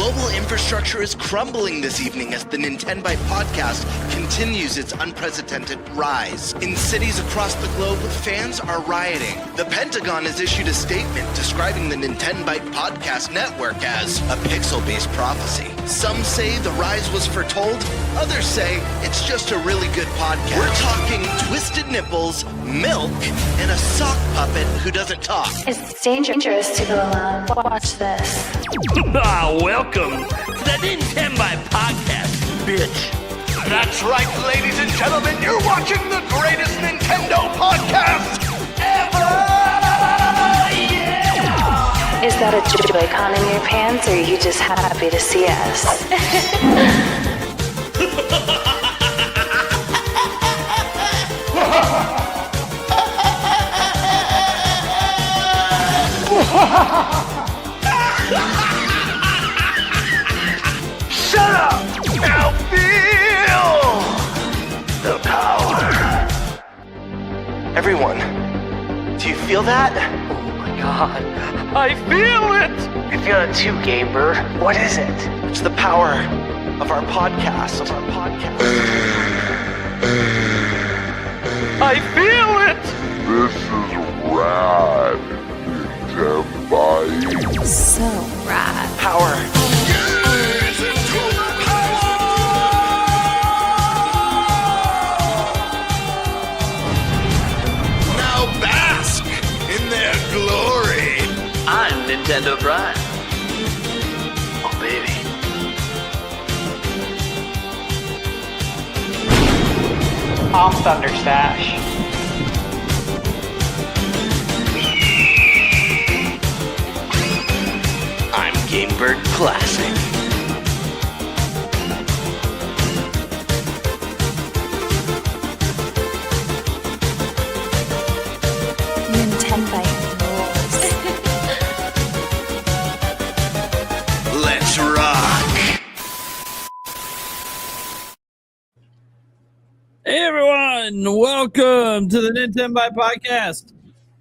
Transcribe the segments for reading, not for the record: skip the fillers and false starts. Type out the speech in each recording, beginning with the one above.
Mobile infrastructure is crumbling this evening as the Nintenbyte podcast continues its unprecedented rise. In cities across the globe, fans are rioting. The Pentagon has issued a statement describing the Nintenbyte podcast network as a pixel-based prophecy. Some say the rise was foretold, others say it's just a really good podcast. We're talking twisted nipples, milk, and a sock puppet who doesn't talk. It's dangerous to go alone. Watch this. Welcome to the Nintenbyte podcast, bitch. That's right, ladies and gentlemen, you're watching the greatest Nintendo podcast ever! Yeah! Is that a Joy-Con in your pants, or are you just happy to see us? Shut up! Now feel the power. Everyone, do you feel that? Oh my god, I feel it! You feel it too, Game Bird. What is it? It's the power of our podcast. I feel it! This is rad, Nintenbyte. So rad. Power. Now bask in their glory. I'm Nintendo Prime. Oh baby. I'm Thunderstash. I'm Game Bird Classic. Nintenbyte rules. Let's rock. Hey everyone, welcome to the Nintenbyte podcast.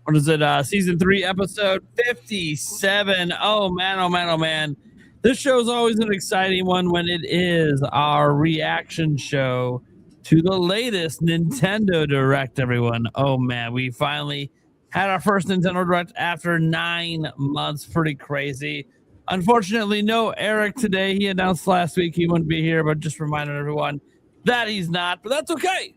What is it? Season 3, episode 57. Oh man. This show is always an exciting one when it is our reaction show to the latest Nintendo Direct, everyone. Oh man, we finally had our first Nintendo Direct after 9 months. Pretty crazy. Unfortunately, no Eric today. He announced last week he wouldn't be here, but just reminded everyone that he's not, but that's okay.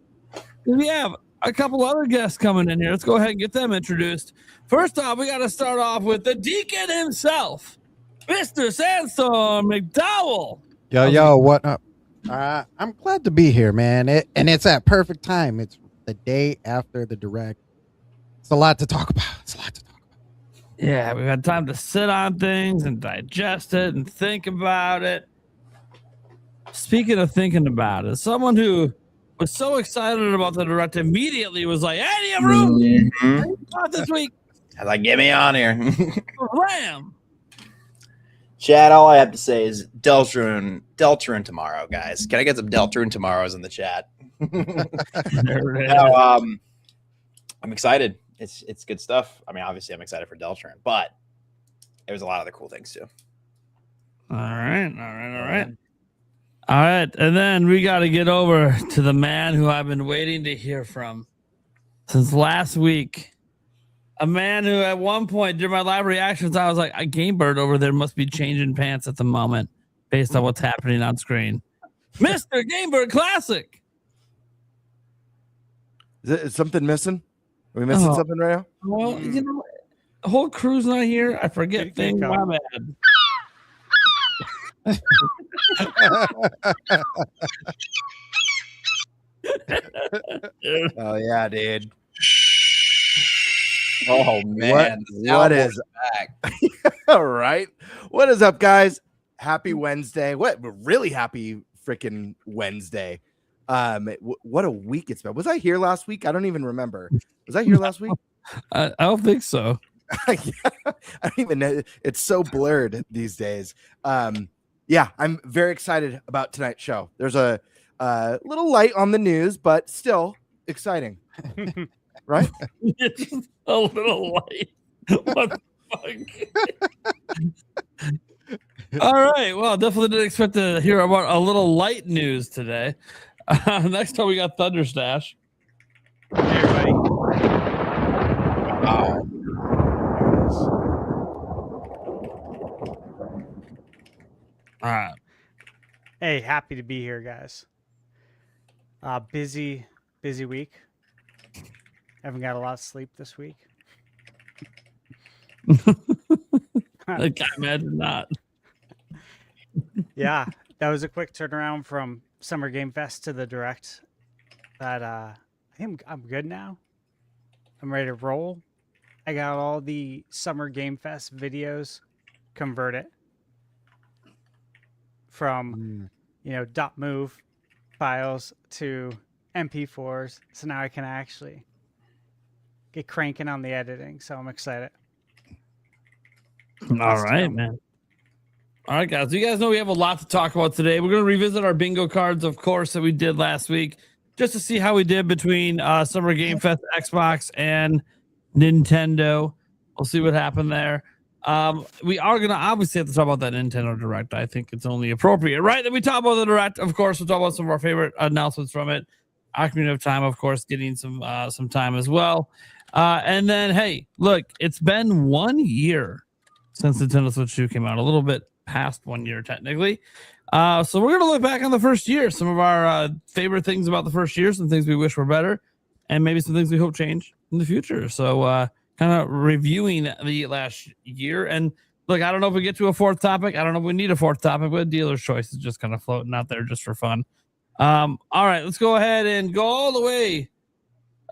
We have a couple other guests coming in here. Let's go ahead and get them introduced. First off, we got to start off with the Deacon himself, Mr. Sandstorm McDowell. Yo, what up? I'm glad to be here, man. And it's at perfect time. It's the day after the Direct. It's a lot to talk about. Yeah, we've had time to sit on things and digest it and think about it. Speaking of thinking about it, someone who was so excited about the Direct immediately was like, "Hey, you have room this week?" I was like, get me on here. Wham! Chat, all I have to say is Deltarune tomorrow, guys. Can I get some Deltarune tomorrows in the chat? No, I'm excited. It's good stuff. I mean, obviously, I'm excited for Deltarune, but there's a lot of other cool things too. All right. And then we got to get over to the man who I've been waiting to hear from since last week. A man who at one point during my live reactions, I was like, a Game Bird over there must be changing pants at the moment based on what's happening on screen. Mr. Game Bird Classic. Is something missing? Are we missing something right now? Well, you know, the whole crew's not here. I forget things. My bad. Oh yeah, dude. Oh man, what is back? all right? What is up, guys? Happy Wednesday. What really happy freaking Wednesday. What a week it's been. Was I here last week? I don't even remember. Was I here last week? I don't think so. I don't even know. It's so blurred these days. Yeah, I'm very excited about tonight's show. There's a little light on the news, but still exciting. Right? Just a little light. What the fuck? All right. Well, definitely didn't expect to hear about a little light news today. Next time we got Thunderstash. Hey, everybody. All right. Hey, happy to be here, guys. Busy week. Haven't got a lot of sleep this week. I can't imagine not. Yeah, that was a quick turnaround from Summer Game Fest to the Direct. But I think I'm good now. I'm ready to roll. I got all the Summer Game Fest videos converted from .move files to MP4s. So now I can actually get cranking on the editing. So I'm excited. All right, man. All right, guys. You guys know we have a lot to talk about today. We're going to revisit our bingo cards, of course, that we did last week, just to see how we did between Summer Game Fest, Xbox, and Nintendo. We'll see what happened there. We are going to obviously have to talk about that Nintendo Direct. I think it's only appropriate, right, that we talk about the Direct. Of course, we'll talk about some of our favorite announcements from it. Ocarina of Time, of course, getting some time as well. And then, hey, look, it's been 1 year since Nintendo Switch 2 came out, a little bit past 1 year technically. So we're going to look back on the first year, some of our favorite things about the first year, some things we wish were better, and maybe some things we hope change in the future. So kind of reviewing the last year. And look, I don't know if we get to a fourth topic. I don't know if we need a fourth topic, but dealer's choice is just kind of floating out there just for fun. All right, let's go ahead and go all the way,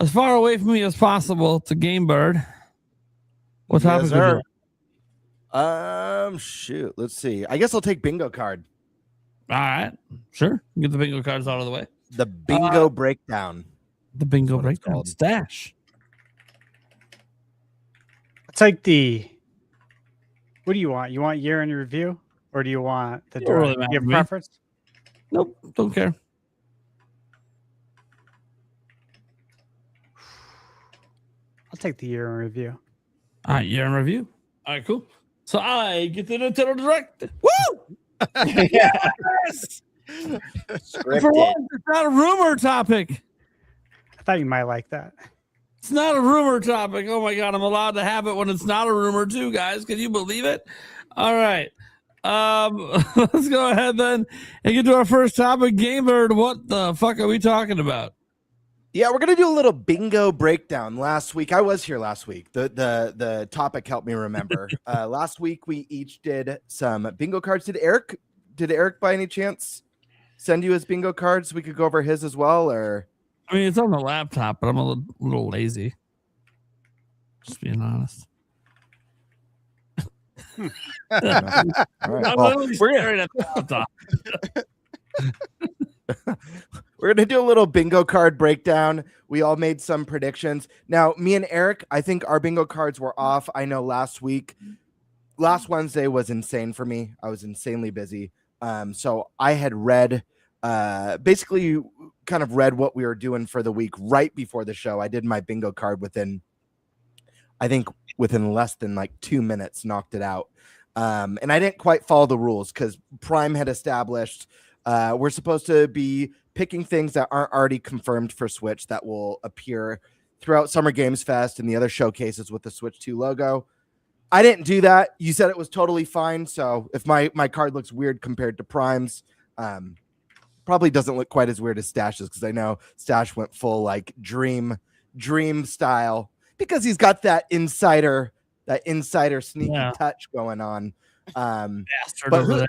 as far away from me as possible, to Game Bird. What topic? Yes, shoot. Let's see. I guess I'll take bingo card. All right, sure. Get the bingo cards out of the way. The bingo breakdown. The bingo breakdown stash. It's like what do you want? You want year in review, or do you want the Don't really Direct? You have matter to me. preference? Nope, don't care. I'll take the year in review. All right, year in review. All right, cool. So I get the Nintendo Direct. Woo! Yes! For once, it's not a rumor topic. I thought you might like that. It's not a rumor topic. Oh my god, I'm allowed to have it when it's not a rumor too, guys. Can you believe it? All right. Let's go ahead then and get to our first topic. Game Bird, what the fuck are we talking about? Yeah, we're gonna do a little bingo breakdown. Last week, I was here last week. The topic helped me remember. Last week we each did some bingo cards. Did Eric by any chance send you his bingo cards so we could go over his as well? Or I mean, it's on the laptop, but I'm a little lazy. Just being honest. all right. I'm Well, literally staring at the laptop. we're gonna do a little bingo card breakdown. We all made some predictions. Now, me and Eric, I think our bingo cards were off. I know last Wednesday was insane for me. I was insanely busy. So I had read, basically kind of read what we were doing for the week right before the show. I did my bingo card within less than like 2 minutes, knocked it out. And I didn't quite follow the rules because Prime had established we're supposed to be picking things that aren't already confirmed for Switch that will appear throughout Summer Games Fest and the other showcases with the Switch 2 logo. I didn't do that. You said it was totally fine. So if my card looks weird compared to Prime's, probably doesn't look quite as weird as Stash's, because I know Stash went full like dream style because he's got that insider sneaky touch going on. Bastard over there.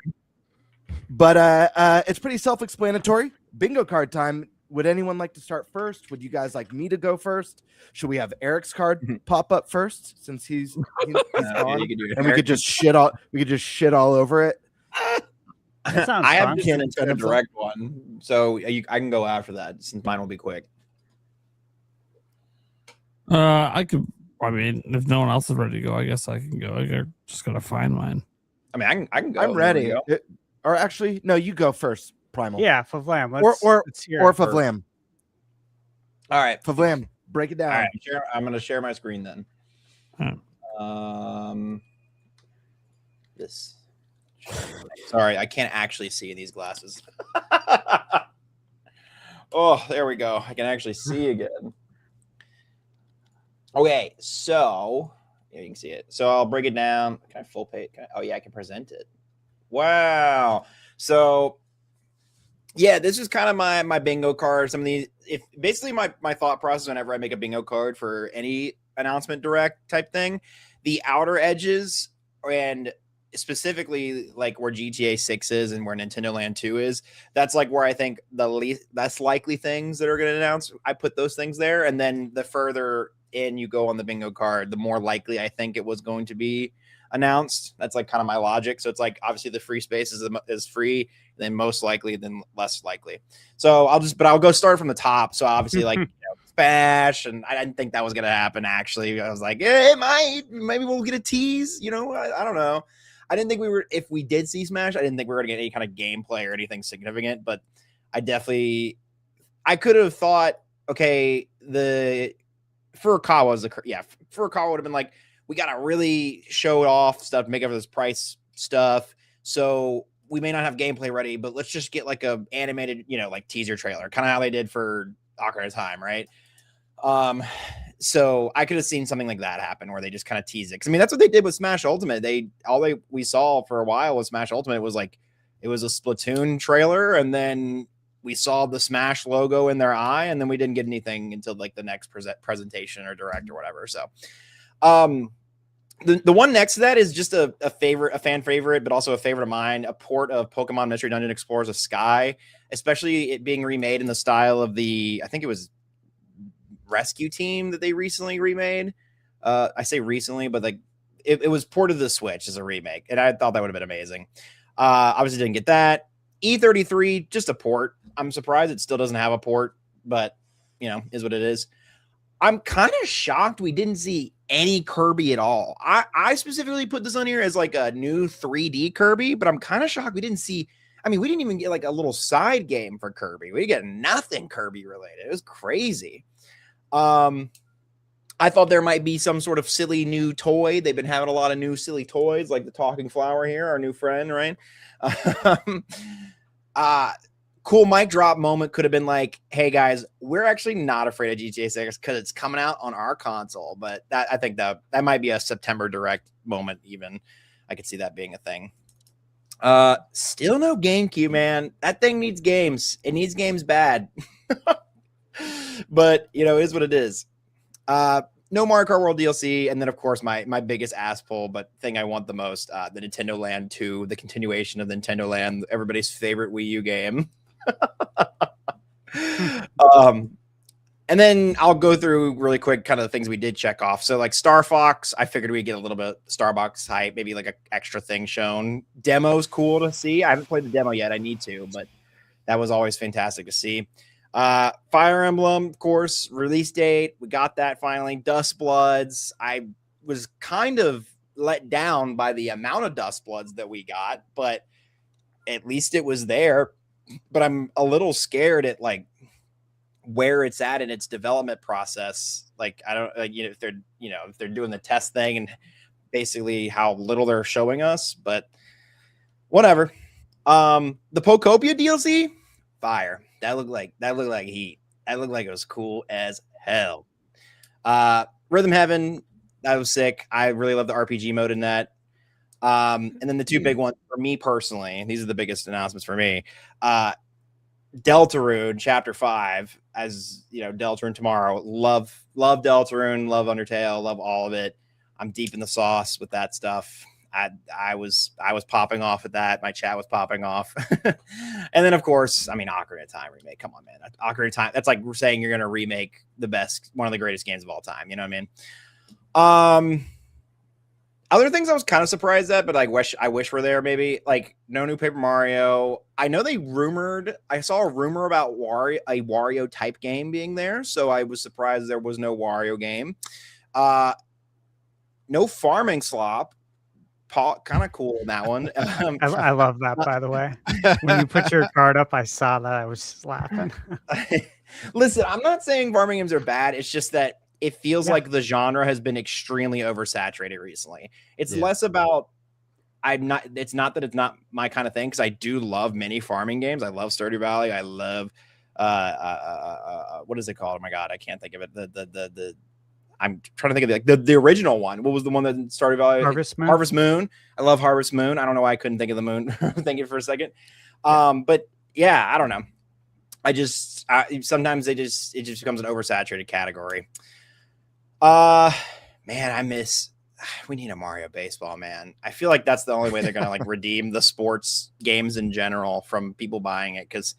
But it's pretty self-explanatory. Bingo card time. Would anyone like to start first? Would you guys like me to go first? Should we have Eric's card pop up first, since he's on, and we could just shit all over it? I have just a Nintendo Direct one, so I can go after that since mine will be quick. I could. I mean, if no one else is ready to go, I guess I can go. I just gotta find mine. I mean, I can go. I'm ready. Or actually, no, you go first, Primal. Yeah, Favlam. Or Favlam. All right, Favlam, break it down. All right, I'm going to share my screen then. This. Sorry, I can't actually see in these glasses. Oh, there we go. I can actually see again. Okay, so yeah, you can see it. So I'll break it down. Can I full page? Oh yeah, I can present it. Wow. So yeah, this is kind of my bingo card. Some of these, if basically my thought process whenever I make a bingo card for any announcement direct type thing, the outer edges and specifically like where GTA 6 is and where Nintendo Land 2 is, that's like where I think the least that's likely things that are going to announce. I put those things there, and then the further in you go on the bingo card, the more likely I think it was going to be announced. That's like kind of my logic. So it's like obviously the free space is free, then most likely, then less likely. So I'll go start from the top. So obviously like Smash, and I didn't think that was gonna happen. Actually, I was like, it might, maybe we'll get a tease. I don't know. I didn't think if we did see Smash, I didn't think we were gonna get any kind of gameplay or anything significant. But I could have thought, okay, Furukawa would have been like, we got to really show off stuff, make up this price stuff. So we may not have gameplay ready, but let's just get like a animated, like teaser trailer, kind of how they did for Ocarina of Time, right? So I could have seen something like that happen where they just kind of tease it. 'Cause I mean, that's what they did with Smash Ultimate. We saw for a while with Smash Ultimate was like, it was a Splatoon trailer, and then we saw the Smash logo in their eye, and then we didn't get anything until like the next presentation or direct or whatever. So, the one next to that is just a fan favorite, but also a favorite of mine, a port of Pokemon Mystery Dungeon Explorers of Sky, especially it being remade in the style of I think it was Rescue Team that they recently remade. I say recently, but like it was ported to the Switch as a remake, and I thought that would have been amazing. Obviously didn't get that. E33, just a port. I'm surprised it still doesn't have a port, but is what it is. I'm kind of shocked we didn't see any Kirby at all. I specifically put this on here as like a new 3D Kirby, but I'm kind of shocked we didn't see. I mean, we didn't even get like a little side game for Kirby. We get nothing Kirby related. It was crazy. I thought there might be some sort of silly new toy. They've been having a lot of new silly toys, like the talking flower here, our new friend, right? Cool mic drop moment could have been like, hey guys, we're actually not afraid of GTA 6 because it's coming out on our console. But I think that might be a September direct moment. Even I could see that being a thing. Still no GameCube, man. That thing needs games. It needs games bad. But it is what it is. No Mario Kart World DLC, and then of course my biggest ass pull, but thing I want the most, the Nintendo Land 2, the continuation of Nintendo Land, everybody's favorite Wii U game. And then I'll go through really quick kind of the things we did check off. So like Star Fox, I figured we'd get a little bit Starbucks hype, maybe like an extra thing shown. Demo's cool to see. I haven't played the demo yet. I need to, but that was always fantastic to see. Fire Emblem, of course, release date. We got that finally. Dust Bloods. I was kind of let down by the amount of Dust Bloods that we got, but at least it was there. But I'm a little scared at like where it's at in its development process. Like I don't, if they're doing the test thing and basically how little they're showing us, but whatever. The Pokopia DLC, fire. That looked like heat. That looked like it was cool as hell. Rhythm Heaven, that was sick. I really love the RPG mode in that. And then the two big ones for me personally, and these are the biggest announcements for me. Deltarune Chapter 5, as Deltarune tomorrow. Love Deltarune, love Undertale, love all of it. I'm deep in the sauce with that stuff. I was popping off at that. My chat was popping off. And then of course, I mean, Ocarina of Time remake. Come on, man. Ocarina of Time. That's like saying you're gonna remake one of the greatest games of all time. You know what I mean? Other things I was kind of surprised at, but I wish were there. Maybe like no new Paper Mario. I know I saw a rumor about a Wario type game being there, so I was surprised there was no Wario game. No Farming Slop. Kind of cool in that one. I love that, by the way. When you put your card up, I saw that. I was just laughing. Listen, I'm not saying farming games are bad. It's just that it feels like the genre has been extremely oversaturated recently. It's less about I'm not. It's not that it's not my kind of thing because I do love mini farming games. I love Stardew Valley. I love what is it called? Oh my god, I can't think of it. The I'm trying to think of it, like the original one. What was the one that Stardew Valley? Harvest Moon. Harvest Moon. I love Harvest Moon. I don't know why I couldn't think of the moon. Thank you for a second. But yeah, I don't know. Sometimes it just becomes an oversaturated category. Man, we need a Mario baseball, man. I feel like that's the only way they're gonna like redeem the sports games in general from people buying it, because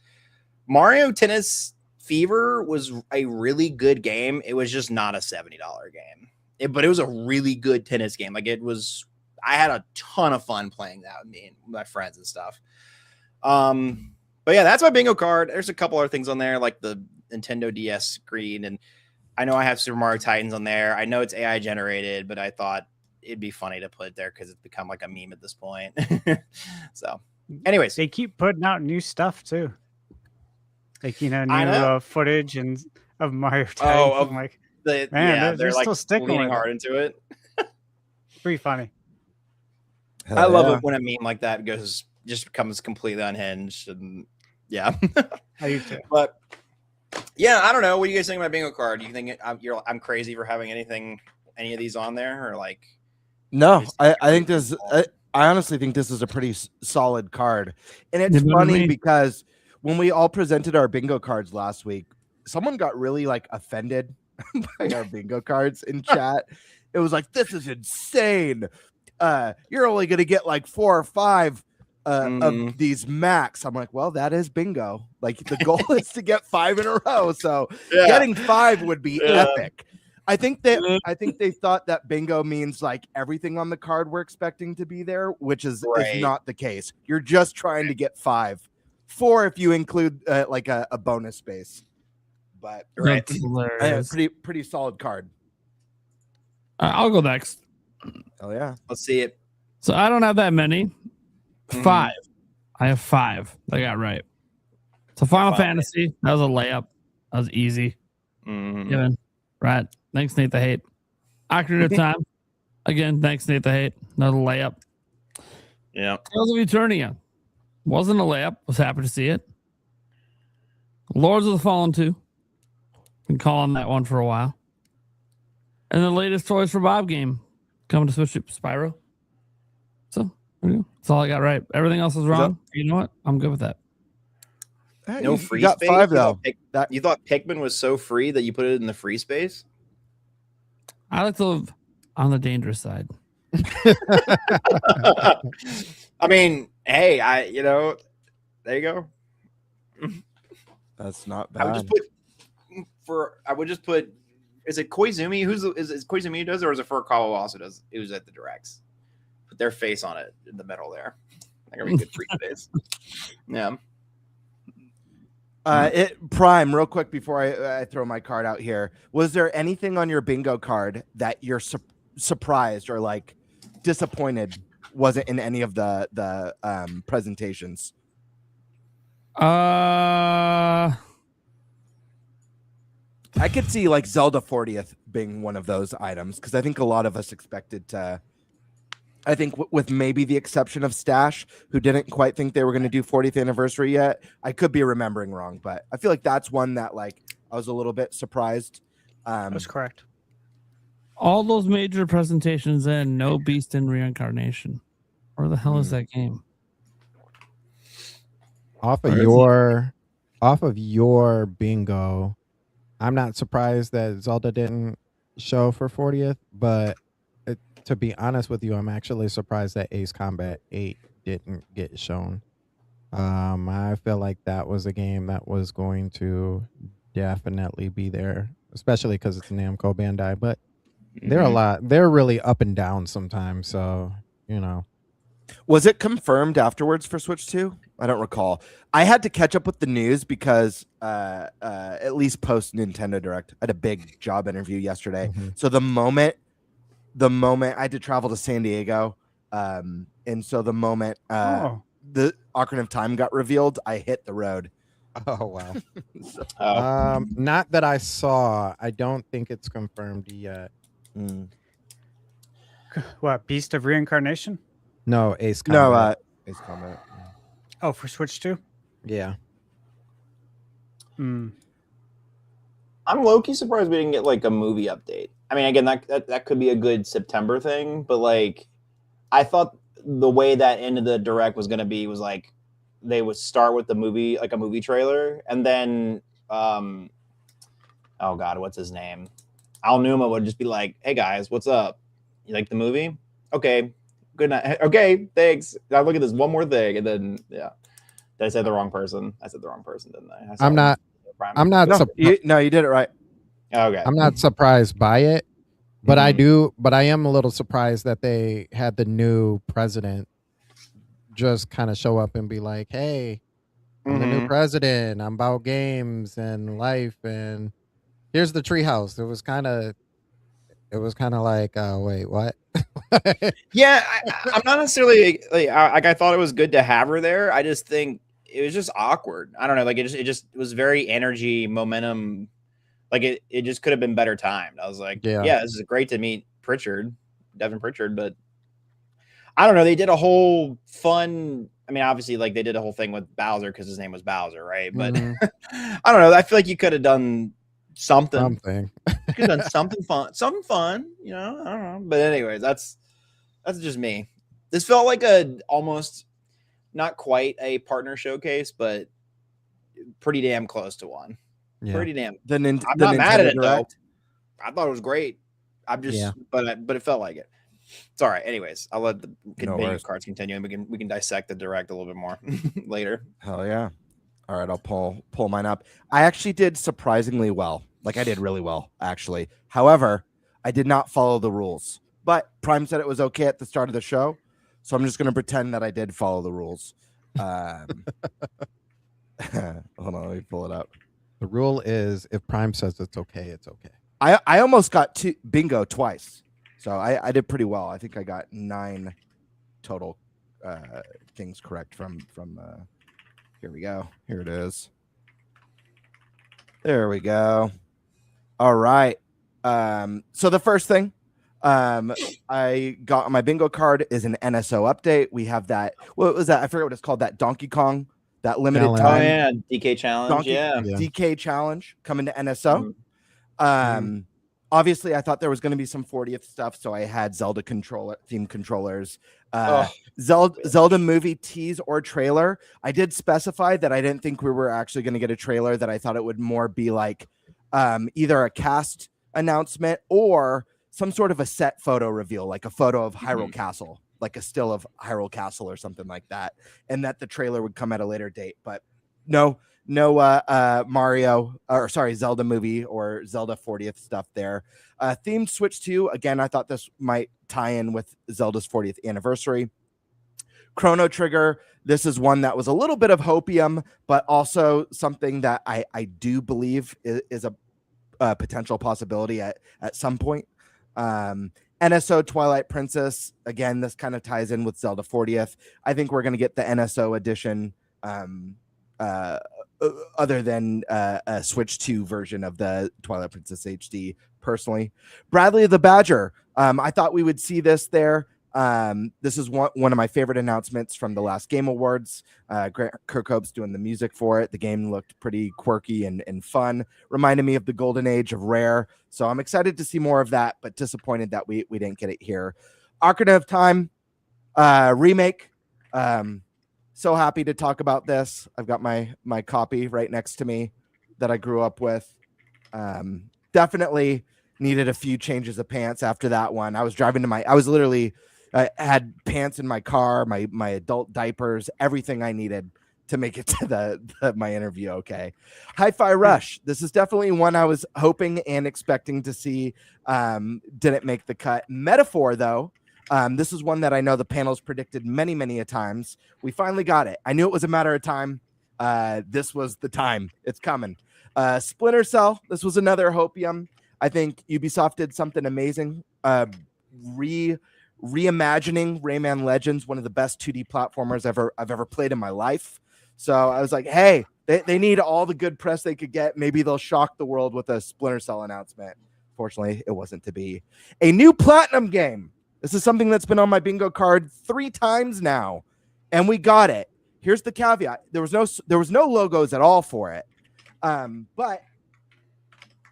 Mario Tennis Fever was a really good game. It was just not a $70 game. But it was a really good tennis game. Like I had a ton of fun playing that with me and my friends and stuff. But yeah, that's my bingo card. There's a couple other things on there, like the Nintendo DS screen, and I know I have Super Mario Titans on there. I know it's AI generated, but I thought it'd be funny to put it there because it's become like a meme at this point. So, anyways, They keep putting out new stuff too. Like, new footage of Mario Titans. I'm like, man, they're like still sticking leaning with hard into it. Pretty funny. I love it when a meme like that just becomes completely unhinged, and yeah. I do too. But yeah, I don't know. What do you guys think about bingo card? Do you think I'm crazy for having any of these on there, or like? No, I think this. I honestly think this is a pretty solid card, and it's funny because when we all presented our bingo cards last week, someone got really like offended by our bingo cards in chat. It was like, "This is insane. You're only going to get like 4 or 5 of these max." I'm like, well, that is bingo. Like the goal is to get 5 in a row. So getting 5 would be epic. I think they thought that bingo means like everything on the card we're expecting to be there, which is not the case. You're just trying to get 5, 4 if you include like a bonus space. But pretty solid card. I'll go next. Oh yeah, let's see it. So I don't have that many. 5. I have 5. I got right. So Final Fantasy, that was a layup. That was easy. Given. Right. Thanks, Nate the Hate. Ocarina of Time. Again, thanks, Nate the Hate. Another layup. Yeah. Tales of Eternia. Wasn't a layup. Was happy to see it. Lords of the Fallen 2. Been calling that one for a while. And the latest Toys for Bob game coming to Switch, Spyro. So there you go. That's all I got right. Everything else is wrong. You know what? I'm good with that. No free got space. 5 though. You thought Pikmin was so free that you put it in the free space? I like to live on the dangerous side. I mean, hey, there you go. That's not bad. I would just put. Is it Koizumi? Is Koizumi who does, or is it Furukawa also does? Who's at the directs? Put their face on it in the middle there. I think it'd be good free space. Yeah. Prime, real quick before I throw my card out here, was there anything on your bingo card that you're surprised or like disappointed wasn't in any of the presentations? I could see like Zelda 40th being one of those items because I think a lot of us expected to. I think with maybe the exception of Stash, who didn't quite think they were going to do 40th anniversary yet. I could be remembering wrong, but I feel like that's one that like I was a little bit surprised. That's correct. All those major presentations and no Beast in Reincarnation. Where the hell is that game? Off of your bingo, I'm not surprised that Zelda didn't show for 40th, but to be honest with you, I'm actually surprised that Ace Combat 8 didn't get shown. I feel like that was a game that was going to definitely be there, especially because it's Namco Bandai. But they're really up and down sometimes. So, Was it confirmed afterwards for Switch 2? I don't recall. I had to catch up with the news because at least post Nintendo Direct, I had a big job interview yesterday. So the moment I had to travel to San Diego, and so the moment the Ocarina of Time got revealed, I hit the road. Oh wow. Not that I saw. I don't think it's confirmed yet. What, Beast of Reincarnation? No, Ace No, Combat. Ace Combat. Oh, for Switch 2? Yeah. Hmm. I'm low-key surprised we didn't get like a movie update. I mean, again, that could be a good September thing, but like I thought the way that end of the direct was gonna be was like they would start with the movie, like a movie trailer, and then oh god, what's his name? Al Numa would just be like, "Hey guys, what's up? You like the movie? Okay, good night. Okay, thanks. Now look at this one more thing, and then yeah, did I say the wrong person? I said the wrong person, didn't I? I'm not No, you did it right. Okay. I'm not surprised by it, but Mhm. I am a little surprised that they had the new president just kind of show up and be like, "Hey, I'm the new Mhm. president. I'm about games and life, and here's the treehouse." It was kind of like, wait, what? Yeah, I'm not necessarily like I thought it was good to have her there. I just think it was just awkward. I don't know, like it was very energy momentum. Like it just could have been better timed. I was like, Yeah. yeah, this is great to meet Pritchard, Devin Pritchard, but I don't know. They did a whole fun. I mean, obviously, like they did a whole thing with Bowser because his name was Bowser, right? But Mhm. I don't know. I feel like you could have done something. Something. You could have done something fun. You know, I don't know. But anyways, that's just me. This felt like a almost not quite a partner showcase, but pretty damn close to one. Yeah. Pretty damn. The I'm the not mad at Nintendo it though. Direct. I thought it was great. I'm just, Yeah. but it felt like it. It's all right. Anyways, I'll let the No video worries. cards continue, and we can dissect the direct a little bit more later. Hell yeah. All right, I'll pull mine up. I actually did surprisingly well. Like I did really well, actually. However, I did not follow the rules. But Prime said it was okay at the start of the show, so I'm just going to pretend that I did follow the rules. Hold on, let me pull it up. The rule is if Prime says it's okay, it's okay. I almost got bingo twice, so I did pretty well. I think I got 9 total things correct from here we go. Here it is. There we go. All right. So the first thing I got on my bingo card is an NSO update. We have that. What was that? I forget what it's called. That Donkey Kong, that limited Challenge. time. Oh yeah, DK challenge. Yeah. DK challenge coming to NSO. Mhm. Obviously, I thought there was going to be some 40th stuff, so I had Zelda themed controllers. Zelda movie tease or trailer. I did specify that I didn't think we were actually going to get a trailer, that I thought it would more be like either a cast announcement or some sort of a set photo reveal, like a photo of Hyrule Castle, like a still of Hyrule Castle or something like that, and that the trailer would come at a later date. But no Mario, or sorry, Zelda movie or Zelda 40th stuff there. Themed Switch 2, again, I thought this might tie in with Zelda's 40th anniversary. Chrono Trigger, this is one that was a little bit of hopium, but also something that I do believe is a potential possibility at some point. NSO Twilight Princess, again, this kind of ties in with Zelda 40th. I think we're going to get the NSO edition other tone a Switch 2 version of the Twilight Princess HD, personally. Bradley the Badger, I thought we would see this there. This is one of my favorite announcements from the last Game Awards. Grant Kirkhope's doing the music for it. The game looked pretty quirky and fun. Reminded me of the golden age of Rare. So I'm excited to see more of that, but disappointed that we didn't get it here. Ocarina of Time remake. So happy to talk about this. I've got my copy right next to me that I grew up with. Definitely needed a few changes of pants after that one. I was driving to I was literally had pants in my car, my adult diapers, everything I needed to make it to my interview. Okay. Hi-Fi Rush. This is definitely one I was hoping and expecting to see. Didn't make the cut. Metaphor, though. This is one that I know the panels predicted many, many a times. We finally got it. I knew it was a matter of time. This was the time. It's coming. Splinter Cell. This was another hopium. I think Ubisoft did something amazing. Reimagining Rayman Legends, one of the best 2D platformers I've ever played in my life. So I was like, hey, they need all the good press they could get. Maybe they'll shock the world with a Splinter Cell announcement. Fortunately, it wasn't to be. A new Platinum game. This is something that's been on my bingo card 3 times now, and we got it. Here's the caveat: there was no logos at all for it. But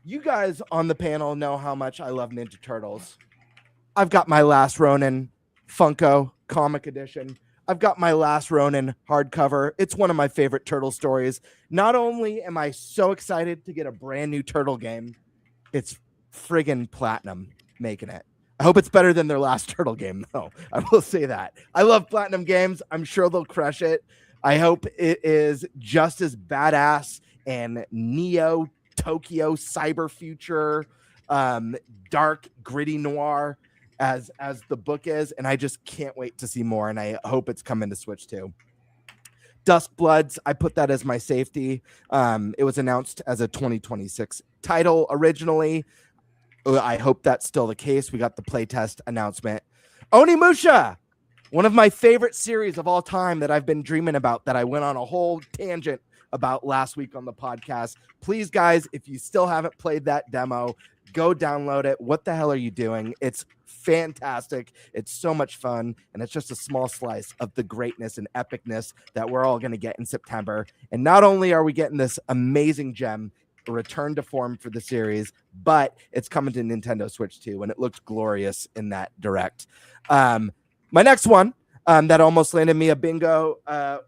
you guys on the panel know how much I love Ninja Turtles. I've got my Last Ronin Funko comic edition. I've got my Last Ronin hardcover. It's one of my favorite Turtle stories. Not only am I so excited to get a brand new Turtle game, it's friggin' Platinum making it. I hope it's better than their last Turtle game, though. I will say that. I love Platinum games. I'm sure they'll crush it. I hope it is just as badass and Neo Tokyo cyber future, dark, gritty noir as the book is, and I just can't wait to see more, and I hope it's coming to Switch too. Dusk Bloods, I put that as my safety. It was announced as a 2026 title originally. I hope that's still the case. We got the playtest announcement. Onimusha, one of my favorite series of all time that I've been dreaming about, that I went on a whole tangent about last week on the podcast. Please, guys, if you still haven't played that demo, go download it. What the hell are you doing? It's fantastic. It's so much fun, and it's just a small slice of the greatness and epicness that we're all going to get in September. And not only are we getting this amazing gem, a return to form for the series, but it's coming to Nintendo Switch too, and it looked glorious in that direct. My next one that almost landed me a bingo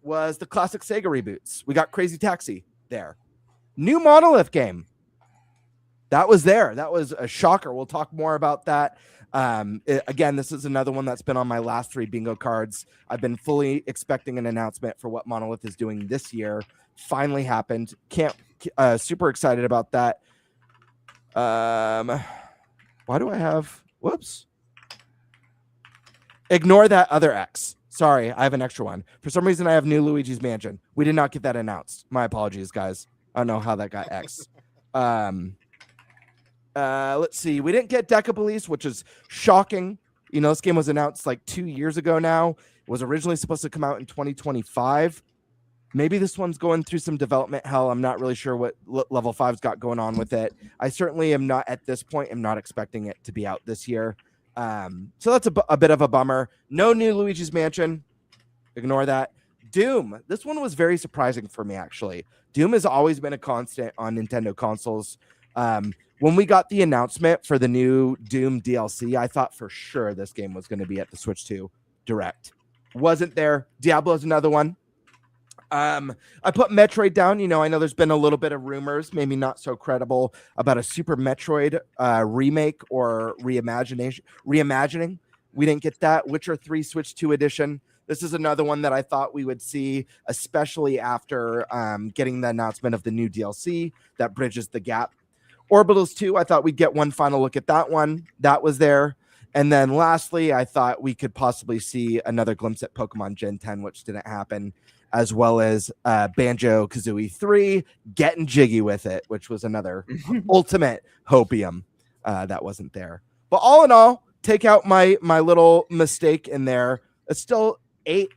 was the classic Sega reboots. We got Crazy Taxi there. New Monolith game. That was there. That was a shocker. We'll talk more about that. Again, this is another one that's been on my last 3 bingo cards. I've been fully expecting an announcement for what Monolith is doing this year. Finally happened. Super excited about that. Why do I have... Whoops. Ignore that other X. Sorry, I have an extra one. For some reason, I have New Luigi's Mansion. We did not get that announced. My apologies, guys. I don't know how that got X. Let's see. We didn't get Deca Police, which is shocking. You know, this game was announced like 2 years ago now. It was originally supposed to come out in 2025. Maybe this one's going through some development hell. I'm not really sure what Level 5's got going on with it. I certainly am not, at this point, am not expecting it to be out this year. So that's a bit of a bummer. No new Luigi's Mansion. Ignore that. Doom. This one was very surprising for me, actually. Doom has always been a constant on Nintendo consoles. When we got the announcement for the new Doom DLC, I thought for sure this game was going to be at the Switch 2 Direct. Wasn't there. Diablo's another one. I put Metroid down. You know, I know there's been a little bit of rumors, maybe not so credible, about a Super Metroid remake or reimagining. We didn't get that. Witcher 3 Switch 2 edition. This is another one that I thought we would see, especially after getting the announcement of the new DLC that bridges the gap. Orbitals 2, I thought we'd get one final look at that one. That was there. And then lastly, I thought we could possibly see another glimpse at Pokemon Gen 10, which didn't happen, as well as Banjo-Kazooie 3, getting jiggy with it, which was another ultimate hopium that wasn't there. But all in all, take out my little mistake in there. It's still 8,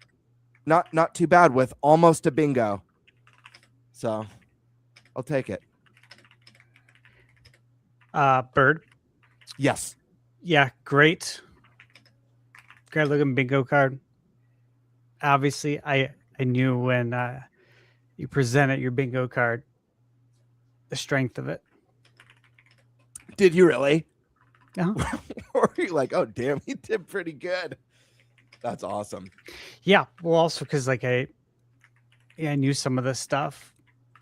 not too bad, with almost a bingo. So I'll take it. Bird. Yes. Yeah, great looking bingo card. Obviously, I knew when you presented your bingo card the strength of it. Did you really? No. Or are you like, oh damn, he did pretty good? That's awesome. Yeah, well, also because like I knew some of this stuff.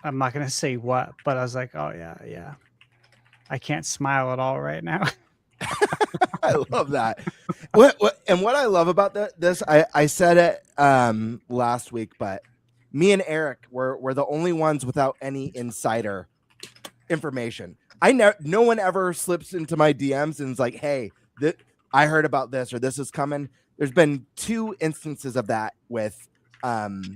I'm not gonna say what, but I was like, oh yeah. I can't smile at all right now. I love that. What I love about this, I said it last week, but me and Eric were the only ones without any insider information. No one ever slips into my DMs and is like, hey, I heard about this or this is coming. There's been 2 instances of that with ATB.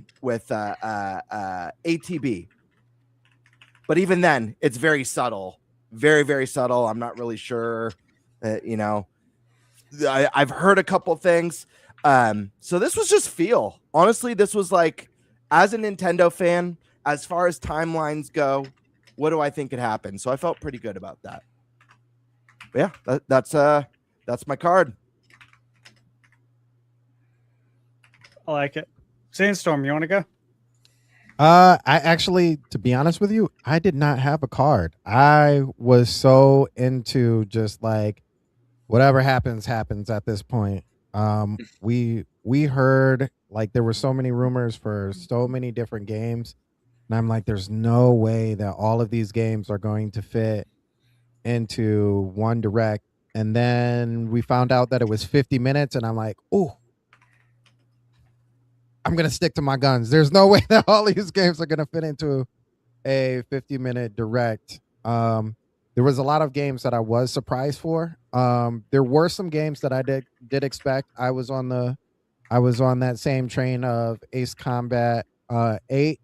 But even then, it's very subtle. Very, very subtle. I'm not really sure. I've heard a couple things. So this was just feel. Honestly, this was like, as a Nintendo fan, as far as timelines go, what do I think could happen? So I felt pretty good about that. But yeah, that's my card. I like it. Sandstorm, you want to go? I actually, to be honest with you, I did not have a card. I was so into just like whatever happens at this point. We heard like there were so many rumors for so many different games, and I'm like, there's no way that all of these games are going to fit into one direct. And then we found out that it was 50 minutes, and I'm like, oh, I'm gonna stick to my guns. There's no way that all these games are gonna fit into a 50-minute direct. There was a lot of games that I was surprised for. There were some games that I did expect. I was on that same train of Ace Combat 8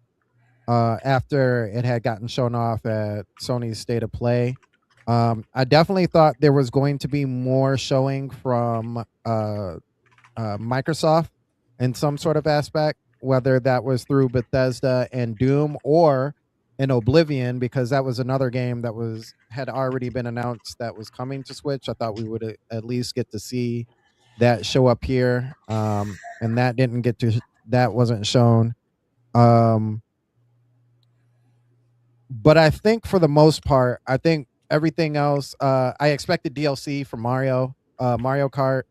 after it had gotten shown off at Sony's State of Play. I definitely thought there was going to be more showing from Microsoft in some sort of aspect, whether that was through Bethesda and Doom or in Oblivion, because that was another game that had already been announced that was coming to Switch. I thought we would at least get to see that show up here, and that wasn't shown. But I think for the most part, I think everything else. I expected DLC for Mario Kart.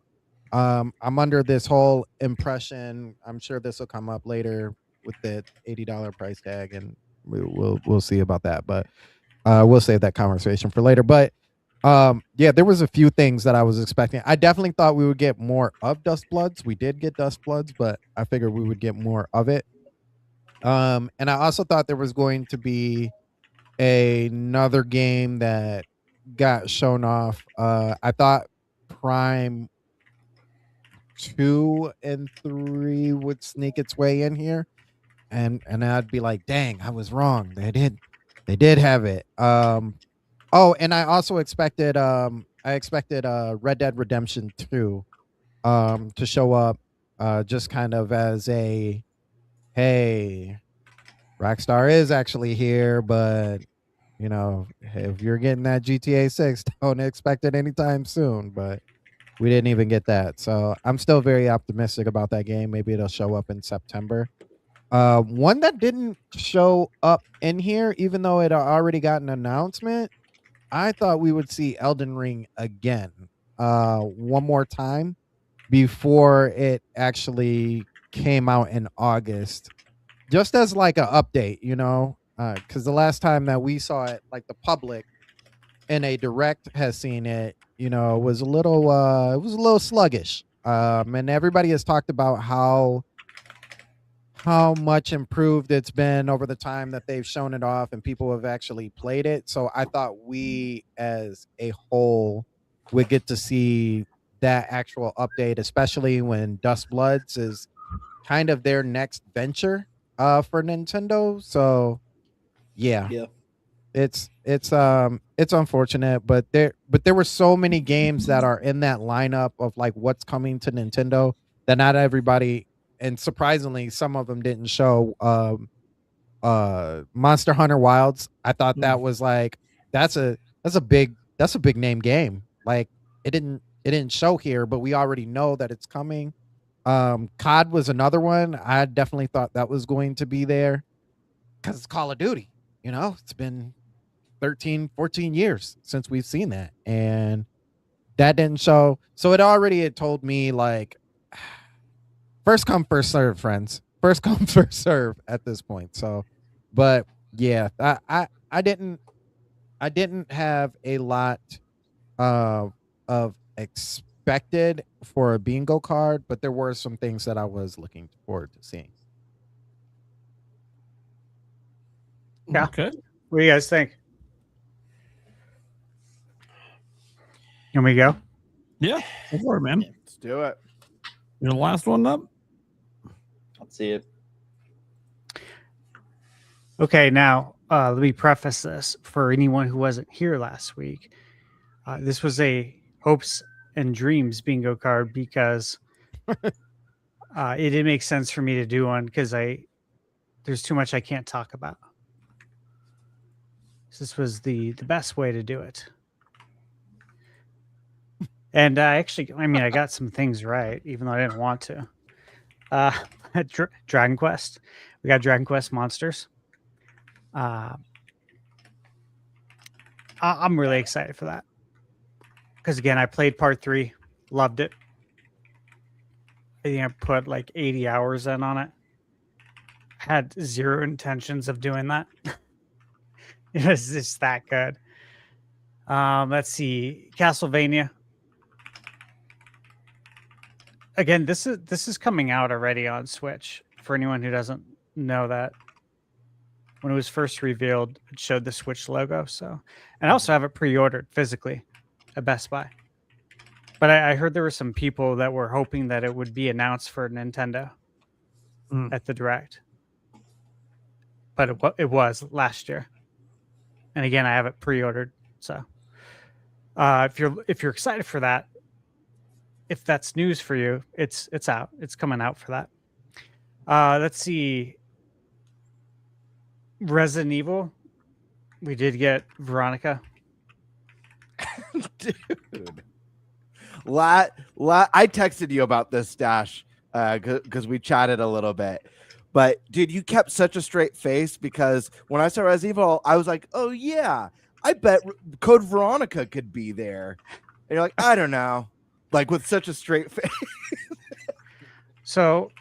I'm under this whole impression. I'm sure this will come up later with the $80 price tag, and we'll see about that. But we'll save that conversation for later. But yeah, there was a few things that I was expecting. I definitely thought we would get more of Dust Bloods. We did get Dust Bloods, but I figured we would get more of it. And I also thought there was going to be another game that got shown off. I thought Prime 2 and 3 would sneak its way in here, and I'd be like, dang, I was wrong. They did have it. Oh, and I also expected Red Dead Redemption 2 to show up, just kind of as a, hey, Rockstar is actually here, but you know, if you're getting that GTA 6, don't expect it anytime soon. But we didn't even get that. So I'm still very optimistic about that game. Maybe it'll show up in September. One that didn't show up in here, even though it already got an announcement, I thought we would see Elden Ring again, one more time before it actually came out in August, just as like an update, you know, because the last time that we saw it, like the public in a direct has seen it, you know, was a little sluggish. And everybody has talked about how much improved it's been over the time that they've shown it off and people have actually played it. So I thought we as a whole would get to see that actual update, especially when Dust Bloods is kind of their next venture for Nintendo. So yeah. It's unfortunate, but there were so many games that are in that lineup of like what's coming to Nintendo that not everybody, and surprisingly some of them didn't show. Monster Hunter Wilds, I thought that was like that's a big name game. Like it didn't show here, but we already know that it's coming. COD was another one. I definitely thought that was going to be there because it's Call of Duty. You know, it's been 13, 14 years since we've seen that, and that didn't show. So it told me like first come first serve, friends. First come first serve at this point. So, but yeah, I didn't have a lot of expected for a bingo card, but there were some things that I was looking forward to seeing. Yeah. Okay. What do you guys think? Can we go? Yeah. Go for it, man. Let's do it. You're the last one up. Let's see it. Okay, now let me preface this for anyone who wasn't here last week. This was a hopes and dreams bingo card because it didn't make sense for me to do one because there's too much I can't talk about. So this was the best way to do it. And I got some things right, even though I didn't want to. Dragon Quest. We got Dragon Quest Monsters. I'm really excited for that because again, I played part 3, loved it. I think I put like 80 hours in on it. Had zero intentions of doing that. It was just that good. Let's see, Castlevania. Again, this is coming out already on Switch. For anyone who doesn't know that, when it was first revealed, it showed the Switch logo. So, and I also have it pre-ordered physically at Best Buy. But I heard there were some people that were hoping that it would be announced for Nintendo at the Direct. But it was last year. And again, I have it pre-ordered. So, if you're excited for that, if that's news for you, it's out. It's coming out for that. Let's see. Resident Evil. We did get Veronica. Dude. I texted you about this, Dash, because we chatted a little bit. But dude, you kept such a straight face because when I saw Resident Evil, I was like, oh yeah, I bet Code Veronica could be there. And you're like, I don't know. Like with such a straight face. So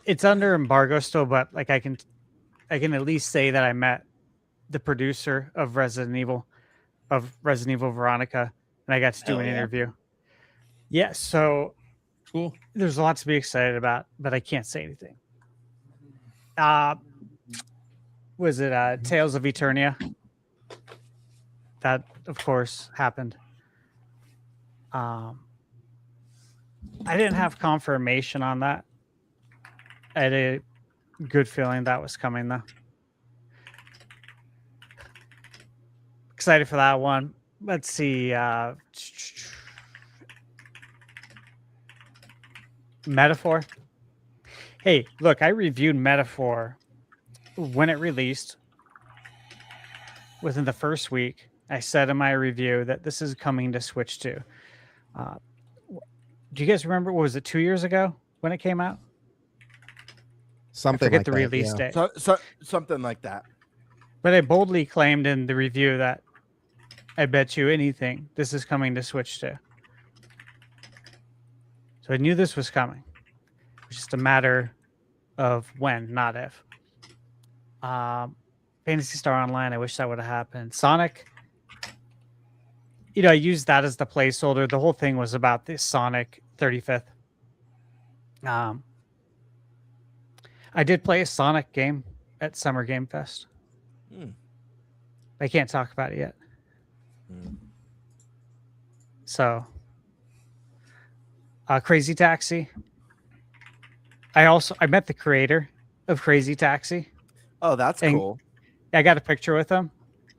it's under embargo still, but like I can at least say that I met the producer of Resident Evil Veronica, and I got to do an interview. Yeah, so cool. There's a lot to be excited about, but I can't say anything. Was it Tales of Eternia? That of course happened. I didn't have confirmation on that. I had a good feeling that was coming though. Excited for that one. Let's see. Metaphor. Hey, look, I reviewed Metaphor when it released. Within the first week, I said in my review that this is coming to Switch 2. Do you guys remember? What was it, 2 years ago when it came out? Something I forget like the that, release yeah. date. Something like that. But I boldly claimed in the review that I bet you anything this is coming to Switch 2. So I knew this was coming. It was just a matter of when, not if. Fantasy Star Online, I wish that would have happened. Sonic, I used that as the placeholder. The whole thing was about this Sonic 35th. I did play a Sonic game at Summer Game Fest. I can't talk about it yet. So, Crazy Taxi. I met the creator of Crazy Taxi. Oh, that's cool. I got a picture with him.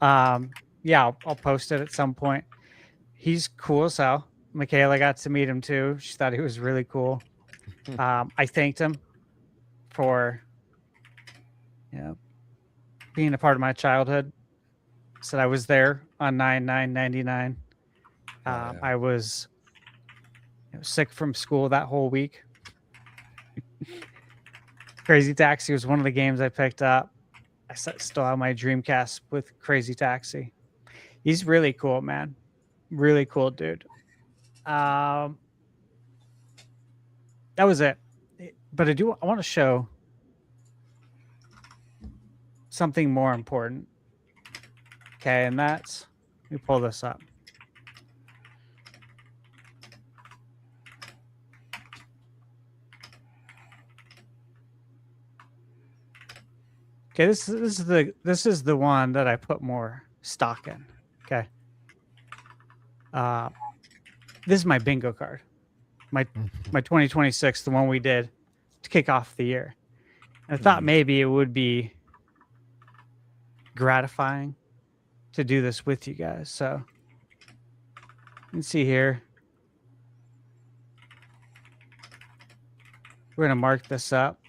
Yeah, I'll post it at some point. He's cool as hell. Michaela got to meet him too. She thought he was really cool. I thanked him for being a part of my childhood. Said I was there on 9/9/99. I was sick from school that whole week. Crazy Taxi was one of the games I picked up. I still have my Dreamcast with Crazy Taxi. He's really cool, man. Really cool dude. That was it. But I want to show something more important. Okay, and that's, let me pull this up. Okay, this is the one that I put more stock in. Okay. This is my bingo card. My 2026, the one we did to kick off the year. And I thought maybe it would be gratifying to do this with you guys. So you can see here. We're going to mark this up.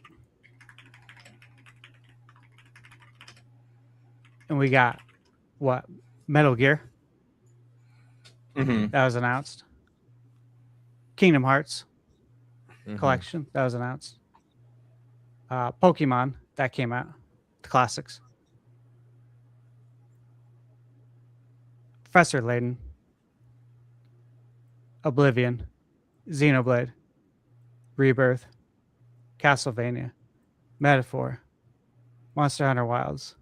And we got what? Metal Gear. That was announced. Kingdom Hearts collection. That was announced. Pokemon that came out, the classics. Professor Layton, Oblivion, Xenoblade, Rebirth, Castlevania, Metaphor, Monster Hunter Wilds,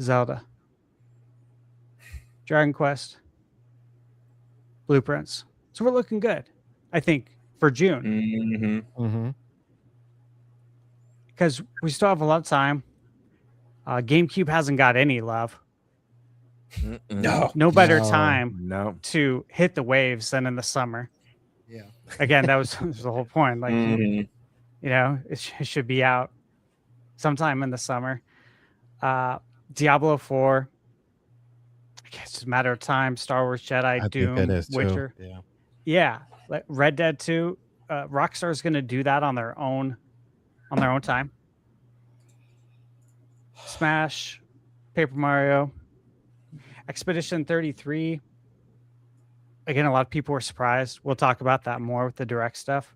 Zelda, Dragon Quest, Blueprints. So we're looking good, I think, for June. Mm-hmm. Because we still have a lot of time. GameCube hasn't got any love. No better time to hit the waves than in the summer. Yeah. Again, that was the whole point. Like, Mhm. you know, it should be out sometime in the summer. Diablo 4. I guess it's a matter of time. Star Wars Jedi, Doom, think it is Witcher. too. Yeah. Yeah, like Red Dead 2. Rockstar's going to do that on their own time. Smash, Paper Mario, Expedition 33. Again, a lot of people were surprised. We'll talk about that more with the direct stuff.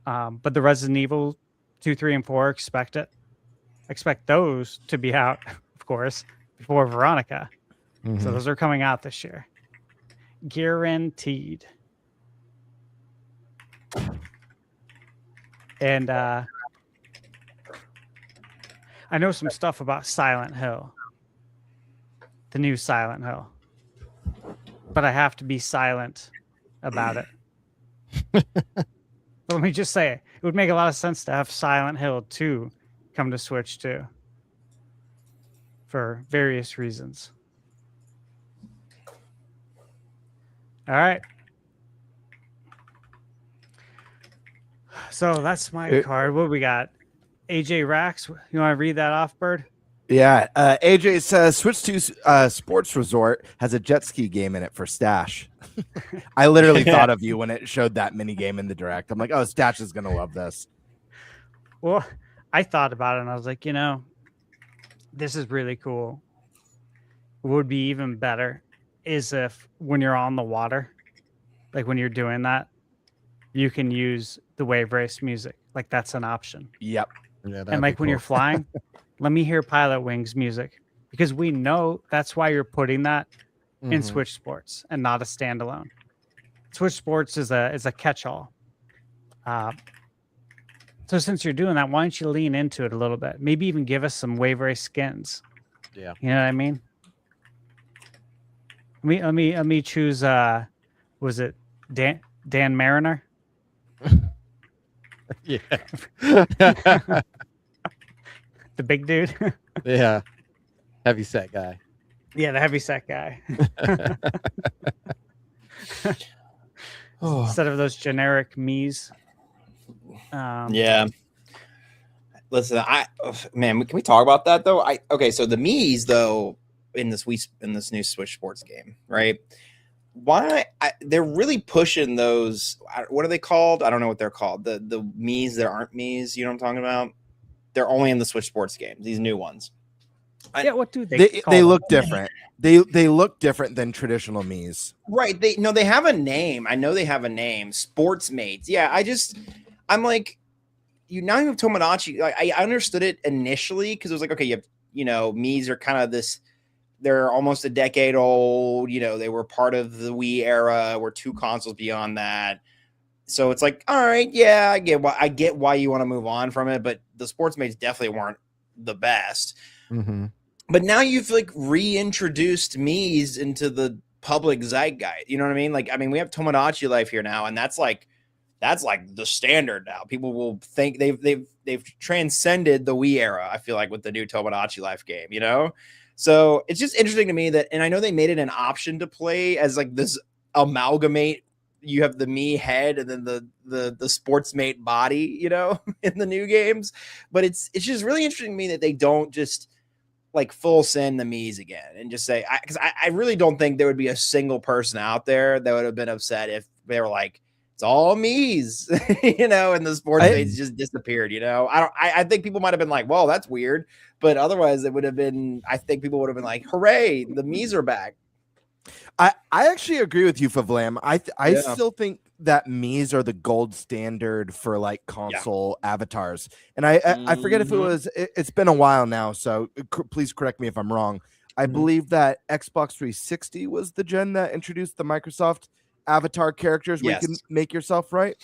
But the Resident Evil 2, 3, and 4, expect those to be out, of course, before Veronica. So those are coming out this year. Guaranteed. And I know some stuff about Silent Hill. The new Silent Hill. But I have to be silent about it. Let me just say, it would make a lot of sense to have Silent Hill 2 come to Switch too. For various reasons. All right. So that's my card. What we got? AJ Rax. You want to read that off, Bird? Yeah. AJ says Switch 2 Sports Resort has a jet ski game in it for Stash. I literally thought of you when it showed that mini game in the direct. I'm like, oh, Stash is going to love this. Well, I thought about it and I was like, you know, this is really cool. What would be even better is if when you're on the water, like when you're doing that, you can use the wave race music. Like that's an option. Yep. Yeah, And like when you're flying, let me hear Pilot Wings music because we know that's why you're putting that in Switch Sports and not a standalone. Switch Sports is a catch-all. So since you're doing that, why don't you lean into it a little bit? Maybe even give us some wave race skins. Yeah. You know what I mean? Let me choose was it Dan Mariner? Yeah. The big dude. Yeah. Heavy set guy. Yeah, the heavy set guy. Instead of those generic Mii's. Yeah. Listen, can we talk about that though? So the Mii's though in this new Switch Sports game, right? They're really pushing those? What are they called? I don't know what they're called. The Mii's that aren't Mii's. You know what I'm talking about? They're only in the Switch Sports game. These new ones. Yeah, what do they call they them? look different. They look different than traditional Mii's. Right. They have a name. I know they have a name. Sports Mates. Yeah. I'm like, you have Tomodachi. Like, I understood it initially because it was like, okay, Mii's are kind of this. They're almost a decade old. They were part of the Wii era. We're 2 consoles beyond that. So it's like, all right, yeah, I get why you want to move on from it, but the Sports Mates definitely weren't the best. But now you've like reintroduced Mii's into the public zeitgeist. You know what I mean? Like, we have Tomodachi Life here now, and that's like the standard now. People will think they've transcended the Wii era. I feel like with the new Tomodachi Life game, So it's just interesting to me that, and I know they made it an option to play as like this amalgamate. You have the Mii head and then the Sportsmate body, in the new games. But it's just really interesting to me that they don't just like full send the Mii's again and just say, because I really don't think there would be a single person out there that would have been upset if they were like, it's all Mii's, and the Sportsmates just disappeared, I think people might have been like, well, that's weird. But otherwise it would have been, I think people would have been like, hooray, the Mii's are back. I actually agree with you, Favlam. I still think that Mii's are the gold standard for like console avatars. And I forget if it's been a while now, so please correct me if I'm wrong. I believe that Xbox 360 was the gen that introduced the Microsoft avatar characters where you can make yourself right.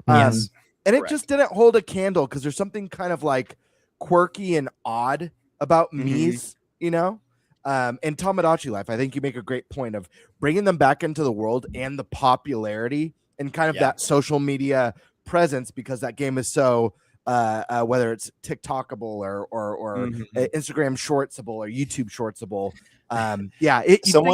Yes. And Correct. it just didn't hold a candle because there's something kind of like quirky and odd about Mii's, you know? And Tomodachi Life, I think you make a great point of bringing them back into the world and the popularity and kind of that social media presence, because that game is so whether it's TikTokable or Instagram shortsable or YouTube shortsable.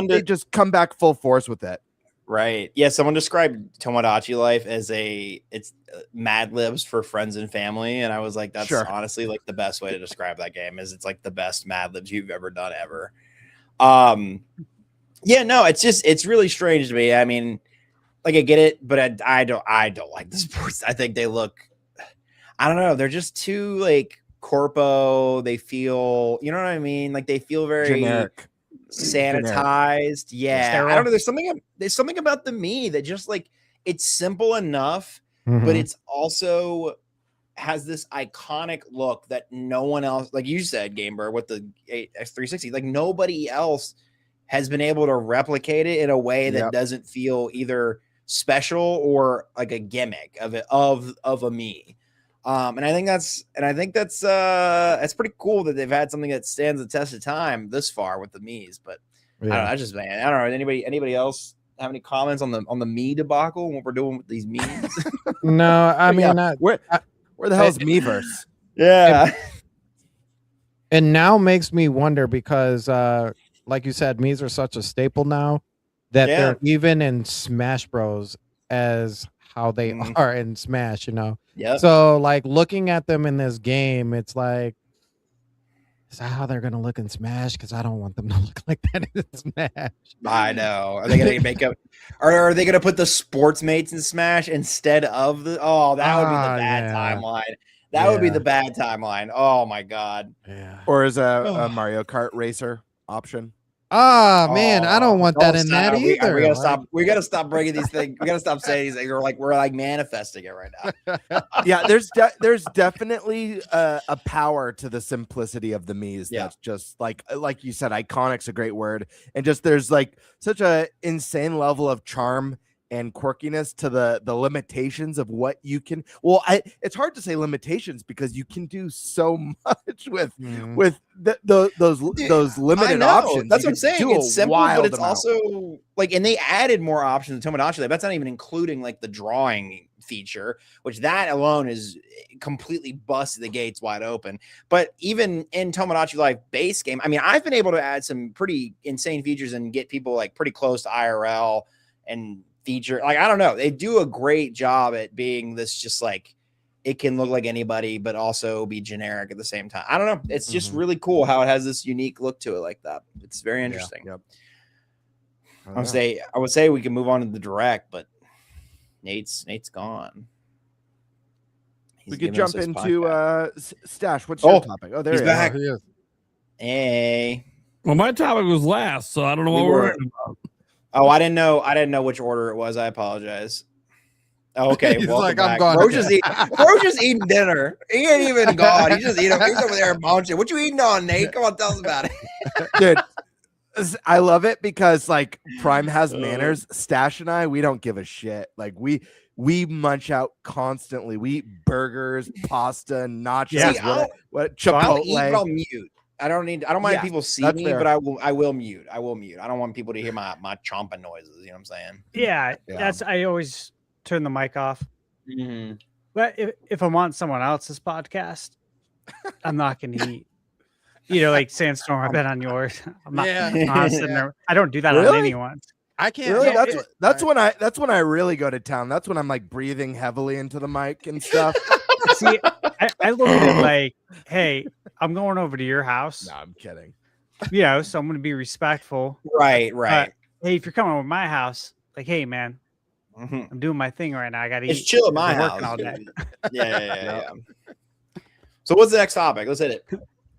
They just come back full force with it. Right. Yeah. Someone described Tomodachi Life as it's Mad Libs for friends and family. And I was like, that's honestly like the best way to describe that game is it's like the best Mad Libs you've ever done ever. Yeah, no, it's really strange to me. I mean, like I get it, but I don't like the sports. I think they look, I don't know. They're just too like corpo. They feel, you know what I mean? Like they feel very generic. Sanitized. Yeah. I don't know. There's something about the Mii that just like it's simple enough, but it's also has this iconic look that no one else, like you said, Gamer, with the X360, like nobody else has been able to replicate it in a way that doesn't feel either special or like a gimmick of a Mii. And I think that's pretty cool that they've had something that stands the test of time this far with the Mii's. But I don't know, I don't know. Anybody else have any comments on the Mii debacle and what we're doing with these Mii's? No, I mean, where the hell is Miiverse? Yeah. It now makes me wonder because, like you said, Mii's are such a staple now that they're even in Smash Bros. As how they are in Smash, you know? Yeah. So, like, looking at them in this game, it's like, is that how they're going to look in Smash? Because I don't want them to look like that in Smash. I know. Are they going to make up? Are they going to put the sports mates in Smash instead of the? Oh, that would be the bad timeline. That would be the bad timeline. Oh my god. Yeah. Or is a Mario Kart racer option? Oh man, I don't want that in that either. We gotta stop breaking these things. We gotta stop saying these things. We're like manifesting it right now. Yeah, there's definitely a power to the simplicity of the Mii's. That's just like you said, iconic's a great word, and just there's like such a insane level of charm and quirkiness to the limitations of what you can. Well, it's hard to say limitations because you can do so much with those limited options. That's what I'm saying. It's simple, but it's also like, and they added more options to Tomodachi Life. That's not even including like the drawing feature, which that alone is completely busted the gates wide open. But even in Tomodachi Life base game, I mean, I've been able to add some pretty insane features and get people like pretty close to IRL and feature. Like, I don't know. They do a great job at being this just like, it can look like anybody, but also be generic at the same time. I don't know. It's just really cool how it has this unique look to it like that. It's very interesting. Yep. I would say we can move on to the direct, but Nate's gone. We could jump into Stash. What's your topic? Oh, there he's back. He is. Hey. Well, my topic was last, so I don't know what we're about. Oh, I didn't know which order it was. I apologize. Oh, okay. He's welcome like, back. I'm gone. Bro's just eating dinner. He ain't even gone. He's just eating. He's over there munching. What you eating on, Nate? Come on, tell us about it. Dude, I love it because like Prime has manners. Stash and I, we don't give a shit. Like we munch out constantly. We eat burgers, pasta, nachos, Chipotle. I'll eat, but I'll mute. I don't mind people seeing me, but I will mute. I don't want people to hear my chomping noises. You know what I'm saying? Yeah. I always turn the mic off. But if I'm on someone else's podcast, I'm not going to eat. You know, like Sandstorm, I've been on yours. I'm not sitting there. I don't do that on anyone's. I can't. Really? That's when I really go to town. That's when I'm like breathing heavily into the mic and stuff. See, I look at it like, hey, I'm going over to your house. No, I'm kidding. You know, so I'm going to be respectful. Right. Hey, if you're coming over my house, like, hey, man, I'm doing my thing right now. I got to eat. It's chill at my house. All day. Yeah. So what's the next topic? Let's hit it.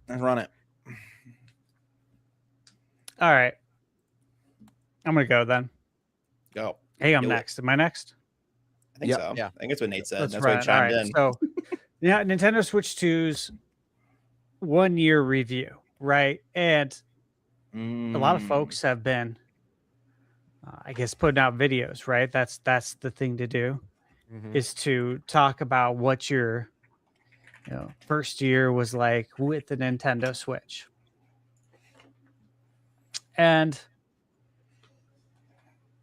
Let's run it. All right. I'm going to go then. Go. Hey, I'm next. Am I next? think Yep. so. Yeah. I think that's what Nate said. That's That's why right. he chimed All right. in. So, yeah, Nintendo Switch 2's 1 year review, right? And a lot of folks have been, I guess, putting out videos, right? That's the thing to do, Mhm. is to talk about what your first year was like with the Nintendo Switch. And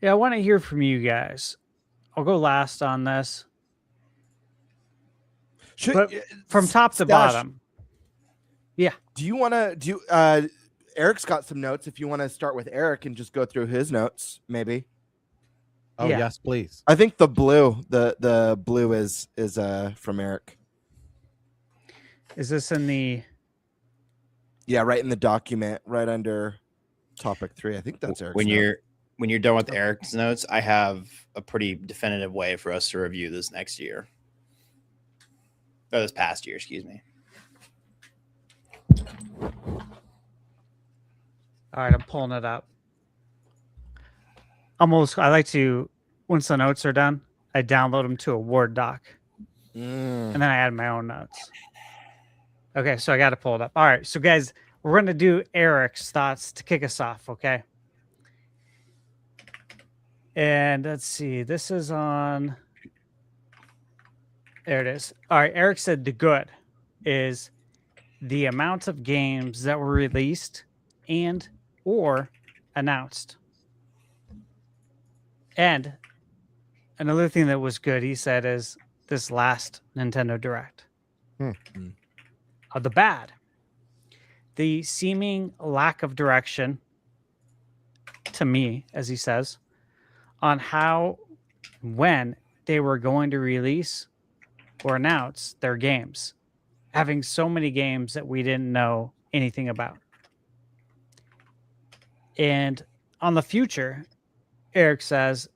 yeah, I want to hear from you guys. I'll go last on this, but from top to Stash, bottom. Yeah. Do you want to do? Eric's got some notes. If you want to start with Eric and just go through his notes, maybe. Oh Yeah. yes, please. I think the blue is from Eric. Is this in the? Yeah, right in the document, right under topic 3. I think that's Eric's. When note. you're done with Eric's notes, I have a pretty definitive way for us to review this next year. Or this past year, excuse me. All right, I'm pulling it up. I like to, once the notes are done, I download them to a Word doc, and then I add my own notes. Okay, so I got to pull it up. All right, so guys, we're going to do Eric's thoughts to kick us off, okay? And let's see, this is on, there it is. All right, Eric said the good is the amount of games that were released and or announced. And another thing that was good, he said, is this last Nintendo Direct. The bad, the seeming lack of direction, to me, as he says, on how, when they were going to release or announce their games, having so many games that we didn't know anything about. And on the future, Eric says,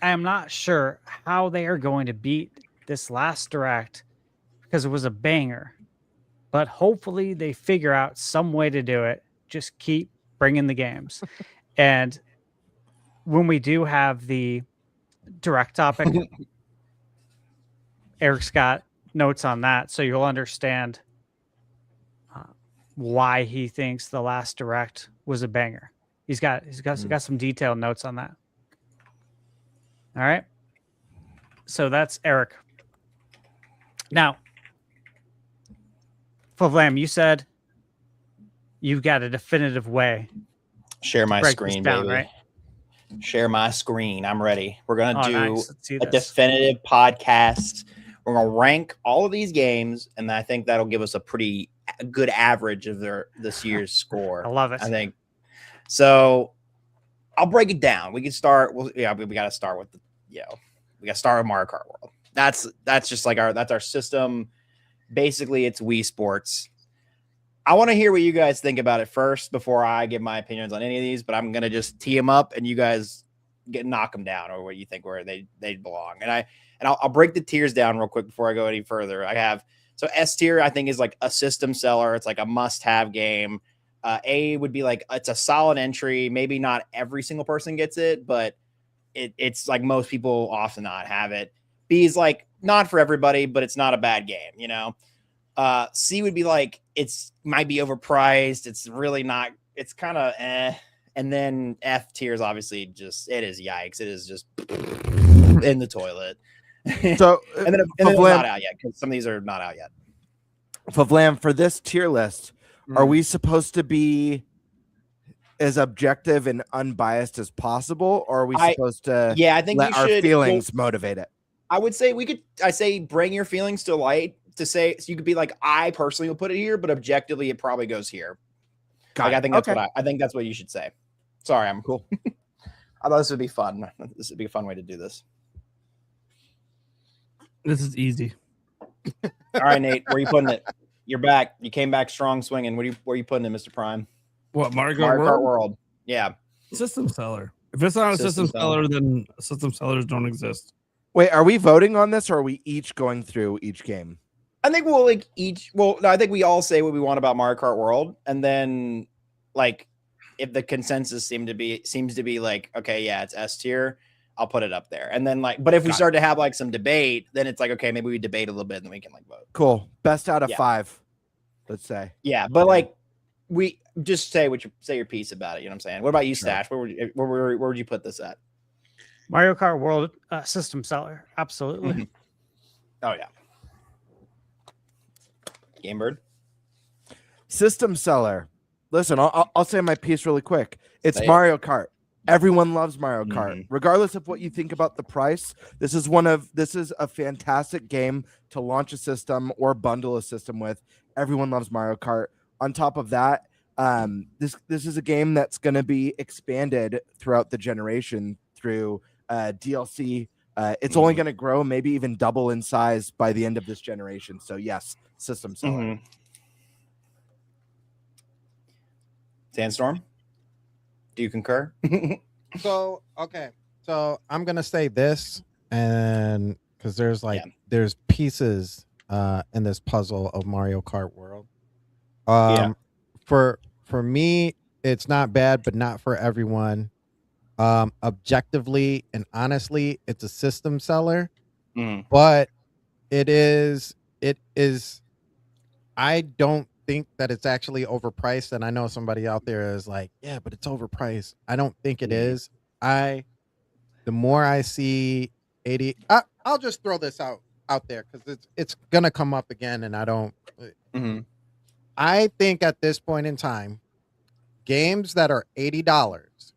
I am not sure how they are going to beat this last Direct because it was a banger, but hopefully they figure out some way to do it. Just keep bringing the games. And when we do have the Direct topic, Eric's got notes on that, so you'll understand why he thinks the last Direct was a banger. He's got some detailed notes on that. All right. So that's Eric. Now, Flavlam, you said you've got a definitive way. Share my break this screen, down, baby. right? Share my screen. I'm ready. We're gonna do nice. Let's see a this. definitive podcast. We're gonna rank all of these games, and I think that'll give us a pretty good average of this year's score. I love it. I think so. I'll break it down. We can start. We got to start with we got to start with Mario Kart World. That's just like that's our system. Basically, it's Wii Sports. I want to hear what you guys think about it first before I give my opinions on any of these, but I'm going to just tee them up and you guys knock them down or what you think where they belong. And I'll break the tiers down real quick before I go any further. So S tier, I think, is like a system seller. It's like a must-have game. A would be like, it's a solid entry. Maybe not every single person gets it, but it's like most people often not have it. B is like not for everybody, but it's not a bad game, you know? C would be like, it's might be overpriced. It's really not, it's kind of And then F tier is obviously just, it is yikes. It is just in the toilet. So, and then it's not out yet because some of these are not out yet. Favlam, for this tier list, are we supposed to be as objective and unbiased as possible, or are we supposed to I think let you our should, feelings motivate it? I would say I say bring your feelings to light to say, so you could be like, I personally will put it here, but objectively it probably goes here. I think that's I think that's what you should say. Sorry, I'm cool. I thought this would be fun. This would be a fun way to do this. This is easy. All right, Nate, where are you putting it? You're back. You came back strong swinging. Where are you putting it, Mr. Prime? What, Mario Kart World? World? Yeah. System seller. If it's not a system seller, then system sellers don't exist. Wait, are we voting on this, or are we each going through each game? I think we'll I think we all say what we want about Mario Kart World, and then like if the consensus seems to be like, okay, yeah, it's S tier. I'll put it up there. And then like, but if we Got start to have like some debate, then it's like, okay, maybe we debate a little bit and then we can like vote. Cool. Best out of Yeah. 5, let's say. Yeah, but like we just say your piece about it. You know what I'm saying? What about you, Stash? Where would you put this at? Mario Kart World system seller. Absolutely. Mhm. Oh yeah. Game Bird. System seller. Listen, I'll say my piece really quick. It's Say it. Mario Kart. Everyone loves Mario Kart, regardless of what you think about the price. This is a fantastic game to launch a system or bundle a system with. Everyone loves Mario Kart. On top of that, this is a game that's going to be expanded throughout the generation through DLC. It's only going to grow, maybe even double in size by the end of this generation. So yes, system seller. Sandstorm. Do you concur? So okay, so I'm gonna say this, and because there's pieces in this puzzle of Mario Kart World. For me, it's not bad, but not for everyone. Objectively and honestly, it's a system seller, but it is. I don't think that it's actually overpriced, and I know somebody out there is like, yeah, but it's overpriced. I don't think it is. The more I see 80, I'll just throw this out there because it's gonna come up again, and I don't. I think at this point in time, games that are $80,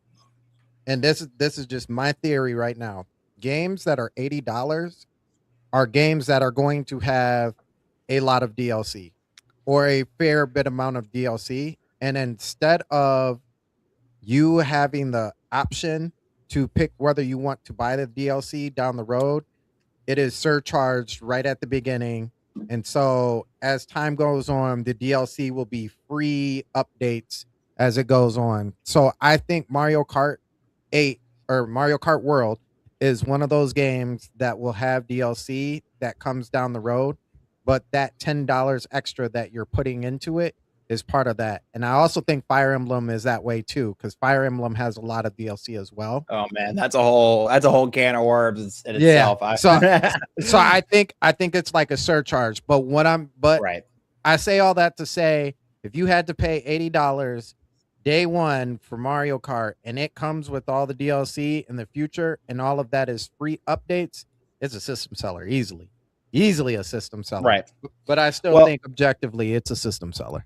and this is just my theory right now. Games that are $80 are games that are going to have a lot of DLC. Or a fair bit amount of DLC, and instead of you having the option to pick whether you want to buy the DLC down the road, it is surcharged right at the beginning. And so as time goes on, the DLC will be free updates as it goes on. So I think Mario Kart 8 or Mario Kart World is one of those games that will have DLC that comes down the road. But that $10 extra that you're putting into it is part of that. And I also think Fire Emblem is that way too, because Fire Emblem has a lot of DLC as well. Oh man, that's a whole can of worms in itself. So I think it's like a surcharge. But right. I say all that to say, if you had to pay $80 day one for Mario Kart and it comes with all the DLC in the future and all of that is free updates, it's a system seller easily a system seller, right? But I still think objectively it's a system seller.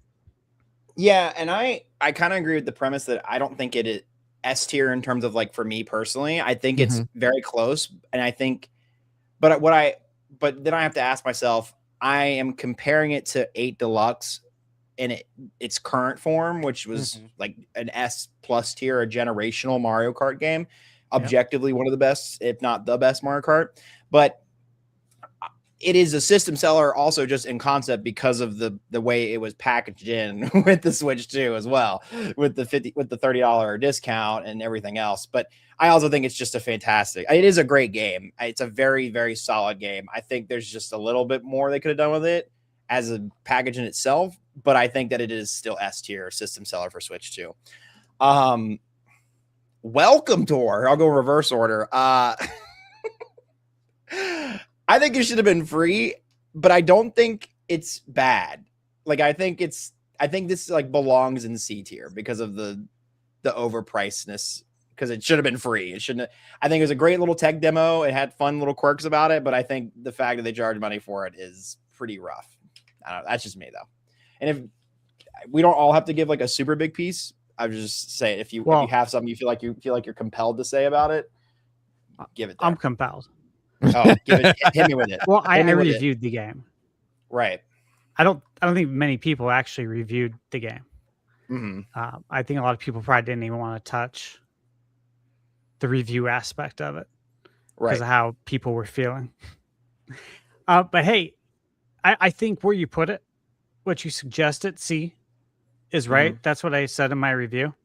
Yeah, and I kind of agree with the premise that I don't think it is S tier in terms of like for me personally. I think it's very close, and I think, but then I have to ask myself, I am comparing it to 8 Deluxe in its current form, which was like an S plus tier, a generational Mario Kart game, objectively one of the best, if not the best Mario Kart, but it is a system seller also just in concept because of the way it was packaged in with the Switch 2 as well, with the $30 discount and everything else. But I also think it's just it is a great game. It's a very, very solid game. I think there's just a little bit more they could have done with it as a package in itself, but I think that it is still S tier system seller for Switch 2. Welcome Tour. I'll go reverse order. I think it should have been free, but I don't think it's bad. Like I think this like belongs in C tier because of the overpricedness, because it should have been free. It shouldn't. I think it was a great little tech demo. It had fun little quirks about it, but I think the fact that they charged money for it is pretty rough. I don't know. That's just me though. And if we don't all have to give like a super big piece, I would just say if you have something you feel like you're compelled to say about it, give it there. I'm compelled. Oh, hit me with it. Well, I reviewed the game. Right. I don't think many people actually reviewed the game. I think a lot of people probably didn't even want to touch the review aspect of it because of how people were feeling. But hey, I think where you put it, what you suggested, C, is right. That's what I said in my review.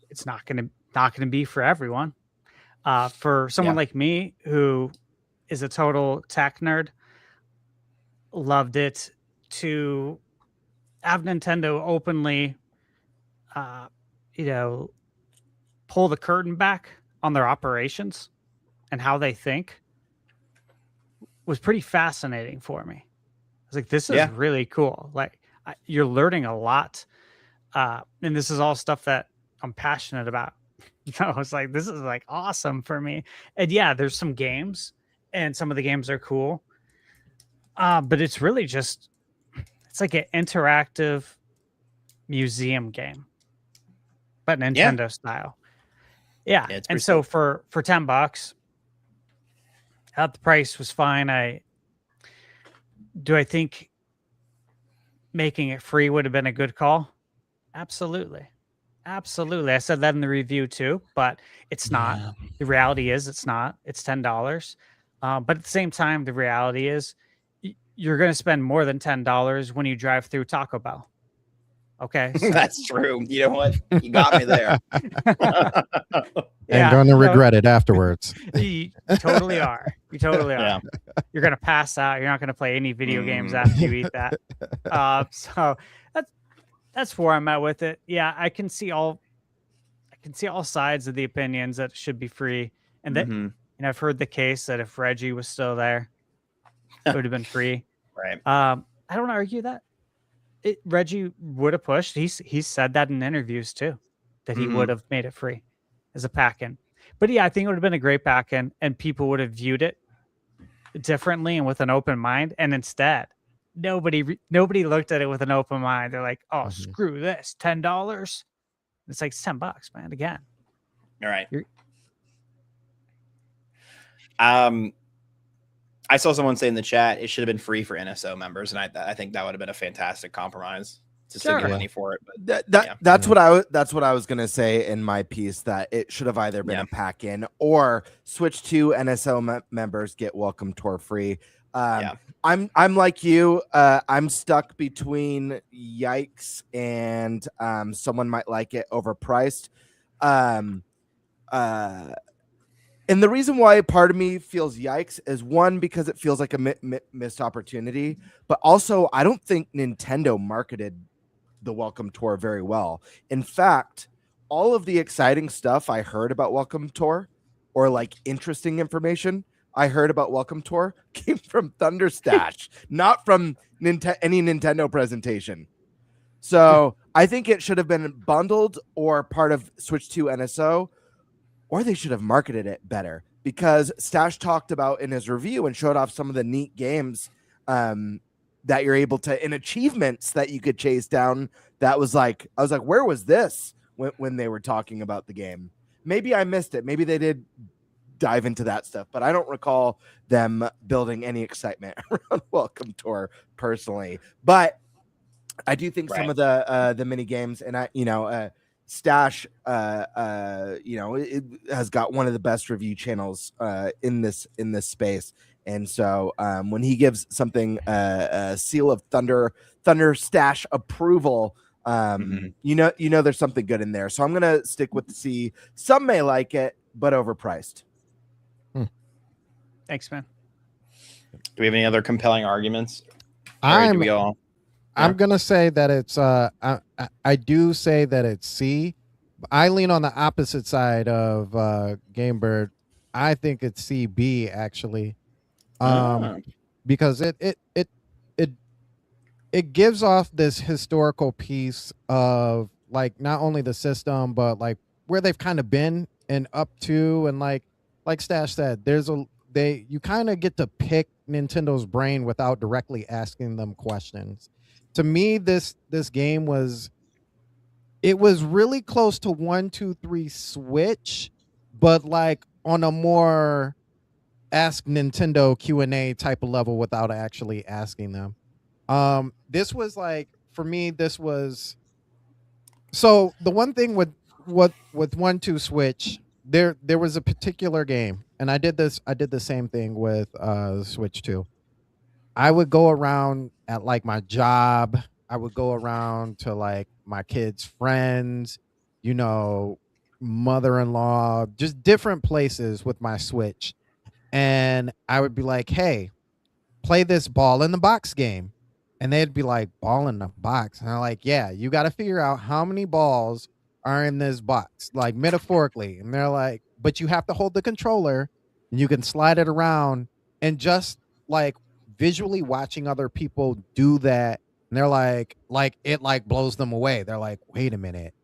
It's not gonna be for everyone. For someone like me who is a total tech nerd, loved it to have Nintendo openly, pull the curtain back on their operations and how they think was pretty fascinating for me. I was like, this is really cool. Like you're learning a lot. And this is all stuff that I'm passionate about. It's like, this is like awesome for me. And yeah, there's some games and some of the games are cool. But it's really just, it's like an interactive museum game, but Nintendo style. Yeah. And so for $10, the price was fine. I think making it free would have been a good call? Absolutely. Absolutely. I said that in the review too, but it's not. The reality is it's not. It's $10. But at the same time, the reality is you're going to spend more than $10 when you drive through Taco Bell. Okay. So. That's true. You know what? You got me there. And going to regret it afterwards. You totally are. You totally are. Yeah. You're going to pass out. You're not going to play any video games after you eat that. So that's where I'm at with it. Yeah, I can see all sides of the opinions that it should be free. And that and I've heard the case that if Reggie was still there, it would have been free. Right. I don't argue that. Reggie would have pushed. He's said that in interviews too, that he would have made it free as a pack-in. But yeah, I think it would have been a great pack-in, and people would have viewed it differently and with an open mind. And instead, nobody looked at it with an open mind. They're like, "Oh, screw this, $10." It's like it's $10, man. Again, all right. I saw someone say in the chat it should have been free for NSO members, and I think that would have been a fantastic compromise to still get money for it. But that's what I was gonna say in my piece, that it should have either been a pack in or switch to NSO members get welcome tour free. I'm like you. I'm stuck between yikes and someone might like it overpriced. And the reason why part of me feels yikes is, one, because it feels like a missed opportunity, but also I don't think Nintendo marketed the Welcome Tour very well. In fact, all of the exciting stuff I heard about Welcome Tour, or like interesting information I heard about Welcome Tour, came from Thunder Stash, not from any Nintendo presentation. So I think it should have been bundled or part of Switch 2 NSO, or they should have marketed it better, because Stash talked about in his review and showed off some of the neat games that you're able to, in achievements that you could chase down. That was like, I was like, where was this when they were talking about the game? Maybe I missed it. Maybe they did dive into that stuff, but I don't recall them building any excitement around Welcome Tour personally. But I do think some of the mini games, and Stash, it has got one of the best review channels in this space, and so when he gives something a seal of Thunder Stash approval, there's something good in there. So I'm gonna stick with the C. Some may like it, but overpriced. Thanks, man. Do we have any other compelling arguments? I'm gonna say that it's I do say that it's C. I lean on the opposite side of Gamebird. I think it's CB actually, because it gives off this historical piece of like not only the system but like where they've kind of been and up to, and like Stash said, you kind of get to pick Nintendo's brain without directly asking them questions. To me, this game was really close to 1, 2, 3 Switch, but like on a more ask Nintendo Q&A type of level without actually asking them. This was like, for me, this was, so the one thing with 1, 2 Switch, there was a particular game, and I did the same thing with Switch 2. I would go around at like my job. I would go around to like my kids' friends, mother-in-law, just different places with my Switch. And I would be like, hey, play this ball in the box game. And they'd be like, ball in the box. And I'm like, yeah, you got to figure out how many balls are in this box, like metaphorically. And they're like, but you have to hold the controller. and you can slide it around, and just like visually watching other people do that, and they're like it like blows them away. They're like, wait a minute,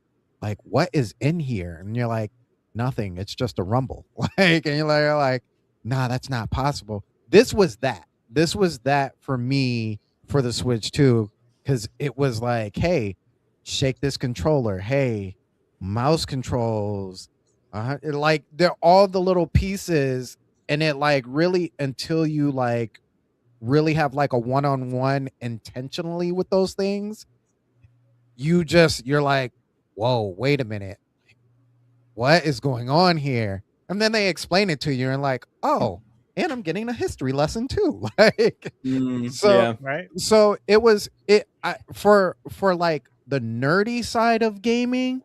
like what is in here? And you're like, nothing, it's just a rumble. Like, and you're like, nah, that's not possible. This was that for me for the Switch too, because it was like, hey, shake this controller, hey, mouse controls, like they're all the little pieces, and it like really, until you like really have like a one-on-one intentionally with those things, you're like, whoa, wait a minute, what is going on here? And then they explain it to you and like, oh, and I'm getting a history lesson too. Like, so Right. so it was for like the nerdy side of gaming.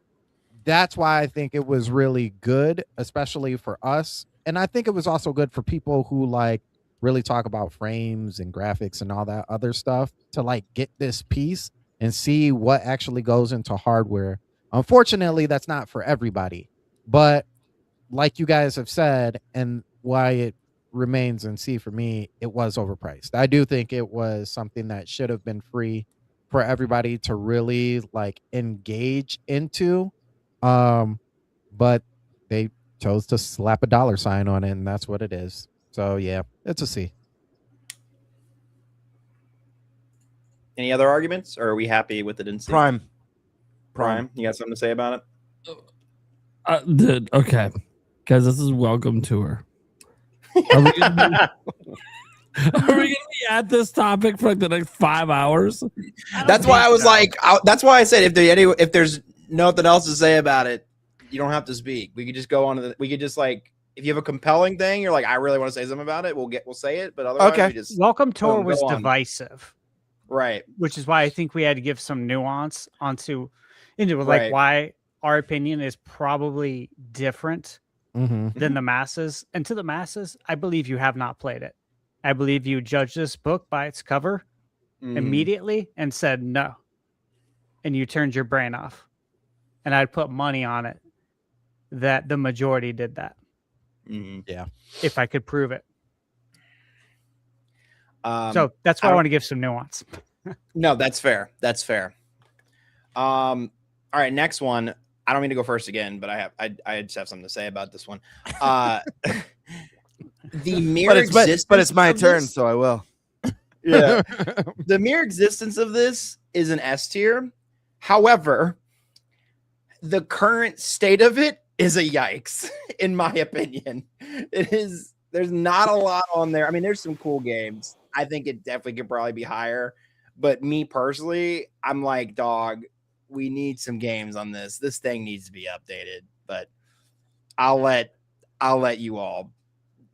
That's why I think it was really good, especially for us. And I think it was also good for people who like really talk about frames and graphics and all that other stuff, to like get this piece and see what actually goes into hardware. Unfortunately, that's not for everybody. But like you guys have said, and why it remains in C for me, it was overpriced. I do think it was something that should have been free for everybody to really like engage into. But they chose to slap a dollar sign on it, and that's what it is. So yeah, it's a C. Any other arguments, or are we happy with it in C? Prime. You got something to say about it? Dude, okay, guys, this is welcome tour. Are we gonna be at this topic for like the next 5 hours? That's why I was like, that's why I said if there's nothing else to say about it, you don't have to speak. We could just go on to we could just like, if you have a compelling thing, you're like, I really want to say something about it, we'll say it. But otherwise, Okay. we just Welcome tour was on. divisive, right. which is why I think we had to give some nuance into like Right. why our opinion is probably different Mm-hmm. than the masses. And to the masses, I believe you have not played it. I believe you judged this book by its cover Mhm. immediately and said no. And you turned your brain off. And I'd put money on it that the majority did that. Mhm. Yeah. If I could prove it. So that's why I don't- want to give some nuance. No, that's fair. That's fair. All right, next one. I don't mean to go first again, but I just have something to say about this one. The mere existence, but it's my of turn, this- so I will. Yeah. The mere existence of this is an S tier. However, the current state of it is a yikes, in my opinion. It is. There's not a lot on there. I mean, there's some cool games. I think it definitely could probably be higher. But me personally, I'm like, dog, we need some games on this. This thing needs to be updated. But I'll let you all,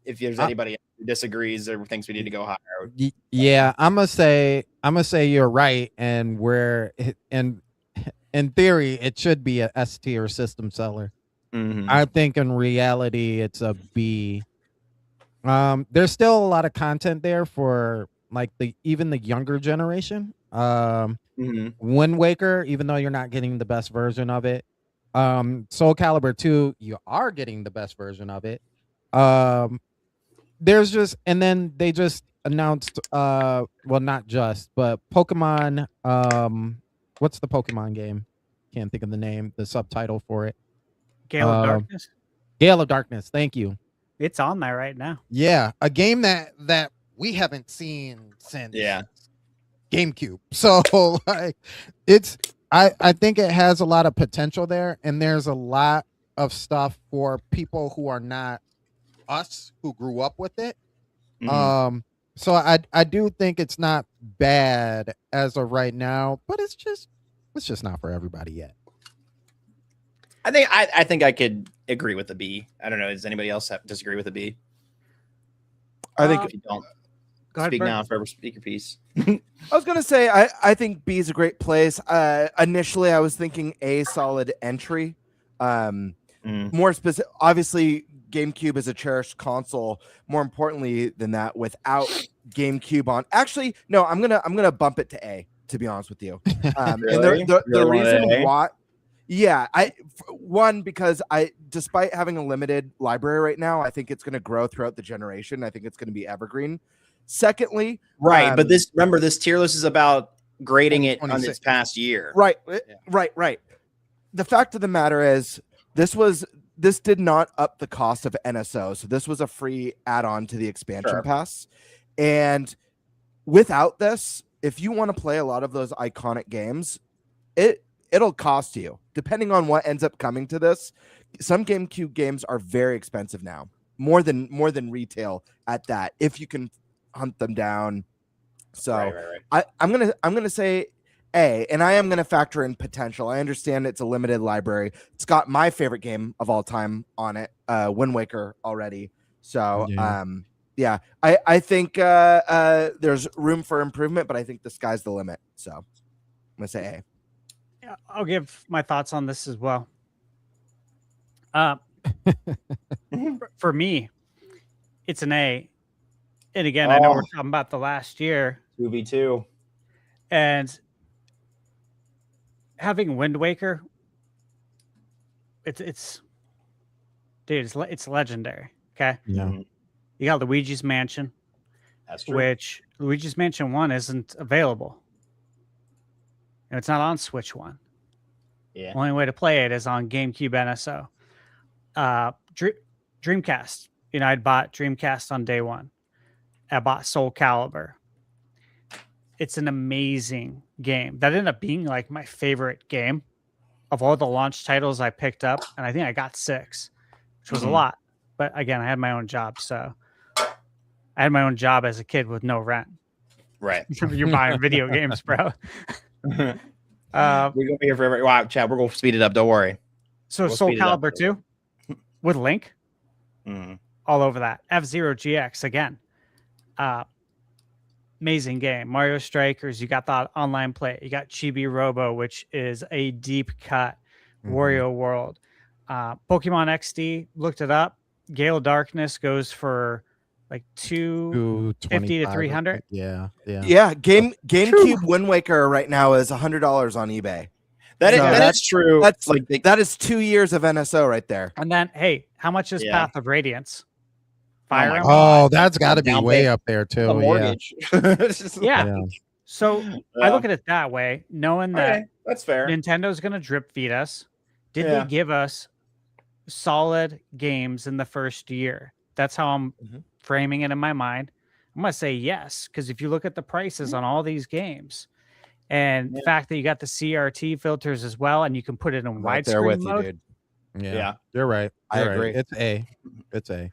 if there's anybody who disagrees or thinks we need to go higher. Yeah, I'm gonna say you're right, and in theory it should be a S tier system seller. Mhm. I think in reality it's a B. There's still a lot of content there for like even the younger generation. Mhm. Wind Waker, even though you're not getting the best version of it. Soul Calibur 2, you are getting the best version of it. There's just, and then they just announced well, not just, but Pokemon, what's the Pokemon game? Can't think of the name, the subtitle for it. Gale of Darkness. Gale of Darkness, thank you. It's on there right now. Yeah, a game that we haven't seen since Yeah. GameCube. So like it's I think it has a lot of potential there, and there's a lot of stuff for people who are not us, who grew up with it. Mhm. So I do think it's not bad as of right now, but it's just not for everybody yet. I think I could agree with the B. I don't know. Does anybody else disagree with the B? I think If you don't, Go ahead, speak Bert. now, forever speak your piece. I was gonna say I think B is a great place. Initially, I was thinking A, solid entry. More specific, obviously, GameCube is a cherished console. More importantly than that, without GameCube on, actually, no, I'm gonna bump it to A. To be honest with you, and Really? the Really want reason A? why, Yeah, one, because despite having a limited library right now, I think it's going to grow throughout the generation. I think it's going to be evergreen. Secondly, Right, but this tier list is about grading it on its past year. Right. The fact of the matter is, this did not up the cost of NSO, so this was a free add-on to the expansion pass. And without this, if you want to play a lot of those iconic games, it'll cost you, depending on what ends up coming to this. Some GameCube games are very expensive now, more than retail at that, if you can hunt them down. So I'm gonna say A, and I am gonna factor in potential. I understand it's a limited library. It's got my favorite game of all time on it, Wind Waker already. So I think there's room for improvement, but I think the sky's the limit. So I'm gonna say A. Yeah, I'll give my thoughts on this as well. For me, it's an A. And again, I know we're talking about the last year. 2v2. And having Wind Waker, it's legendary. Okay. Yeah. You got Luigi's Mansion. That's true. Which Luigi's Mansion 1 isn't available. And it's not on Switch 1. Yeah. Only way to play it is on GameCube NSO. Dreamcast. I'd bought Dreamcast on day one. I bought Soul Calibur. It's an amazing game. That ended up being like my favorite game of all the launch titles I picked up. And I think I got 6, which was a lot. But again, I had my own job. So I had my own job as a kid with no rent. Right. You're buying video games, bro. We're gonna be here forever. Wow, Chad, we're gonna speed it up. Don't worry. So Soul Calibur 2 with Link, all over that. F-Zero GX again, amazing game. Mario Strikers, you got the online play. You got Chibi Robo, which is a deep cut. Wario World, Pokemon XD. Looked it up. Gale of Darkness goes for like $250 to $300. Yeah. GameCube Wind Waker right now is $100 on eBay. That's true. That's like that is 2 years of NSO right there. And then, hey, how much is Path of Radiance? Fire Emblem? Oh, that's got to be way up there too. A mortgage. Yeah. So I look at it that way, knowing that that's fair. Nintendo's going to drip feed us. Did they give us solid games in the first year? That's how I'm framing it in my mind. I'm going to say yes, because if you look at the prices on all these games and the fact that you got the CRT filters as well, and you can put it in widescreen mode. You, dude. Yeah, you're right. I agree. It's A. It's A.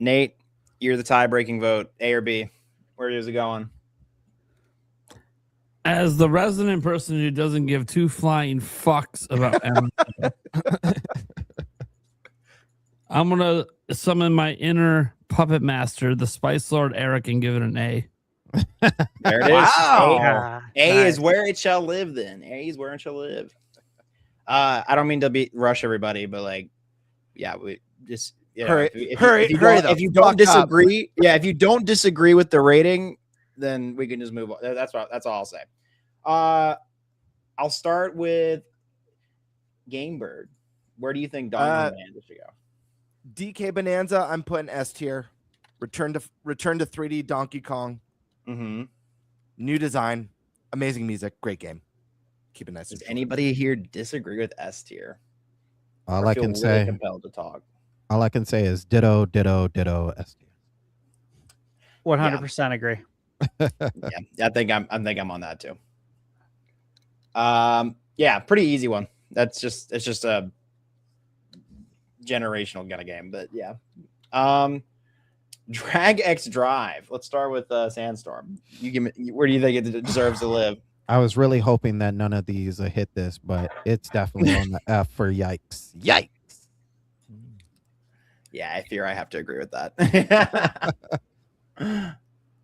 Nate, you're the tie-breaking vote. A or B? Where is it going? As the resident person who doesn't give two flying fucks about I'm gonna summon my inner puppet master, the Spice Lord Eric, and give it an A. There it is. Wow. A is where it shall live. Then A is where it shall live. I don't mean to rush everybody, but like, yeah, we just hurry. If you don't disagree, if you don't disagree with the rating, then we can just move on. That's all I'll say. I'll start with Game Bird. Where do you think Donkey Bonanza should go? DK Bonanza, I'm putting S tier. Return to 3D Donkey Kong. New design, amazing music, great game. Keep it nice. Does anybody here disagree with S tier? All I can say, compelled to talk. All I can say is ditto S tier. 100% agree. I think I'm on that too. Pretty easy one. It's just a generational kind of game, but Drag X Drive. Let's start with Sandstorm. You give me, where do you think it deserves to live? I was really hoping that none of these hit this, but it's definitely on the F for yikes. Yikes. Yeah, I fear I have to agree with that.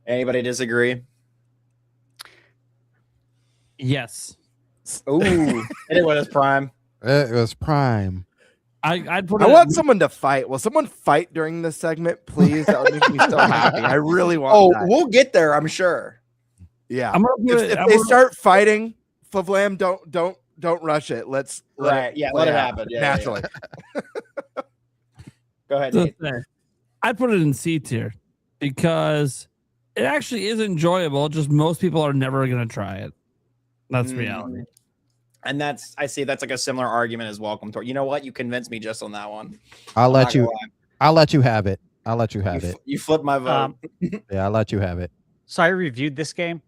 Anybody disagree? Yes. Ooh, it was Prime. It was Prime. I want someone to fight. Will someone fight during this segment, please? That would make me so happy. I really want. That. We'll get there. I'm sure. Yeah. If they start fighting, Favlam, don't rush it. Let's let Right. it Yeah, play let it out happen. Yeah, naturally. Go ahead, So Nate. I put it in C tier because it actually is enjoyable. Just most people are never going to try it. That's reality. And I see that's like a similar argument as Welcome Tour. You know what? You convinced me just on that one. I'll I'm let not gonna you. lie. I'll let you have it. I'll let you have it. You flipped my vote. Yeah, I'll let you have it. So I reviewed this game,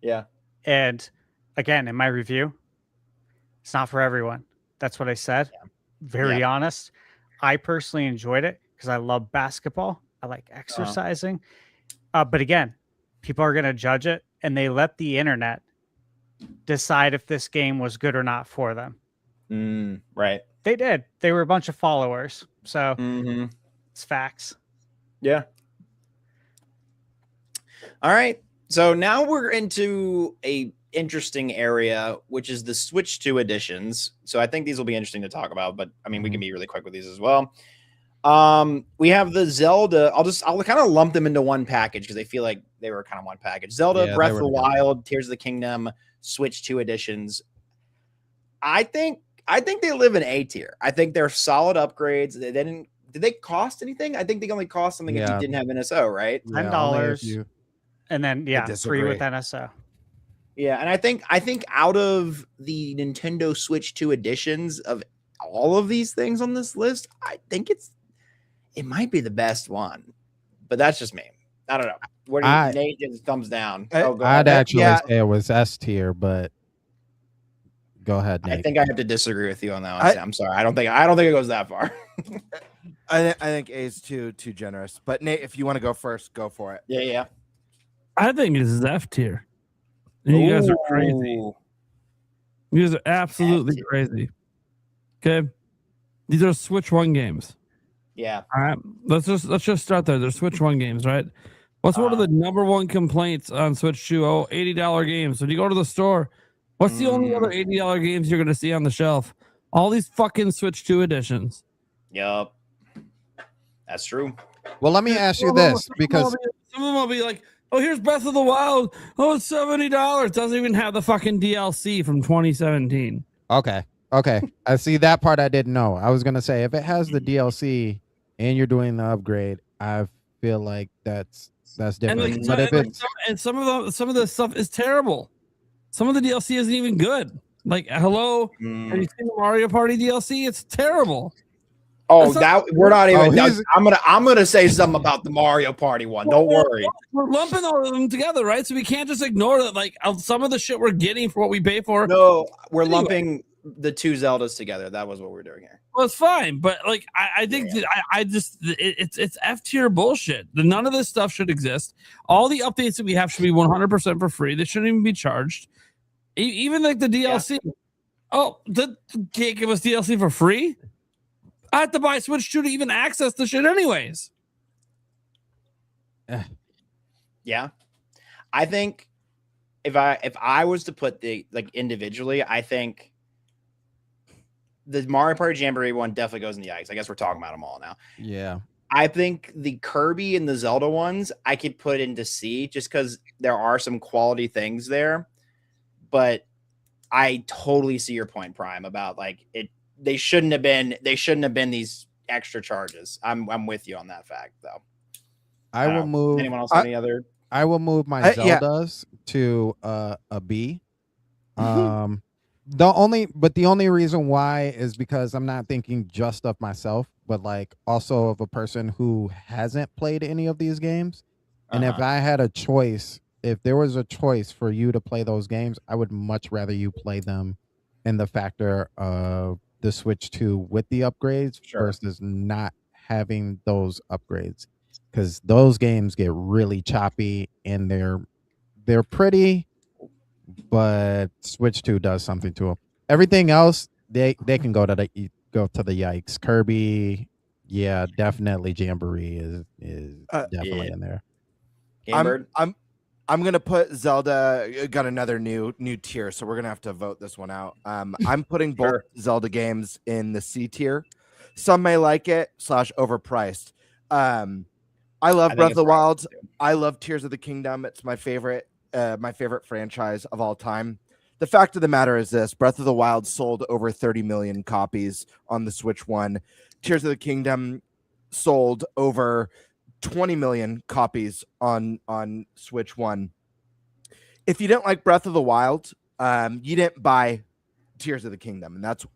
Yeah. and again, in my review, it's not for everyone. That's what I said. Very honest. I personally enjoyed it because I love basketball. I like exercising. But again, people are going to judge it, and they let the internet decide if this game was good or not for them. Right. They did. They were a bunch of followers. So it's facts. Yeah. All right. So now we're into a interesting area, which is the Switch 2 editions. So I think these will be interesting to talk about, but I mean, we can be really quick with these as well. We have the Zelda. I'll kind of lump them into one package because I feel like they were kind of one package. Zelda, Yeah, Breath they of the were together. Wild, Tears of the Kingdom, Switch 2 editions. I think they live in A tier. I think they're solid upgrades. They didn't. Did they cost anything? I think they only cost something if you Yeah. didn't have NSO, right? Yeah, only if $10, you- and then free disagree. with NSO. Yeah, and I think out of the Nintendo Switch 2 editions of all of these things on this list, I think it might be the best one. But that's just me. I don't know. What do you, Nate gives thumbs down. Go I'd ahead. actually say it was S tier, but go ahead, Nate. I think I have to disagree with you on that one. I'm sorry. I don't think it goes that far. I think A is too generous. But Nate, if you want to go first, go for it. Yeah. I think this is F tier. And you guys are crazy. You guys are absolutely crazy. Okay. These are Switch 1 games. Yeah. All right. Let's just start there. They're Switch 1 games, right? What's one of the number one complaints on Switch 2? Oh, $80 games. When you go to the store, what's the only other $80 games you're gonna see on the shelf? All these fucking Switch 2 editions. Yup. That's true. Well, let me ask you this, because some of them will be like, oh, here's Breath of the Wild. Oh, it's $70. Doesn't even have the fucking DLC from 2017. Okay. I see that part I didn't know. I was gonna say if it has the DLC and you're doing the upgrade, I feel like that's different. And but if it's some of the stuff is terrible. Some of the DLC isn't even good. Like, hello, have you seen the Mario Party DLC? It's terrible. Oh, we're not even. Oh, I'm gonna say something about the Mario Party one. Don't worry. We're lumping all of them together, right? So we can't just ignore that. Like some of the shit we're getting for what we pay for. No, we're lumping the two Zeldas together. That was what we're doing here. Well, it's fine, but like I think that it's F tier bullshit. None of this stuff should exist. All the updates that we have should be 100% for free. They shouldn't even be charged. Even like the DLC. Yeah. Oh, can't give us DLC for free? I have to buy Switch 2 to even access the shit anyways. Yeah. I think if I was to put the individually, I think the Mario Party Jamboree one definitely goes in the Yikes. I guess we're talking about them all now. Yeah. I think the Kirby and the Zelda ones I could put into C just because there are some quality things there. But I totally see your point, Prime, about they shouldn't have been these extra charges. I'm with you on that fact, though. I will move. Anyone else have any other? I will move my Zeldas to a B. The only reason why is because I'm not thinking just of myself, but also of a person who hasn't played any of these games. And if I had a choice, if there was a choice for you to play those games, I would much rather you play them in the factor of the Switch 2 with the upgrades versus not having those upgrades, because those games get really choppy and they're pretty, but Switch 2 does something to them. Everything else, they can go to the Yikes. Kirby, yeah, definitely Jamboree is definitely in there. I'm gonna put Zelda. Got another new tier, so we're gonna have to vote this one out. I'm putting both Zelda games in the C tier. Some may like it / overpriced. I love Breath of the Wild. I love Tears of the Kingdom. It's my favorite franchise of all time. the fact of the matter is this: Breath of the Wild sold over 30 million copies on the Switch One. Tears of the Kingdom sold over 20 million copies on Switch One. If you didn't like Breath of the Wild, you didn't buy Tears of the Kingdom, and that's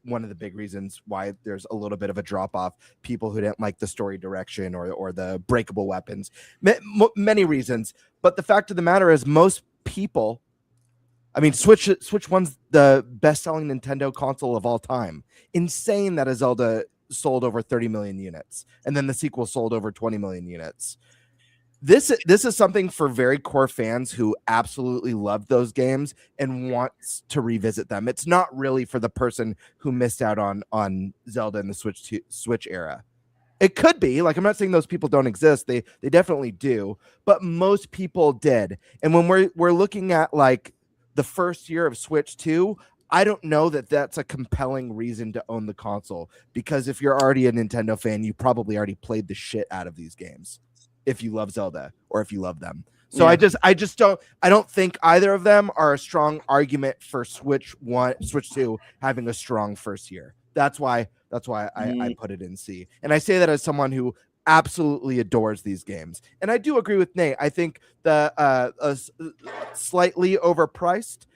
one of the big reasons why there's a little bit of a drop off. People who didn't like the story direction or the breakable weapons, many reasons. But the fact of the matter is, most people, I mean, Switch One's the best selling Nintendo console of all time. Insane that a Zelda sold over 30 million units, and then the sequel sold over 20 million units. This is something for very core fans who absolutely love those games and wants to revisit them. It's not really for the person who missed out on Zelda in the Switch era. It could be, like, I'm not saying those people don't exist. They definitely do, but most people did. And when we're looking at like the first year of Switch 2, I don't know that that's a compelling reason to own the console, because if you're already a Nintendo fan, you probably already played the shit out of these games. If you love Zelda or if you love them. So yeah. I don't think either of them are a strong argument for Switch 2 having a strong first year. That's why I put it in C. And I say that as someone who absolutely adores these games. And I do agree with Nate. I think the slightly overpriced,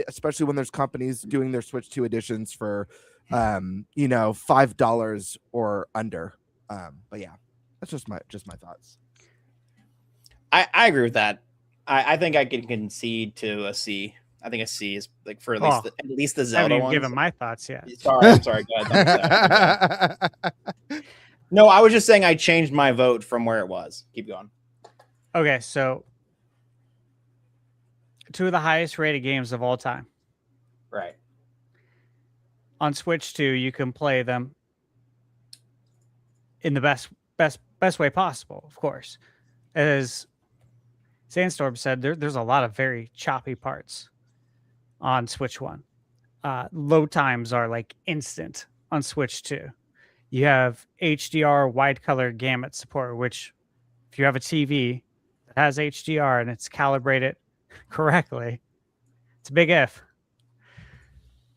especially when there's companies doing their Switch 2 editions for $5 or under. But yeah. That's just my thoughts. I agree with that. I think I can concede to a C. I think a C is like for at least the Zelda ones. Given my thoughts yet. I'm sorry. Go ahead. No, I was just saying I changed my vote from where it was. Keep going. Okay, so 2 of the highest rated games of all time. Right. On Switch 2, you can play them in the best way possible, of course. As Sandstorm said, there's a lot of very choppy parts on Switch 1. Load times are like instant on Switch 2. You have HDR wide color gamut support, which if you have a TV that has HDR and it's calibrated correctly, it's a big if.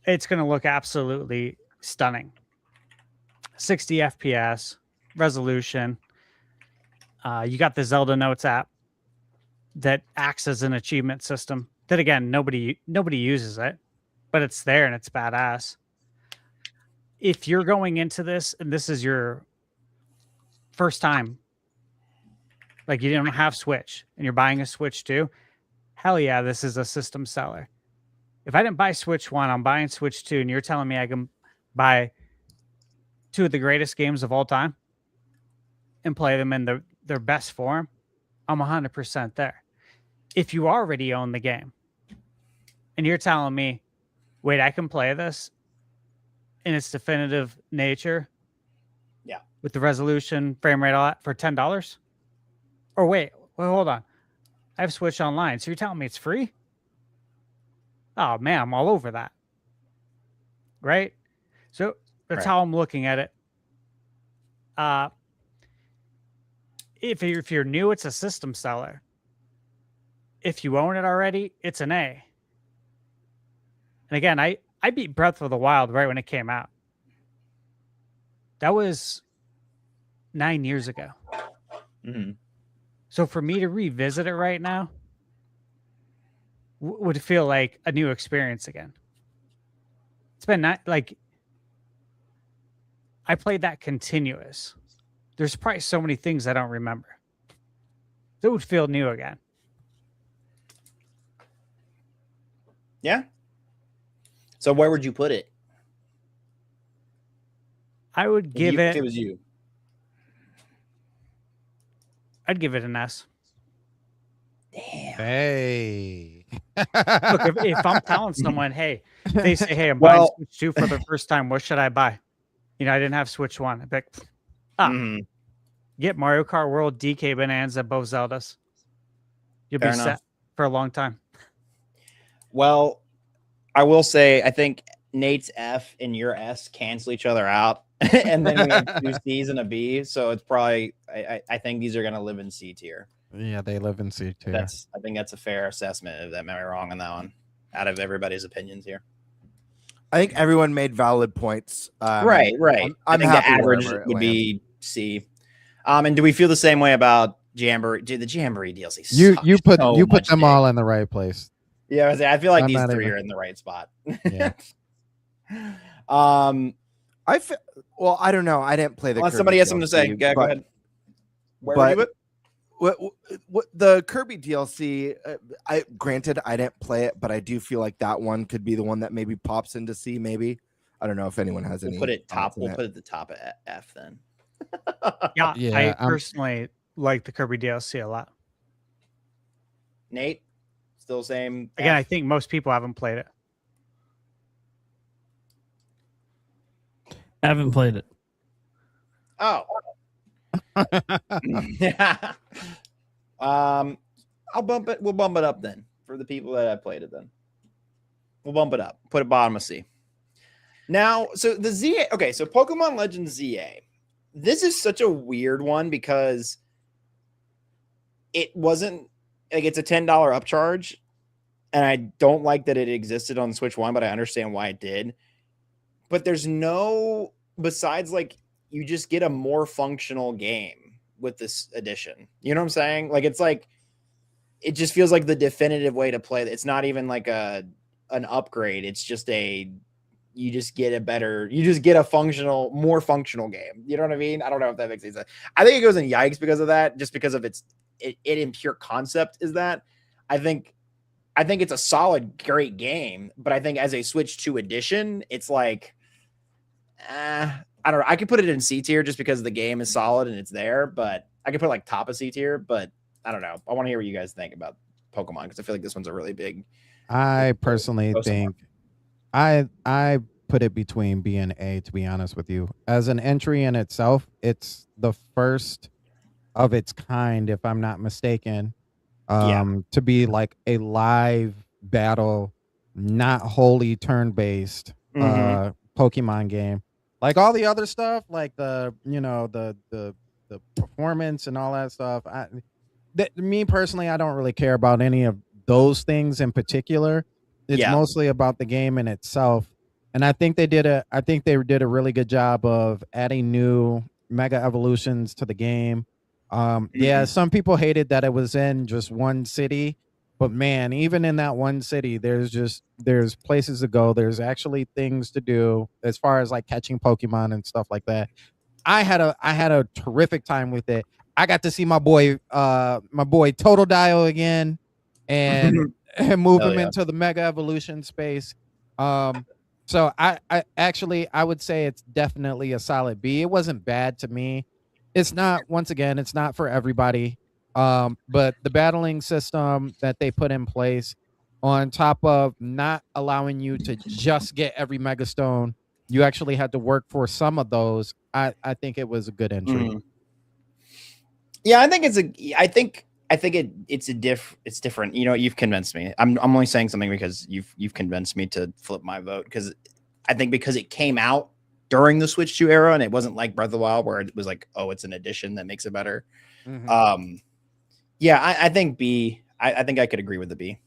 It's going to look absolutely stunning. 60 FPS resolution. You got the Zelda Notes app that acts as an achievement system. That again, nobody uses it, but it's there and it's badass. If you're going into this and this is your first time, like you don't have Switch and you're buying a Switch 2, hell yeah, this is a system seller. If I didn't buy Switch 1, I'm buying Switch 2, and you're telling me I can buy 2 of the greatest games of all time and play them in their best form, I'm 100% there. If you already own the game and you're telling me, wait, I can play this in its definitive nature, yeah, with the resolution, frame rate, all that for $10, or wait, hold on, I have Switch Online, so you're telling me it's free? Oh man, I'm all over that, right? So that's how I'm looking at it. If you're new, it's a system seller. If you own it already, it's an A. And again, I beat Breath of the Wild right when it came out. That was 9 years ago. Mm-hmm. So for me to revisit it right now would feel like a new experience again. It's been like I played that continuous. There's probably so many things I don't remember. It would feel new again. Yeah. So where would you put it? I would give it. If it was you, I'd give it an S. Damn. Hey. Look, if I'm telling someone, hey, they say, hey, I'm buying Switch 2 for the first time, what should I buy? You know, I didn't have Switch 1. I'd be like, get Mario Kart World, DK Bonanza, both Zeldas. You'll be set for a long time. Well, I will say, I think Nate's F and your S cancel each other out. And then we have 2 C's and a B. So it's probably, I think these are going to live in C tier. Yeah, they live in C tier. I think that's a fair assessment. If that am I wrong on that one? Out of everybody's opinions here. I think everyone made valid points. Right. I'm I think happy the average wherever it would lands. be C. And do we feel the same way about Jamboree? Dude, the Jamboree DLC. You put so you put much them dick. all in the right place. Yeah, I feel like I'm these not three even- are in the right spot. Yeah. Well, I don't know. I didn't play the. Unless Kirby somebody has something to say, DLC, go but- ahead. Where were you at? What the Kirby DLC? Granted, I didn't play it, but I do feel like that one could be the one that maybe pops into C. Maybe I don't know if anyone has any. We'll put it top. thoughts on We'll it. put it at the top of F then. Yeah, Yeah, I I'm- personally like the Kirby DLC a lot. Nate, still same. Again, F? I think most people haven't played it. I haven't played it. Oh. Yeah. I'll bump it. We'll bump it up then for the people that have played it. Then we'll bump it up. Put it bottom of C. Now, so the ZA. Okay, so Pokemon Legends ZA. This is such a weird one because it wasn't like it's a $10 upcharge, and I don't like that it existed on Switch One, but I understand why it did. But there's no besides like you just get a more functional game with this edition. You know what I'm saying? Like it's like it just feels like the definitive way to play. It's not even like an upgrade. It's just you just get a more functional game. You know what I mean? I don't know if that makes any sense. I think it goes in yikes because of that, just because of it in pure concept is that I think it's a solid, great game, but I think as a Switch 2 edition, it's like, I don't know. I could put it in C tier just because the game is solid and it's there, but I could put it like top of C tier, but I don't know. I want to hear what you guys think about Pokemon because I feel like this one's a really big. I personally Post think I put it between B and A, to be honest with you. As an entry in itself, it's the first of its kind, if I'm not mistaken, to be like a live battle, not wholly turn-based Pokemon game. Like all the other stuff, like the performance and all that stuff. Me personally, I don't really care about any of those things in particular. It's mostly about the game in itself. And I think they did a really good job of adding new mega evolutions to the game. Yeah, some people hated that it was in just one city, but man, even in that one city, there's places to go. There's actually things to do as far as like catching Pokemon and stuff like that. I had a terrific time with it. I got to see my boy Total Dio again and move him into the mega evolution space. So I would say it's definitely a solid B. It wasn't bad to me. It's not for everybody. But the battling system that they put in place, on top of not allowing you to just get every Mega Stone, you actually had to work for some of those. I think it was a good entry. Yeah, I think it's different. You know, you've convinced me. I'm only saying something because you've convinced me to flip my vote because I think because it came out during the Switch 2 era and it wasn't like Breath of the Wild where it was like, oh, it's an addition that makes it better. Yeah, I think B. I think I could agree with the B.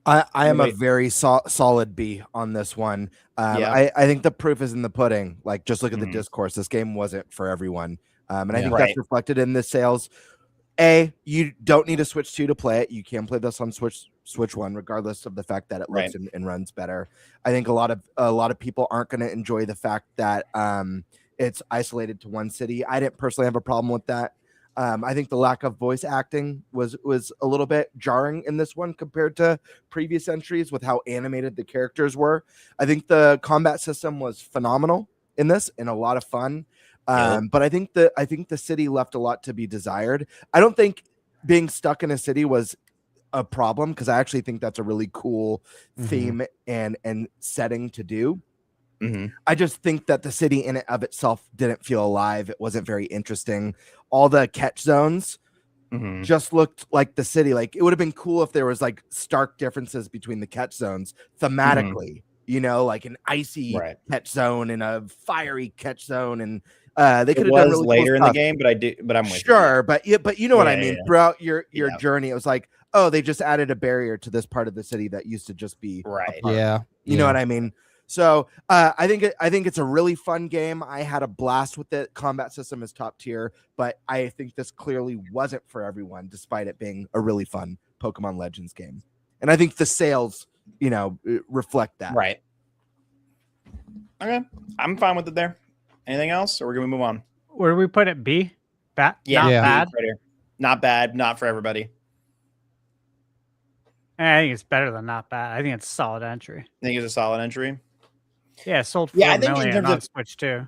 I am a very solid B on this one. I think the proof is in the pudding. Like, just look at the discourse. This game wasn't for everyone. And I think that's reflected in the sales. You don't need a Switch 2 to play it. You can play this on Switch 1, regardless of the fact that it looks and runs better. I think a lot of people aren't going to enjoy the fact that it's isolated to one city. I didn't personally have a problem with that. I think the lack of voice acting was a little bit jarring in this one compared to previous entries with how animated the characters were. I think the combat system was phenomenal in this and a lot of fun. But I think the city left a lot to be desired. I don't think being stuck in a city was a problem because I actually think that's a really cool theme and setting to do. I just think that the city in and of itself didn't feel alive. It wasn't very interesting. All the catch zones just looked like the city. Like, it would have been cool if there was like stark differences between the catch zones thematically, you know, like an icy catch zone and a fiery catch zone and They It could have done was really later cool in the stuff. game, but I'm with you. Sure, but you know what I mean. Yeah. Throughout your Yeah. journey, it was like, oh, they just added a barrier to this part of the city that used to just be Right. a park. Yeah. You know what I mean? So I think it's a really fun game. I had a blast with it. Combat system is top tier, but I think this clearly wasn't for everyone, despite it being a really fun Pokemon Legends game. And I think the sales, reflect that. Right. Okay. I'm fine with it there. Anything else, or we're gonna move on? Where do we put it? B? Not Yeah. bad. Right here. Not bad. Not for everybody. I think it's better than not bad. I think it's a solid entry. I think it's a solid entry. Yeah, it sold 4 Yeah, I think in million terms on of- Switch too.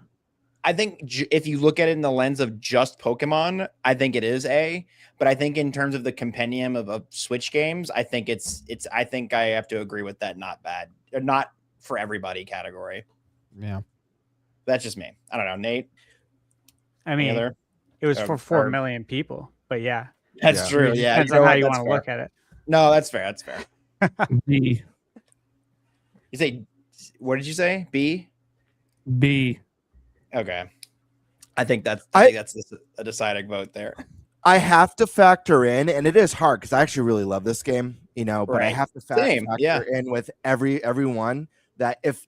I think if you look at it in the lens of just Pokemon, I think it is A. But I think in terms of the compendium of Switch games, I think it's. I think I have to agree with that. Not bad. Or not for everybody category. Yeah. That's just me. I don't know, Nate. I mean, other? it was for 4 or- million people, but yeah, That's Yeah. true. it Yeah, depends you know on how what? you That's want to fair. look at it. No, that's fair. That's fair. B. You say, what did you say? B. B. Okay. I think that's a deciding vote there. I have to factor in, and it is hard because I actually really love this game, but I Right. have to Same, factor yeah. in with everyone that if,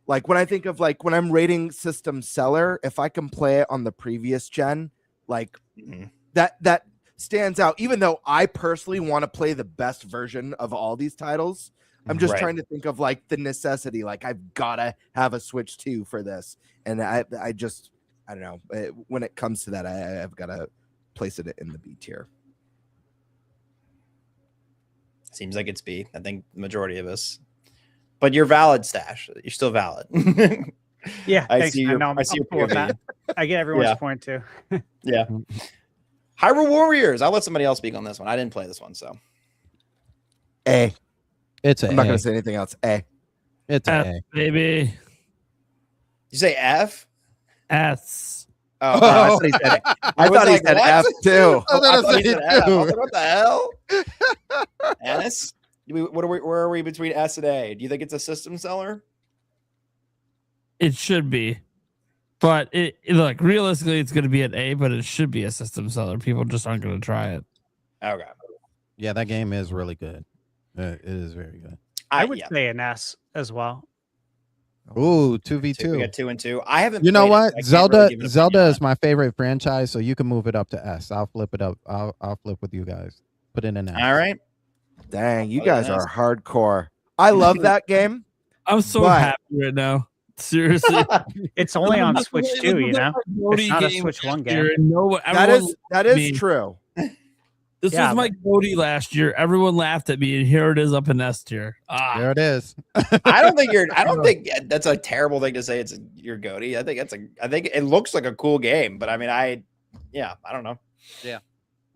like, when I think of like when I'm rating system seller, if I can play it on the previous gen, like Mhm. that stands out. Even though I personally want to play the best version of all these titles, I'm just Right. trying to think of like the necessity. Like I've gotta have a Switch 2 for this, and I don't know. When it comes to that, I've got to place it in the B tier. Seems like it's B. I think the majority of us. But you're valid, Stash. You're still valid. Yeah, I thanks, see man. your- No, I see your I'm cool with POV. that. I get everyone's Yeah. point too. Yeah. Hyrule Warriors. I'll let somebody else speak on this one. I didn't play this one, so. A. It's a I'm not A. going to say anything else. A. It's F, a A. baby. You say F? S. Oh, I thought he said, I was thought he like, said what? F too. I I thought he said said F. I was too. like, what the hell? S? Where are we between S and A? Do you think it's a system seller? It should be. But look, realistically, it's going to be an A, but it should be a system seller. People just aren't going to try it. Okay. Yeah, that game is really good. It is very good. I would yeah. say an S as well. Ooh, We 2v2. got 2 and 2. I haven't. You know played it, what? so I can't Zelda really give an Zelda opinion is my favorite franchise, so you can move it up to S. I'll flip it up. I'll flip with you guys. Put it in S. on it. All right. Dang, you Oh, yeah, guys nice. are hardcore. I love that game. I'm so But- happy right now. Seriously. It's only on Switch Look at 2, you that know? Cody It's not a game Switch 1 last year, game. and no, That everyone is me. true. This Yeah, was my Cody last year. Everyone laughed at me, and here it is up in S tier. There it is. I don't think that's a terrible thing to say. It's your goatee. I think it looks like a cool game, but I mean, I don't know. Yeah.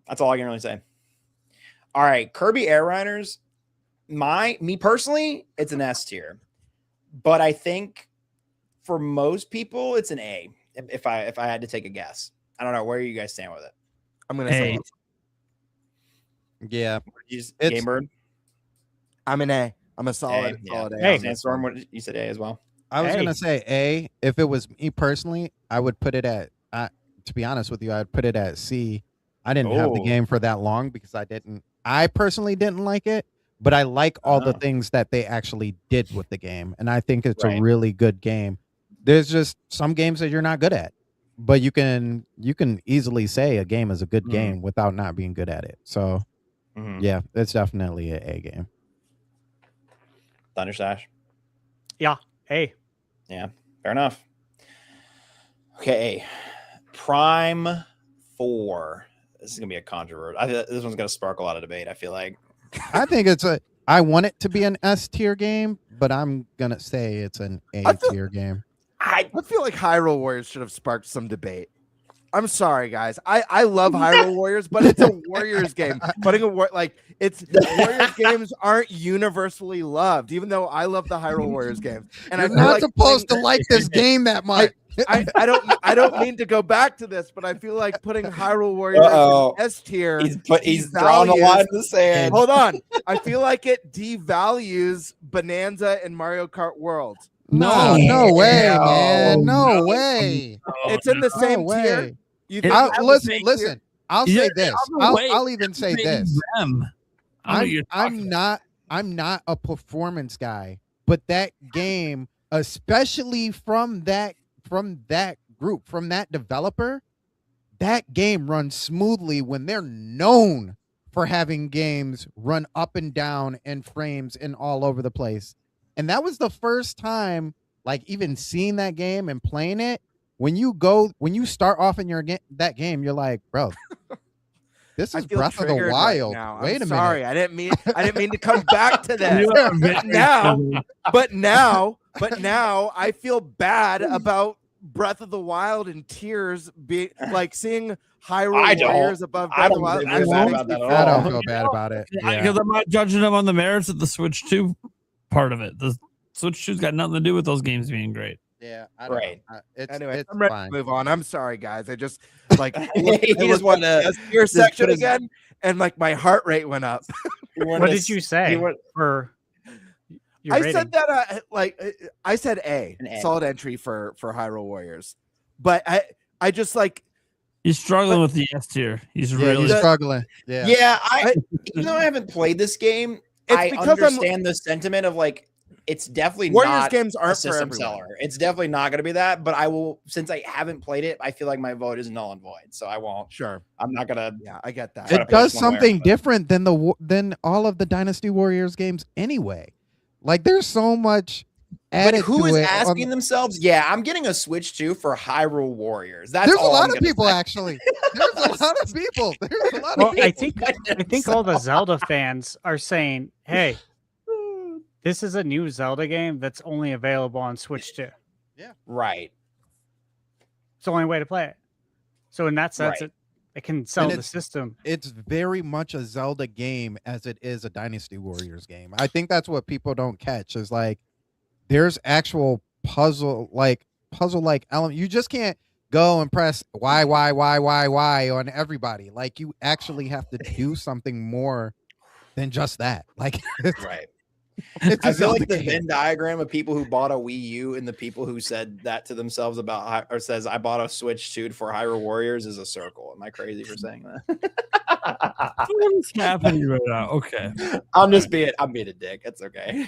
That's all I can really say. All right, Kirby Air Riders. Me personally, it's an S tier, but I think for most people, it's an A. If I had to take a guess, I don't know where you guys stand with it. I'm gonna say A. Yeah. You just, It's- Game Bird, I'm an A. I'm a solid, A, solid A. Hey. on this Sandstorm. one. What did you said? A as well. I was Hey. gonna say A. If it was me personally, I would put it at. To be honest with you, I'd put it at C. I didn't have the Oh. game for that long because I personally didn't like it, but I like all the Oh. things that they actually did with the game, and I think it's Right. a really good game. There's just some games that you're not good at, but you can easily say a game is a good Mhm. game without not being good at it. So Mhm. yeah, it's definitely an A game. Thunderstash. Hey, Fair enough. Okay. Prime 4. This is going to be a controversy. This one's going to spark a lot of debate, I feel like. I think I want it to be an S tier game, but I'm gonna say it's an A tier game. I I feel like Hyrule Warriors should have sparked some debate. I'm sorry, guys. I love Hyrule Warriors, but it's a Warriors game. Warriors games aren't universally loved, even though I love the Hyrule Warriors games. And You're I feel not like supposed putting- to like this game that much. I don't mean to go back to this, but I feel like putting Hyrule Warriors Uh-oh. in S tier. he's drawing a line in the sand. Hold on. I feel like it devalues Bonanza and Mario Kart World. No way, No, man. No way. It's in the No same tier. way. You think I'll- it's in the Listen, same tier? listen. I'll say this. I'll even say this. Them. I don't know what you're talking about. I'm not a performance guy, but that game, especially from that group, from that developer, that game runs smoothly when they're known for having games run up and down in frames and all over the place. And that was the first time, like, even seeing that game and playing it. When you start off in that game, you're like, bro, this I is feel Breath of the triggered right Wild. now. Wait I'm a sorry. minute. I didn't mean to come back to that. You are very now, but now I feel bad about Breath of the Wild and tears being like seeing Hyrule I don't. Warriors above I Breath of don't the Wild. feel bad about that at all. I don't feel bad about it. Because I'm not judging them on the merits of the Switch 2 part of it. The Switch 2's got nothing to do with those games being great. Yeah, I don't Right. know. It's, Anyway, it's I'm ready fine. to move on. I'm sorry, guys. I just like He just wanted to your just section put his- again, and like my heart rate went up. What did you say for your I rating? said that I said A, An A. solid entry for Hyrule Warriors, but I just like He's struggling with the S tier. He's Yeah, really he's struggling. Yeah. Yeah, even though I haven't played this game, It's I because I'm- understand the sentiment of like it's definitely Warriors not games a aren't for system everyone. seller. It's definitely not going to be that. But I will, since I haven't played it, I feel like my vote is null and void. So I won't. Sure. I'm not gonna. Yeah, I get that. Try to It does push one way or something another. different than all of the Dynasty Warriors games anyway. Like, there's so much But added who to is it on asking themselves? Yeah, I'm getting a Switch 2 for Hyrule Warriors. That's There's a all lot I'm of gonna people say. actually. There's a lot of people. There's a lot Well, of people. I think all the Zelda fans are saying, "Hey, this is a new Zelda game that's only available on Switch 2. Right. It's the only way to play it." So in that sense, Right. it can sell the it's- system. It's very much a Zelda game as it is a Dynasty Warriors game. I think that's what people don't catch is like there's actual puzzle like element. You just can't go and press Y on everybody. Like, you actually have to do something more than just that. Like, Right. it's a I feel like Zelda the game. Venn diagram of people who bought a Wii U and the people who said that to themselves about or says I bought a Switch 2 for Hyrule Warriors is a circle. Am I crazy for saying that? What is happening right now? Okay. I'm being a dick. It's okay.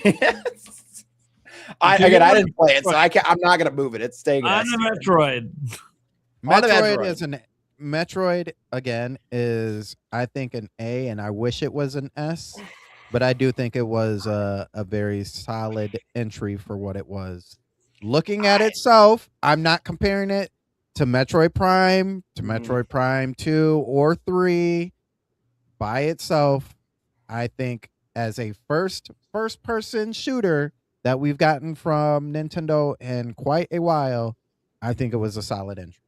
I didn't play it, so I'm not gonna move it. It's staying. On the Metroid. On the Metroid again is, I think, an A, and I wish it was an S, but I do think it was a very solid entry for what it was. Looking at itself, I'm not comparing it to Metroid Prime, to Metroid Prime 2 or 3 by itself. I think as a first person shooter that we've gotten from Nintendo in quite a while, I think it was a solid entry.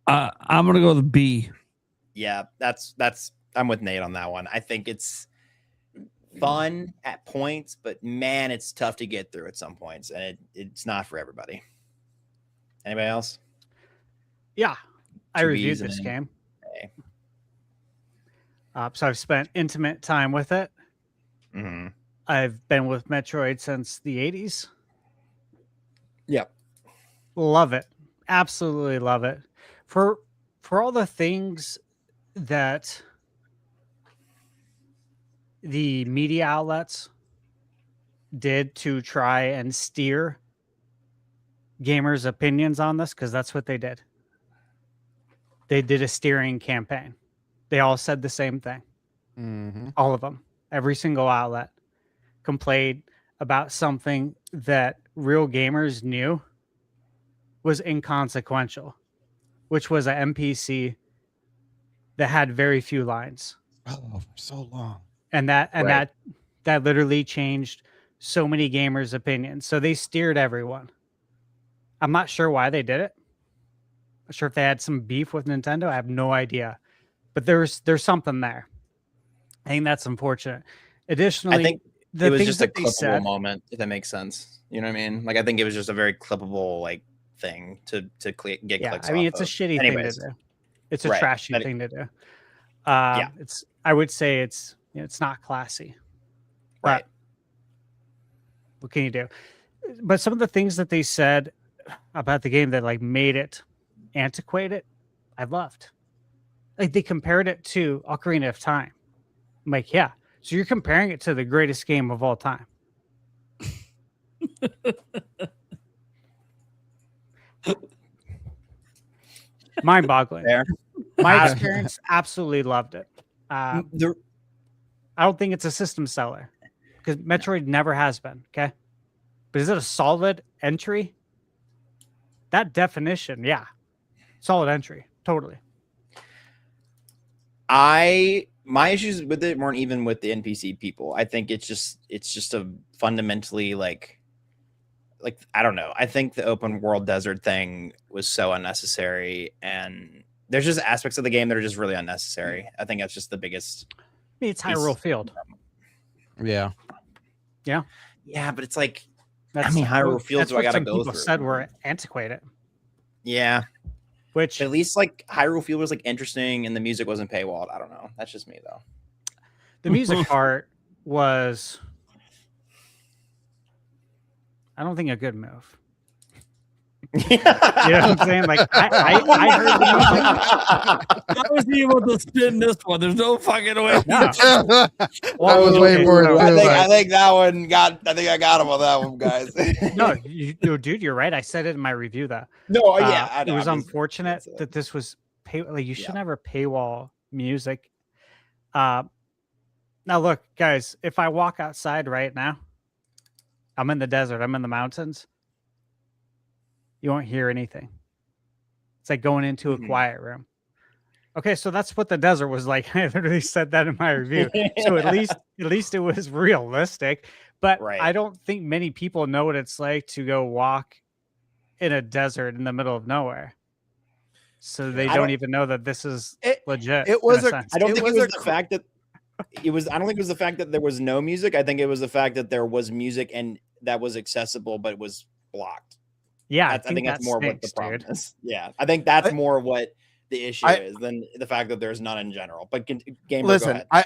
I'm gonna go with B. Yeah, that's. I'm with Nate on that one. I think it's fun at points, but man, it's tough to get through at some points, and it's not for everybody. Anybody else? Yeah, I Two reviewed Bs and this an game. A. So I've spent intimate time with it. Mm-hmm. I've been with Metroid since the 80s. Yep. Love it. Absolutely love it. For all the things that the media outlets did to try and steer gamers' opinions on this, because that's what they did. They did a steering campaign. They all said the same thing. Mm-hmm. All of them. Every single outlet complained about something that real gamers knew was inconsequential, which was an NPC that had very few lines. Oh, for so long. And that Right. that literally changed so many gamers' opinions. So they steered everyone. I'm not sure why they did it. Not sure if they had some beef with Nintendo. I have no idea. But there's something there. I think that's unfortunate. Additionally, I think the it was things just a that they clippable said, moment, if that makes sense. You know what I mean? Like I think it was just a very clippable like thing to get yeah, clicks. I mean, off it's a of. shitty Anyways. thing to do. It's a Right. trashy That- thing to do. Yeah. I would say it's not classy. Right. What can you do? But some of the things that they said about the game that like made it antiquated, I loved. Like they compared it to Ocarina of Time. I'm like, yeah. So you're comparing it to the greatest game of all time. Mind-boggling. There. My experience, absolutely loved it. I The- don't think it's a system seller because Metroid never has been. Okay, but is it a solid entry? That definition, yeah, solid entry, totally. My issues with it weren't even with the NPC people. I think it's just a fundamentally like I don't know. I think the open world desert thing was so unnecessary, and there's just aspects of the game that are just really unnecessary. I think that's just the biggest. I mean, it's Hyrule Field. Yeah. Yeah, but it's like, That's, how many Hyrule Fields do I what gotta some go people through? said were antiquated. Yeah, Which at least like Hyrule Field was like interesting, and the music wasn't paywalled. I don't know. That's just me though. the music part was, I don't think, a good move. You know what I'm saying? Like I heard the music. I was able to spin this one. There's no fucking way. Yeah. I Well, was okay, waiting for it so- too. I think that one got. I think I got him on that one, guys. No, dude, you're right. I said it in my review though. No, yeah, I It know, was I'm just- unfortunate that's it. that this was pay. Like you should Yeah. never paywall music. Now look, guys, if I walk outside right now, I'm in the desert. I'm in the mountains. You won't hear anything. It's like going into a Mhm. quiet room. Okay, so that's what the desert was like. I literally said that in my review. So at least it was realistic. But Right. I don't think many people know what it's like to go walk in a desert in the middle of nowhere. So they I don't don't- even know that this is It- legit. it was in a a- sense. I don't It think it was was a the fact that it was. I don't think it was the fact that there was no music. I think it was the fact that there was music and that was accessible, but it was blocked. Yeah, I think that's that more what the stinks, problem dude. is. Yeah, I think that's I- more what the issue I- is than the fact that there's none in general. But Gamer, go Listen, ahead.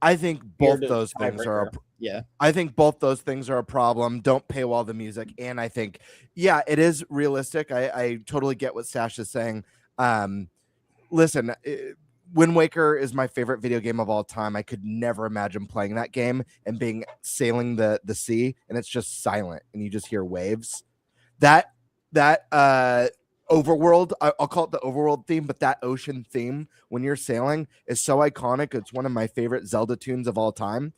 I think You're both the those things are. tiebreaker. Yeah. I think both those things are a problem. Don't paywall the music, and I think, yeah, it is realistic. I totally get what Stash is saying. Listen, Wind Waker is my favorite video game of all time. I could never imagine playing that game and being sailing the sea, and it's just silent, and you just hear waves. That overworld, I'll call it the overworld theme, but that ocean theme when you're sailing is so iconic. It's one of my favorite Zelda tunes of all time.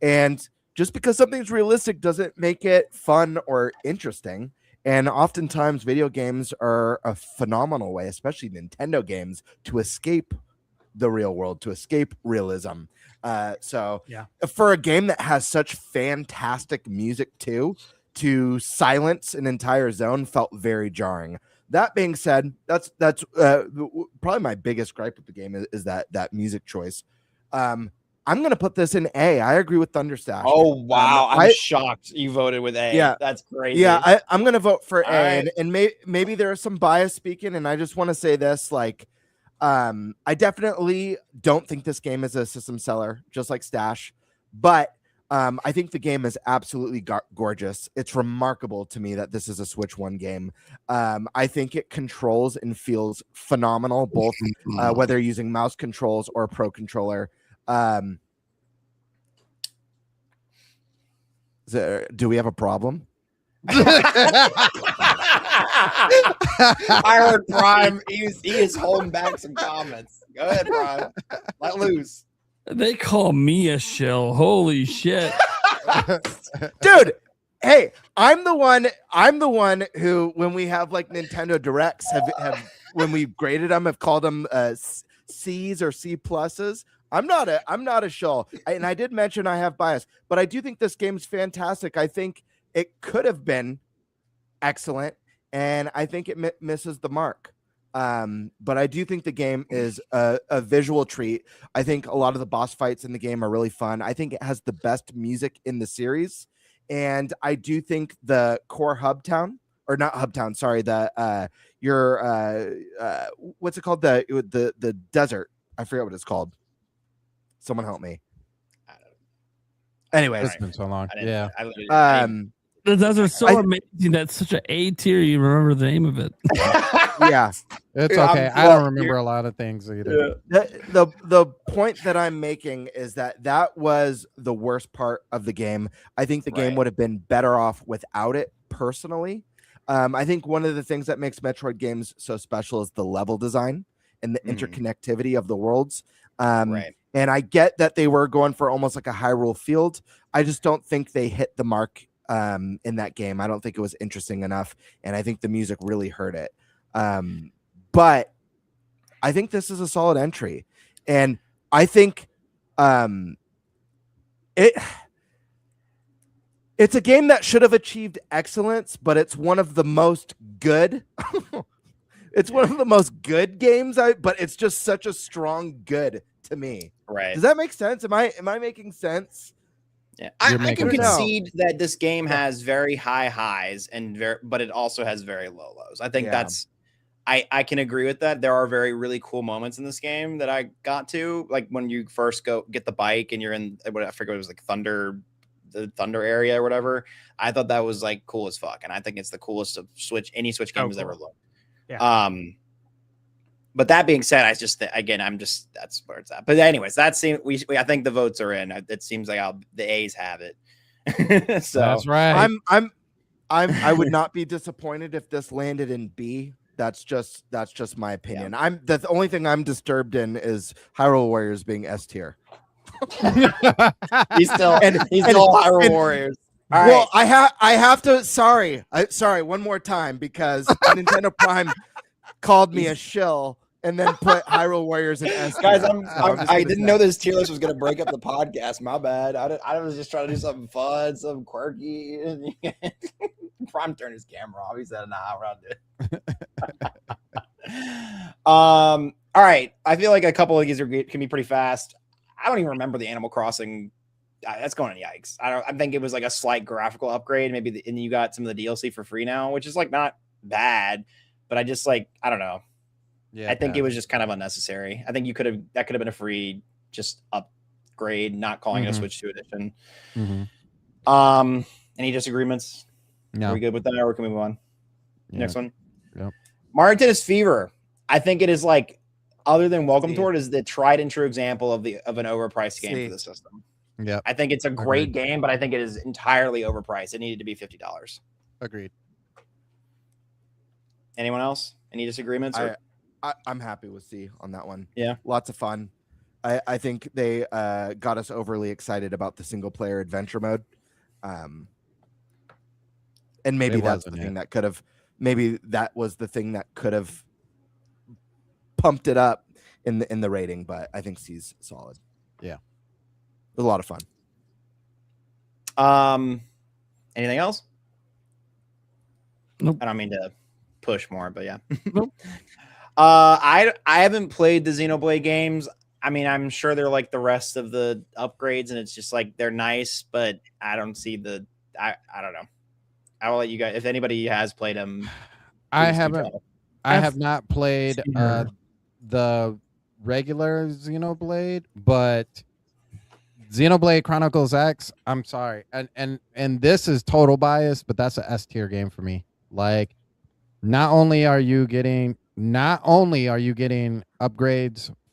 And just because something's realistic doesn't make it fun or interesting. And oftentimes video games are a phenomenal way, especially Nintendo games, to escape the real world, to escape realism. So Yeah. for a game that has such fantastic music too, to silence an entire zone felt very jarring. That being said, that's probably my biggest gripe with the game is that music choice. I'm gonna put this in A. I agree with Thunderstash. Oh wow, I'm I- shocked you voted with A. Yeah. That's crazy. Yeah, I'm gonna vote for A, All right. and maybe there is some bias speaking, and I just want to say this: like, I definitely don't think this game is a system seller, just like Stash, but I think the game is absolutely gorgeous. It's remarkable to me that this is a Switch One game. I think it controls and feels phenomenal, both whether you're using mouse controls or a Pro controller. Do we have a problem? I heard Prime. He is holding back some comments. Go ahead, Prime. Let loose. They call me a shill. Holy shit. Dude, hey, I'm the one who, when we have like Nintendo Directs, have when we graded them, have called them C's or C pluses. I'm not a shill, and I did mention I have bias, but I do think this game's fantastic. I think it could have been excellent, and I think it misses the mark. But I do think the game is a visual treat. I think a lot of the boss fights in the game are really fun. I think it has the best music in the series, and I do think the core hub town, or not hub town, sorry, the what's it called, the desert, I forget what it's called. Someone help me. Anyways, It's been so long. I didn't- Yeah. I literally- Those are so amazing. That's such an A tier. You remember the name of it. Yeah. It's Yeah, okay. I don't remember a lot of things either. The point that I'm making is that was the worst part of the game. I think the game Right. would have been better off without it personally. I think one of the things that makes Metroid games so special is the level design and the interconnectivity of the worlds. Right. And I get that they were going for almost like a Hyrule field. I just don't think they hit the mark in that game. I don't think it was interesting enough, and I think the music really hurt it. But I think this is a solid entry, and I think it's a game that should have achieved excellence, but it's one of the most good. It's one of the most good games, but it's just such a strong good to me. Right. Does that make sense? Am I making sense? Yeah, I can sense. concede that this game has very high highs but it also has very low lows. I think I can agree with that. There are very really cool moments in this game that I got to, like when you first get the bike and you're in what I forget, it was like the Thunder area or whatever. I thought that was like cool as fuck, and I think it's the coolest of any Switch game has ever looked. Yeah. But that being said, I just again, that's where it's at. But anyways, I think the votes are in. It seems like the A's have it. So that's right. I would not be disappointed if this landed in B. That's just my opinion. Yeah. The only thing I'm disturbed in is Hyrule Warriors being S tier. he's still Hyrule Warriors. All well, right. I have to. Sorry, one more time because Nintendo Prime called me a shill and then put Hyrule Warriors in S tier. Guys, I didn't know this tier list was going to break up the podcast. My bad. I was just trying to do something fun, something quirky. Prime turned his camera off. He said, "Nah, we're not doing." All right. I feel like a couple of these can be pretty fast. I don't even remember the Animal Crossing. That's going in yikes. I think it was like a slight graphical upgrade. Maybe and you got some of the DLC for free now, which is like not bad. But I just I don't know. Yeah, I think it was just kind of unnecessary. I think that could have been a free just upgrade, not calling it a Switch 2 edition. Any disagreements? No. Are we good with that, or can we move on? Yeah. Next one. Yep. Mario Tennis Fever. I think it is other than Welcome to It, is the tried and true example of an overpriced game for the system. Yeah. I think it's a great game, but I think it is entirely overpriced. It needed to be $50. Agreed. Anyone else? Any disagreements? I'm happy with C on that one. Yeah. Lots of fun. I think they got us overly excited about the single player adventure mode. And maybe that's the thing that could have, maybe that was the thing that could have pumped it up in the rating, but I think C's solid. Yeah. It was a lot of fun. Anything else? Nope. I don't mean to push more, but yeah. Nope. I haven't played the Xenoblade games. I mean, I'm sure they're like the rest of the upgrades, and it's just like they're nice, but I don't see I don't know. I will let you guys, if anybody has played them. I have not played the regular Xenoblade, but Xenoblade Chronicles X, I'm sorry. And this is total bias, but that's an S tier game for me. Like, not only are you getting upgrades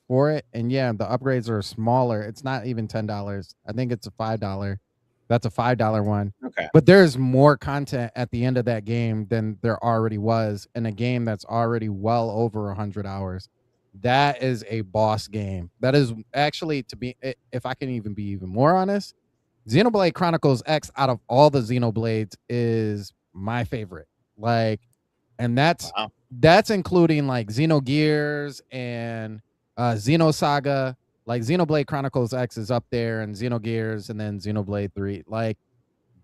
for it, and yeah, the upgrades are smaller. It's not even $10. I think it's a $5. That's a $5 one. Okay. But there's more content at the end of that game than there already was in a game that's already well over 100 hours. That is a boss game. That is actually, if I can even be even more honest, Xenoblade Chronicles X out of all the Xenoblades is my favorite. Like, and that's including like Xenogears and Xenosaga. Like Xenoblade Chronicles X is up there, and Xenogears, and then Xenoblade 3. Like,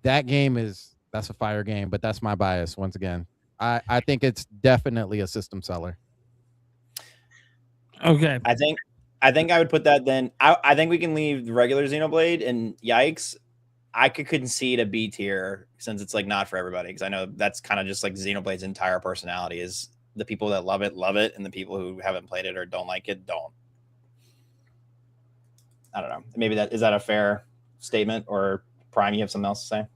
that game that's a fire game, but that's my bias once again. I think it's definitely a system seller. Okay. I think I would put that then. I think we can leave the regular Xenoblade and yikes. I could concede a B tier since it's like not for everybody, because I know that's kind of just like Xenoblade's entire personality is the people that love it, and the people who haven't played it or don't like it, don't. I don't know. Maybe is that a fair statement, or Prime, you have something else to say?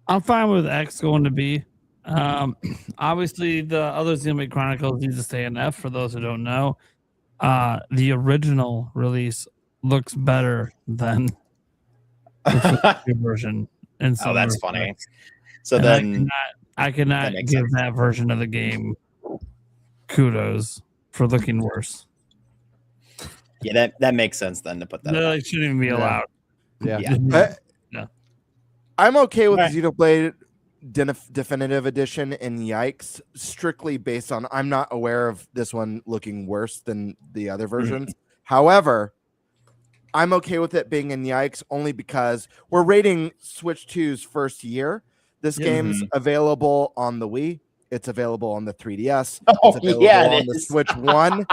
I'm fine with X going to B. Obviously, the other Xenoblade Chronicles needs to stay in F. For those who don't know, the original release looks better than the version in some Oh, that's respects. funny. So And then I cannot makes give sense. that version of the game kudos for looking worse. yeah, that makes sense then to put that. That shouldn't even be Yeah. allowed. Yeah. Yeah. I'm okay with Right. Xenoblade Definitive Edition and Yikes, strictly based on I'm not aware of this one looking worse than the other versions. However, I'm okay with it being in Yikes only because we're rating Switch 2's first year. This game's available on the Wii. It's available on the 3DS. Oh, It's available yeah, it on the is. Switch 1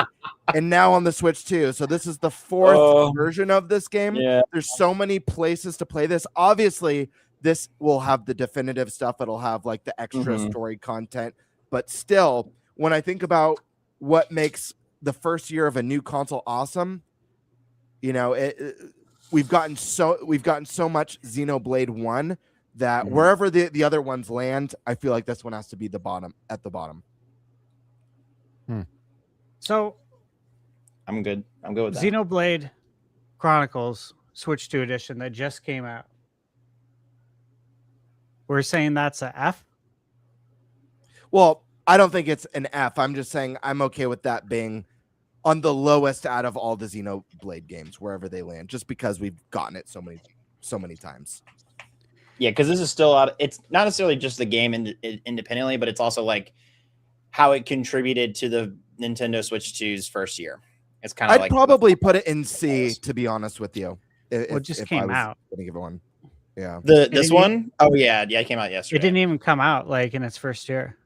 and now on the Switch 2. So this is the fourth version of this game. Yeah. There's so many places to play this. Obviously, this will have the definitive stuff. It'll have like the extra story content. But still, when I think about what makes the first year of a new console awesome, you know, we've gotten so much Xenoblade 1 that wherever the other ones land, I feel like this one has to be at the bottom. So I'm good. I'm good with that. Xenoblade Chronicles Switch 2 edition that just came out. We're saying that's a F. Well, I don't think it's an F. I'm just saying I'm okay with that being on the lowest out of all the Xenoblade games, wherever they land, just because we've gotten it so many times. Yeah, because this is still out. It's not necessarily just the game independently, but it's also like how it contributed to the Nintendo Switch 2's first year. It's kind of I'd like probably put it in C, to be honest with you. Well, it just came out. Gonna give it one. Yeah. This one. Oh yeah, it came out yesterday. It didn't even come out like in its first year.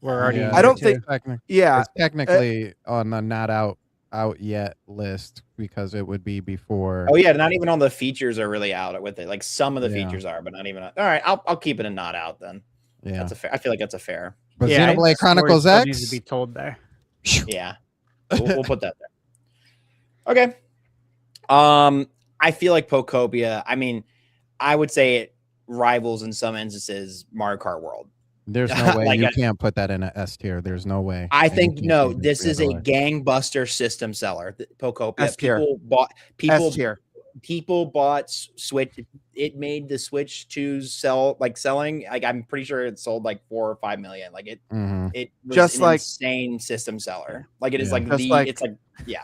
We're already. Yeah, in I don't year think- two. Yeah. It's technically on the not out yet list because it would be before. Oh yeah, not even all the features are really out with it. Like some of the Yeah. features are, but not even. All right, I'll keep it a not out then. Yeah. That's a fair. I feel like that's a fair. But Yeah, Xenoblade the story Chronicles still X. needs to be told there. Yeah, we'll put that there. Okay. I feel like Pokopia. I mean, I would say it rivals in some instances Mario Kart World. There's no way Like you a- can't put that in an S tier. There's no way. I And you think can't no. do This the is other a way. gangbuster system seller. Pokopia. S tier. People S tier. people bought Switch. It made the Switch 2 selling. Like I'm pretty sure it sold like 4 or 5 million. Like it Mhm. was Just an like- insane system seller. Like it is Yeah. like Just like- it's like yeah.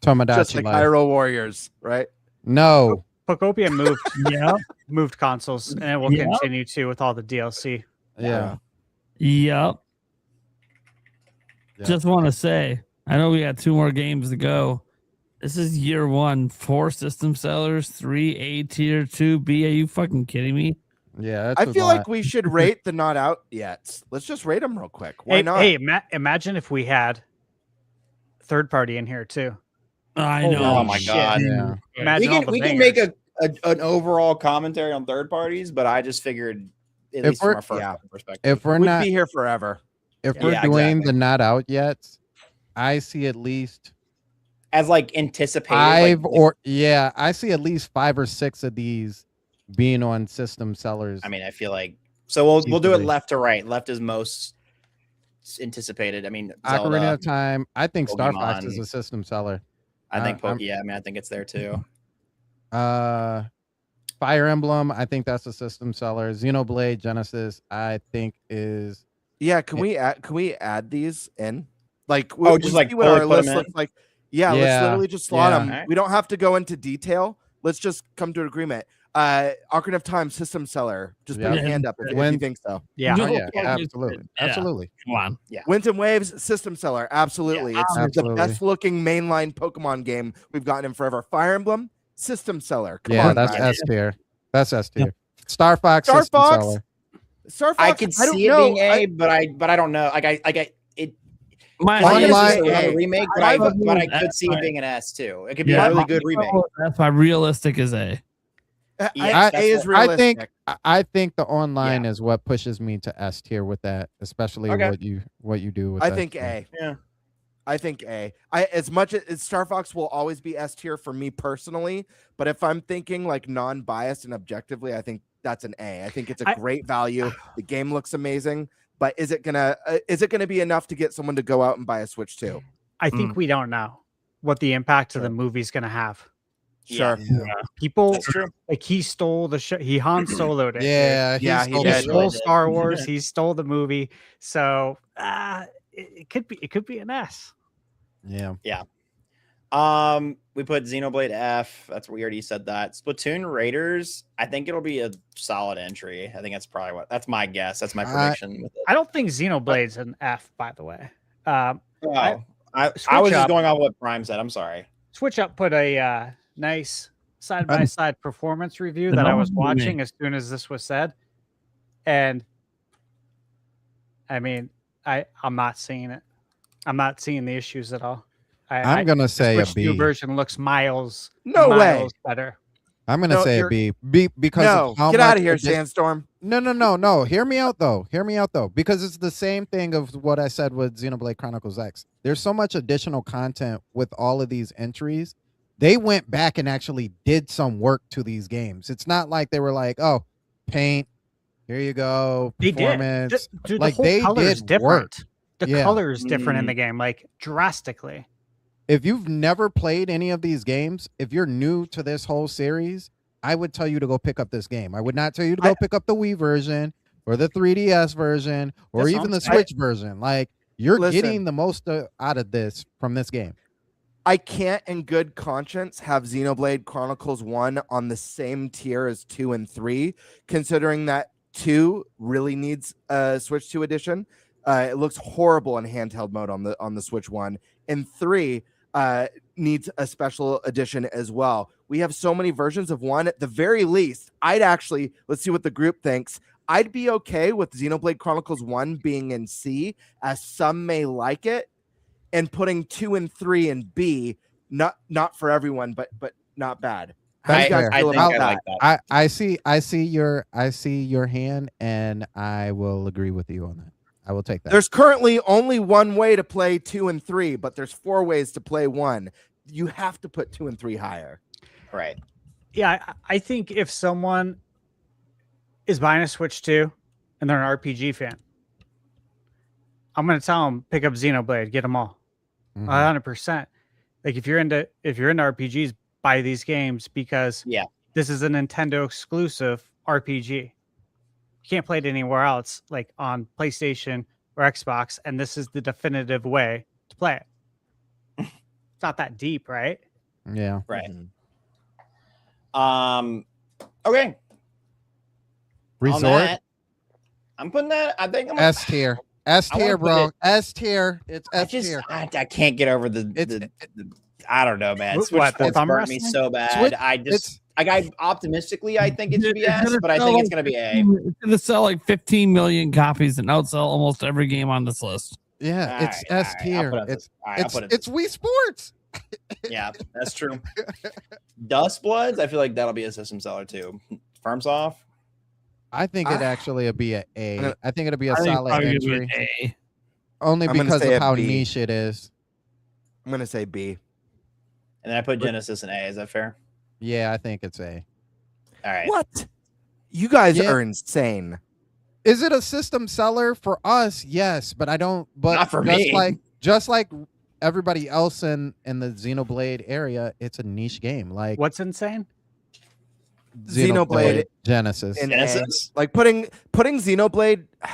Tomodachi Just like Life. Hyrule Warriors, right? No. Pokopia moved Yeah. moved consoles, and it will Yeah. continue to with all the DLC. Yeah. Yep. Yeah. Just want to say, I know we got 2 more games to go. This is year 1, 4 system sellers, 3 A tier, 2 B. Are you fucking kidding me? Yeah. I That's feel a lot. like we should rate the not out yet. Let's just rate them real quick. Why Hey, not? hey, imagine if we had third party in here too. I Holy know. Oh my shit. god. Yeah. Imagine all the We can make bangers. an overall commentary on third parties, but I just figured at If least from we're- a first yeah. perspective. If we're We'd not be here forever. if Yeah. we're Yeah, doing exactly. the not out yet, I see at least as like anticipated, five like, I see at least 5 or 6 of these being on system sellers. I mean, I feel like so we'll do it Easily. left to right. Left is most anticipated. I mean, Zelda, Ocarina of Time. I think Star Fox is Pokemon. a system seller. I think I'm- yeah, I mean, I think it's there too. Fire Emblem, I think that's a system seller. Xenoblade Genesis, I think is Yeah, can we add these in? Like, Just, like, see what fully our put 'em list in? looks like. Yeah, Yeah, let's literally just slot yeah. them. Alright. We don't have to go into detail. Let's just come to an agreement. Ocarina of Time system seller. Just put Yeah. your hand up if you When- think so. Yeah. No, Oh, yeah, yeah, absolutely. yeah. Absolutely. Come on. Winds and Waves system seller. Absolutely. It's Absolutely. the best looking mainline Pokemon game we've gotten in forever. Fire Emblem system seller. Come Yeah, on, that's guys. S tier. That's S tier. Star Fox Star system Fox? seller. Star Fox, I could don't see it know. being A, but I don't know. Like it. My I think Online- it's just a A. remake, but I- I could see it being an S too. It could be Yeah, a really my- good remake. That's why realistic is A. Yeah, A is that's realistic. I think the online is what pushes me to S tier with that, especially Okay. what you do with I that think stuff. A. Yeah. I think A. As much as Star Fox will always be S tier for me personally, but if I'm thinking like non-biased and objectively, I think that's an A. I think it's a great value. The game looks amazing, but is it gonna be enough to get someone to go out and buy a Switch 2? I think we don't know what the impact of the movie's going to have. Sure. People That's true. like he stole the show. He Han Soloed it. Yeah, Yeah, he He did. stole Star Wars. He stole the movie. So it could be an S. Yeah. We put Xenoblade F. That's we already said that. Splatoon Raiders. I think it'll be a solid entry. I think that's my guess. That's my prediction with it. I don't think Xenoblade's an F, by the way. I was Switch just Up. going off what Prime said. I'm sorry. Switch Up put a nice side-by-side performance review that I was watching as soon as this was said. And I mean, I'm not seeing it. I'm not seeing the issues at all. I'm gonna say a Switch B. 2 version looks miles better. I'm gonna say a B. Because of how get much out of here, it just- Sandstorm. No. Hear me out though, because it's the same thing of what I said with Xenoblade Chronicles X. There's so much additional content with all of these entries. They went back and actually did some work to these games. It's not like they were like, oh, paint, here you go, They performance. did. Dude, like the whole they color is did different. work. The Yeah. color is different in the game, like drastically. If you've never played any of these games, if you're new to this whole series, I would tell you to go pick up this game. I would not tell you to go pick up the Wii version or the 3DS version or That's even the awesome. Switch version. Like you're getting the most out of this from this game. I can't in good conscience have Xenoblade Chronicles 1 on the same tier as 2 and 3, considering that 2 really needs a Switch 2 edition. It looks horrible in handheld mode on the Switch 1. And 3 needs a special edition as well. We have so many versions of 1. At the very least, let's see what the group thinks. I'd be okay with Xenoblade Chronicles 1 being in C, as some may like it, and putting 2 and 3 in B. Not for everyone, but not bad. How do you guys feel about that? I see your hand, and I will agree with you on that. I will take that. There's currently only one way to play 2 and 3, but there's 4 ways to play 1. You have to put 2 and 3 higher. Right. Yeah, I think if someone is buying a Switch 2 and they're an RPG fan, I'm going to tell them pick up Xenoblade, get them all, 100%. Like if you're into RPGs, buy these games because this is a Nintendo exclusive RPG. You can't play it anywhere else, like on PlayStation or Xbox, and this is the definitive way to play it. It's not that deep, right? Yeah. Right. Okay. Resort. That, I'm putting that. I think I'm S tier. S tier, bro. S tier. It's S tier. I can't get over the I don't know, man. Switch Sports burnt me so bad. I optimistically, I think it should be S, but I think it's going to be A. It's going to sell like 15 million copies and outsell almost every game on this list. Yeah, it's S tier. It's Wii Sports. Yeah, that's true. Dust Bloods, I feel like that'll be a system seller too. Firms off. I think it'd actually be an A. I think it'll be a solid probably entry. A. Only I'm gonna because say of a how B. niche it is. I'm going to say B. And then I put Genesis in A. Is that fair? Yeah, I think it's A. All right. What? You guys are insane. Is it a system seller for us? Yes, but I don't. But Not for me. Just like everybody else in the Xenoblade area, it's a niche game. Like What's insane? Xenoblade Genesis. Genesis? Like putting Xenoblade. Oh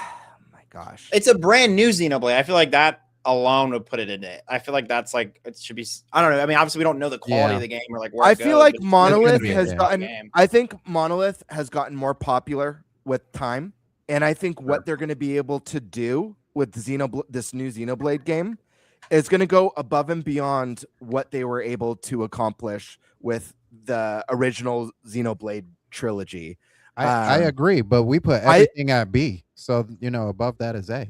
my gosh. It's a brand new Xenoblade. I feel like that alone would put it in it. I feel like that's like it should be. I don't know. I mean, obviously we don't know the quality of the game or like where I it feel goes, like but Monolith be a has game. gotten. I think Monolith has gotten more popular with time, and I think what they're going to be able to do with this new Xenoblade game is going to go above and beyond what they were able to accomplish with the original Xenoblade trilogy. I agree, but we put everything at B, so above that is A.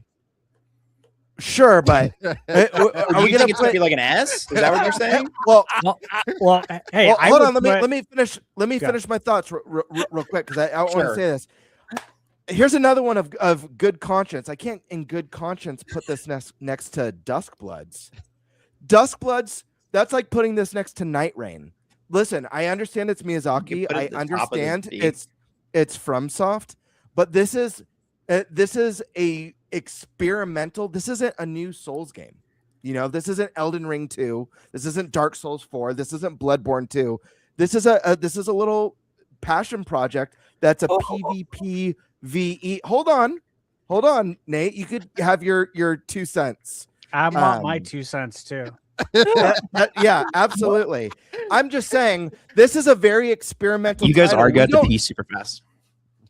Sure, but are we going to be like an S? Is that what you're saying? Well, hey, well, hold on. Let me finish. Let me finish my thoughts real quick because I want to say this. Here's another one of good conscience. I can't, in good conscience, put this next to Duskbloods. Duskbloods. That's like putting this next to Night Rain. Listen, I understand it's Miyazaki. I understand it's FromSoft, but this is a experimental. This isn't a new Souls game. You know, this isn't Elden Ring 2. This isn't Dark Souls 4. This isn't Bloodborne 2. This is a little passion project that's a PvP VE. Hold on, Nate. You could have your 2 cents. I want my 2 cents too. Yeah, absolutely. I'm just saying this is a very experimental. You guys title. argue at the piece super fast.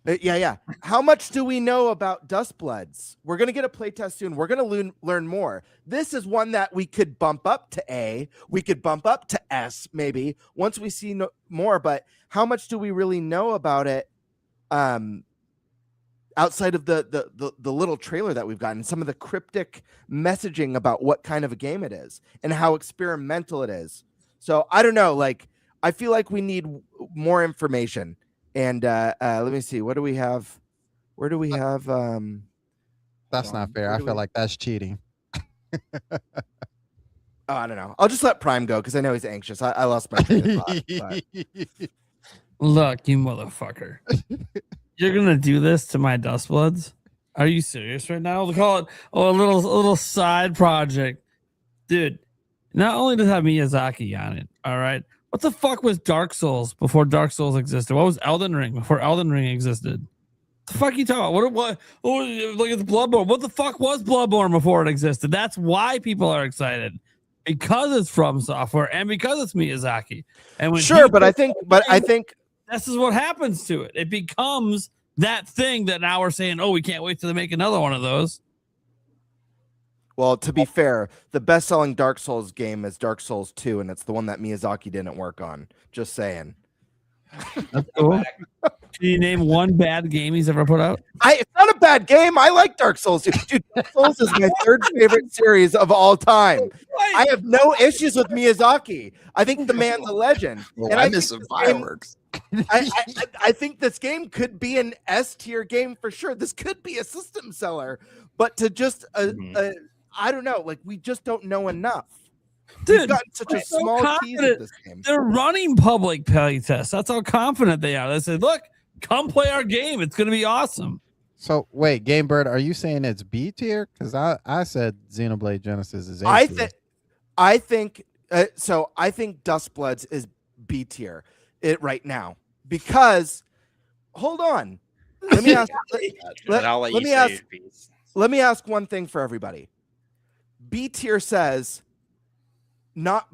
Yeah. How much do we know about Dustbloods? We're gonna get a playtest soon. We're gonna learn more. This is one that we could bump up to A. We could bump up to S maybe once we see more. But how much do we really know about it? Outside of the little trailer that we've gotten, some of the cryptic messaging about what kind of a game it is and how experimental it is. So I don't know. Like, I feel like we need more information. And let me see. What do we have? Where do we have? That's not fair. I feel like that's cheating. Oh, I don't know. I'll just let Prime go because I know he's anxious. I lost my train of thought, but... Look, you motherfucker. You're gonna do this to my Dustbloods? Are you serious right now? We'll call it a little side project. Dude, not only does it have Miyazaki on it, all right. What the fuck was Dark Souls before Dark Souls existed? What was Elden Ring before Elden Ring existed? The fuck you talking about? What look at the Bloodborne. What the fuck was Bloodborne before it existed? That's why people are excited. Because it's From Software and because it's Miyazaki. And when sure, but I think this is what happens to it. It becomes that thing that now we're saying, oh, we can't wait till they make another one of those. Well, to be fair, the best-selling Dark Souls game is Dark Souls 2, and it's the one that Miyazaki didn't work on. Just saying. That's cool. Can you name one bad game he's ever put out? It's not a bad game. I like Dark Souls. Dude, Dark Souls is my third favorite series of all time. I have no issues with Miyazaki. I think the man's a legend. Well, and I miss some fireworks. I think this game could be an S tier game for sure. This could be a system seller, but to just I don't know, like we just don't know enough. Dude, we've gotten such a small tease of this game. They're running public play tests. That's how confident they are. They said, "Look, come play our game. It's going to be awesome." So wait, Game Bird, are you saying it's B tier? Because I said Xenoblade Genesis is A tier. I think Dustbloods is B tier right now because hold on. Let me ask. Let me ask one thing for everybody. B tier says not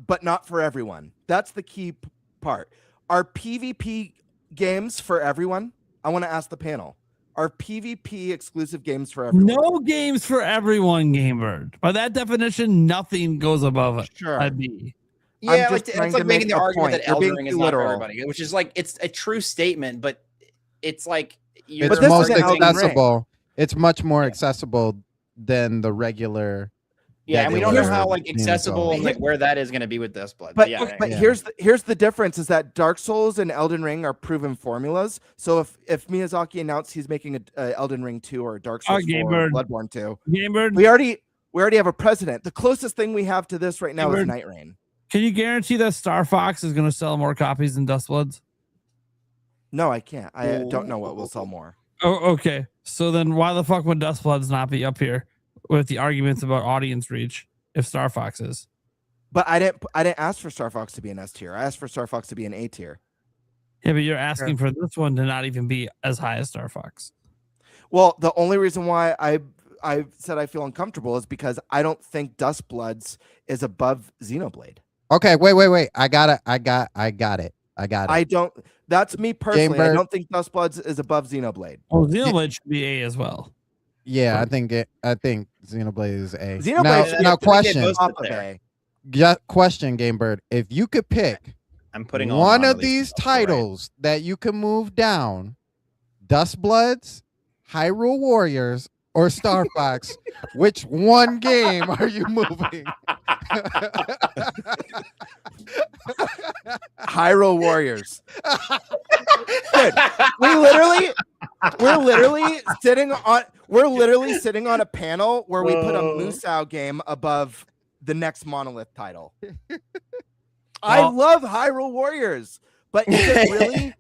for everyone. That's the key part. Are PvP games for everyone? I want to ask the panel. Are PvP exclusive games for everyone? No games for everyone, Gamebird. By that definition, nothing goes above it. Sure. I'd be. Yeah, it's like making the argument that Elden Ring is not for literal. everybody, which is like it's a true statement, but it's like It's most accessible. It's much more accessible than the regular. Yeah, and we don't know how like accessible and like where that is going to be with Dustblood. But yeah. here's the difference: is that Dark Souls and Elden Ring are proven formulas. So if Miyazaki announced he's making a Elden Ring 2 or a Dark Souls 4 or Bloodborne 2, Gamebird, we already have a precedent. The closest thing we have to this right now is Night Rain. Can you guarantee that Star Fox is going to sell more copies than Dustbloods? No, I can't. I don't know what will sell more. Oh, okay. So then why the fuck would Dustbloods not be up here with the arguments about audience reach if Star Fox is? But I didn't ask for Star Fox to be an S tier. I asked for Star Fox to be an A tier. Yeah, but you're asking for this one to not even be as high as Star Fox. Well, the only reason why I said I feel uncomfortable is because I don't think Dustbloods is above Xenoblade. Okay, wait. I got it. I don't. That's me personally. Gamebird. I don't think Dustbloods is above Xenoblade. Oh, Xenoblade should be A as well. Yeah, I think Xenoblade is A. Xenoblade now question. Question, Gamebird. If you could pick I'm putting one of these titles that you can move down, Dustbloods, Hyrule Warriors, or Star Fox, which one game are you moving? Hyrule Warriors. Dude, we're literally sitting on a panel where we put a Musou game above the next Monolith title. I love Hyrule Warriors, but is it really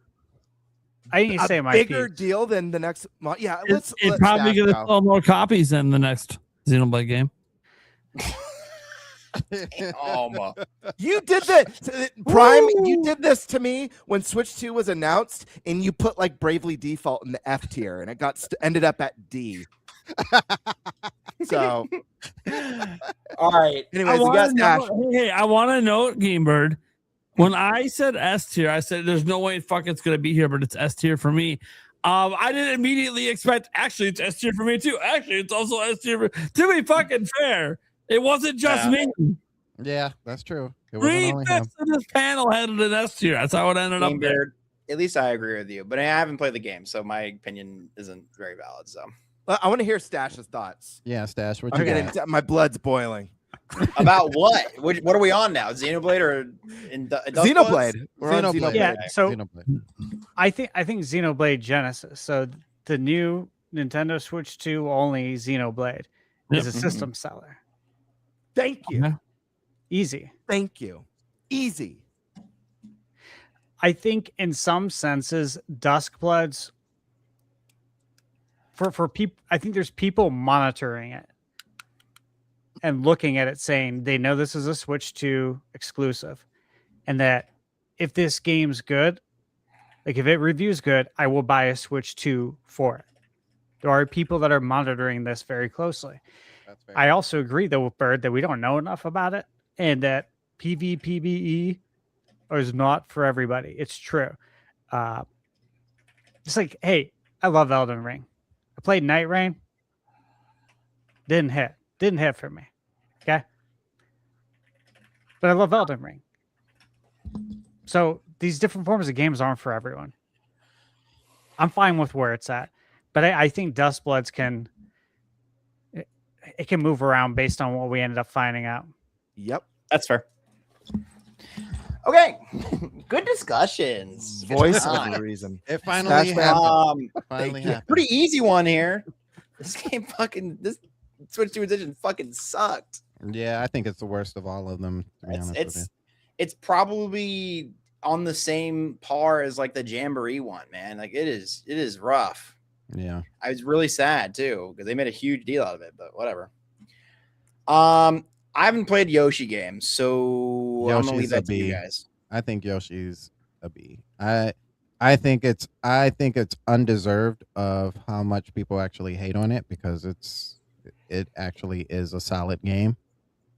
I didn't say A my bigger piece. deal than the next month. Yeah, It's let's probably Stash going to go. sell more copies than the next Xenoblade game. You did that, Prime. You did this to me when Switch 2 was announced, and you put like Bravely Default in the F tier, and it ended up at D. So, All right. anyways, we got Stash. Hey, I want to note, Gamebird. When I said S tier, I said there's no way fuck it's going to be here, but it's S tier for me. I didn't immediately expect. Actually, it's S tier for me too. Actually, it's also S tier. To be fucking fair, it wasn't just me. Yeah, that's true. It wasn't only him. Three-fifths of this panel had it in S tier. That's how it ended up there. Beard, at least I agree with you, but I haven't played the game, so my opinion isn't very valid. So I want to hear Stash's thoughts. Yeah, Stash. What I'm you getting got? my blood's boiling. about what? What are we on now? Xenoblade or Xenoblade? We're on Xenoblade. Yeah, so Xenoblade. I think Xenoblade Genesis. So the new Nintendo Switch 2 only Xenoblade is a system seller. Thank you. Yeah. Easy. Thank you. Easy. I think in some senses, Duskbloods for people. I think there's people monitoring it and looking at it, saying they know this is a Switch 2 exclusive, and that if this game's good, like if it reviews good, I will buy a Switch 2 for it. There are people that are monitoring this very closely. That's fair. I also agree, though, with Bird, that we don't know enough about it, and that PvPvE is not for everybody. It's true. It's like, hey, I love Elden Ring. I played Night Rain. Didn't hit for me. Okay. But I love Elden Ring. So these different forms of games aren't for everyone. I'm fine with where it's at. But I think Duskbloods can move around based on what we ended up finding out. Yep. That's fair. Okay. Good discussions. Voice of reason. It finally happened. Finally happened. Pretty easy one here. This game this Switch 2 edition fucking sucked. Yeah, I think it's the worst of all of them. To be honest with you. It's probably on the same par as like the Jamboree one, man. Like it is rough. Yeah. I was really sad too because they made a huge deal out of it, but whatever. I haven't played Yoshi games, so I'm gonna leave that to you guys. I think Yoshi's a B. I think it's undeserved of how much people actually hate on it because it actually is a solid game.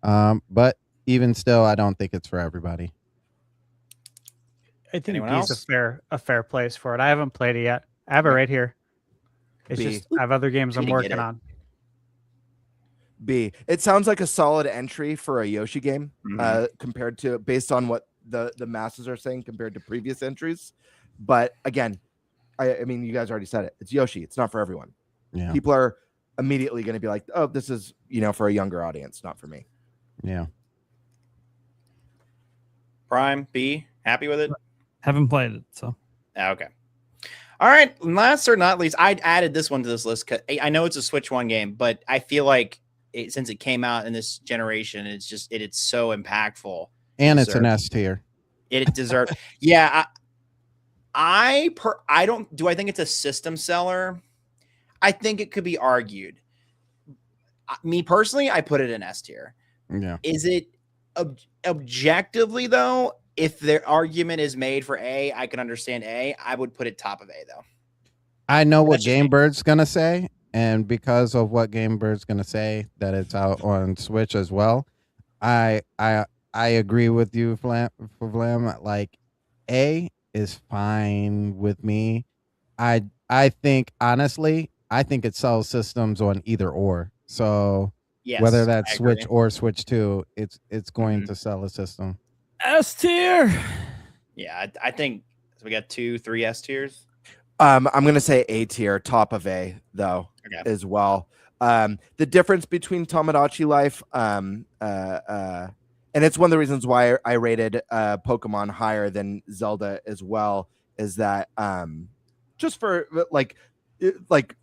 But even still, I don't think it's for everybody. I think Anyone B's else? a fair place for it. I haven't played it yet. I have it right here. It's B. just I have other games I'm Didn't get working it. on. B. It sounds like a solid entry for a Yoshi game, compared to based on what the masses are saying compared to previous entries. But again, I mean, you guys already said it. It's Yoshi. It's not for everyone. Yeah. People are immediately going to be like, "Oh, this is for a younger audience, not for me." Yeah. Prime B, happy with it? Haven't played it, so. Okay. All right. Last or not least, I added this one to this list because I know it's a Switch 1 game, but I feel like since it came out in this generation, it's so impactful. And it's an S tier. It deserves. Yeah. I think it's a system seller. I think it could be argued. Me personally, I put it in S tier. Yeah. Is it objectively though? If their argument is made for A, I can understand A. I would put it top of A though. I know what Gamebird's gonna say, and because of what Gamebird's gonna say, that it's out on Switch as well. I agree with you, Vlam. Like A is fine with me. I think honestly, I think it sells systems on either or. So Yes, whether that's I Switch agree. or Switch 2, it's going to sell a system. S tier. Yeah, I think so. We got 2, 3 S tiers. I'm going to say A tier, top of A though, as well. The difference between Tomodachi Life, and it's one of the reasons why I rated Pokemon higher than Zelda as well, is that just for like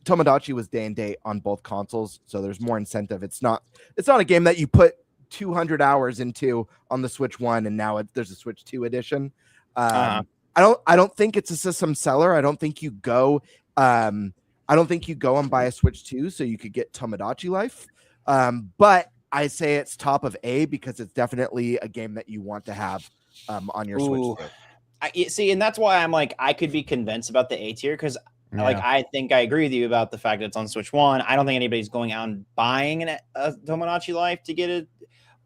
Tomodachi was day and date on both consoles, so there's more incentive. It's not a game that you put 200 hours into on the Switch 1 and now there's a Switch 2 edition. I I don't think it's a system seller. I don't think you go and buy a Switch 2 so you could get Tomodachi Life. But I say it's top of A because it's definitely a game that you want to have on your Switch 2. See, and that's why I'm like, I could be convinced about the A tier because like I think I agree with you about the fact that it's on Switch 1. I don't think anybody's going out and buying a Tomodachi Life to get it.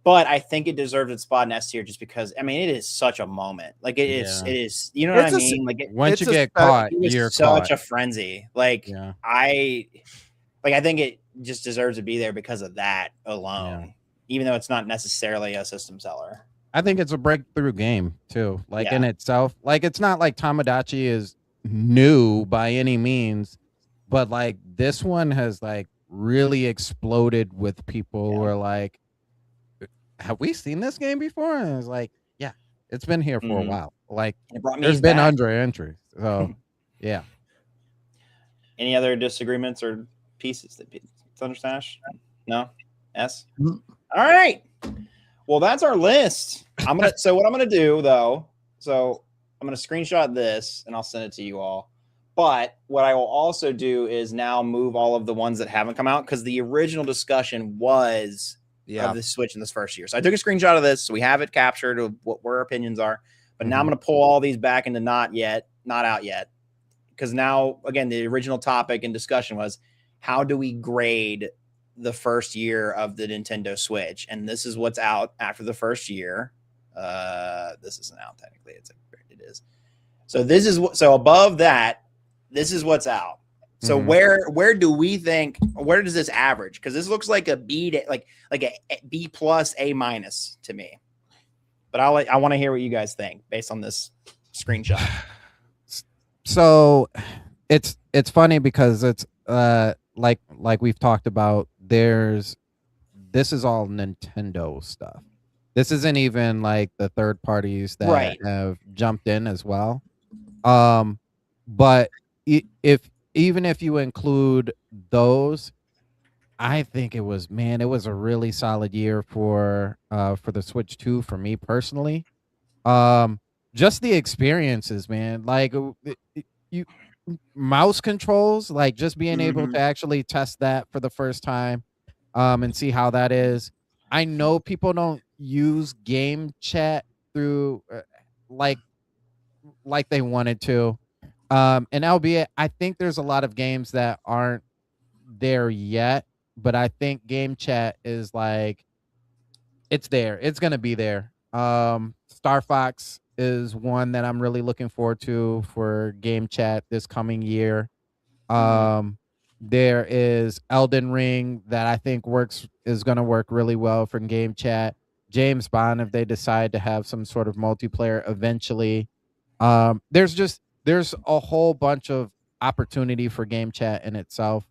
But I think it deserves its spot in S tier just because I mean it is such a moment. Like it is. You know what I mean? Like once you get caught, you're such caught. a frenzy. Like I think it just deserves to be there because of that alone, even though it's not necessarily a system seller. I think it's a breakthrough game too. Like in itself, like it's not like Tomodachi is new by any means, but like this one has like really exploded with people who are like, have we seen this game before? And it's like, yeah, it's been here for a while. Like there's been under entries. So yeah. Any other disagreements or pieces that Thunder Stash? No? S? All right. Well, that's our list. So what I'm gonna do though, so I'm gonna screenshot this and I'll send it to you all. But what I will also do is now move all of the ones that haven't come out because the original discussion was of the Switch in this first year. So I took a screenshot of this, so we have it captured of where our opinions are. But now I'm going to pull all these back into not out yet. Because now, again, the original topic and discussion was how do we grade the first year of the Nintendo Switch? And this is what's out after the first year. This isn't out technically. It is. So this is so above that. This is what's out. So where do we think? Where does this average? Because this looks like a B, like a B plus A minus to me. But I want to hear what you guys think based on this screenshot. So it's funny because it's like we've talked about. This is all Nintendo stuff. This isn't even like the third parties that have jumped in as well. But even if you include those, I think it was a really solid year for the Switch 2 for me personally. Just the experiences, man. Like you mouse controls, like just being able to actually test that for the first time and see how that is. I know people don't use game chat through like they wanted to. And albeit, I think there's a lot of games that aren't there yet, but I think game chat is like, it's there. It's going to be there. Star Fox is one that I'm really looking forward to for game chat this coming year. There is Elden Ring that I think is going to work really well for game chat. James Bond, if they decide to have some sort of multiplayer eventually. There's a whole bunch of opportunity for game chat in itself.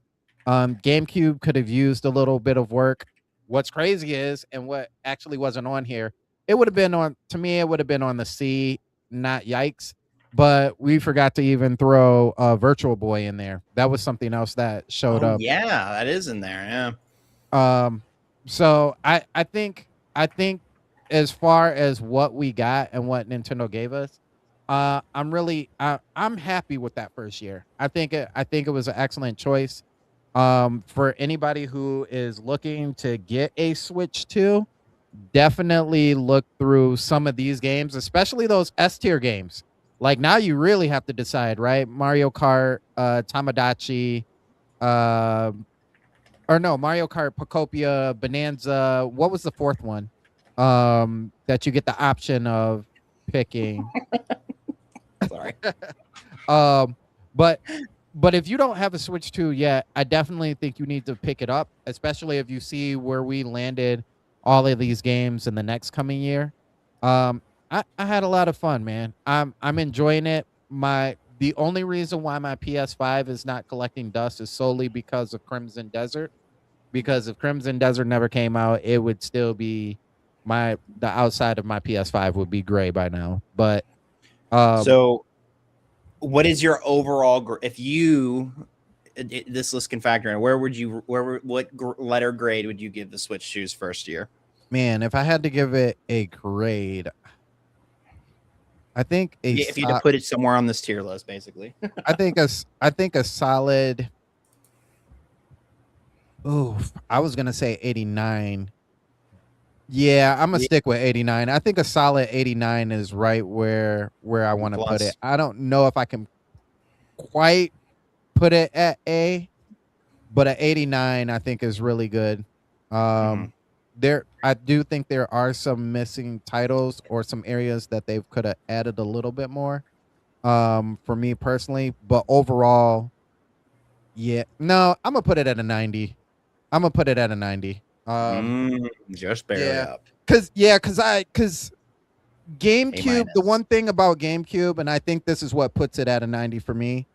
GameCube could have used a little bit of work. What's crazy is, and what actually wasn't on here, it would have been on the C, not yikes. But we forgot to even throw Virtual Boy in there. That was something else that showed up. Yeah, that is in there. Yeah. So I think as far as what we got and what Nintendo gave us, I'm happy with that first year. I think it was an excellent choice. For anybody who is looking to get a Switch 2, definitely look through some of these games, especially those S tier games. Like now you really have to decide, right? Mario Kart, Tomodachi, Mario Kart, Pocopia, Bonanza. What was the fourth one? That you get the option of picking. Sorry. But if you don't have a Switch 2 yet, I definitely think you need to pick it up, especially if you see where we landed all of these games in the next coming year. I had a lot of fun, man. I'm enjoying it. The only reason why my PS5 is not collecting dust is solely because of Crimson Desert. Because if Crimson Desert never came out, it would still be the outside of my PS5 would be gray by now. But so what is your overall if this list can factor in, what letter grade would you give the Switch 2's first year? Man, if I had to give it a grade, I think If you had to put it somewhere on this tier list, basically. I think a solid. Oh, I was gonna say 89. Yeah, I'm gonna Yeah. stick with 89. I think a solid 89 is right where I want to put it. Plus. I don't know if I can quite put it at A, but at 89 I think is really good. There I do think there are some missing titles or some areas that they could have added a little bit more. For me personally, but overall, yeah. No, I'm gonna put it at a 90. I'm gonna put it at a 90. Just barely up. Cause GameCube, the one thing about GameCube, and I think this is what puts it at a 90 for me,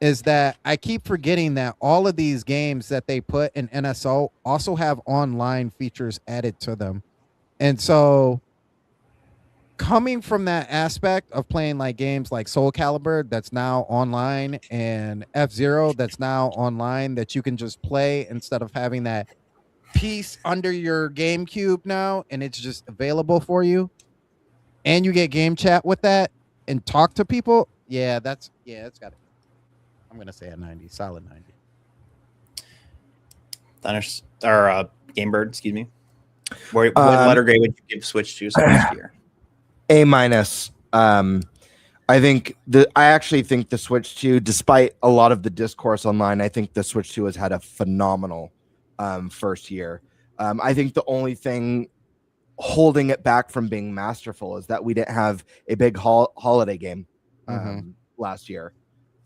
is that I keep forgetting that all of these games that they put in NSO also have online features added to them. And so coming from that aspect of playing like games like Soul Calibur that's now online and F-Zero that's now online that you can just play instead of having that piece under your GameCube now and it's just available for you. And you get game chat with that and talk to people. Yeah, it's got it. I'm gonna say a 90, solid 90. Game Bird, excuse me. What letter grade would you give Switch 2 this year? A-. I actually think the Switch 2, despite a lot of the discourse online, I think the Switch 2 has had a phenomenal first year. I think the only thing holding it back from being masterful is that we didn't have a big holiday game last year.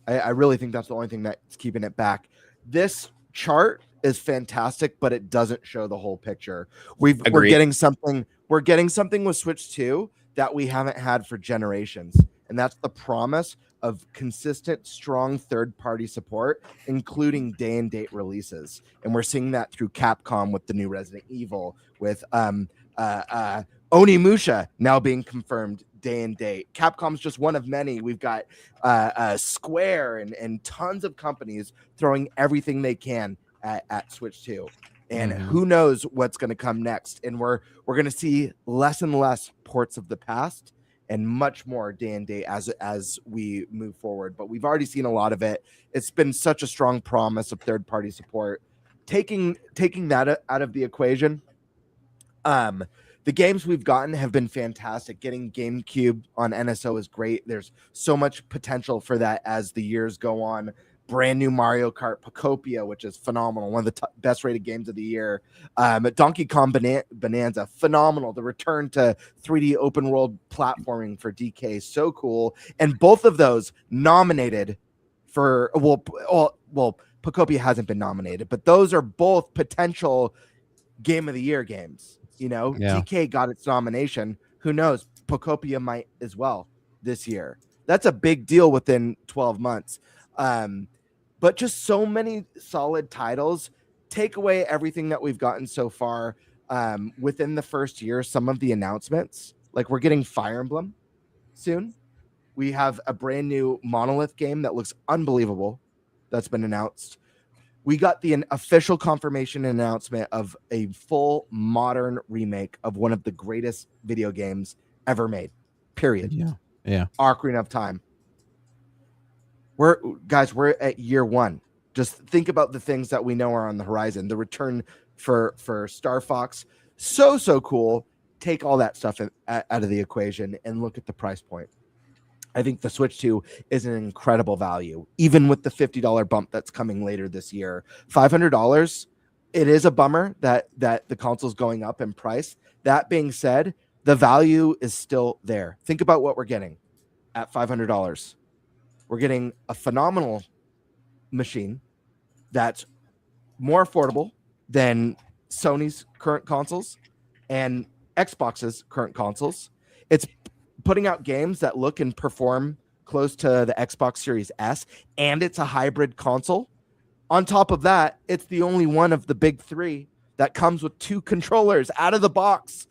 I really think that's the only thing that's keeping it back. This chart is fantastic, but it doesn't show the whole picture. We're getting something with Switch 2 that we haven't had for generations, and that's the promise of consistent, strong third-party support, including day-and-date releases. And we're seeing that through Capcom with the new Resident Evil, with Onimusha now being confirmed day and date. Capcom's just one of many. We've got Square and tons of companies throwing everything they can at Switch 2. And who knows what's going to come next. And we're going to see less and less ports of the past and much more day and date as we move forward. But we've already seen a lot of it. It's been such a strong promise of third-party support. Taking that out of the equation, the games we've gotten have been fantastic. Getting GameCube on NSO is great. There's so much potential for that as the years go on. Brand new Mario Kart Pocopia, which is phenomenal. One of the best rated games of the year. Donkey Kong Bonanza, phenomenal. The return to 3D open world platforming for DK, so cool. And both of those nominated for, well, Pocopia hasn't been nominated, but those are both potential Game of the Year games. You know, Yeah. DK got its nomination. Who knows? Pocopia might as well this year. That's a big deal within 12 months. But just so many solid titles. Take away everything that we've gotten so far within the first year. Some of the announcements, like we're getting Fire Emblem soon. We have a brand new Monolith game that looks unbelievable that's been announced. We got the official confirmation announcement of a full modern remake of one of the greatest video games ever made. Period. Yeah. Ocarina of Time. We're at year one. Just think about the things that we know are on the horizon. The return for Star Fox, so cool. Take all that stuff out of the equation and look at the price point. I think the Switch 2 is an incredible value, even with the $50 bump that's coming later this year. $500, it is a bummer that the console's going up in price. That being said, the value is still there. Think about what we're getting at $500. We're getting a phenomenal machine that's more affordable than Sony's current consoles and Xbox's current consoles. It's putting out games that look and perform close to the Xbox Series S, and it's a hybrid console. On top of that, it's the only one of the big three that comes with two controllers out of the box.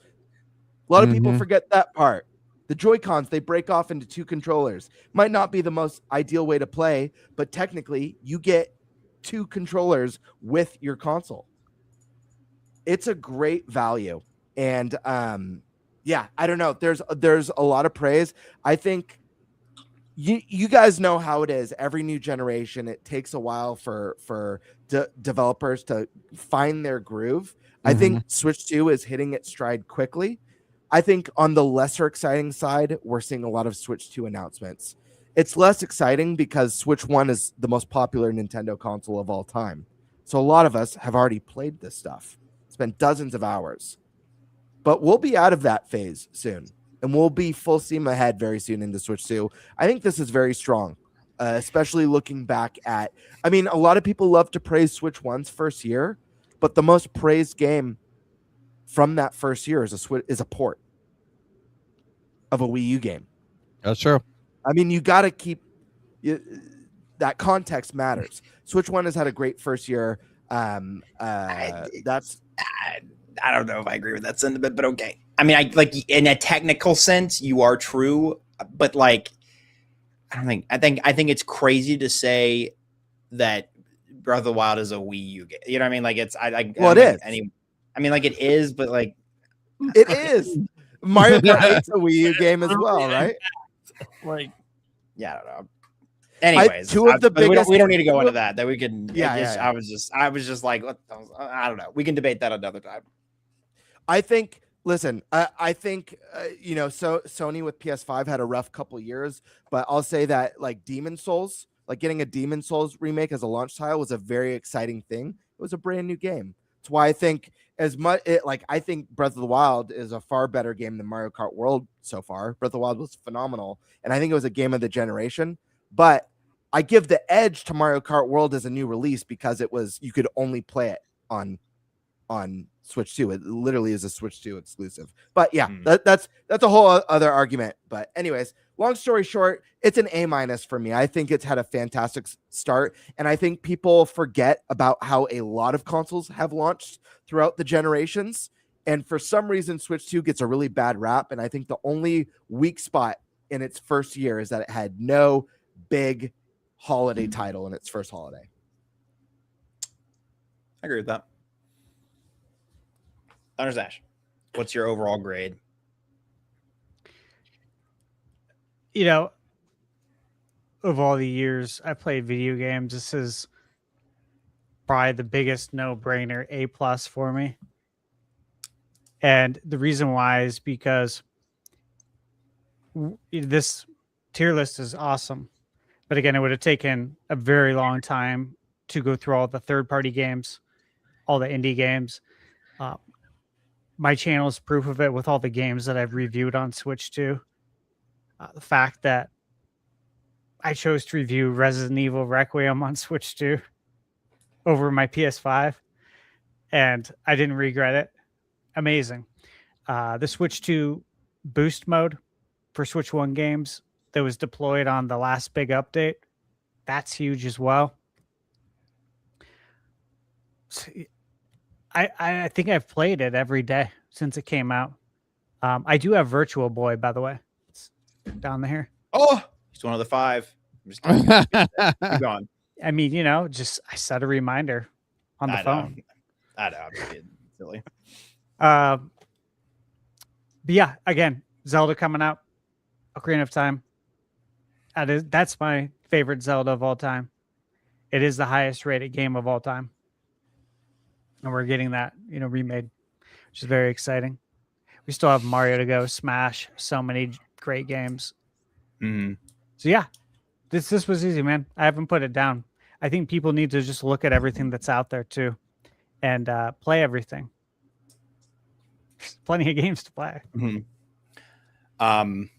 A lot of people forget that part. The Joy-Cons, they break off into two controllers. Might not be the most ideal way to play, but technically you get two controllers with your console. It's a great value. And yeah, I don't know. There's a lot of praise. I think you guys know how it is. Every new generation, it takes a while for developers to find their groove. I think Switch 2 is hitting its stride quickly. I think on the lesser exciting side, we're seeing a lot of Switch 2 announcements. It's less exciting because Switch 1 is the most popular Nintendo console of all time. So a lot of us have already played this stuff, spent dozens of hours. But we'll be out of that phase soon, and we'll be full steam ahead very soon into Switch 2. I think this is very strong, especially looking back at, I mean, a lot of people love to praise Switch 1's first year, but the most praised game from that first year is a port of a Wii U game. That's true. I mean, you got to keep that context matters. Switch 1 has had a great first year. That's I don't know if I agree with that sentiment, but okay. I mean, I like in a technical sense, you are true, but like, I think it's crazy to say that Breath of the Wild is a Wii U game. You know what I mean? Like it's, it is. I mean, like it is, but like it is. Mario Kart 8's a Wii U game as well, right? Like, yeah, I don't know. Anyways, two of the biggest. We don't need to go into that. That we can. Yeah. I was just like, I don't know. We can debate that another time. I think. Listen, I think so Sony with PS5 had a rough couple years, but I'll say that like Demon Souls, like getting a Demon Souls remake as a launch title was a very exciting thing. It was a brand new game. That's why I think I think Breath of the Wild is a far better game than Mario Kart World so far. Breath of the Wild was phenomenal, and I think it was a game of the generation. But I give the edge to Mario Kart World as a new release because you could only play it on Switch 2. It literally is a Switch 2 exclusive. But yeah, that's a whole other argument. But anyways, long story short, it's an A- for me. I think it's had a fantastic start, and I think people forget about how a lot of consoles have launched throughout the generations, and for some reason Switch 2 gets a really bad rap, and I think the only weak spot in its first year is that it had no big holiday title in its first holiday. I agree with that. Thunder's Ash, what's your overall grade? You know, of all the years I played video games, this is probably the biggest no-brainer A+ for me. And the reason why is because this tier list is awesome. But again, it would have taken a very long time to go through all the third-party games, all the indie games. My channel is proof of it with all the games that I've reviewed on Switch 2. The fact that I chose to review Resident Evil Requiem on Switch 2 over my PS5, and I didn't regret it. Amazing. The Switch 2 boost mode for Switch 1 games that was deployed on the last big update, that's huge as well. I think I've played it every day since it came out. I do have Virtual Boy, by the way. It's down there. Oh, he's one of the 5. I'm just kidding. Keep going. I mean, I set a reminder on the phone. I know. I'm being silly. But yeah, again, Zelda coming out. Ocarina of Time. That's my favorite Zelda of all time. It is the highest rated game of all time. And we're getting that, remade, which is very exciting. We still have Mario to go, Smash, so many great games. Mm-hmm. So yeah, this was easy, man. I haven't put it down. I think people need to just look at everything that's out there too, and play everything. There's plenty of games to play. Mm-hmm. I'm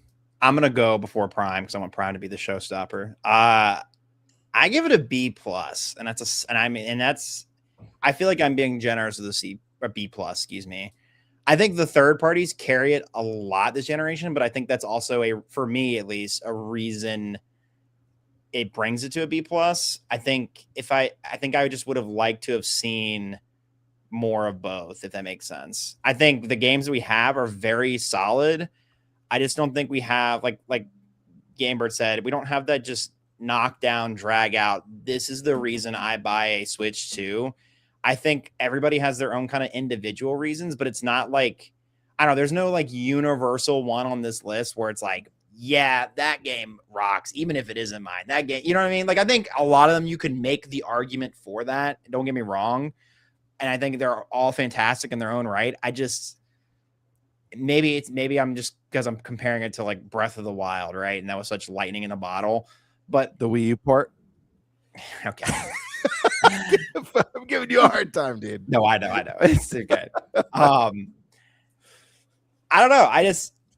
gonna go before Prime because I want Prime to be the showstopper. I give it a B+, and that's. I feel like I'm being generous with a B+, excuse me. I think the third parties carry it a lot this generation, but I think that's also for me at least, a reason it brings it to a B+. I think I just would have liked to have seen more of both, if that makes sense. I think the games we have are very solid. I just don't think we have, like Gamebird said, we don't have that just knock down, drag out. This is the reason I buy a Switch 2. I think everybody has their own kind of individual reasons, but it's not like I don't know. There's no like universal one on this list where it's like, yeah, that game rocks, even if it isn't mine. That game, you know what I mean? Like, I think a lot of them you can make the argument for that. Don't get me wrong. And I think they're all fantastic in their own right. I just maybe I'm just because I'm comparing it to like Breath of the Wild, right? And that was such lightning in a bottle. But the Wii U port. Okay. I'm giving you a hard time, dude. No, I know. It's okay. I don't know.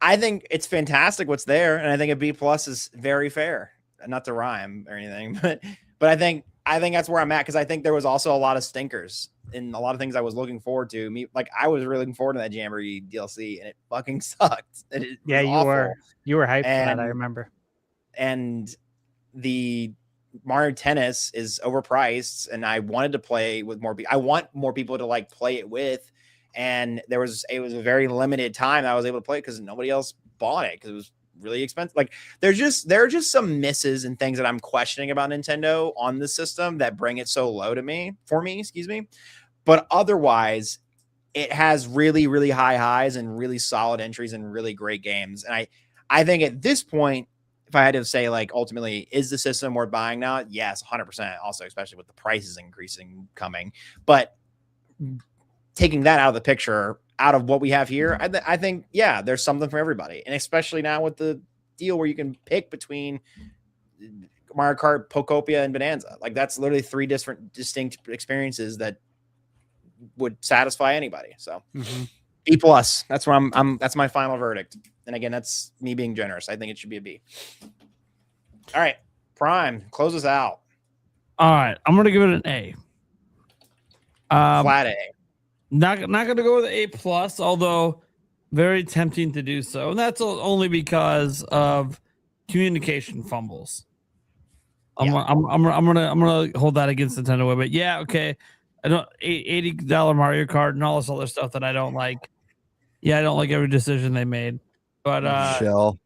I think it's fantastic what's there, and I think a B+ is very fair. Not to rhyme or anything, but I think that's where I'm at, because I think there was also a lot of stinkers and a lot of things I was looking forward to. I was really looking forward to that Jamboree DLC, and it fucking sucked. Yeah, you were hyped for that, I remember. And the Mario Tennis is overpriced, and I wanted to play with more people. I want more people to like play it with, and it was a very limited time that I was able to play because nobody else bought it because it was really expensive. Like there are just some misses and things that I'm questioning about Nintendo on the system that bring it so low for me, excuse me. But otherwise, it has really, really high highs and really solid entries and really great games. And I think at this point, if I had to say, like, ultimately, is the system worth buying now? Yes, 100%. Also, especially with the prices increasing coming. But taking that out of the picture, out of what we have here, I think, yeah, there's something for everybody. And especially now with the deal where you can pick between Mario Kart, Pokopia, and Bonanza. Like, that's literally 3 different distinct experiences that would satisfy anybody. So B+. That's where that's my final verdict. And again, that's me being generous. I think it should be a B. All right, Prime, close us out. All right, I'm gonna give it an A. Flat A. Not gonna go with A+, although very tempting to do so, and that's only because of communication fumbles. I'm gonna hold that against Nintendo, but yeah, okay. I don't $80 Mario Kart and all this other stuff that I don't like. Yeah, I don't like every decision they made. But Shell.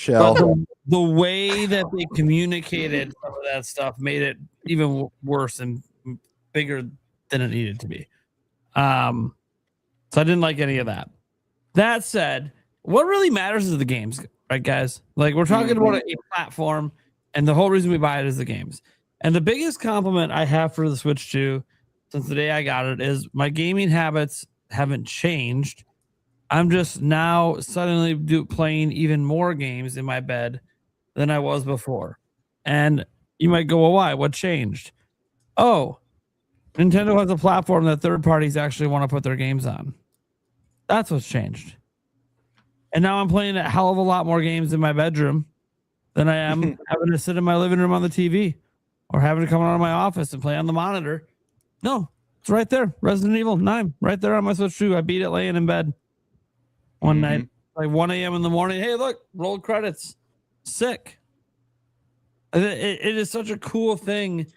But the way that they communicated some of that stuff made it even worse and bigger than it needed to be. So I didn't like any of that. That said, what really matters is the games, right, guys? Like, we're talking about a platform, and the whole reason we buy it is the games. And the biggest compliment I have for the Switch 2 since the day I got it is my gaming habits haven't changed. I'm just now suddenly playing even more games in my bed than I was before. And you might go, well, why? What changed? Oh, Nintendo has a platform that third parties actually want to put their games on. That's what's changed. And now I'm playing a hell of a lot more games in my bedroom than I am having to sit in my living room on the TV or having to come out of my office and play on the monitor. No, it's right there. Resident Evil 9, right there on my Switch 2. I beat it laying in bed one night, like 1 a.m. in the morning. Hey, look, roll credits. Sick. It is such a cool thing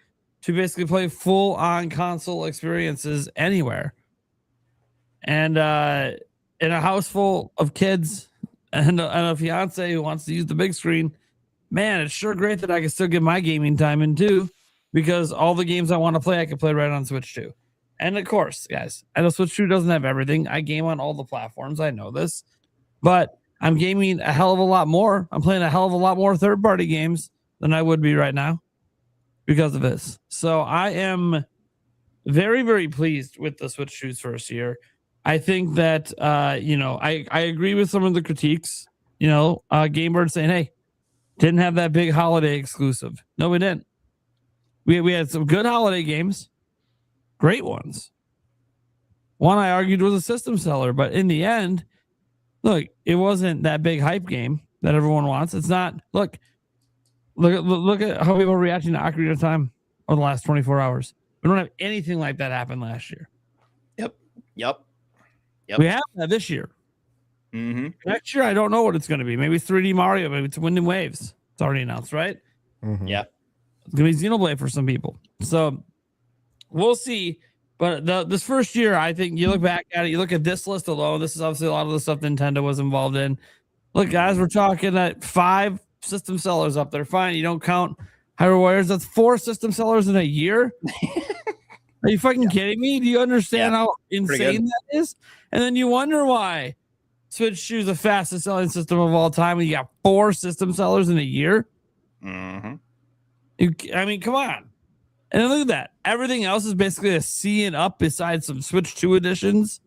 to basically play full-on console experiences anywhere. And in a house full of kids and a fiance who wants to use the big screen, man, it's sure great that I can still get my gaming time in too, because all the games I want to play, I can play right on Switch 2. And of course, guys, I know Switch 2 doesn't have everything. I game on all the platforms. I know this. But I'm gaming a hell of a lot more. I'm playing a hell of a lot more third-party games than I would be right now because of this. So I am very, very pleased with the Switch 2's first year. I think that, I agree with some of the critiques. Game Bird saying, hey, didn't have that big holiday exclusive. No, we didn't. We had some good holiday games. Great ones. One I argued was a system seller, but in the end, look, it wasn't that big hype game that everyone wants. It's not. Look at how people are reacting to Ocarina of Time over the last 24 hours. We don't have anything like that happen last year. Yep. We have that this year. Next year, I don't know what it's going to be. Maybe 3D Mario. Maybe it's Wind and Waves. It's already announced, right? Yeah. It's going to be Xenoblade for some people. So we'll see. But this first year, I think you look back at it, you look at this list alone. This is obviously a lot of the stuff Nintendo was involved in. Look, guys, we're talking at 5 system sellers up there. Fine, you don't count Hyrule Warriors. That's 4 system sellers in a year. Are you fucking kidding me? Do you understand how insane that is? And then you wonder why Switch 2 is the fastest selling system of all time. And you got 4 system sellers in a year. Mm-hmm. I mean, come on. And then look at that. Everything else is basically a C and up besides some Switch 2 editions.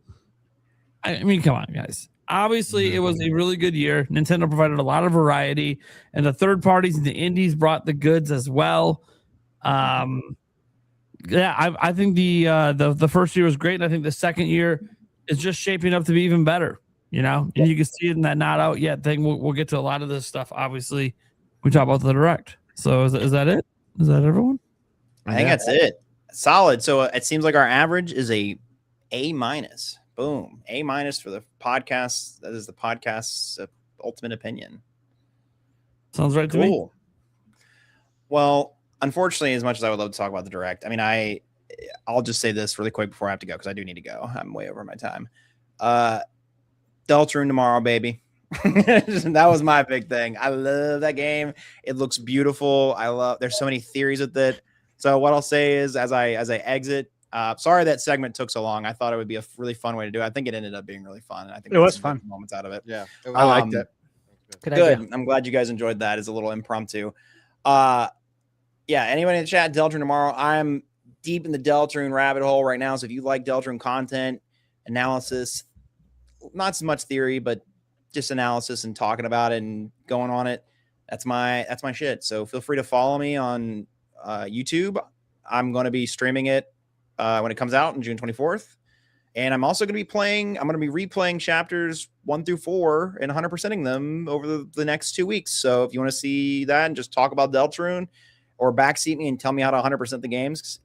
I mean, come on, guys. Obviously, it was a really good year. Nintendo provided a lot of variety, and the third parties and the indies brought the goods as well. Yeah, I think the first year was great, and I think the second year is just shaping up to be even better. You know, and you can see it in that not out yet thing. We'll get to a lot of this stuff. Obviously, we talk about the direct. So is that it? Is that everyone? I think that's it. Solid. So it seems like our average is A minus. Boom. A minus for the podcast. That is the podcast's ultimate opinion. Sounds right to me. Well, unfortunately, as much as I would love to talk about the direct, I mean, I'll just say this really quick before I have to go because I do need to go. I'm way over my time. Deltarune tomorrow, baby. That was my big thing. I love that game. It looks beautiful. There's so many theories with it. So what I'll say is as I exit, sorry that segment took so long. I thought it would be a really fun way to do it. I think it ended up being really fun. And I think it was fun. Moments out of it. Yeah, I liked it. Good. I'm glad you guys enjoyed that. It's a little impromptu. Yeah, anybody in the chat, Deltarune tomorrow. I'm deep in the Deltarune rabbit hole right now. So if you like Deltarune content, analysis, not so much theory, but just analysis and talking about it and going on it, that's my shit. So feel free to follow me on YouTube. I'm going to be streaming it when it comes out on June 24th. And I'm also going to be replaying chapters 1 through 4 and 100%ing them over the next 2 weeks. So if you want to see that and just talk about Deltarune or backseat me and tell me how to 100% the games,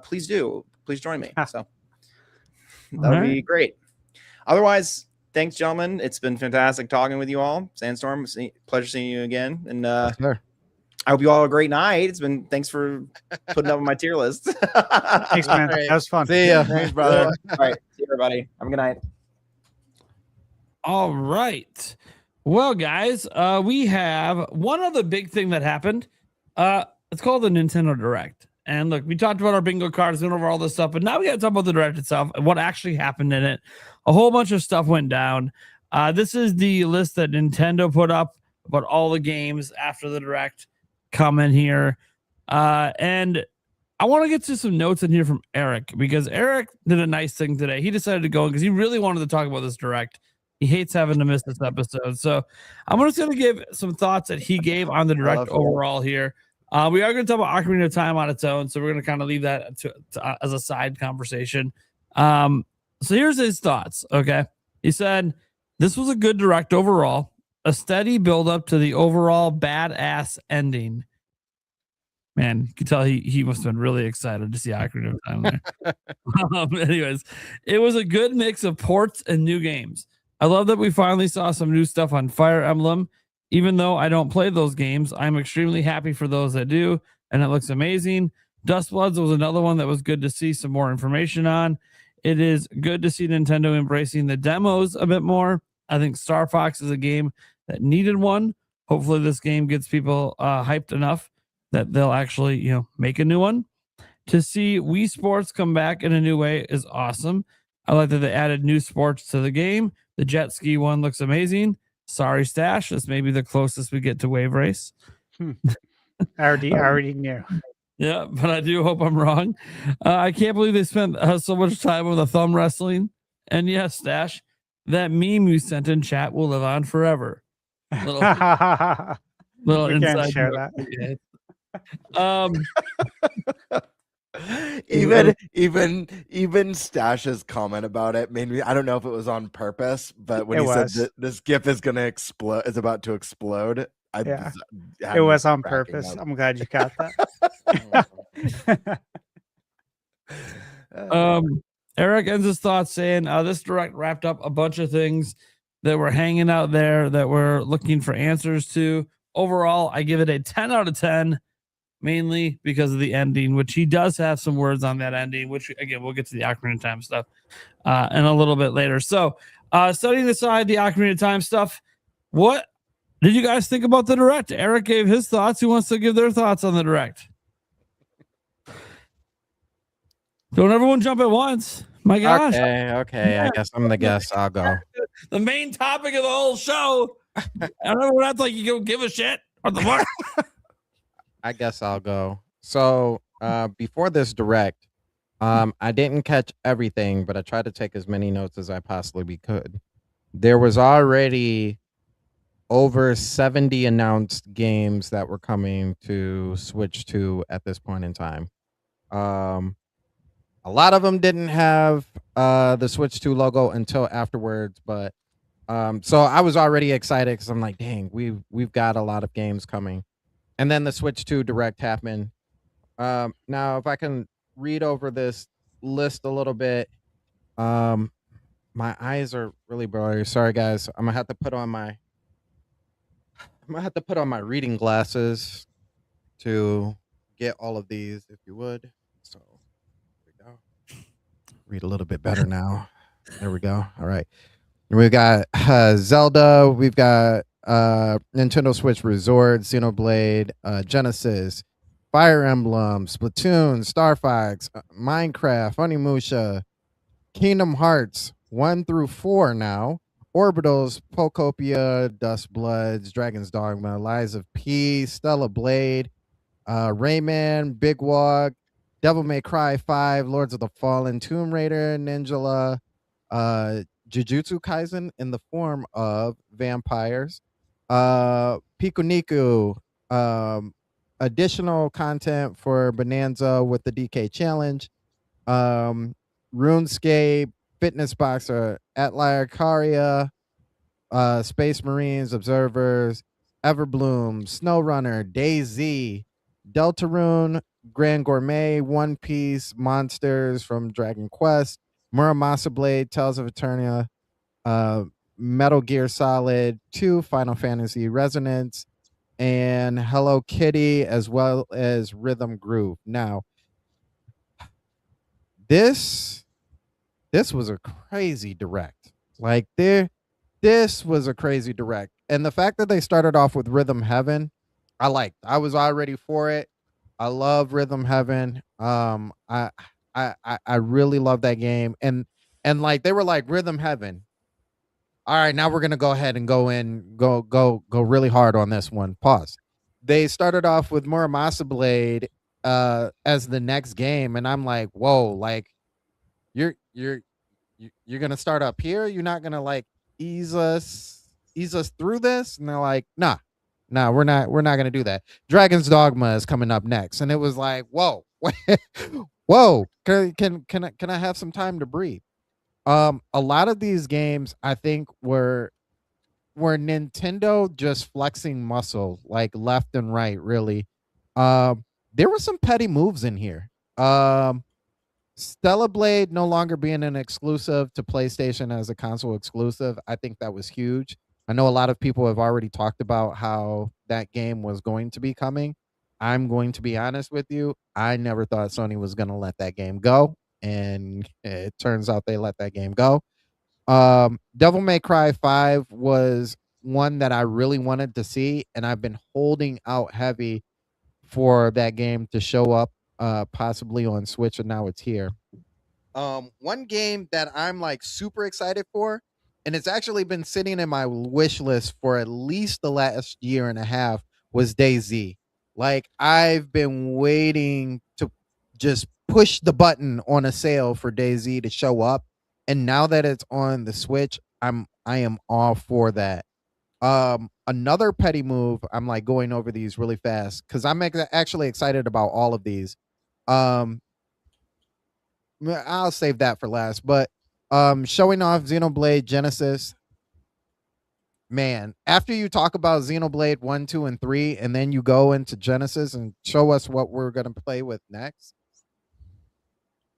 please do. Please join me. So that would be great. Otherwise, thanks, gentlemen. It's been fantastic talking with you all. Sandstorm, pleasure seeing you again. And I hope you all have a great night. Thanks for putting up on my tier list. Thanks, man. That was fun. See ya. Thanks, brother. All right. See you, everybody. Have a good night. All right. Well, guys, we have one other big thing that happened. It's called the Nintendo Direct. And look, we talked about our bingo cards, went over all this stuff, but now we got to talk about the Direct itself and what actually happened in it. A whole bunch of stuff went down. This is the list that Nintendo put up about all the games after the Direct come in here. And I want to get to some notes in here from Eric, because Eric did a nice thing today. He decided to go because he really wanted to talk about this Direct. He hates having to miss this episode. So I'm just going to give some thoughts that he gave on the Direct overall here. We are going to talk about Ocarina of Time on its own, so we're going to kind of leave that as a side conversation. So here's his thoughts, okay? He said, this was a good Direct overall, a steady build-up to the overall badass ending. Man, you can tell he must have been really excited to see Ocarina of Time there. Anyways, it was a good mix of ports and new games. I love that we finally saw some new stuff on Fire Emblem. Even though I don't play those games, I'm extremely happy for those that do, and it looks amazing. Dustbloods was another one that was good to see some more information on. It is good to see Nintendo embracing the demos a bit more. I think Star Fox is a game that needed one. Hopefully this game gets people hyped enough that they'll actually, make a new one. To see Wii Sports come back in a new way is awesome. I like that they added new sports to the game. The jet ski one looks amazing. Sorry, Stash. This may be the closest we get to Wave Race. I already knew. Yeah, but I do hope I'm wrong. I can't believe they spent so much time with the thumb wrestling. And yes, Stash, that meme you sent in chat will live on forever. Little We can't inside share joke. that. Even Stash's comment about it made me, I don't know if it was on purpose, but when said that this GIF is gonna explode, is about to explode, it was on purpose. I'm glad you got that. Eric ends his thoughts saying this Direct wrapped up a bunch of things that were hanging out there that we're looking for answers to. Overall, I give it a 10 out of 10. Mainly because of the ending, which he does have some words on that ending, which again, we'll get to the Ocarina of Time stuff in a little bit later. So setting aside the Ocarina of Time stuff, what did you guys think about the Direct? Eric gave his thoughts. Who wants to give their thoughts on the Direct? Don't everyone jump at once. My gosh. Okay. I guess I'm the guest. I'll go. The main topic of the whole show. I don't know what else like you don't give a shit. What the fuck? I guess I'll go. So, before this direct, I didn't catch everything, but I tried to take as many notes as I possibly could. There was already over 70 announced games that were coming to Switch 2 at this point in time. A lot of them didn't have the Switch 2 logo until afterwards, but so I was already excited because I'm like, dang, we've got a lot of games coming. And then the Switch 2 Direct happened. Now, if I can read over this list a little bit, my eyes are really blurry. Sorry, guys. I'm gonna have to put on my reading glasses to get all of these, if you would. So there we go. Read a little bit better now. There we go. All right. We've got Zelda. We've got Nintendo Switch Resort, Xenoblade, Genesis, Fire Emblem, Splatoon, Star Fox, Minecraft, Onimusha, Kingdom Hearts 1 through 4 now, Orbitals, Pokopia, Dust Bloods, Dragon's Dogma, Lies of P, Stella Blade, Rayman, Big Wog, Devil May Cry 5, Lords of the Fallen, Tomb Raider, Ninjala, Jujutsu Kaisen in the form of vampires, Pikuniku, additional content for Bonanza with the DK Challenge, RuneScape, Fitness Boxer, Atelier Caria, Space Marines, Observers, Everbloom, SnowRunner, DayZ, Deltarune, Grand Gourmet, One Piece, Monsters from Dragon Quest, Muramasa Blade, Tales of Eternia, Metal Gear Solid 2, Final Fantasy Resonance, and Hello Kitty, as well as Rhythm Groove. Now, this was a crazy direct. Like this was a crazy direct. And the fact that they started off with Rhythm Heaven, I liked. I was already for it. I love Rhythm Heaven. I really love that game. And like they were like Rhythm Heaven. All right, now we're gonna go ahead and go really hard on this one. Pause. They started off with Muramasa Blade as the next game, and I'm like, whoa, like you're you're gonna start up here. You're not gonna like ease us through this. And they're like, nah, we're not gonna do that. Dragon's Dogma is coming up next, and it was like, whoa, whoa, can I have some time to breathe? A lot of these games I think were Nintendo just flexing muscle like left and right, really. There were some petty moves in here. Stella Blade no longer being an exclusive to PlayStation as a console exclusive, I think that was huge. I know a lot of people have already talked about how that game was going to be coming. I'm going to be honest with you. I never thought Sony was going to let that game go, and it turns out they let that game go. Devil May Cry 5 was one that I really wanted to see, and I've been holding out heavy for that game to show up possibly on Switch, and now it's here. One game that I'm like super excited for, and it's actually been sitting in my wish list for at least the last year and a half, was DayZ. Like I've been waiting to just push the button on a sale for DayZ to show up, and now that it's on the Switch, I am all for that. Another petty move, I'm like going over these really fast because I'm actually excited about all of these. Um, I'll save that for last, but showing off Xenoblade Genesis, man, after you talk about Xenoblade 1, 2, and 3, and then you go into Genesis and show us what we're gonna play with next.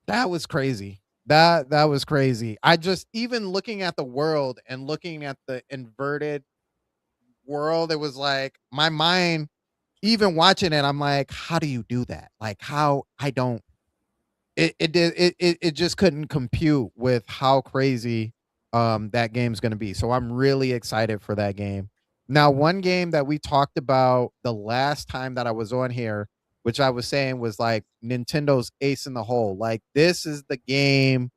That was crazy. That was crazy. I just, even looking at the world and looking at the inverted world, it was like my mind, even watching it, I'm like, how do you do that? Like how I don't it just couldn't compute with how crazy that game's going to be. So I'm really excited for that game. Now, one game that we talked about the last time that I was on here, which I was saying was like Nintendo's ace in the hole. Like this is the game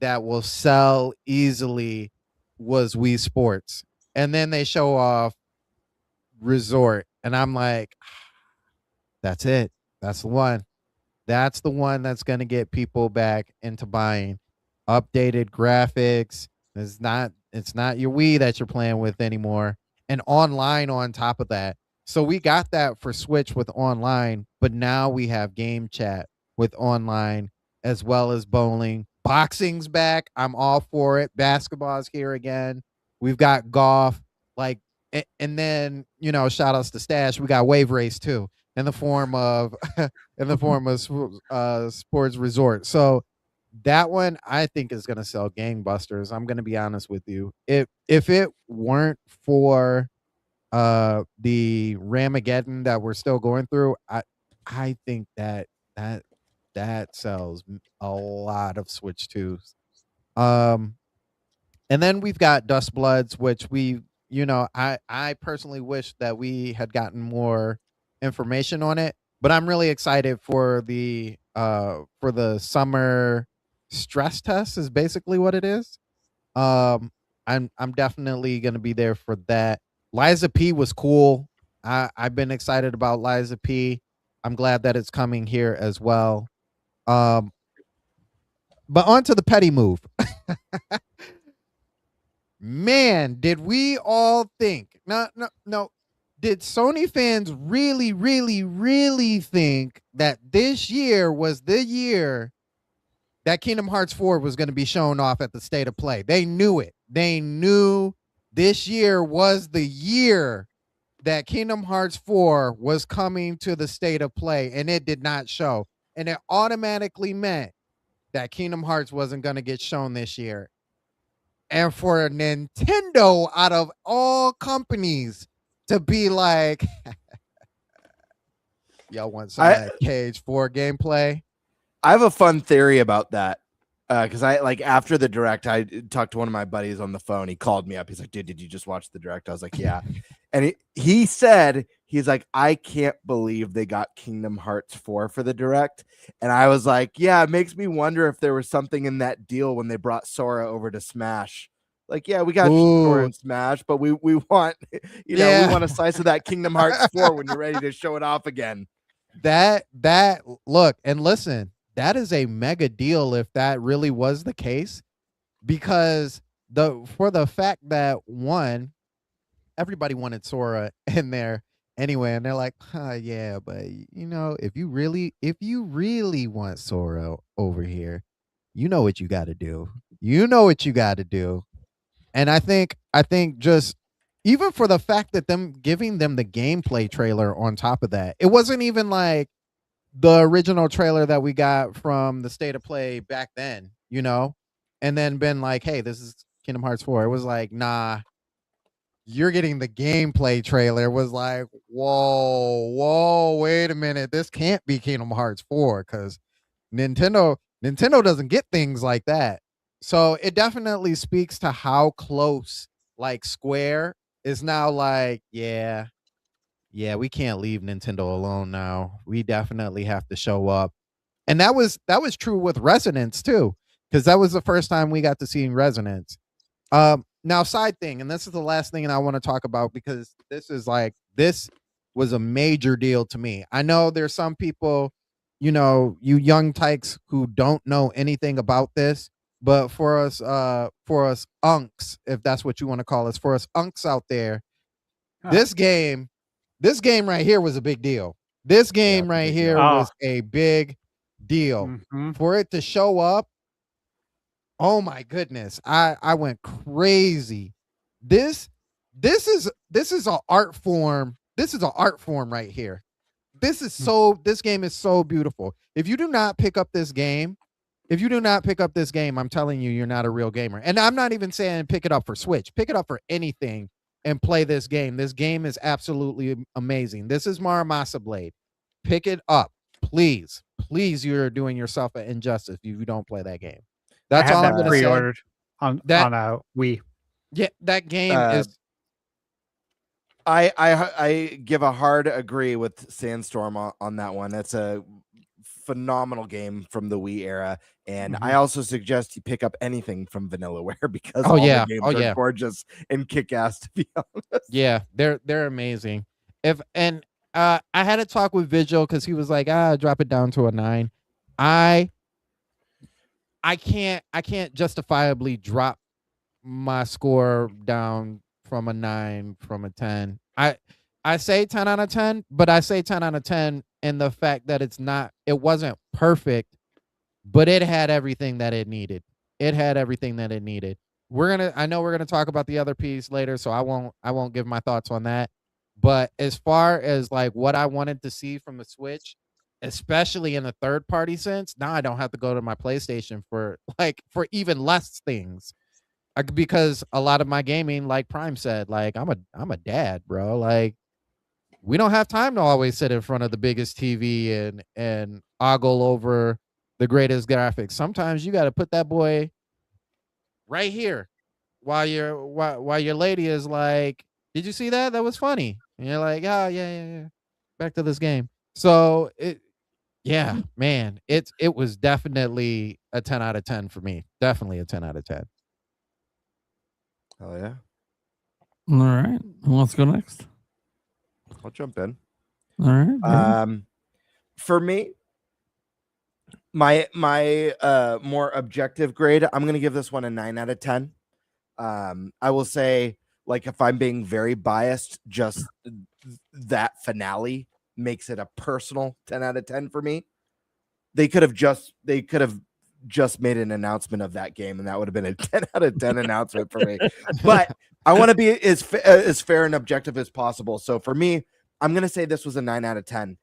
that will sell easily was Wii Sports. And then they show off Resort. And I'm like, that's it. That's the one. That's the one that's going to get people back into buying. Updated graphics. It's not your Wii that you're playing with anymore. And online on top of that. So we got that for Switch with online, but now we have game chat with online as well as bowling. Boxing's back. I'm all for it. Basketball's here again. We've got golf. Like, and then, shout outs to Stash. We got Wave Race too in the form of Sports Resort. So that one I think is going to sell gangbusters. I'm going to be honest with you. If it weren't for the Ramageddon that we're still going through, I think that sells a lot of Switch 2s. And then we've got Dust Bloods, which I personally wish that we had gotten more information on it, but I'm really excited for the summer stress test is basically what it is. I'm definitely gonna be there for that. Liza P was cool. I've been excited about Liza P. I'm glad that it's coming here as well. But on to the petty move. Man, did we all think? No. Did Sony fans really, really, really think that this year was the year that Kingdom Hearts 4 was going to be shown off at the State of Play? They knew it. They knew this year was the year that Kingdom Hearts 4 was coming to the State of Play, and it did not show. And it automatically meant that Kingdom Hearts wasn't going to get shown this year. And for Nintendo, out of all companies, to be like, y'all want some of that Cage 4 gameplay? I have a fun theory about that. Because after the direct, I talked to one of my buddies on the phone. He called me up. He's like, dude, did you just watch the direct? I was like, yeah. And he said, he's like, I can't believe they got Kingdom Hearts 4 for the direct. And I was like, yeah, it makes me wonder if there was something in that deal when they brought Sora over to Smash. Like, yeah, we got Sora in Smash, but we want, we want a slice of that Kingdom Hearts 4 when you're ready to show it off again. That look and listen. That is a mega deal if that really was the case, because for the fact that one, everybody wanted Sora in there anyway, and they're like, yeah, but if you really want Sora over here, you know what you got to do. And I think just even for the fact that them giving them the gameplay trailer on top of that, it wasn't even like the original trailer that we got from the State of Play back then, and then been like, hey, this is Kingdom Hearts 4. It was like, nah, you're getting the gameplay trailer. It was like, whoa, wait a minute. This can't be Kingdom Hearts 4 because Nintendo doesn't get things like that. So it definitely speaks to how close like Square is now like, yeah, we can't leave Nintendo alone now. We definitely have to show up. And that was true with Resonance too, because that was the first time we got to see Resonance. Now, side thing, and this is the last thing I want to talk about, because this was a major deal to me. I know there's some people, you young tykes who don't know anything about this, but for us unks, if that's what you want to call us, for us unks out there, this game right here was a big deal. This game right here was a big deal. Mm-hmm. For it to show up, oh my goodness, I went crazy. This is an art form. This is an art form right here. This game is so beautiful. If you do not pick up this game, I'm telling you, you're not a real gamer. And I'm not even saying pick it up for Switch. Pick it up for anything and play this game. This game is absolutely amazing. This is Muramasa Blade. Pick it up, please. Please, you're doing yourself an injustice if you don't play that game. That's all I'm going to say. Pre-ordered on Wii. Yeah, that game is. I give a hard agree with Sandstorm on that one. That's a phenomenal game from the Wii era. And Mhm. I also suggest you pick up anything from Vanillaware because Oh, all yeah. the games Oh, are yeah. gorgeous and kick ass, to be honest. Yeah, they're amazing. I had a talk with Vigil because he was like, drop it down to a 9. I can't justifiably drop my score down from a 9 from a 10. I say 10 out of 10, but I say 10 out of 10 in the fact that it wasn't perfect, but it had everything that it needed. It had everything that it needed. I know we're gonna talk about the other piece later, so I won't give my thoughts on that. But as far as like what I wanted to see from the Switch, especially in the third party sense, now I don't have to go to my PlayStation for even less things. Because a lot of my gaming, like Prime said, like I'm a dad, bro. Like we don't have time to always sit in front of the biggest TV and ogle over the greatest graphics. Sometimes you got to put that boy right here while your lady is like, "Did you see that? That was funny." And you're like, "Oh, yeah. Back to this game." So yeah, man, it was definitely a 10 out of 10 for me. Definitely a 10 out of 10. Oh yeah, All right. Let's go next. I'll jump in. All right. For me, my more objective grade, I'm gonna give this one a 9 out of 10. I will say, like, if I'm being very biased, just that finale makes it a personal 10 out of 10 for me. They could have just made an announcement of that game, and that would have been a 10 out of 10 announcement for me. But I want to be as fair and objective as possible. So for me, I'm going to say this was a 9 out of 10.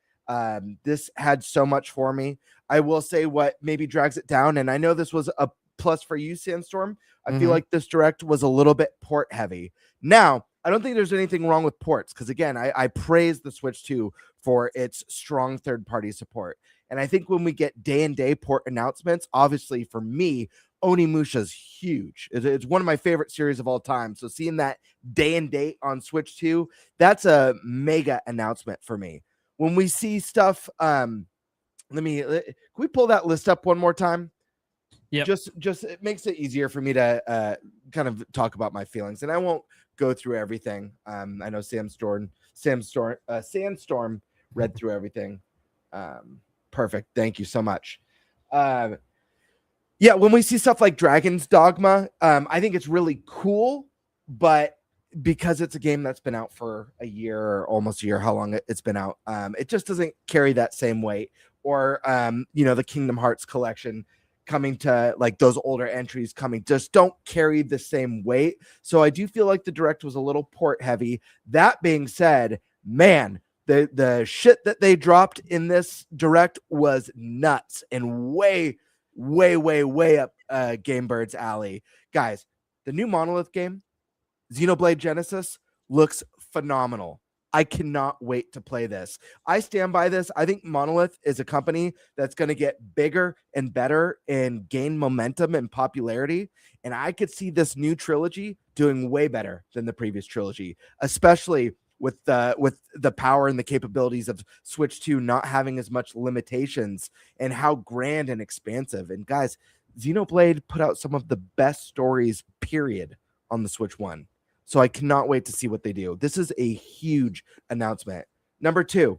This had so much for me. I will say what maybe drags it down, and I know this was a plus for you, Sandstorm. I feel like this direct was a little bit port heavy. Now, I don't think there's anything wrong with ports because, again, I praise the Switch 2 for its strong third-party support. And I think when we get day-and-day port announcements, obviously for me, Onimusha's huge. It's one of my favorite series of all time. So seeing that day-and-date on Switch 2, that's a mega announcement for me. When we see stuff, can we pull that list up one more time? Yeah. Just it makes it easier for me to kind of talk about my feelings, and I won't go through everything. I know Sandstorm read through everything. Perfect. Thank you so much. When we see stuff like Dragon's Dogma, I think it's really cool, but because it's a game that's been out for a year or almost a year, how long it's been out, it just doesn't carry that same weight. Or the Kingdom Hearts collection coming to, like, those older entries coming just don't carry the same weight. So I do feel like the direct was a little port heavy. That being said, man, the shit that they dropped in this direct was nuts and way up Game Bird's alley. Guys, the new Monolith game, Xenoblade Genesis, looks phenomenal. I cannot wait to play this. I stand by this. I think Monolith is a company that's going to get bigger and better and gain momentum and popularity. And I could see this new trilogy doing way better than the previous trilogy, especially with the power and the capabilities of Switch 2 not having as much limitations and how grand and expansive. And guys, Xenoblade put out some of the best stories, period, on the Switch 1. So I cannot wait to see what they do. This is a huge announcement. Number 2,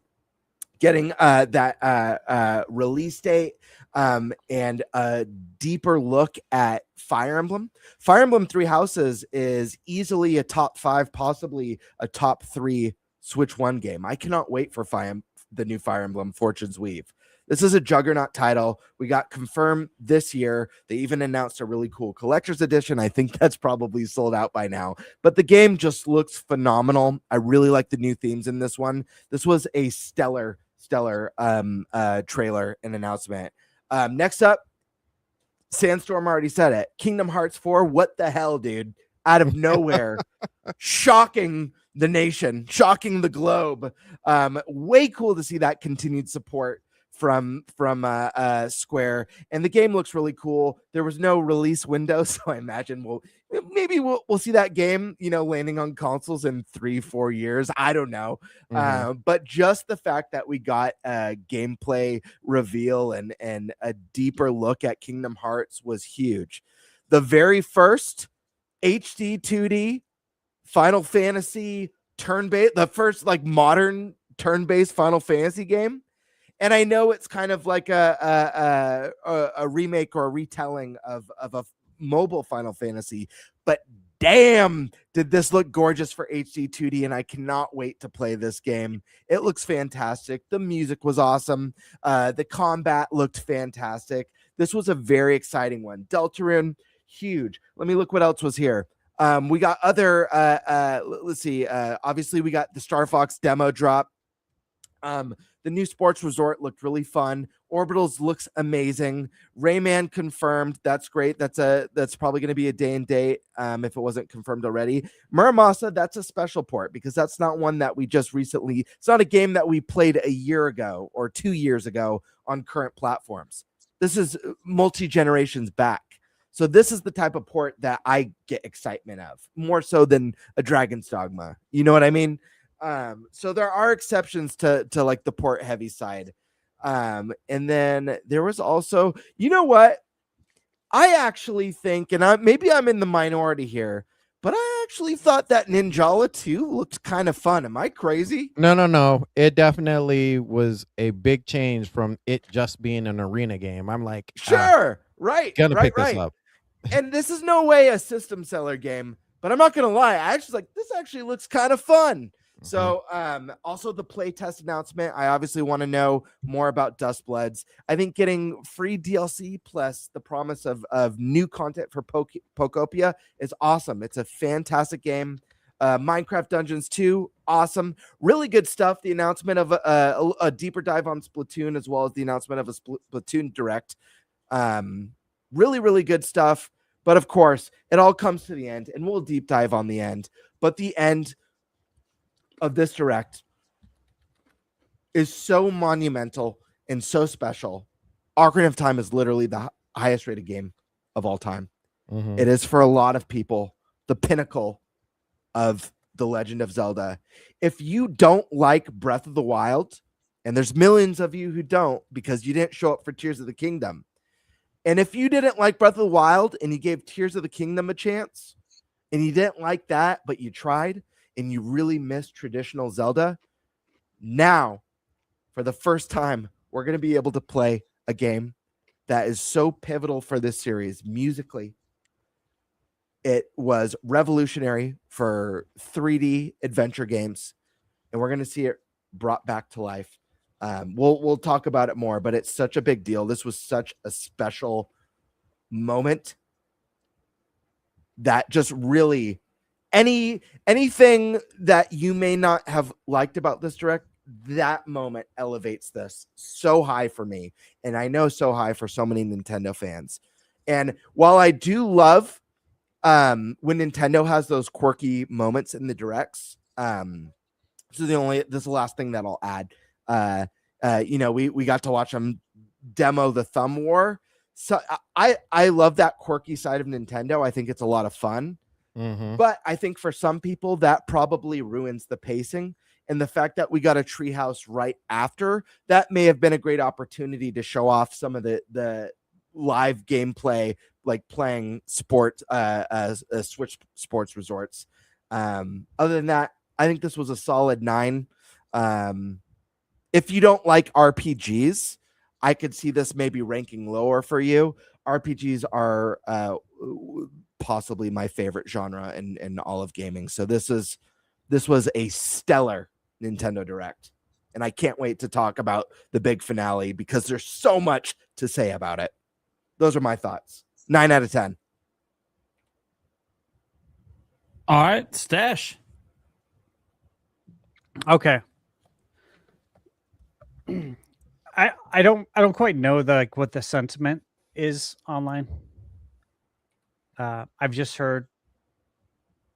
getting that release date and a deeper look at Fire Emblem. Fire Emblem 3 Houses is easily a top 5, possibly a top 3 Switch 1 game. I cannot wait for the new Fire Emblem Fortune's Weave. This is a juggernaut title. We got confirmed this year. They even announced a really cool collector's edition. I think that's probably sold out by now. But the game just looks phenomenal. I really like the new themes in this one. This was a stellar trailer and announcement. Next up, Sandstorm already said it. Kingdom Hearts 4. What the hell, dude? Out of nowhere. Shocking the nation. Shocking the globe. Way cool to see that continued support from Square, and the game looks really cool. There was no release window, so I imagine we'll see that game, landing on consoles in 3-4 years. I don't know. But just the fact that we got a gameplay reveal and a deeper look at Kingdom Hearts was huge. The very first HD 2D Final Fantasy turn-based, the first like modern turn-based Final Fantasy game. And I know it's kind of like a remake or a retelling of a mobile Final Fantasy, but damn, did this look gorgeous for HD 2D, and I cannot wait to play this game. It looks fantastic. The music was awesome. The combat looked fantastic. This was a very exciting one. Deltarune, huge. Let me look what else was here. We got other, let's see. Obviously, we got the Star Fox demo drop. The new sports resort looked really fun. Orbitals looks amazing. Rayman confirmed. That's great. That's probably going to be a day and date if it wasn't confirmed already. Muramasa, that's a special port because that's not one that we just recently. It's not a game that we played a year ago or 2 years ago on current platforms. This is multi-generations back. So this is the type of port that I get excitement of, more so than a Dragon's Dogma. You know what I mean? So there are exceptions to like the port heavy side. And then there was also, you know what? I actually think, and maybe I'm in the minority here, but I actually thought that Ninjala 2 looked kind of fun. Am I crazy? No. It definitely was a big change from it just being an arena game. I'm like, sure, right. Gonna right, pick right. this up. And this is no way a system seller game, but I'm not gonna lie. I actually like this. Actually looks kind of fun. So, also the playtest announcement. I obviously want to know more about Dustbloods. I think getting free DLC plus the promise of new content for Pokopia is awesome. It's a fantastic game. Minecraft Dungeons 2, awesome. Really good stuff. The announcement of a deeper dive on Splatoon, as well as the announcement of a Splatoon Direct. Really, really good stuff. But of course, it all comes to the end, and we'll deep dive on the end. But the end of this Direct is so monumental and so special. Ocarina of Time is literally the highest rated game of all time. It is, for a lot of people, the pinnacle of the Legend of Zelda. If you don't like Breath of the Wild, and there's millions of you who don't because you didn't show up for Tears of the Kingdom, and if you didn't like Breath of the Wild and you gave Tears of the Kingdom a chance, and you didn't like that, but you tried, and you really miss traditional Zelda, now, for the first time, we're going to be able to play a game that is so pivotal for this series musically. It was revolutionary for 3D adventure games, and we're going to see it brought back to life. We'll talk about it more, but it's such a big deal. This was such a special moment that just really... anything that you may not have liked about this Direct, that moment elevates this so high for me, and I know so high for so many Nintendo fans. And while I do love when Nintendo has those quirky moments in the Directs, this is the last thing that I'll add. We got to watch them demo the Thumb War. So I love that quirky side of Nintendo. I think it's a lot of fun. But I think for some people that probably ruins the pacing, and the fact that we got a treehouse right after that may have been a great opportunity to show off some of the live gameplay, like playing Switch sports resorts. Other than that, I think this was a solid 9. If you don't like RPGs, I could see this maybe ranking lower for you. RPGs are possibly my favorite genre in all of gaming. So this was a stellar Nintendo Direct, and I can't wait to talk about the big finale because there's so much to say about it. Those are my thoughts. 9 out of 10. All right, Stash. Okay. I don't quite know what the sentiment is online. I've just heard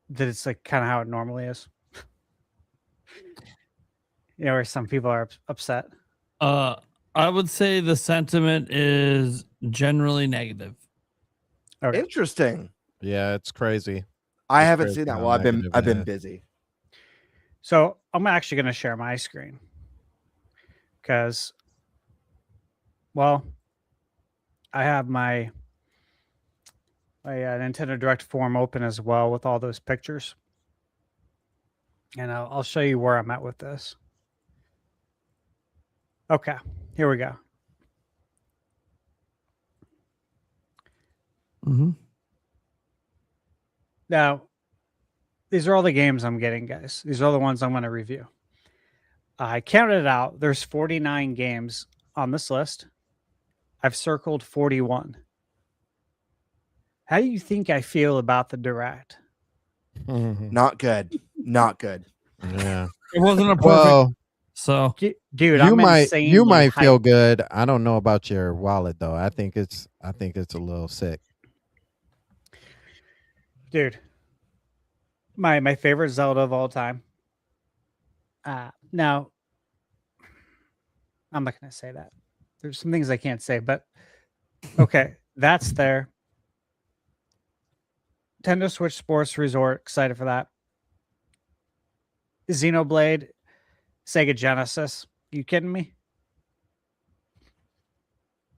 that it's like kind of how it normally is. Where some people are upset. I would say the sentiment is generally negative. Okay. Interesting. Yeah, it's crazy. I It's haven't crazy seen that. how Well, I've negative been it is. busy. So I'm actually going to share my screen because, well, I have my Nintendo Direct form open as well with all those pictures, and I'll show you where I'm at with this. Okay, here we go. Mm-hmm. Now, these are all the games I'm getting, guys. These are all the ones I'm going to review. I counted it out. There's 49 games on this list. I've circled 41. How do you think I feel about the Direct? Not good. Not good. Yeah. It wasn't a perfect. Well, So, dude, you I'm might insanely feel hyped. good. I don't know about your wallet though. I think it's a little sick. Dude, my favorite Zelda of all time. Now, I'm not going to say that. There's some things I can't say, but okay, that's there. Nintendo Switch Sports Resort, excited for that. Xenoblade, Sega Genesis. You kidding me?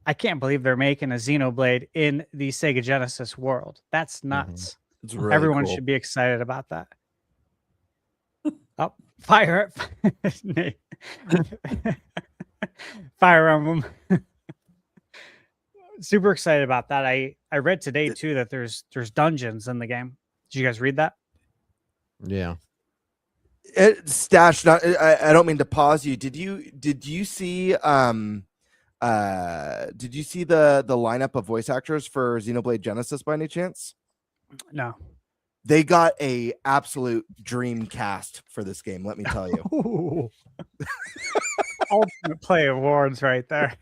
I can't believe they're making a Xenoblade in the Sega Genesis world. That's nuts. It's really Everyone cool. should be excited about that. Oh, Fire Fire Emblem. Super excited about that. I read today too that there's dungeons in the game. Did you guys read that? Yeah. Stash, I don't mean to pause you. Did you see did you see the lineup of voice actors for Xenoblade Genesis by any chance? No. They got a absolute dream cast for this game, let me tell you. Ultimate Play Awards right there.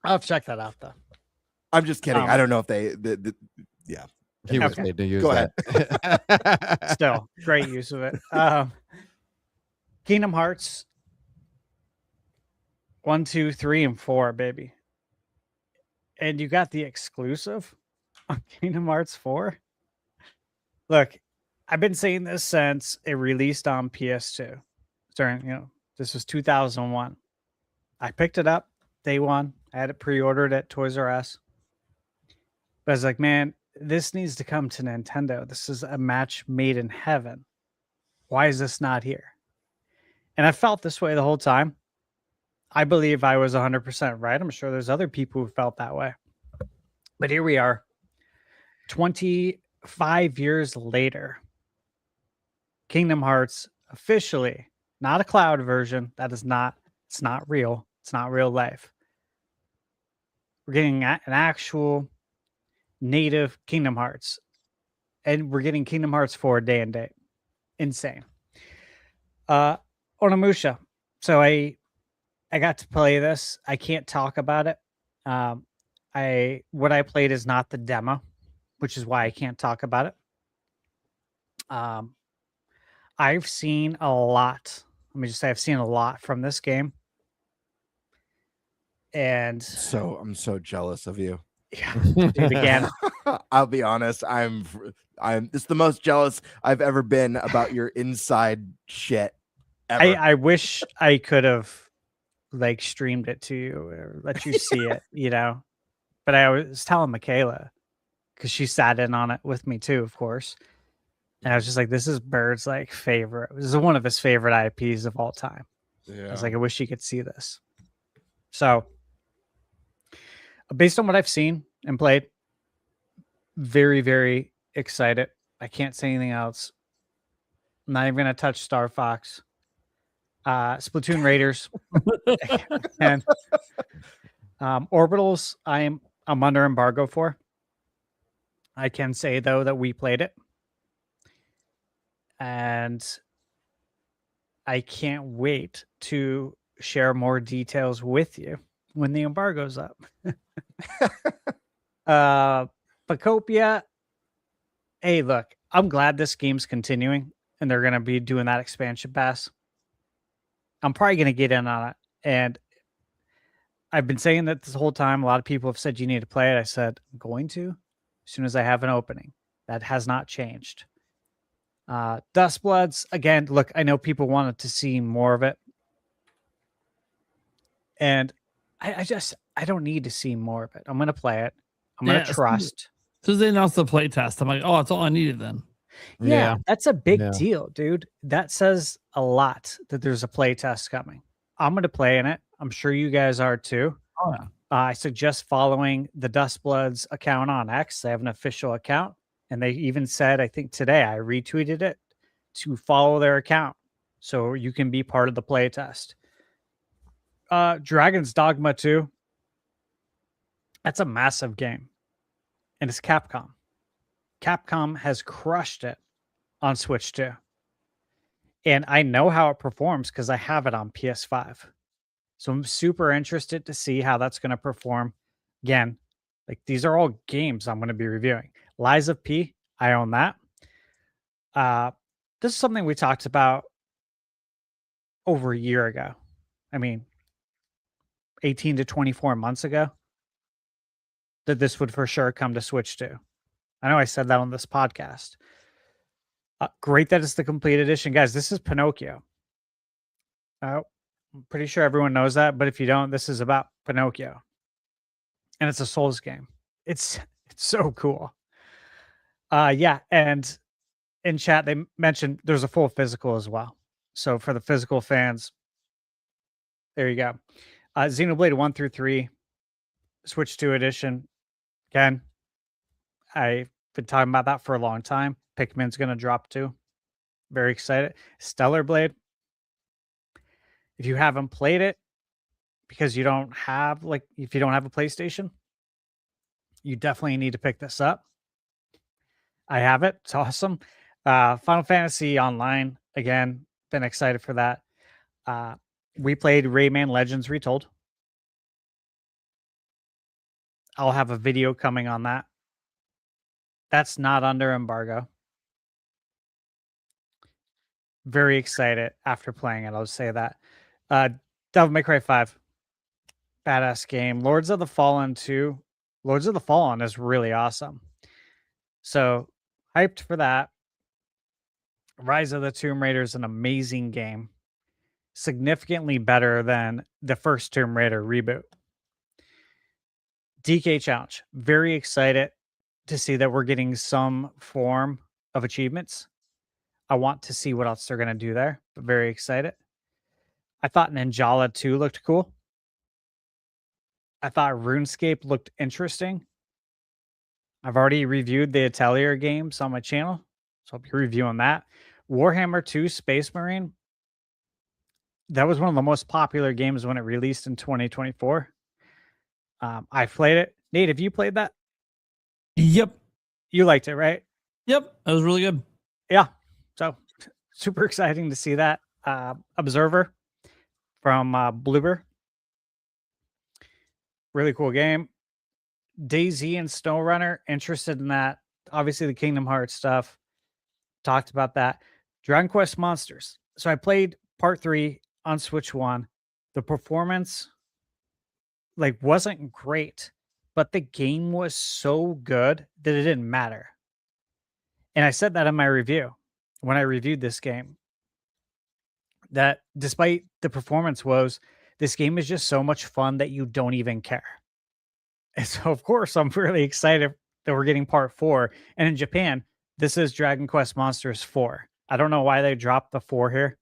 I'll check that out though. I'm just kidding. I don't know if they yeah. He was made to use Go that. ahead. Still, great use of it. Kingdom Hearts 1, 2, 3, and 4, baby. And you got the exclusive on Kingdom Hearts 4. Look, I've been saying this since it released on PS2. During, this was 2001. I picked it up day one. I had it pre-ordered at Toys R Us. But I was like, man, this needs to come to Nintendo. This is a match made in heaven. Why is this not here? And I felt this way the whole time. I believe I was 100% right. I'm sure there's other people who felt that way. But here we are, 25 years later. Kingdom Hearts officially, not a cloud version. It's not real. It's not real life. We're getting an actual native Kingdom Hearts. And we're getting Kingdom Hearts 4 day and date. Insane. Onimusha. So I got to play this. I can't talk about it. What I played is not the demo, which is why I can't talk about it. I've seen a lot. Let me just say I've seen a lot from this game. And I'm so jealous of you. Yeah, dude, again. I'll be honest. It's the most jealous I've ever been about your inside shit ever. I wish I could have streamed it to you or let you see it, But I was telling Michaela because she sat in on it with me too, of course. And I was just like, this is Bird's favorite. This is one of his favorite IPs of all time. Yeah. I was like, I wish you could see this. So based on what I've seen and played, very, very excited. I can't say anything else. I'm not even going to touch Star Fox. Splatoon Raiders. And Orbitals, I'm under embargo for. I can say, though, that we played it. And I can't wait to share more details with you when the embargo's up. Pacopia. Hey, look, I'm glad this game's continuing. and they're going to be doing that expansion pass. I'm probably going to get in on it. And I've been saying that this whole time. A lot of people have said you need to play it. I said, I'm going to as soon as I have an opening. That has not changed. Dustbloods, again, look, I know people wanted to see more of it. And I don't need to see more of it. I'm going to play it. I'm going to trust. So they announced the play test. I'm like, oh, that's all I needed then. Yeah, that's a big deal, dude. That says a lot that there's a play test coming. I'm going to play in it. I'm sure you guys are too. Oh, yeah. I suggest following the Dustbloods account on X. They have an official account. And they even said, I think today I retweeted it, to follow their account so you can be part of the play test. Dragon's Dogma 2. That's a massive game. And it's Capcom. Capcom has crushed it on Switch 2. And I know how it performs because I have it on PS5. So I'm super interested to see how that's going to perform. Again, like these are all games I'm going to be reviewing. Lies of P, I own that. This is something we talked about over a year ago. I mean, 18 to 24 months ago, that this would for sure come to Switch 2. I know I said that on this podcast. Great that it's the complete edition. Guys, this is Pinocchio. I'm pretty sure everyone knows that, but if you don't, this is about Pinocchio. And it's a Souls game. It's so cool. Yeah, and in chat, they mentioned there's a full physical as well. So for the physical fans, there you go. Xenoblade 1 through 3, Switch 2 edition. Again, I've been talking about that for a long time. Pikmin's going to drop too. Very excited. Stellar Blade. If you haven't played it, because you don't have, if you don't have a PlayStation, you definitely need to pick this up. I have it. It's awesome. Final Fantasy Online. Again, been excited for that. We played Rayman Legends Retold. I'll have a video coming on that. That's not under embargo. Very excited after playing it. I'll just say that. Devil May Cry 5. Badass game. Lords of the Fallen 2. Lords of the Fallen is really awesome. So, hyped for that. Rise of the Tomb Raider is an amazing game. Significantly better than the first Tomb Raider reboot. DK Challenge. Very excited to see that we're getting some form of achievements. I want to see what else they're going to do there, but very excited. I thought Ninjala 2 looked cool. I thought RuneScape looked interesting. I've already reviewed the Atelier games on my channel, so I'll be reviewing that. Warhammer 2 Space Marine. That was one of the most popular games when it released in 2024. I played it. Nate, have you played that? Yep. You liked it, right? Yep. That was really good. Yeah. So super exciting to see that. Observer from Bloober. Really cool game. DayZ and SnowRunner, interested in that. Obviously the Kingdom Hearts stuff. Talked about that. Dragon Quest Monsters. So I played part 3 on Switch 1. The performance wasn't great, but the game was so good that it didn't matter. And I said that in my review when I reviewed this game, that despite the performance woes, this game is just so much fun that you don't even care. And so, of course, I'm really excited that we're getting part 4. And in Japan, this is Dragon Quest Monsters 4. I don't know why they dropped the 4 here.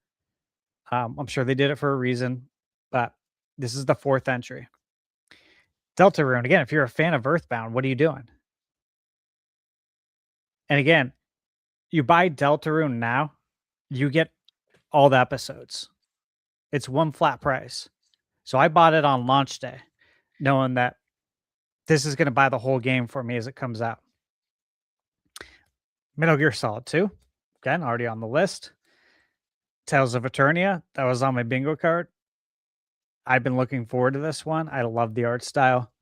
I'm sure they did it for a reason, but this is the 4th entry. Deltarune, again, if you're a fan of Earthbound, what are you doing? And again, you buy Deltarune now, you get all the episodes. It's one flat price. So I bought it on launch day, knowing that this is going to buy the whole game for me as it comes out. Metal Gear Solid 2, again, already on the list. Tales of Eternia, that was on my bingo card. I've been looking forward to this one. I love the art style.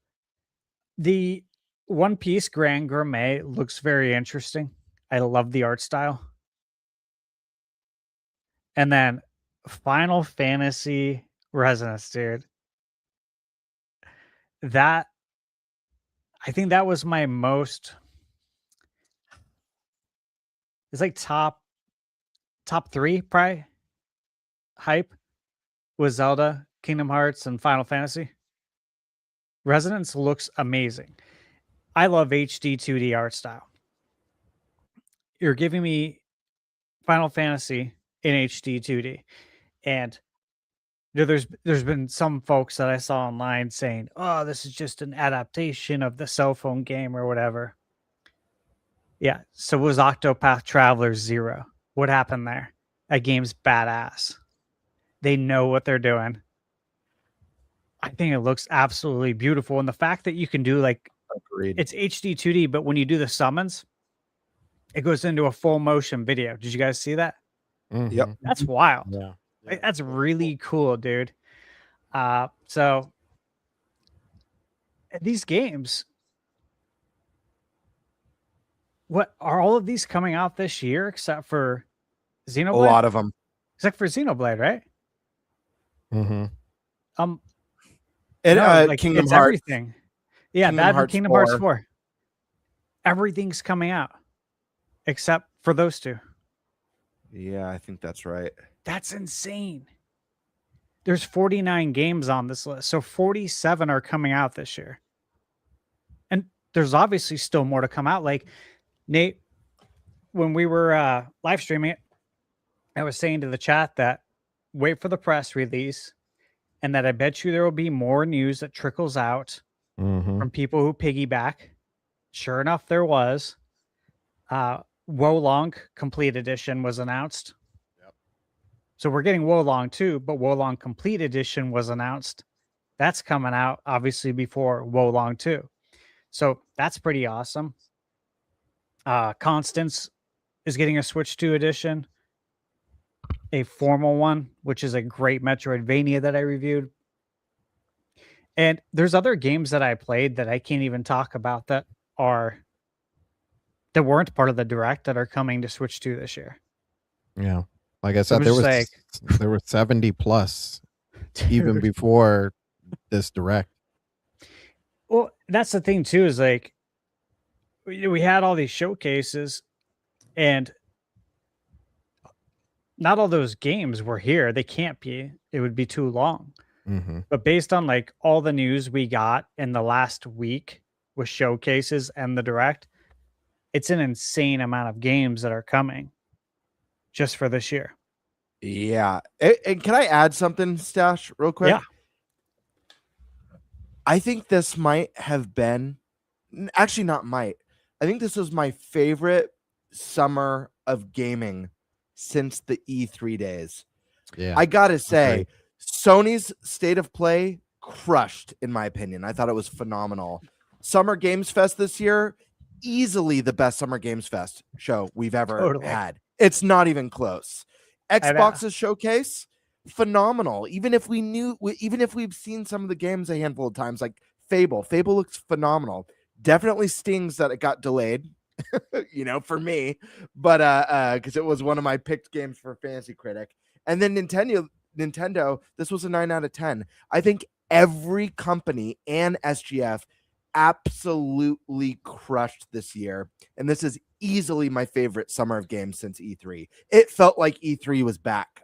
The One Piece Grand Gourmet looks very interesting. I love the art style. And then Final Fantasy Resonance, dude. That I think that was my most. It's like top 3 probably hype was Zelda, Kingdom Hearts, and Final Fantasy. Resonance looks amazing. I love HD 2D art style. You're giving me Final Fantasy in HD 2D, and there's been some folks that I saw online saying, "Oh, this is just an adaptation of the cell phone game or whatever." Yeah, so was Octopath Traveler 0. What happened there? That game's badass. They know what they're doing. I think it looks absolutely beautiful. And the fact that you can do like it's HD 2D, but when you do the summons, it goes into a full motion video. Did you guys see that? Yep. That's wild. Yeah. Like, that's really cool, dude. So these games, what are all of these coming out this year except for Xenoblade? A lot of them. Except for Xenoblade, right? Mm-hmm. No, like, Kingdom it's Hearts. everything. Yeah, Kingdom that and Hearts Kingdom Hearts 4. 4. Everything's coming out except for those two. Yeah, I think that's right. That's insane. There's 49 games on this list, so 47 are coming out this year. And there's obviously still more to come out. Like, Nate, when we were live streaming it, I was saying to the chat that wait for the press release, and that I bet you there will be more news that trickles out from people who piggyback. Sure enough, there was. Wolong Complete Edition was announced. Yep. So we're getting Wolong 2, but Wolong Complete Edition was announced. That's coming out, obviously, before Wolong 2. So that's pretty awesome. Constance is getting a Switch 2 edition. A formal one, which is a great Metroidvania that I reviewed. And there's other games that I played that I can't even talk about that weren't part of the direct that are coming to Switch 2 this year. Yeah. Like I So said, there were 70 plus even before this direct. Well, that's the thing too, is like we had all these showcases and not all those games were here. They can't be. It would be too long. But based on like all the news we got in the last week with showcases and the direct, it's an insane amount of games that are coming just for this year. Yeah. And can I add something, Stash, real quick? Yeah. I think this might have been, actually not might. I think this was my favorite summer of gaming since the E3 days. Yeah. I gotta say, Agreed. Sony's State of Play crushed, in my opinion. I thought it was phenomenal. Summer Games Fest this year, easily the best Summer Games Fest show we've ever had. It's not even close. Xbox's showcase, phenomenal. Even if we've seen some of the games a handful of times, like Fable looks phenomenal. Definitely stings that it got delayed, for me, but because it was one of my picked games for Fantasy Critic. And then Nintendo, this was a 9 out of 10. I think every company and SGF absolutely crushed this year, and this is easily my favorite summer of games since E3. It felt like E3 was back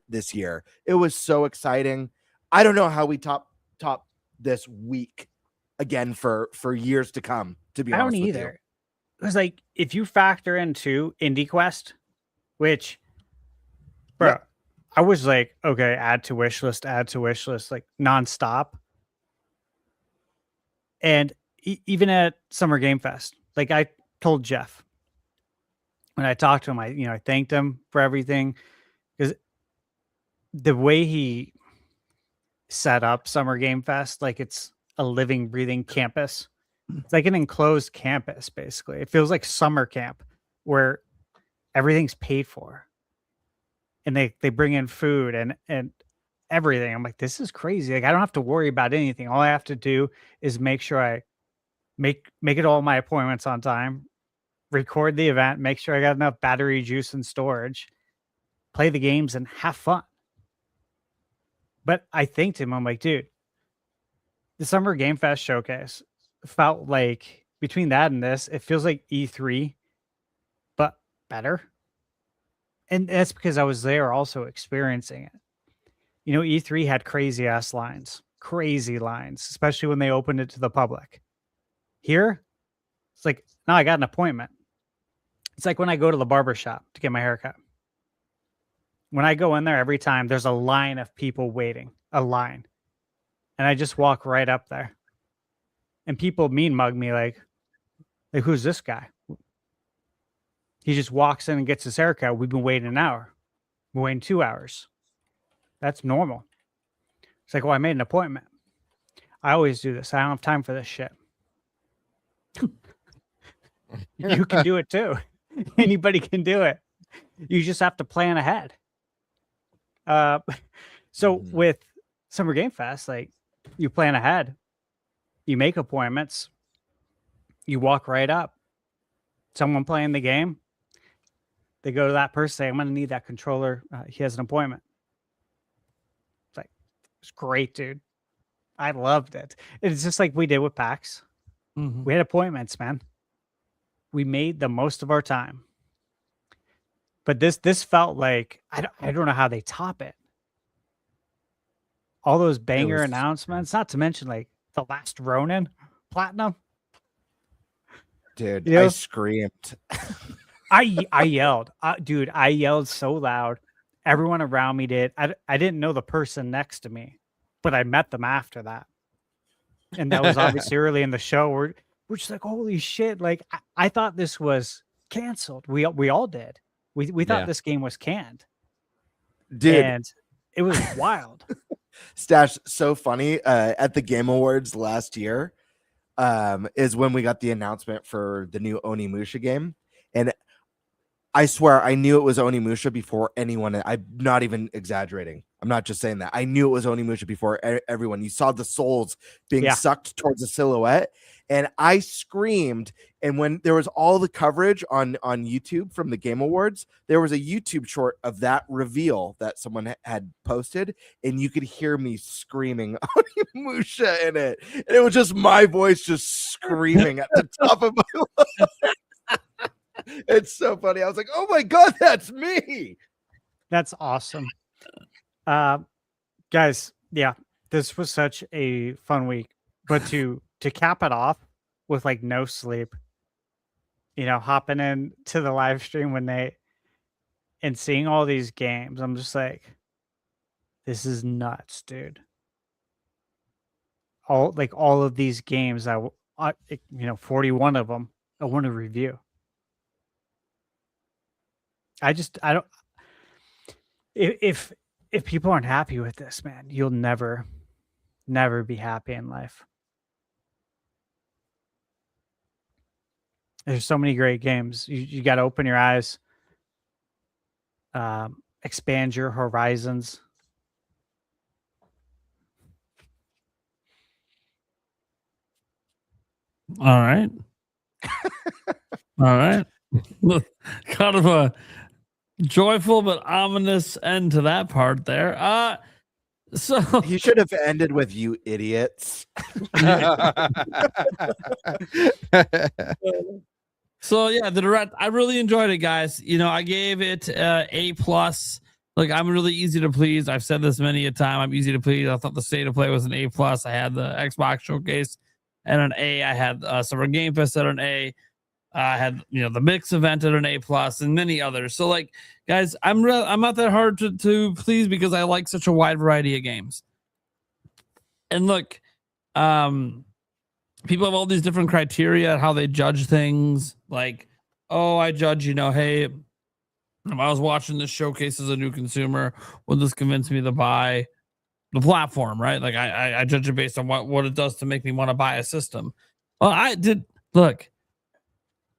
this year. It was so exciting. I don't know how we top this week again for years to come, to be honest. I don't either. It was like, if you factor into Indie Quest, which, bro, yep. I was like, okay, add to wish list, like nonstop. And even at Summer Game Fest, like I told Jeff when I talked to him, I thanked him for everything, because the way he set up Summer Game Fest, like it's a living, breathing campus. It's like an enclosed campus, basically. It feels like summer camp where everything's paid for. And they bring in food and everything. I'm like, this is crazy. Like, I don't have to worry about anything. All I have to do is make sure I make it all my appointments on time, record the event, make sure I got enough battery juice and storage, play the games and have fun. But I think to him, I'm like, dude, the Summer Game Fest showcase felt like between that and this, it feels like E3, but better. And that's because I was there also experiencing it. You know, E3 had crazy lines, especially when they opened it to the public. Here, it's like, no, I got an appointment. It's like when I go to the barber shop to get my haircut. When I go in there every time, there's a line of people waiting, a line. And I just walk right up there. And people mean mug me like, who's this guy? He just walks in and gets his haircut. We've been waiting an hour. We're waiting 2 hours. That's normal. It's like, well, I made an appointment. I always do this. I don't have time for this shit. You can do it too. Anybody can do it. You just have to plan ahead. So with Summer Game Fest, like you plan ahead, you make appointments, you walk right up. Someone playing the game, they go to that person, say, I'm going to need that controller. He has an appointment. It's like, it's great, dude. I loved it. It's just like we did with PAX. We had appointments, man. We made the most of our time. But this felt like, I don't know how they top it. All those banger announcements, not to mention like the last Ronin Platinum. Dude, You know? I screamed. I yelled. Dude, I yelled so loud. Everyone around me did. I didn't know the person next to me, but I met them after that. And that was obviously early in the show. We're just like, holy shit. Like, I thought this was canceled. We all did. We thought this game was canned. Dude. And it was wild. Stash, so funny. At the Game Awards last year, is when we got the announcement for the new Onimusha game. And I swear I knew it was Onimusha before anyone. I'm not even exaggerating. I'm not just saying that. I knew it was Onimusha before everyone. You saw the souls being sucked towards the silhouette. And I screamed. And when there was all the coverage on YouTube from the Game Awards, there was a YouTube short of that reveal that someone had posted. And you could hear me screaming Onimusha in it. And it was just my voice just screaming at the top of my lungs. It's so funny. I was like, oh my God, that's me. That's awesome. Guys, yeah, this was such a fun week. But to cap it off with like no sleep, you know, hopping in to the live stream and seeing all these games, I'm just like, this is nuts, dude. All of these games, 41 of them I want to review. I don't. If people aren't happy with this, man, you'll never be happy in life. There's so many great games. You got to open your eyes, expand your horizons. All right. All right. Kind of a joyful but ominous end to that part there. So he should have ended with "you idiots." So yeah, the direct, I really enjoyed it, guys. You know, I gave it A+. Like, I'm really easy to please. I've said this many a time. I'm easy to please. I thought the state of play was an A+. I had the Xbox showcase at an A. I had Summer Game Fest at an A. I had, the mix event at an A+, and many others. So, like, guys, I'm not that hard to please because I like such a wide variety of games. And look, people have all these different criteria how they judge things. Like, oh, I judge, hey, if I was watching this showcase as a new consumer, would this convince me to buy the platform, right? Like, I judge it based on what it does to make me want to buy a system. Well, look,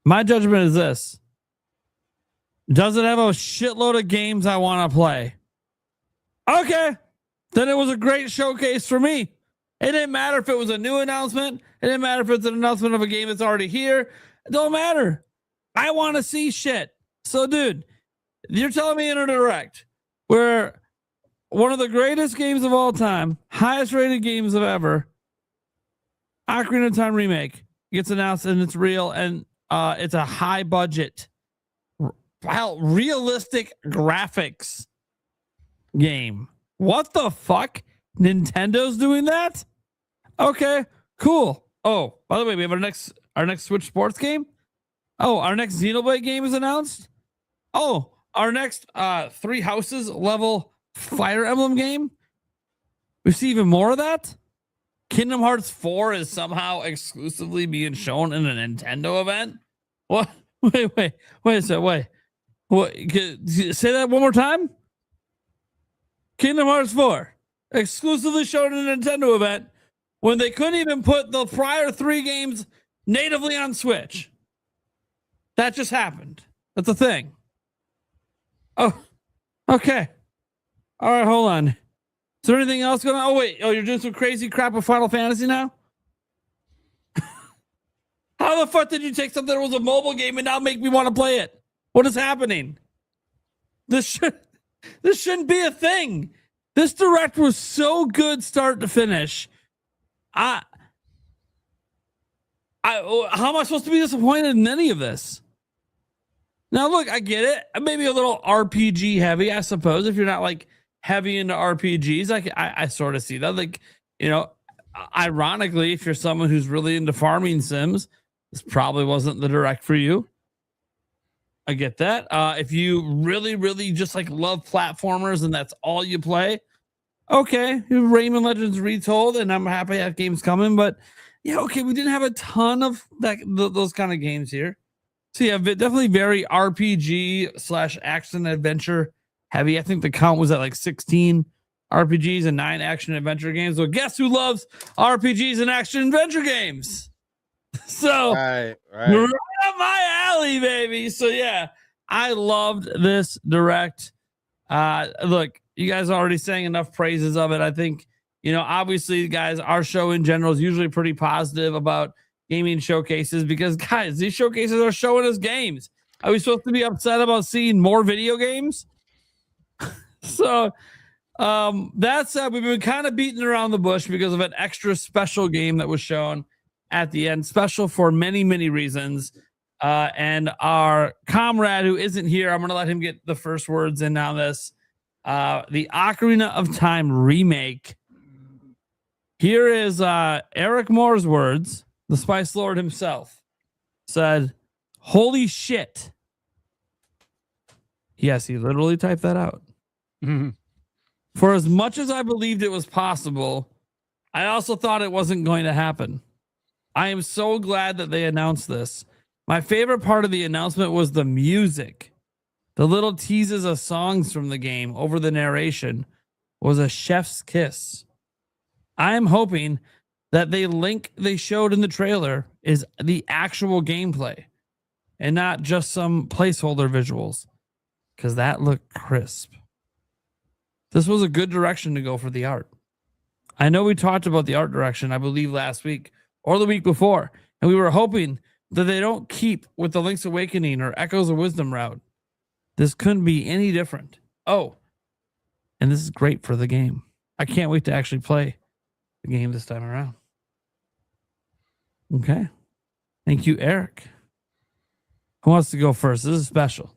my judgment is this. Does it have a shitload of games I want to play? Okay, then it was a great showcase for me. It didn't matter if it was a new announcement. It didn't matter if it's an announcement of a game that's already here. It don't matter. I want to see shit. So, dude, You're telling me in a direct where one of the greatest games of all time, highest rated games of ever, Ocarina of Time remake gets announced and it's real and it's a high budget, realistic graphics game. What the fuck? Nintendo's doing that? Okay, cool. Oh, by the way, we have our next Switch Sports game. Oh, our next Xenoblade game is announced. Oh, our next Three Houses level Fire Emblem game. We see even more of that. Kingdom Hearts 4 is somehow exclusively being shown in a Nintendo event. What? Wait a second. Wait. What? Say that one more time. Kingdom Hearts 4 exclusively shown in a Nintendo event when they couldn't even put the prior 3 games natively on Switch. That just happened. That's a thing. Oh, okay. All right, hold on. Is there anything else going on? Oh, wait. Oh, you're doing some crazy crap with Final Fantasy now? How the fuck did you take something that was a mobile game and now make me want to play it? What is happening? This shouldn't be a thing. This direct was so good start to finish. How am I supposed to be disappointed in any of this? Now, look, I get it. Maybe a little RPG heavy, I suppose, if you're not like heavy into RPGs. I sort of see that. Like, you know, ironically, if you're someone who's really into farming sims, this probably wasn't the direct for you. I get that. If you really, really just like love platformers and that's all you play, okay, Rayman Legends Retold, and I'm happy that game's coming. But yeah, okay, we didn't have a ton of those kind of games here. So yeah, definitely very RPG / action adventure heavy. I think the count was at like 16 RPGs and 9 action adventure games. So guess who loves RPGs and action adventure games? So right up my alley, baby. So yeah, I loved this direct. Look, you guys are already saying enough praises of it. I think, you know, obviously, guys, our show in general is usually pretty positive about gaming showcases because, guys, these showcases are showing us games. Are we supposed to be upset about seeing more video games? So that said, we've been kind of beating around the bush because of an extra special game that was shown at the end. Special for many, many reasons. And our comrade who isn't here, I'm going to let him get the first words in on this. The Ocarina of Time remake. Here is Eric Moore's words. The Spice Lord himself said, "Holy shit." Yes, he literally typed that out. Mm-hmm. For as much as I believed it was possible, I also thought it wasn't going to happen. I am so glad that they announced this. My favorite part of the announcement was the music. The little teases of songs from the game over the narration was a chef's kiss. I am hoping that the link they showed in the trailer is the actual gameplay and not just some placeholder visuals, because that looked crisp. This was a good direction to go for the art. I know we talked about the art direction, I believe, last week or the week before, and we were hoping that they don't keep with the Link's Awakening or Echoes of Wisdom route. This couldn't be any different. Oh, and this is great for the game. I can't wait to actually play the game this time around. Okay. Thank you, Eric. Who wants to go first? This is special.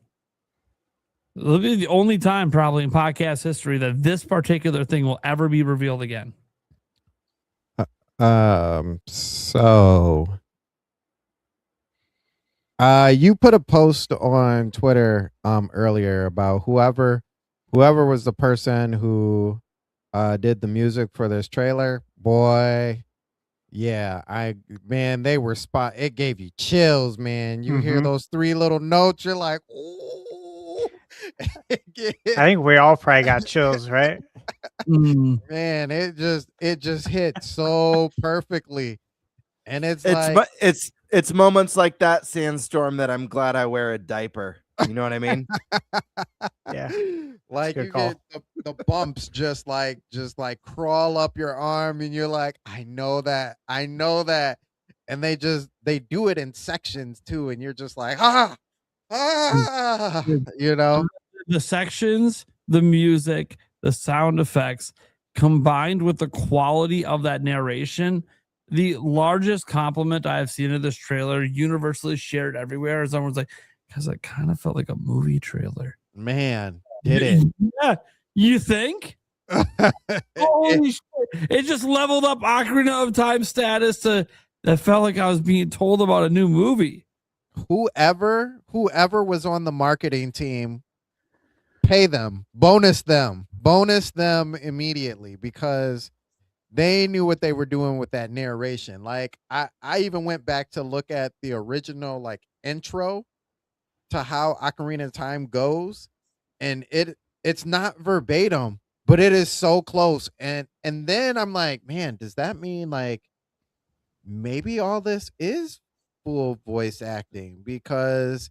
It'll be the only time probably in podcast history that this particular thing will ever be revealed again. You put a post on Twitter earlier about whoever was the person who did the music for this trailer. Boy, yeah, they were spot. It gave you chills, man. You hear those 3 little notes, you're like, oh. I think we all probably got chills, right? Man, it just hit so perfectly. And it's moments like that, Sandstorm, that I'm glad I wear a diaper. You know what I mean? Yeah. Like you get the bumps just like crawl up your arm and you're like, I know that. And they do it in sections too. And you're just like, you know, the sections, the music, the sound effects, combined with the quality of that narration, the largest compliment I have seen of this trailer, universally shared everywhere, is someone's like, because it kind of felt like a movie trailer. Man, did it? Yeah, you think? Holy shit! It just leveled up Ocarina of Time status to that felt like I was being told about a new movie. Whoever was on the marketing team, pay them, bonus them immediately, because they knew what they were doing with that narration. Like I even went back to look at the original like intro to how Ocarina of Time goes, and it's not verbatim, but it is so close. And then I'm like, man, does that mean like maybe all this is full voice acting, because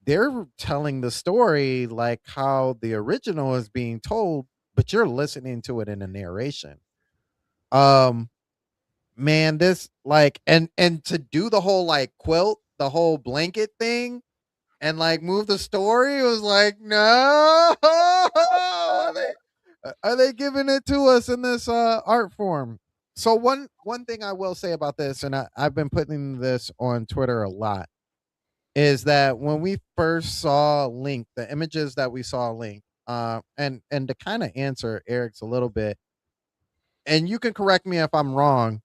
they're telling the story like how the original is being told, but you're listening to it in a narration. Um Man, this like and to do the whole like quilt, the whole blanket thing, and like move the story, it was like, no, are they giving it to us in this art form? So one thing I will say about this, and I've been putting this on Twitter a lot, is that when we first saw Link, the images that we saw Link, and to kind of answer Eric's a little bit, and you can correct me if I'm wrong,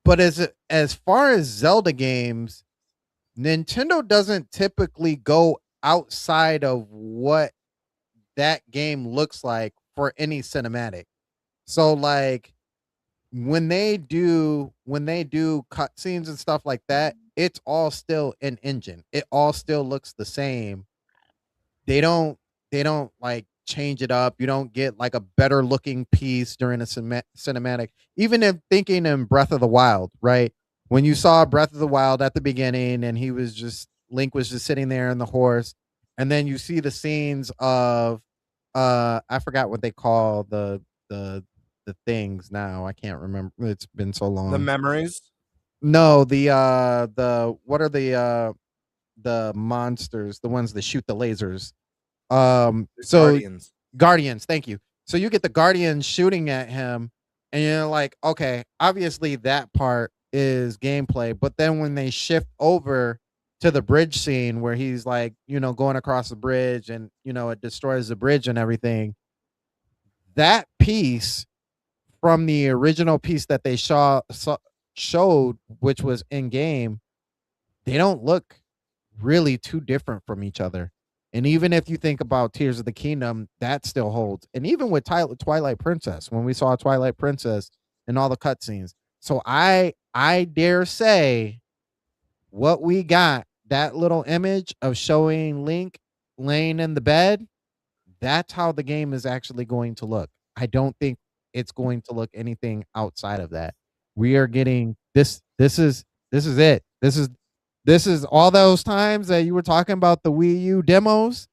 but as far as Zelda games, Nintendo doesn't typically go outside of what that game looks like for any cinematic. So like when they do cutscenes and stuff like that, it's all still in engine. It all still looks the same. They don't like change it up. You don't get like a better looking piece during a cinematic. Even in thinking in Breath of the Wild, right? When you saw Breath of the Wild at the beginning, and Link was just sitting there on the horse, and then you see the scenes of I forgot what they call the things now. I can't remember. It's been so long. The memories. No, the what are the monsters, the ones that shoot the lasers? So Guardians. Guardians, thank you. So you get the Guardians shooting at him, and you're like, okay, obviously that part is gameplay. But then when they shift over to the bridge scene where he's like, going across the bridge, and it destroys the bridge and everything, that piece from the original piece that they showed, which was in game, they don't look really too different from each other. And even if you think about Tears of the Kingdom, that still holds. And even with Twilight Princess, when we saw Twilight Princess and all the cutscenes. So I dare say what we got, that little image of showing Link laying in the bed, that's how the game is actually going to look. I don't think it's going to look anything outside of that. We are getting this is it. This is all those times that you were talking about the Wii U demos.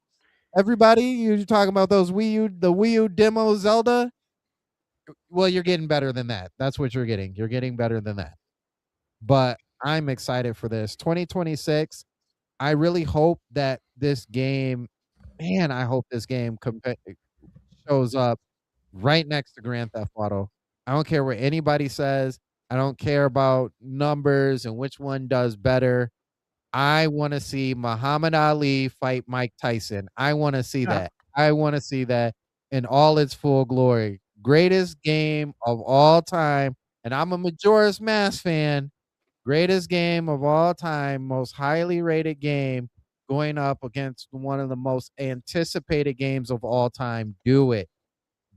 Everybody, you're talking about the Wii U demo Zelda. Well, you're getting better than that. That's what you're getting. You're getting better than that. But I'm excited for this 2026. I really hope that this game, man, I hope this game shows up right next to Grand Theft Auto. I don't care what anybody says. I don't care about numbers and which one does better. I want to see Muhammad Ali fight Mike Tyson. I want to see that. I want to see that in all its full glory. Greatest game of all time. And I'm a Majora's Mask fan. Greatest game of all time, most highly rated game, going up against one of the most anticipated games of all time. Do it.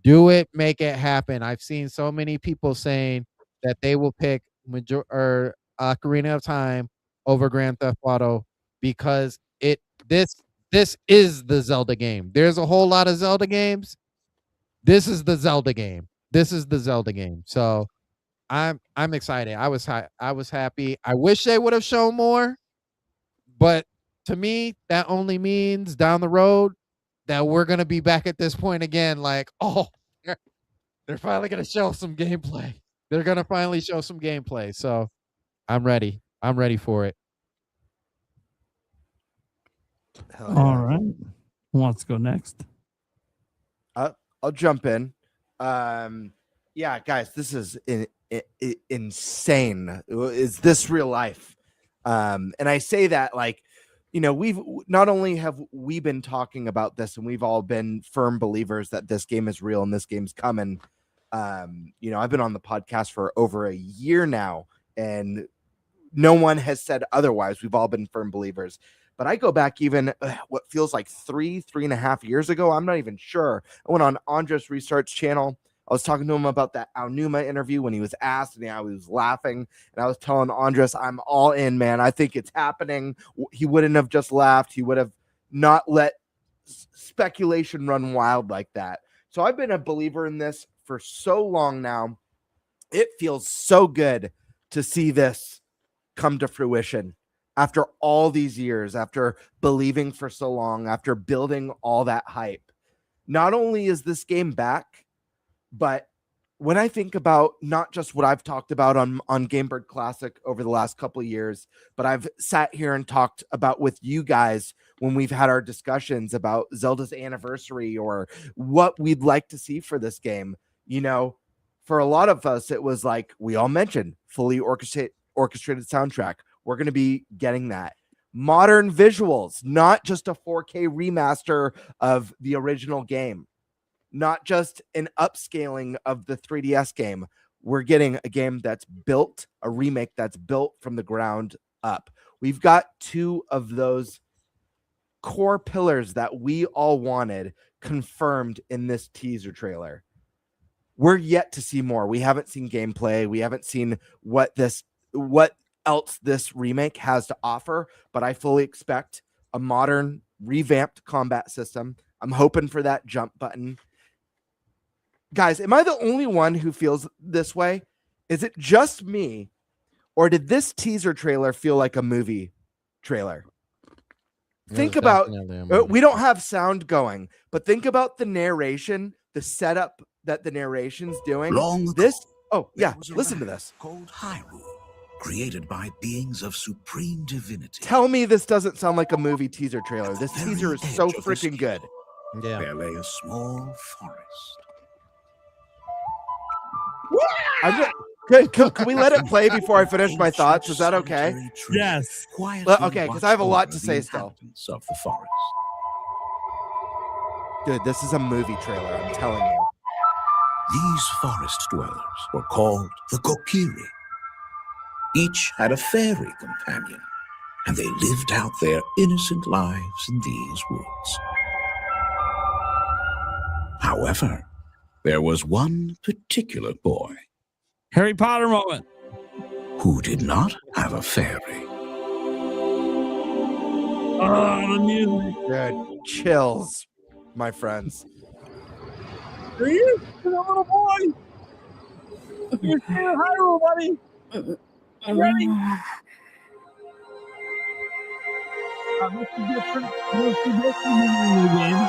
Do it, make it happen. I've seen so many people saying that they will pick Ocarina of Time over Grand Theft Auto, because this is the Zelda game. There's a whole lot of Zelda games. This is the Zelda game. This is the Zelda game. So I'm excited. I was happy. I wish they would have shown more, but to me, that only means down the road that we're gonna be back at this point again. Like, oh, they're finally gonna show some gameplay. They're gonna finally show some gameplay. So I'm ready. I'm ready for it. Hell All yeah. right. Who wants to go next? I'll jump in. Yeah, guys, this is insane. Is this real life? And I say that like, we've not only have we been talking about this, and we've all been firm believers that this game is real and this game's coming. I've been on the podcast for over a year now, and no one has said otherwise. We've all been firm believers. But I go back even what feels like 3.5 years ago. I'm not even sure. I went on Andres Research channel. I was talking to him about that Aonuma interview when he was asked, and he was laughing. And I was telling Andres, I'm all in, man. I think it's happening. He wouldn't have just laughed. He would have not let speculation run wild like that. So I've been a believer in this for so long now. It feels so good to see this come to fruition after all these years, after believing for so long, after building all that hype. Not only is this game back, but when I think about not just what I've talked about on Game Bird Classic over the last couple of years, but I've sat here and talked about with you guys when we've had our discussions about Zelda's anniversary or what we'd like to see for this game. For a lot of us, it was like we all mentioned fully orchestrated soundtrack. We're going to be getting that. Modern visuals, not just a 4K remaster of the original game, not just an upscaling of the 3DS game. We're getting a game that's built, a remake that's built from the ground up. We've got two of those core pillars that we all wanted confirmed in this teaser trailer. We're yet to see more. We haven't seen gameplay. We haven't seen what else this remake has to offer, but I fully expect a modern, revamped combat system. I'm hoping for that jump button. Guys, am I the only one who feels this way? Is it just me, or did this teaser trailer feel like a movie trailer? Think about, we don't have sound going, but think about the narration, the setup that the narration's doing. Listen to this. Called Hyrule, created by beings of supreme divinity. Tell me this doesn't sound like a movie teaser trailer. This teaser is so freaking good. Yeah. There lay a small forest. Can we let it play before I finish my thoughts? Is that okay? Yes. Okay, because I have a lot to say still. Of the forest. Dude, this is a movie trailer, I'm telling you. These forest dwellers were called the Kokiri. Each had a fairy companion, and they lived out their innocent lives in these woods. However, there was one particular boy. Harry Potter moment. Who did not have a fairy. Oh, the music. Good. Chills, my friends. Are you a little boy? You're still Hyrule, buddy. Ready? What's the difference? What's the difference in the game?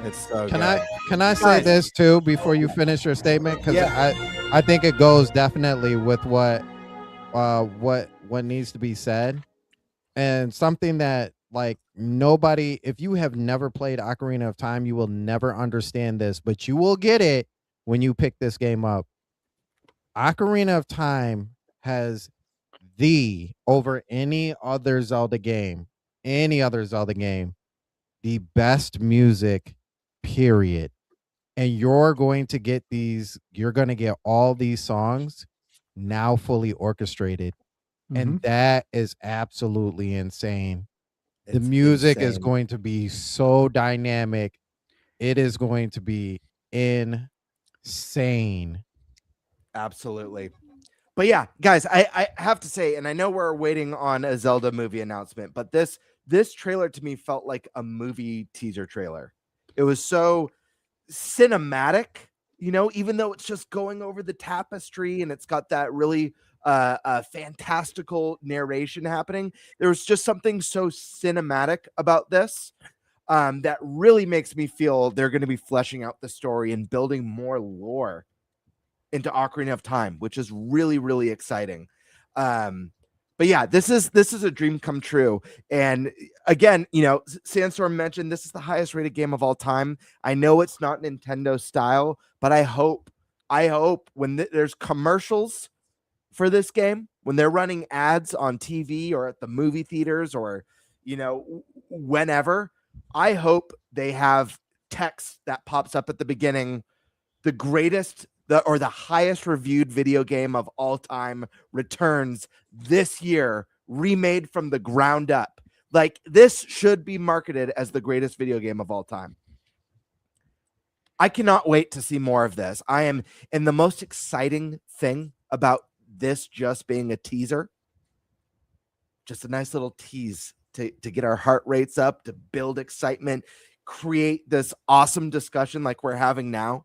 It's so Can good. I say this too before you finish your statement? Because I think it goes definitely with what needs to be said, and something that like nobody, if you have never played Ocarina of Time, you will never understand this, but you will get it when you pick this game up. Ocarina of Time has over any other Zelda game, the best music, period. And you're going to get all these songs now fully orchestrated. And that is absolutely insane. The music is going to be so dynamic. It is going to be insane. Absolutely. But yeah, guys, I have to say, and I know we're waiting on a Zelda movie announcement, but this trailer to me felt like a movie teaser trailer. It was so cinematic, even though it's just going over the tapestry and it's got that really fantastical narration happening. There was just something so cinematic about this that really makes me feel they're going to be fleshing out the story and building more lore into Ocarina of Time, which is really, really exciting. But yeah, this is a dream come true. And again, Sandstorm mentioned this is the highest rated game of all time. I know it's not Nintendo style, but I hope when there's commercials for this game, when they're running ads on TV or at the movie theaters or whenever, I hope they have text that pops up at the beginning. The greatest or the highest reviewed video game of all time returns this year, remade from the ground up. Like, this should be marketed as the greatest video game of all time. I cannot wait to see more of this. And the most exciting thing about this just being a teaser, just a nice little tease to get our heart rates up, to build excitement, create this awesome discussion like we're having now,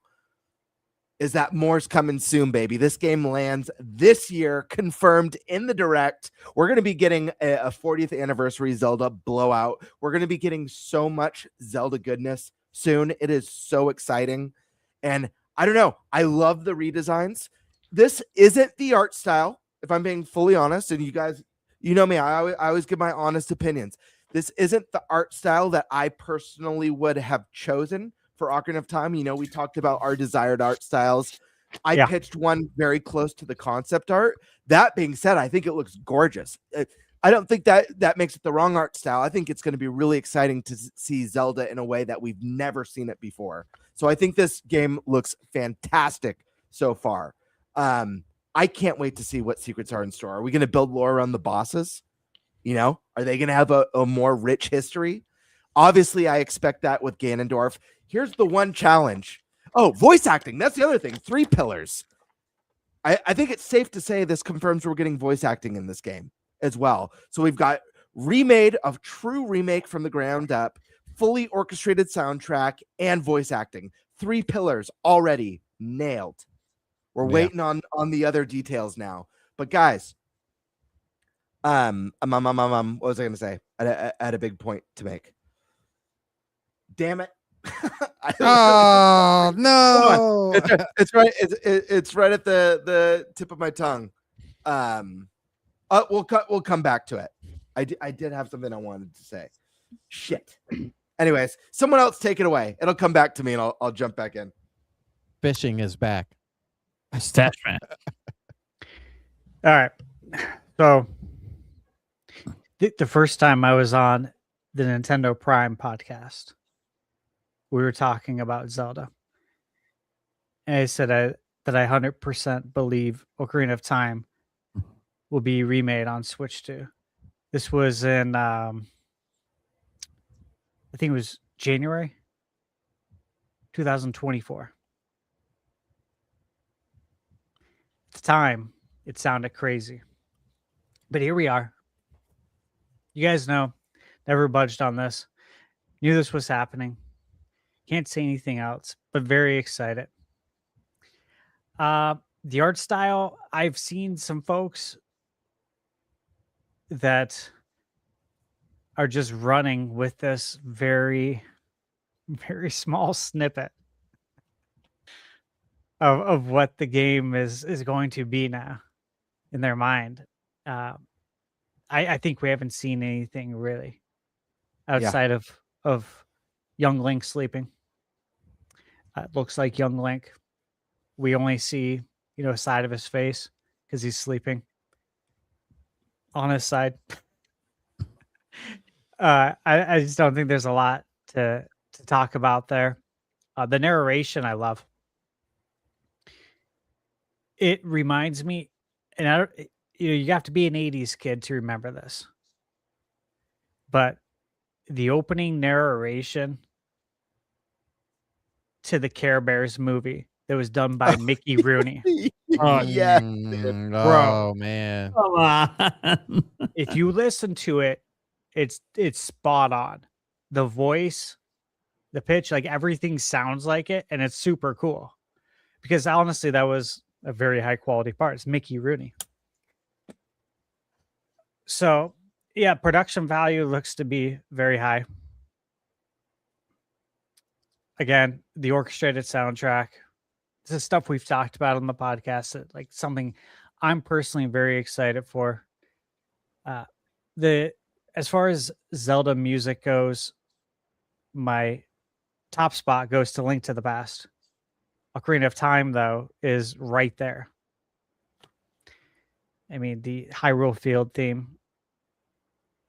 is that more's coming soon, baby. This game lands this year, confirmed in the direct. We're going to be getting a 40th anniversary Zelda blowout. We're going to be getting so much Zelda goodness soon. It is so exciting. And I don't know, I love the redesigns. This isn't the art style, if I'm being fully honest. And you guys, you know me, I always give my honest opinions. This isn't the art style that I personally would have chosen for Ocarina of Time. We talked about our desired art styles. I pitched one very close to the concept art. That being said, I think it looks gorgeous. I don't think that makes it the wrong art style. I think it's going to be really exciting to see Zelda in a way that we've never seen it before. So I think this game looks fantastic so far. I can't wait to see what secrets are in store. Are we going to build lore around the bosses? Are they going to have a more rich history? Obviously, I expect that with Ganondorf. Here's the one challenge. Oh, voice acting. That's the other thing. 3 pillars. I think it's safe to say this confirms we're getting voice acting in this game as well. So we've got remade, a true remake from the ground up, fully orchestrated soundtrack, and voice acting. 3 pillars already nailed. We're waiting on the other details now. But guys, what was I going to say? I had a big point to make. Damn it. Oh no. It's right. It's right at the tip of my tongue. We'll come back to it. I did have something I wanted to say. Shit. Anyways, someone else take it away. It'll come back to me and I'll jump back in. Fishing is back. Stash man. All right. So the first time I was on the Nintendo Prime podcast, we were talking about Zelda. And I said that I 100% believe Ocarina of Time will be remade on Switch 2. This was in, I think it was January 2024. At the time, it sounded crazy. But here we are. You guys know, never budged on this. Knew this was happening. Can't say anything else, but very excited. The art style, I've seen some folks that are just running with this very, very small snippet of what the game is going to be now in their mind. I think we haven't seen anything really outside of young Link sleeping. It looks like young Link. We only see, a side of his face because he's sleeping on his side. I just don't think there's a lot to talk about there. The narration I love. It reminds me, and you have to be an 80s kid to remember this, but the opening narration to the Care Bears movie that was done by Mickey Rooney. Yeah. Oh man. Come on. If you listen to it, it's spot on. The voice, the pitch, like everything sounds like it, and it's super cool. Because honestly, that was a very high quality part. It's Mickey Rooney. So yeah, production value looks to be very high. Again, the orchestrated soundtrack, this is stuff we've talked about on the podcast. That, like, something I'm personally very excited for. As far as Zelda music goes, my top spot goes to Link to the Past. Ocarina of Time, though, is right there. I mean, the Hyrule Field theme.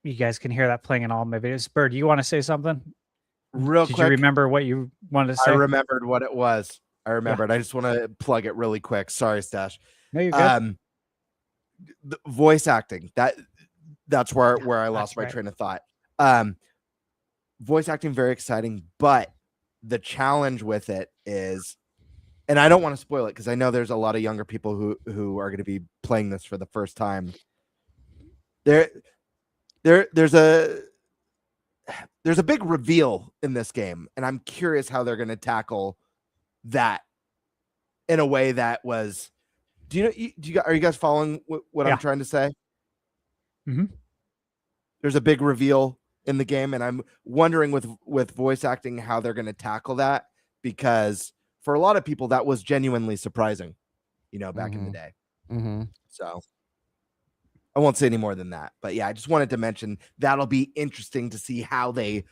You guys can hear that playing in all my videos. Bird, you want to say something? Real Did quick, you remember what you wanted to say? I remembered what it was. I remembered. I just want to plug it really quick. Sorry, Stash. No, you're good. The voice acting. That's where I lost my train of thought. Voice acting, very exciting, but the challenge with it is, and I don't want to spoil it because I know there's a lot of younger people who are going to be playing this for the first time. There's a big reveal in this game, and I'm curious how they're going to tackle that in a way that was. Are you guys following what I'm trying to say? Mm-hmm. There's a big reveal in the game, and I'm wondering with voice acting how they're going to tackle that, because for a lot of people that was genuinely surprising, back in the day. Mm-hmm. So I won't say any more than that, but yeah, I just wanted to mention that'll be interesting to see how they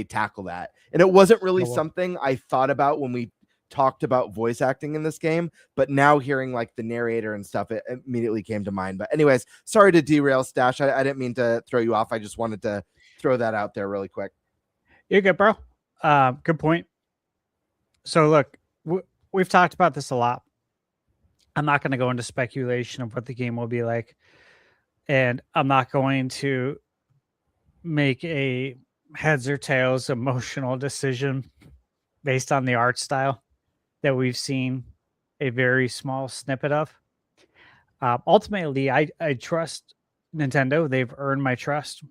tackle that. And it wasn't really something I thought about when we talked about voice acting in this game, but now hearing like the narrator and stuff, it immediately came to mind. But anyways, sorry to derail, Stash. I didn't mean to throw you off. I just wanted to throw that out there really quick. You're good, bro. Good point. So look, we've talked about this a lot. I'm not going to go into speculation of what the game will be like, and I'm not going to make a heads or tails emotional decision based on the art style that we've seen a very small snippet of. Ultimately, I trust Nintendo. They've earned my trust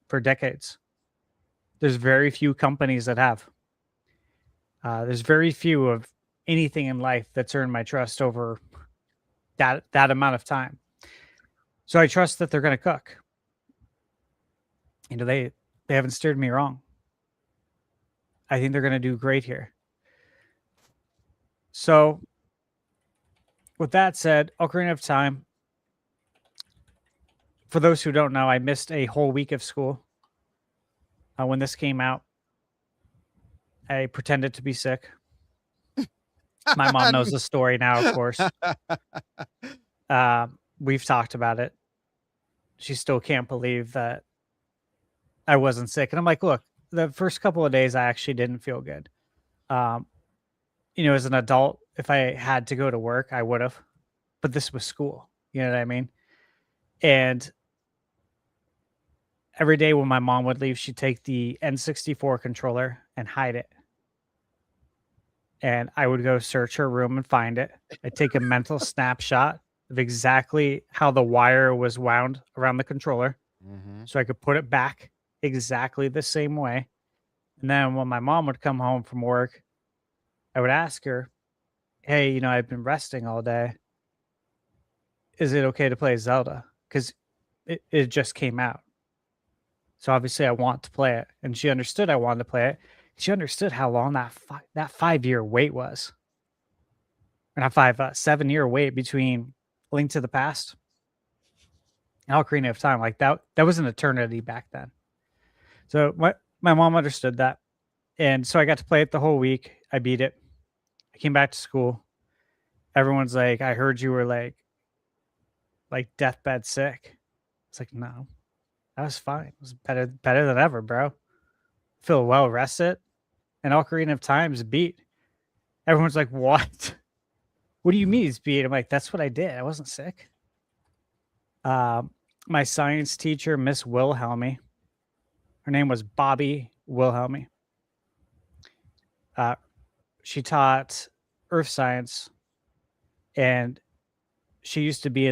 for decades. There's very few companies that have. There's very few of anything in life that's earned my trust over that amount of time. So I trust that they're going to cook. They haven't steered me wrong. I think they're going to do great here. So, with that said, Ocarina of Time. For those who don't know, I missed a whole week of school when this came out. I pretended to be sick. My mom knows the story now, of course. We've talked about it. She still can't believe that I wasn't sick. And I'm like, look, the first couple of days, I actually didn't feel good. As an adult, if I had to go to work, I would have. But this was school. You know what I mean? And every day when my mom would leave, she'd take the N64 controller and hide it. And I would go search her room and find it. I'd take a mental snapshot of exactly how the wire was wound around the controller, so I could put it back exactly the same way. And then when my mom would come home from work, I would ask her, hey, I've been resting all day. Is it okay to play Zelda? Because it just came out. So obviously I want to play it. And she understood I wanted to play it. She understood how long that 5-year wait was. Or not 7-year wait between Link to the Past and Ocarina of Time. Like that was an eternity back then. So my mom understood that. And so I got to play it the whole week. I beat it. I came back to school. Everyone's like, I heard you were like deathbed sick. It's like, no, that was fine. It was better than ever, bro. Feel well rested. And Ocarina of Time's beat. Everyone's like, what? What do you mean it's beat? I'm like, that's what I did. I wasn't sick. My science teacher, Miss Wilhelmy, her name was Bobby Wilhelmy. She taught earth science, and she used to be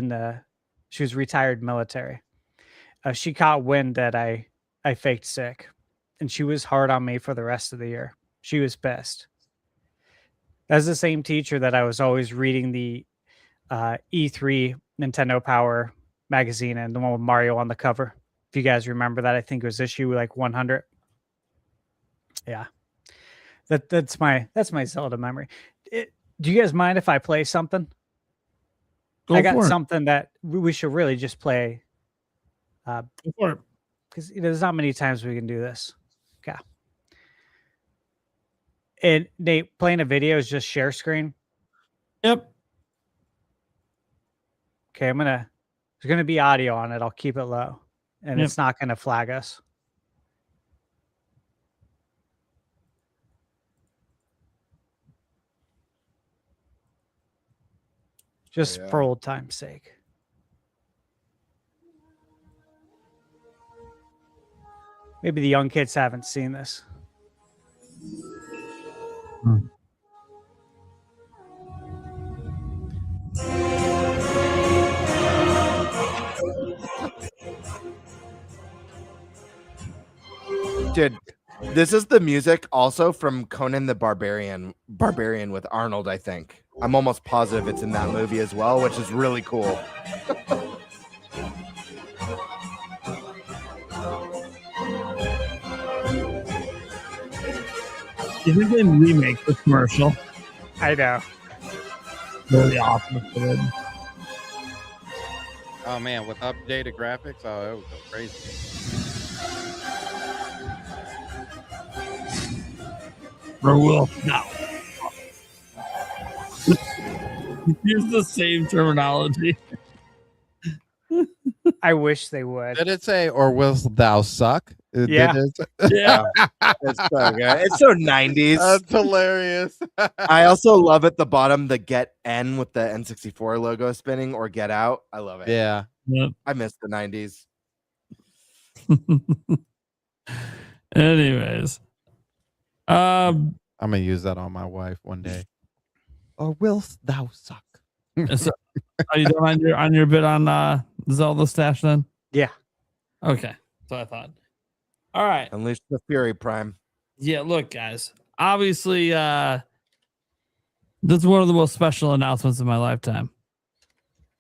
she was retired military. She caught wind that I faked sick, and she was hard on me for the rest of the year. She was pissed. That's the same teacher that I was always reading the E3 Nintendo Power magazine, and the one with Mario on the cover. If you guys remember that, I think it was issue like 100. Yeah. That's my Zelda memory. Do you guys mind if I play something? Go I got for it. something that we should really just play. Go for it. Because there's not many times we can do this. Okay. And Nate, playing a video is just share screen. Yep. Okay, there's gonna be audio on it. I'll keep it low, and Yep. it's not gonna flag us. Just for old time's sake. Maybe the young kids haven't seen this. Dude, this is the music also from Conan the Barbarian with Arnold, I think. I'm almost positive it's in that movie as well, which is really cool. You think they remake the commercial? I know. Really awesome. Oh man, with updated graphics, oh, it would go crazy. Or will no. Use the same terminology. I wish they would. Did it say, or wilt thou suck? Yeah. Yeah. It's so good. It's so 90s. That's hilarious. I also love at the bottom the Get N with the N64 logo spinning or Get Out. I love it. Yeah. Yep. I miss the 90s. Anyways. I'm gonna use that on my wife one day. Or wilt thou suck? So, are you done on your bit on Zelda Stash then? Yeah. Okay. So I thought. All right. Unleash the Fury Prime. Yeah, look, guys. Obviously, this is one of the most special announcements of my lifetime.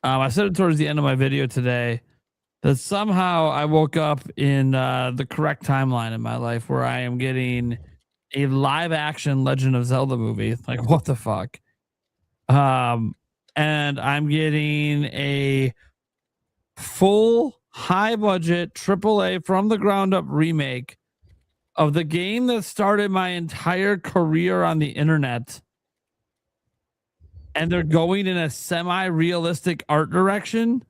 I said it towards the end of my video today that somehow I woke up in the correct timeline in my life where I am getting a live action Legend of Zelda movie. Like, what the fuck? And I'm getting a full high budget AAA from the ground up remake of the game that started my entire career on the internet. And they're going in a semi-realistic art direction.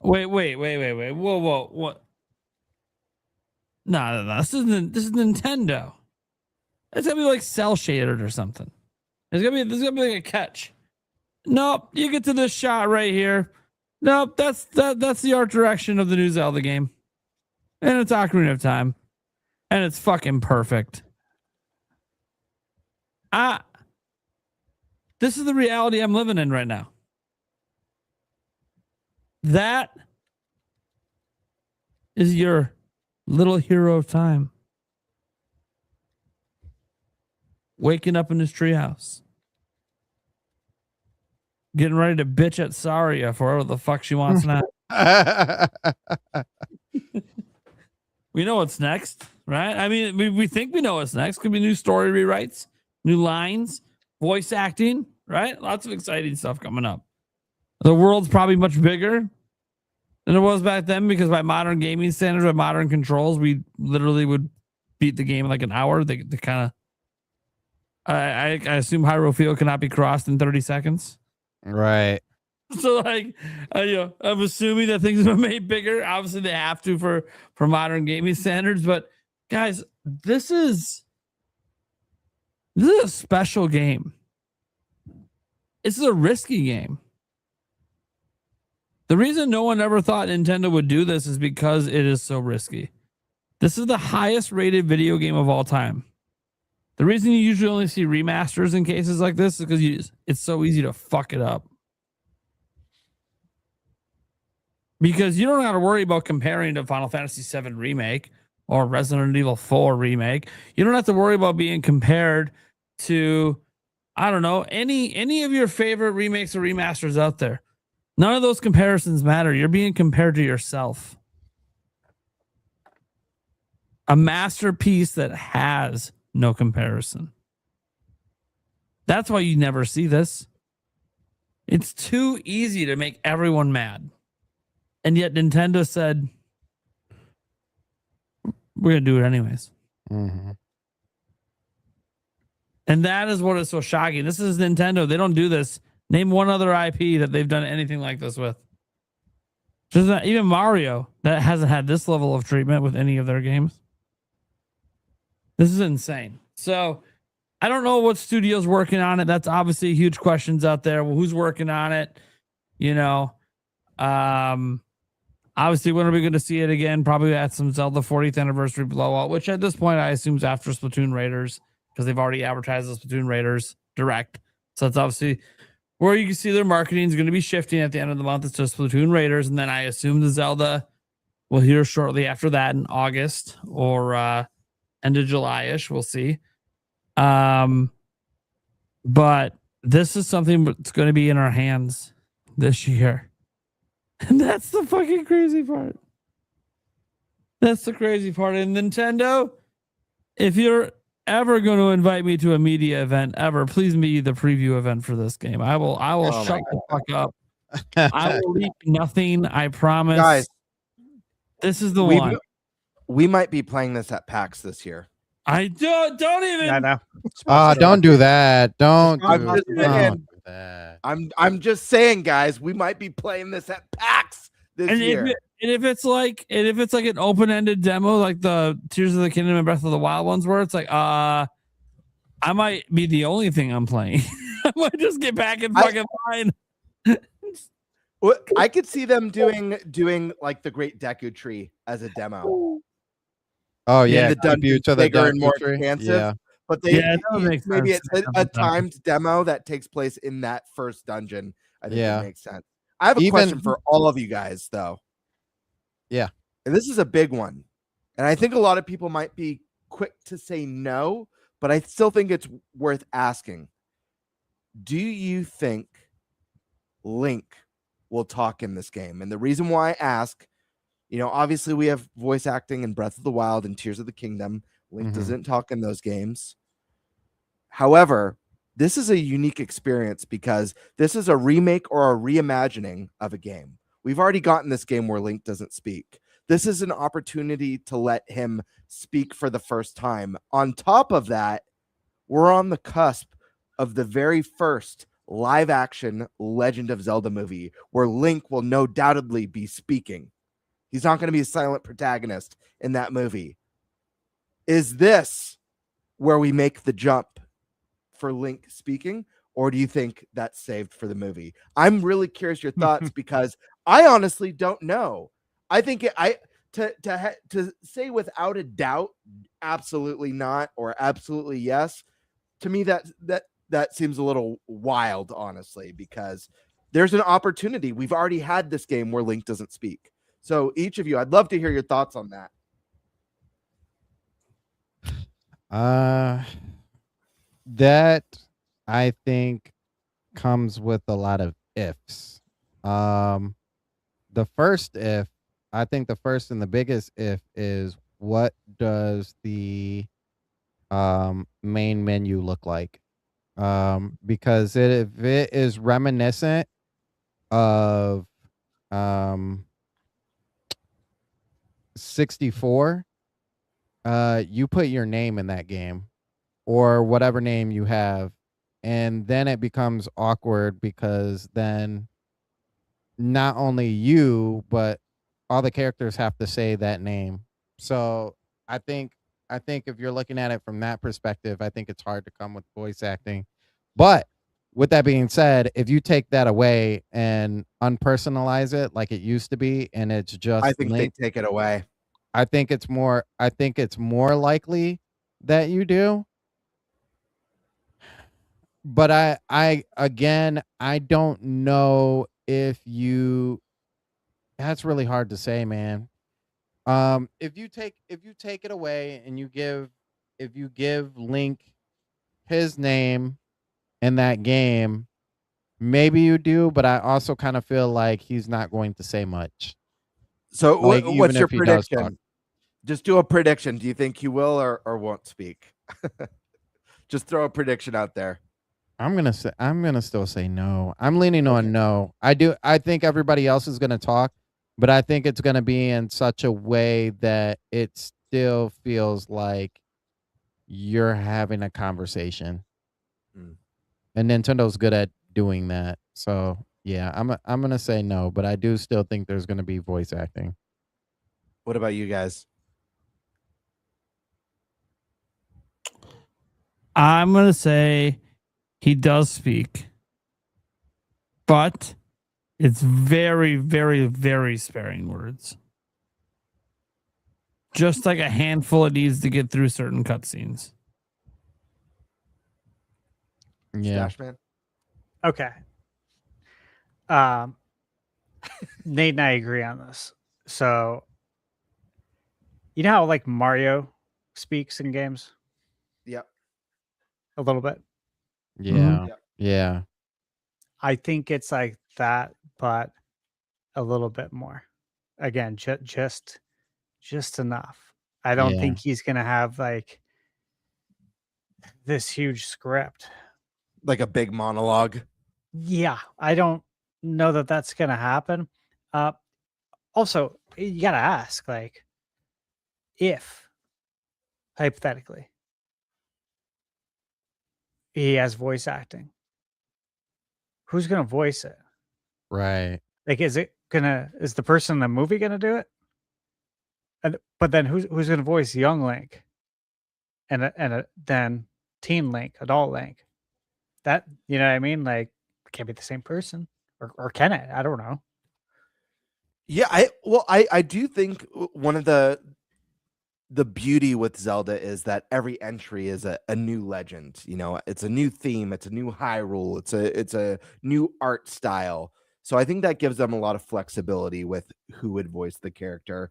Wait. Whoa. What? No. This is Nintendo. It's gonna be like cell shaded or something. There's gonna be like a catch. Nope, you get to this shot right here. Nope, that's the art direction of the new Zelda game. And it's Ocarina of Time. And it's fucking perfect. This is the reality I'm living in right now. That is your little hero of time. Waking up in his treehouse. Getting ready to bitch at Saria for whatever the fuck she wants now. We know what's next, right? I mean, we think we know what's next. Could be new story rewrites, new lines, voice acting, right? Lots of exciting stuff coming up. The world's probably much bigger than it was back then because by modern gaming standards, by modern controls, we literally would beat the game in like an hour. They kind of, I assume Hyrule Field cannot be crossed in 30 seconds. Right. So like, I'm assuming that things are made bigger. Obviously, they have to for modern gaming standards. But guys, this is a special game. This is a risky game. The reason no one ever thought Nintendo would do this is because it is so risky. This is the highest rated video game of all time. The reason you usually only see remasters in cases like this is because it's so easy to fuck it up. Because you don't have to worry about comparing to Final Fantasy VII Remake or Resident Evil 4 Remake. You don't have to worry about being compared to, I don't know, any of your favorite remakes or remasters out there. None of those comparisons matter. You're being compared to yourself. A masterpiece that has no comparison. That's why you never see this. It's too easy to make everyone mad. And yet Nintendo said, we're going to do it anyways. Mm-hmm. And that is what is so shocking. This is Nintendo. They don't do this. Name one other IP that they've done anything like this with. Just not, even Mario, that hasn't had this level of treatment with any of their games. This is insane. So I don't know what studio's working on it. That's obviously huge questions out there. Well, who's working on it? You know, obviously, when are we going to see it again? Probably at some Zelda 40th anniversary blowout, which at this point I assume is after Splatoon Raiders, because they've already advertised the Splatoon Raiders Direct. So that's obviously where you can see their marketing is going to be shifting at the end of the month. It's just Splatoon Raiders, and then I assume the Zelda will hear shortly after that in August or end of July-ish. We'll see. But this is something that's going to be in our hands this year. And that's the fucking crazy part. That's the crazy part. And Nintendo, if you're ever going to invite me to a media event ever, please be the preview event for this game. I will shut the fuck up. I will leak nothing. I promise. Guys, this is the one. We might be playing this at PAX this year. I don't even. I know. Don't do that. Don't I'm do just saying. that. I'm just saying, guys, we might be playing this at PAX this year. If it's like an open-ended demo, like the Tears of the Kingdom and Breath of the Wild ones, where it's like, I might be the only thing I'm playing. I might just get back in fucking line. I could see them doing like the Great Deku Tree as a demo. Oh yeah, the dungeons to the bigger and more tree. expansive. Yeah. But maybe it's a timed demo that takes place in that first dungeon. I think that makes sense. I have a question for all of you guys, though. Yeah. And this is a big one. And I think a lot of people might be quick to say no, but I still think it's worth asking. Do you think Link will talk in this game? And the reason why I ask, obviously we have voice acting in Breath of the Wild and Tears of the Kingdom. Link doesn't talk in those games. However, this is a unique experience because this is a remake or a reimagining of a game. We've already gotten this game where Link doesn't speak. This is an opportunity to let him speak for the first time. On top of that, we're on the cusp of the very first live action Legend of Zelda movie where Link will no doubtedly be speaking. He's not going to be a silent protagonist in that movie. Is this where we make the jump for Link speaking, or do you think that's saved for the movie? I'm really curious your thoughts because I honestly don't know. I think to say without a doubt, absolutely not, or absolutely yes, to me that seems a little wild, honestly, because there's an opportunity. We've already had this game where Link doesn't speak. So each of you, I'd love to hear your thoughts on that. That I think comes with a lot of ifs. The first if, I think the first and the biggest if is, what does the main menu look like? Because if it is reminiscent of 64, you put your name in that game or whatever name you have, and then it becomes awkward because then not only you but all the characters have to say that name. So I think if you're looking at it from that perspective, I think it's hard to come with voice acting. But with that being said, if you take that away and unpersonalize it like it used to be, and it's just I think Link, they take it away. I think it's more likely that you do. But I again, I don't know if you, that's really hard to say, man. If you take it away and if you give Link his name in that game, maybe you do, but I also kind of feel like he's not going to say much. So Like, what's even your if he does talk. prediction? Just do a prediction. Do you think he will or won't speak? Just throw a prediction out there. I'm gonna still say no. I'm leaning on no. I think everybody else is gonna talk, but I think it's gonna be in such a way that it still feels like you're having a conversation. Mm. And Nintendo's good at doing that. So yeah, I'm gonna say no, but I do still think there's gonna be voice acting. What about you guys? I'm gonna say he does speak, but it's very, very, very sparing words. Just like a handful it needs to get through certain cutscenes. Yeah. Stash Man? Okay. Nate and I agree on this. So, you know how like Mario speaks in games Yep. a little bit? Yeah. Yep. Yeah. I think it's like that, but a little bit more. Again, just enough. I don't Yeah. think he's gonna have like this huge script. Like a big monologue. Yeah, I don't know that that's gonna happen. Also, you gotta ask, like, if hypothetically he has voice acting, who's gonna voice it? Right. Like, is the person in the movie gonna do it? But then who's gonna voice young Link and then teen Link, adult Link? That you know what I mean? Like, it can't be the same person, or can it? I don't know. Yeah, I do think one of the beauty with Zelda is that every entry is a new legend. You know, it's a new theme, it's a new Hyrule, it's a new art style. So I think that gives them a lot of flexibility with who would voice the character.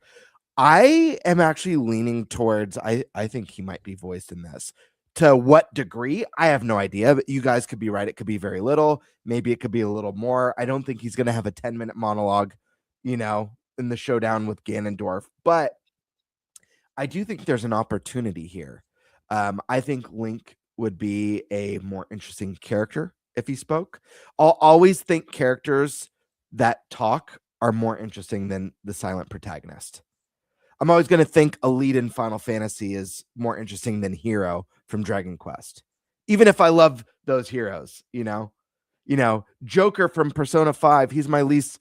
I am actually leaning towards I think he might be voiced in this. To what degree? I have no idea, but you guys could be right. It could be very little. Maybe it could be a little more. I don't think he's going to have a 10-minute monologue, you know, in the showdown with Ganondorf, but I do think there's an opportunity here. I think Link would be a more interesting character if he spoke. I'll always think characters that talk are more interesting than the silent protagonist. I'm always going to think a lead in Final Fantasy is more interesting than Hero from Dragon Quest. Even if I love those heroes, you know, Joker from Persona 5, he's my least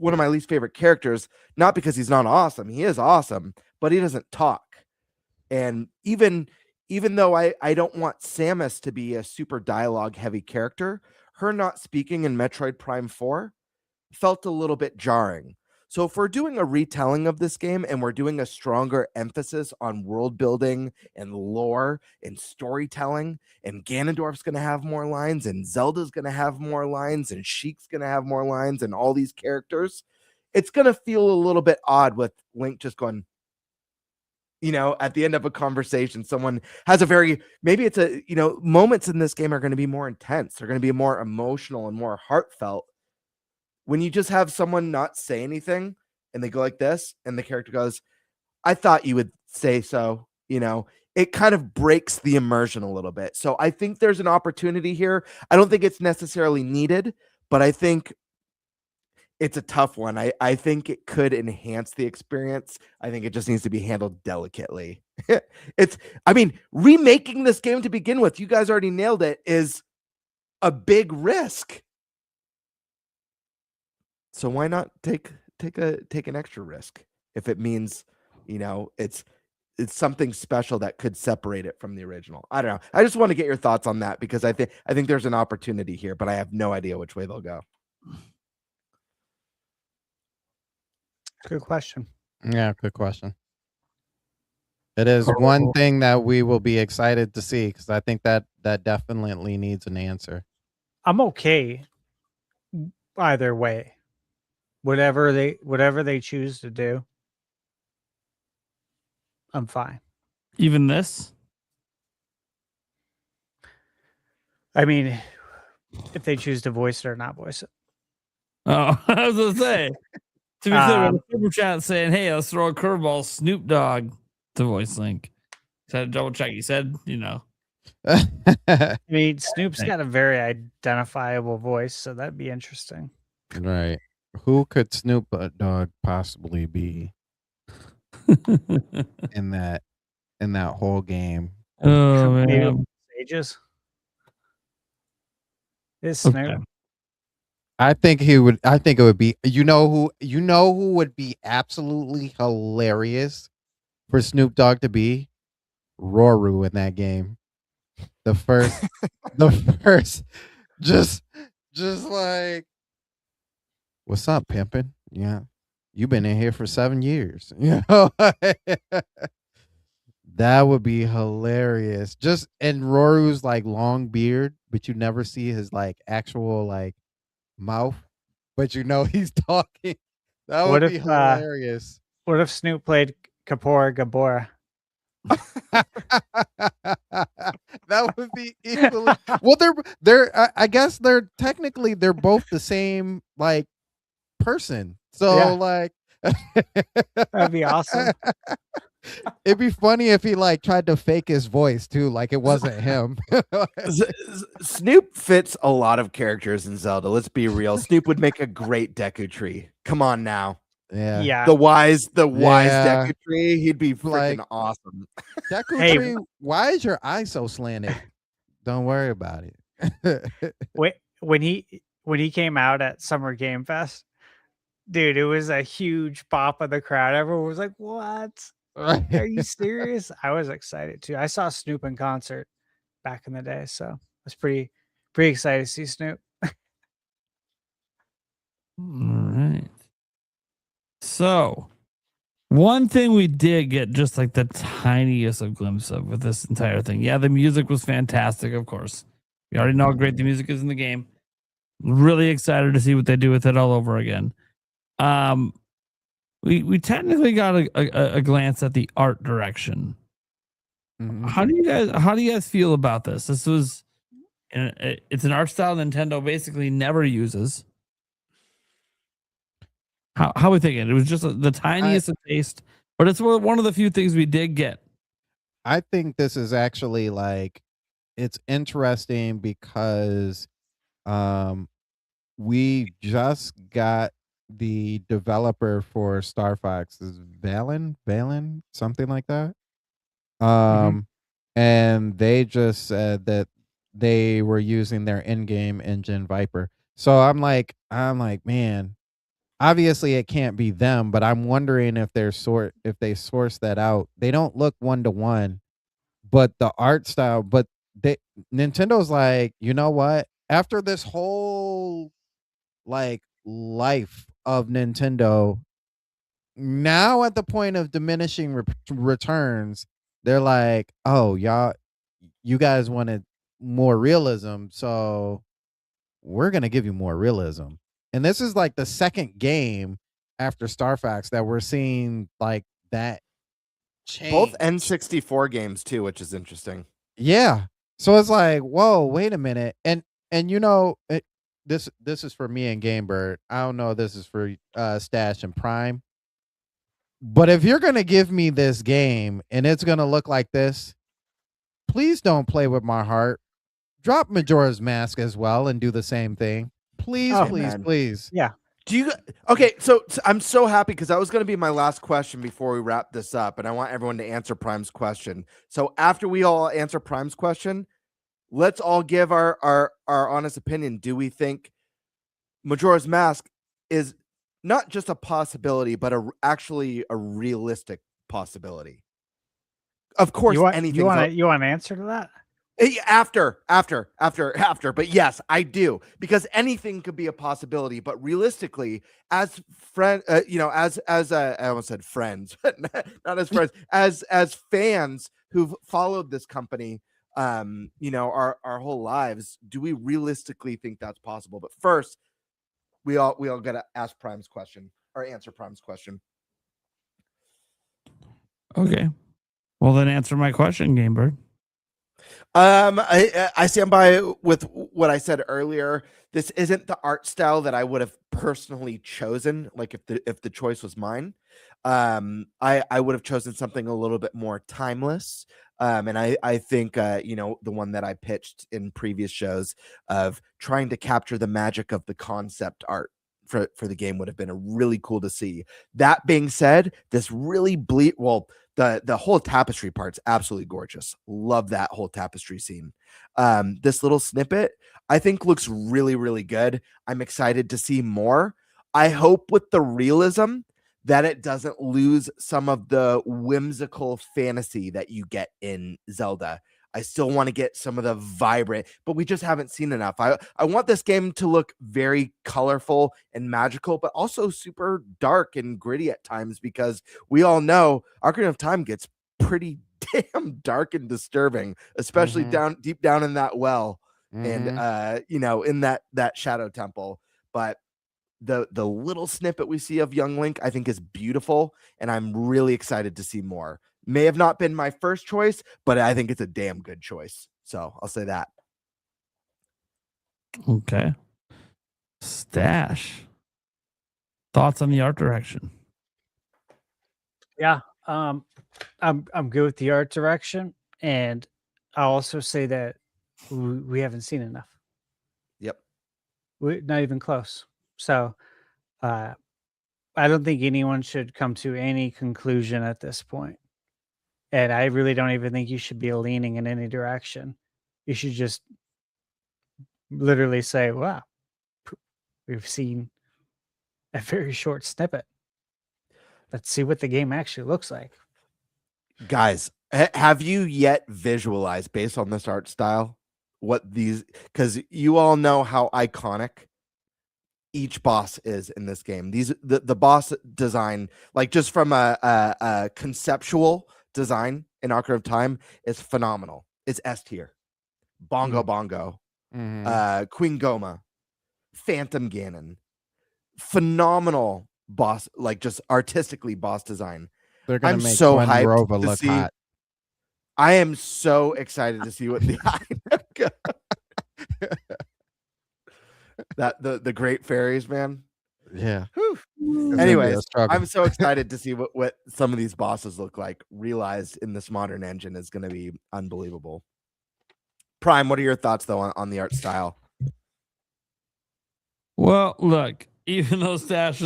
one of my least favorite characters, not because he's not awesome. He is awesome, but he doesn't talk. And even though I don't want Samus to be a super dialogue heavy character, her not speaking in Metroid Prime 4 felt a little bit jarring. So if we're doing a retelling of this game and we're doing a stronger emphasis on world building and lore and storytelling, and Ganondorf's going to have more lines and Zelda's going to have more lines and Sheik's going to have more lines and all these characters, it's going to feel a little bit odd with Link just going, you know, at the end of a conversation, someone has maybe it's moments in this game are going to be more intense. They're going to be more emotional and more heartfelt. When you just have someone not say anything and they go like this and the character goes, I thought you would say so, you know, it kind of breaks the immersion a little bit. So I think there's an opportunity here. I don't think it's necessarily needed, but I think it's a tough one. I think it could enhance the experience. I think it just needs to be handled delicately. Remaking this game to begin with, you guys already nailed it, is a big risk. So why not take an extra risk if it means, you know, it's something special that could separate it from the original. I don't know. I just want to get your thoughts on that because I think there's an opportunity here, but I have no idea which way they'll go. Good question. Yeah, good question. It is one thing that we will be excited to see because I think that definitely needs an answer. I'm okay either way. Whatever they choose to do, I'm fine. Even this? I mean, if they choose to voice it or not voice it. Oh, I was gonna say. To be clear, we have a super chat saying, "Hey, let's throw a curveball, Snoop Dogg to voice Link." So I had to double check. You said, you know, I mean, Snoop's got a very identifiable voice, so that'd be interesting. Right. Who could Snoop Dogg possibly be in that whole game? Oh Maybe man. Sages. It's Okay. Snoop. I think he would. I think it would be. You know who? You know who would be absolutely hilarious for Snoop Dogg to be? Roru in that game. The first, the first, just like, what's up, pimpin'? Yeah, you've been in here for 7 years. You know, that would be hilarious. Just and Roru's like long beard, but you never see his like actual like mouth, but you know he's talking. That would What be if hilarious. what if Snoop played Kapoor Gabora? That would be equally well. I guess they're technically they're both the same like person. So Yeah. like That'd be awesome. it'd be funny if he like tried to fake his voice too, like it wasn't him. Snoop fits a lot of characters in Zelda. Let's be real. Snoop would make a great Deku Tree. Come on now. Yeah. Yeah. The wise Yeah. Deku Tree. He'd be freaking Like- awesome. Deku Hey. Tree, why is your eye so slanted? Don't worry about it. when he came out at Summer Game Fest, dude, it was a huge pop of the crowd. Everyone was like, "What? Are you serious?" I was excited too. I saw Snoop in concert back in the day, so I was pretty excited to see Snoop. All right. So, one thing we did get just like the tiniest of glimpse of with this entire thing. Yeah, the music was fantastic, of course. We already know how great the music is in the game. Really excited to see what they do with it all over again. We technically got a glance at the art direction. Mhm. How do you guys feel about this? This was it's an art style Nintendo basically never uses. How are we thinking? It was just the tiniest of taste, but it's one of the few things we did get. I think this is actually like it's interesting because we just got the developer for Star Fox is Valen, something like that. And they just said that they were using their in-game engine Viper. So I'm like, man, obviously it can't be them, but I'm wondering if they source that out. They don't look one to one, but the art style, but Nintendo's like, you know what? After this whole like life of Nintendo, now at the point of diminishing returns, they're like, oh, you guys wanted more realism, so we're gonna give you more realism. And this is like the second game after Star Fox that we're seeing like that change. Both N64 games too, which is interesting. Yeah. So it's like, whoa, wait a minute. And you know, this is for me and Gamebird. I don't know. This is for Stash and Prime. But if you're gonna give me this game and it's gonna look like this, please don't play with my heart. Drop Majora's Mask as well and do the same thing. Please, Oh, please, man. please. Yeah. Do you okay? So I'm so happy because that was going to be my last question before we wrap this up, and I want everyone to answer Prime's question. So after we all answer Prime's question, let's all give our honest opinion. Do we think Majora's Mask is not just a possibility, but actually a realistic possibility? Of course, anything. You want an answer to that? After. But yes, I do, because anything could be a possibility. But realistically, as friend, as I almost said friends, but not as friends, as fans who've followed this company, our whole lives, do we realistically think that's possible? But first, we all gotta ask Prime's question or answer Prime's question. Okay. Well, then answer my question, Gamebird. I stand by with what I said earlier. This isn't the art style that I would have personally chosen. Like if the choice was mine, I would have chosen something a little bit more timeless. And I think, the one that I pitched in previous shows of trying to capture the magic of the concept art for the game would have been a really cool to see. That being said, this really the whole tapestry part's absolutely gorgeous. Love that whole tapestry scene. This little snippet I think looks really, really good. I'm excited to see more. I hope with the realism that it doesn't lose some of the whimsical fantasy that you get in Zelda. I still want to get some of the vibrant, but we just haven't seen enough. I want this game to look very colorful and magical, but also super dark and gritty at times, because we all know Ocarina of Time gets pretty damn dark and disturbing, especially deep down in that well and in that shadow temple. But the little snippet we see of young Link, I think, is beautiful, and I'm really excited to see more. May have not been my first choice, but I think it's a damn good choice. So I'll say that. Okay. Stash. Thoughts on the art direction? Yeah, I'm good with the art direction, and I'll also say that we haven't seen enough. Yep. We're not even close. So I don't think anyone should come to any conclusion at this point. And I really don't even think you should be leaning in any direction. You should just literally say, wow, we've seen a very short snippet. Let's see what the game actually looks like. Guys, have you yet visualized, based on this art style, what these, because you all know how iconic each boss is in this game. The boss design, like just from a conceptual design in Ocarina of Time, is phenomenal. It's S tier. Bongo Bongo, Queen Goma, Phantom Ganon, phenomenal boss, like just artistically boss design. They're gonna I'm make so Gwen hyped Rova to look see. hot. I am so excited to see what the the great fairies, man. Yeah. Anyways, I'm so excited to see what some of these bosses look like realized in this modern engine. Is going to be unbelievable. Prime, what are your thoughts though on the art style? Well, look, even though Stash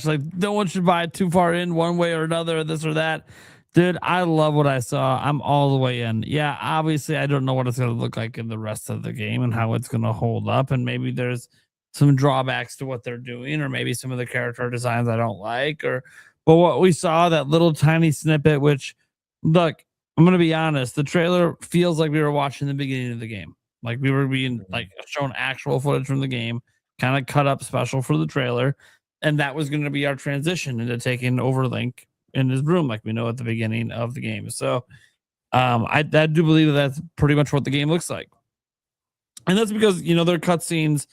like no one should buy it too far in one way or another, this or that. Dude, I love what I saw. I'm all the way in. Yeah, obviously I don't know what it's going to look like in the rest of the game and how it's going to hold up. And maybe there's some drawbacks to what they're doing, or maybe some of the character designs I don't like, but what we saw, that little tiny snippet, which, look, I'm going to be honest, the trailer feels like we were watching the beginning of the game. Like we were being like shown actual footage from the game, kind of cut up special for the trailer. And that was going to be our transition into taking over Link in his room, like we know at the beginning of the game. So I do believe that's pretty much what the game looks like. And that's because, their cutscenes,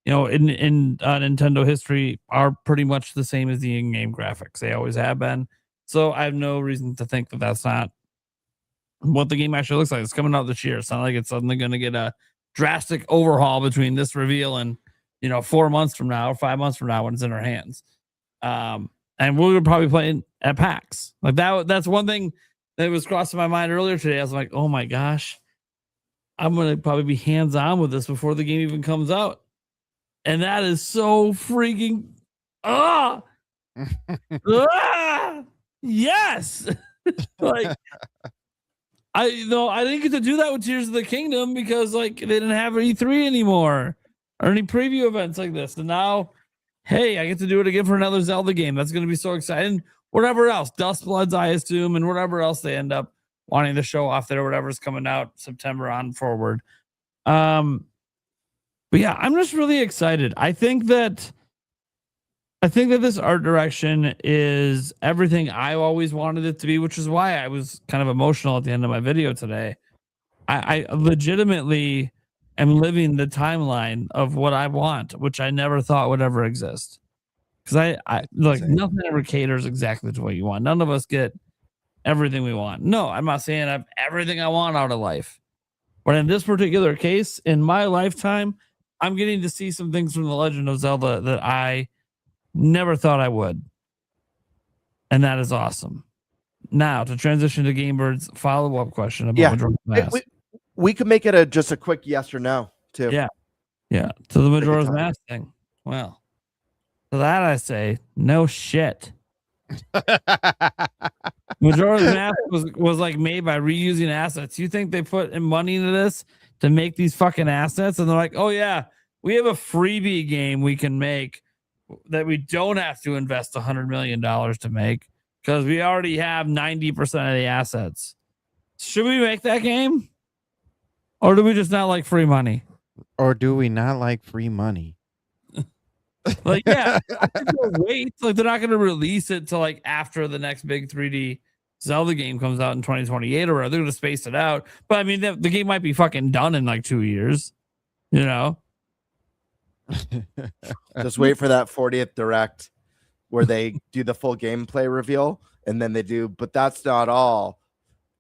in Nintendo history are pretty much the same as the in-game graphics. They always have been. So I have no reason to think that that's not what the game actually looks like. It's coming out this year. It's not like it's suddenly going to get a drastic overhaul between this reveal and 4 months from now or 5 months from now when it's in our hands. And we're probably playing at PAX. Like that's one thing that was crossing my mind earlier today. I was like, oh my gosh, I'm gonna probably be hands-on with this before the game even comes out. And that is so freaking yes. Like I didn't get to do that with Tears of the Kingdom because like they didn't have E3 anymore or any preview events like this. And now, hey, I get to do it again for another Zelda game. That's going to be so exciting. Whatever else, Dustbloods, I assume, and whatever else they end up wanting to show off there, whatever's coming out September on forward. But yeah, I'm just really excited. I think that this art direction is everything I always wanted it to be, which is why I was kind of emotional at the end of my video today. I legitimately am living the timeline of what I want, which I never thought would ever exist. Because I like nothing ever caters exactly to what you want. None of us get everything we want. No, I'm not saying I have everything I want out of life. But in this particular case, in my lifetime, I'm getting to see some things from The Legend of Zelda that I never thought I would. And that is awesome. Now to transition to Gamebird's follow-up question about Yeah. Majora's Mask. We could make it just a quick yes or no too. Yeah. To the Majora's time. Mask thing. Well, to that I say no shit. Majora's Mask was like made by reusing assets. You think they put in money into this to make these fucking assets, and they're like, oh yeah, we have a freebie game we can make that we don't have to invest $100 million to make because we already have 90% of the assets. Should we make that game, or do we just not like free money? Or do we not like free money? Like, yeah, wait. Like, they're not going to release it till like after the next big 3D Zelda game comes out in 2028 or whatever. They're going to space it out. But I mean, the game might be fucking done in like 2 years. You know, Just wait for that 40th Direct where they do the full gameplay reveal, and then they do. But that's not all.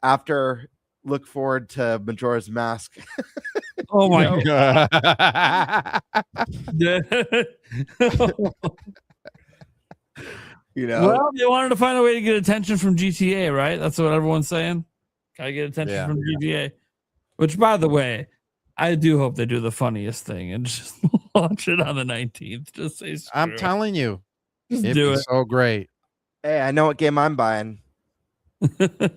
After, look forward to Majora's Mask. oh my god. You know, Well, they wanted to find a way to get attention from GTA, right? That's what everyone's saying. Gotta get attention from GTA. Which, by the way, I do hope they do the funniest thing and just launch it on the 19th. Just say, I'm telling you, it'd do be it. so great. hey, I know what game I'm buying that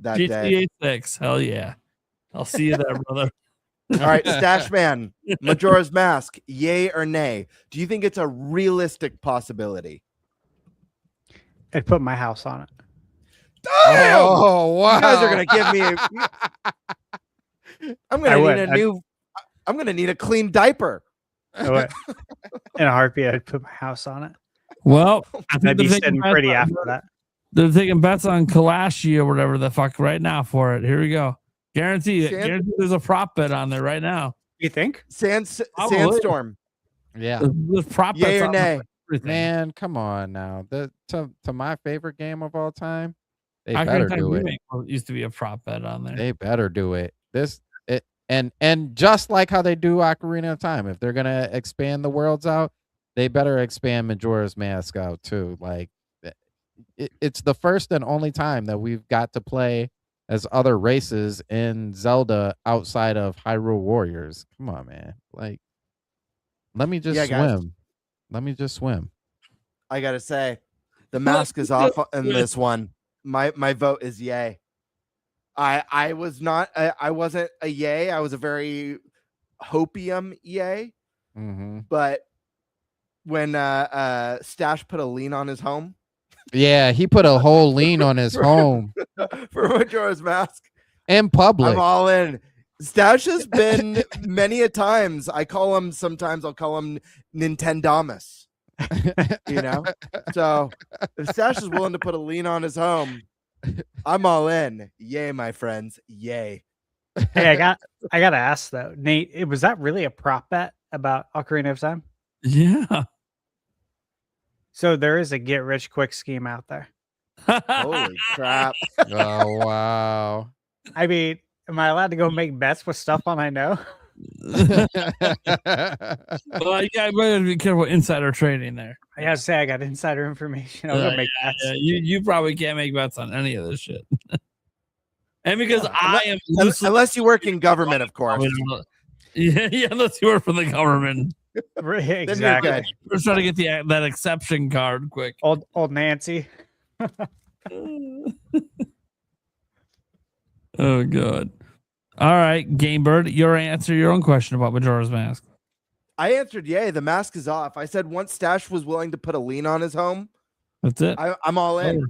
day. GTA 6. Hell yeah. I'll see you there, brother. All right, Stash Man, Majora's Mask, yay or nay? Do you think it's a realistic possibility? I'd put my house on it. Damn! Oh wow! You guys are gonna give me. I'm I gonna would. need a new. I'm gonna need a clean diaper. I would. In a heartbeat, I'd put my house on it. Well, I think I'd be they're sitting taking pretty bets after that. They're taking bets on Kalashi or whatever the fuck right now for it. Here we go. Guarantee it. Guarantee there's a prop bet on there right now. You think? Sandstorm. Yeah. There's prop bets Yay or on there nay? for everything. Man, come on now. To my favorite game of all time, they Ocarina better of Time do it. Remake used to be a prop bet on there. They better do it. And just like how they do Ocarina of Time, if they're gonna expand the worlds out, they better expand Majora's Mask out too. Like, it's the first and only time that we've got to play as other races in Zelda outside of Hyrule Warriors. Come on, man. Like, let me just Yeah, guys. swim. Let me just swim. I gotta say, the mask is off in this one. My vote is yay. I was not. I wasn't a yay. I was a very hopium yay. Mm-hmm. But when Stash put a lean on his home Yeah, he put a whole lean on his home for Majora's Mask, in public. I'm all in. Stash has been many a times. I'll call him Nintendamus. You know, so if Stash is willing to put a lean on his home, I'm all in. Yay, my friends. Yay. Hey, I gotta ask though, Nate, was that really a prop bet about Ocarina of Time? Yeah. So there is a get rich quick scheme out there. Holy crap. Oh wow. I mean, am I allowed to go make bets with stuff on I know? Well, yeah, better be careful insider trading there. I gotta say I got insider information. I'll go make bets. Yeah, you probably can't make bets on any of this shit. And because I am unless you work in government, of course. Yeah, unless you work for the government. Exactly. We're trying to get that exception card quick. Old Nancy. Oh god. All right, Gamebird, your answer, your own question about Majora's Mask. I answered yay. The mask is off. I said once Stash was willing to put a lean on his home. That's it. I'm all in.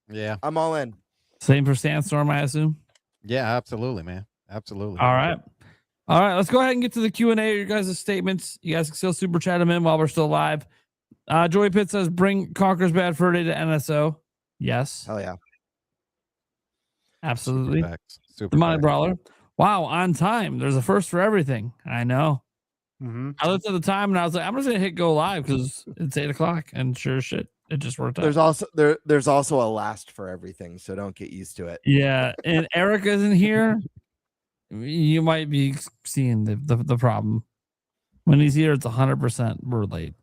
Yeah. I'm all in. Same for Sandstorm, I assume. Yeah, absolutely, man. Absolutely. All right. All right, let's go ahead and get to the Q&A. Your guys' statements. You guys can still super chat them in while we're still live. Joey Pitt says, bring Conker's Bad Fur Day to NSO. Yes. Hell yeah. Absolutely. Super The Money facts. Brawler. Wow, on time. There's a first for everything. I know. Mm-hmm. I looked at the time and I was like, I'm just going to hit go live because it's 8 o'clock. And sure as shit, it just worked out. There's also a last for everything, so don't get used to it. Yeah. And Eric isn't here. You might be seeing the problem. When he's here, it's 100% we're late.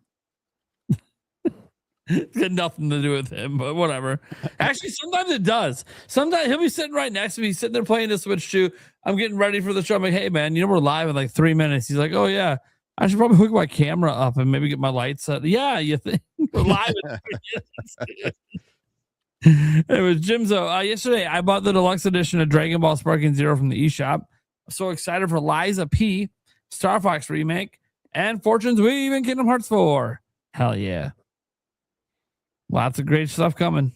It's got nothing to do with him, but whatever. Actually, sometimes it does. Sometimes he'll be sitting right next to me, sitting there playing the Switch too. I'm getting ready for the show. I'm like, hey man, we're live in like 3 minutes. He's like, oh yeah, I should probably hook my camera up and maybe get my lights set. Yeah, you think we're live in 3 minutes? It was Jimzo. Yesterday, I bought the deluxe edition of Dragon Ball Sparking Zero from the eShop. I'm so excited for Liza P, Star Fox Remake, and Fortune's Weave and Kingdom Hearts 4. Hell yeah. Lots of great stuff coming.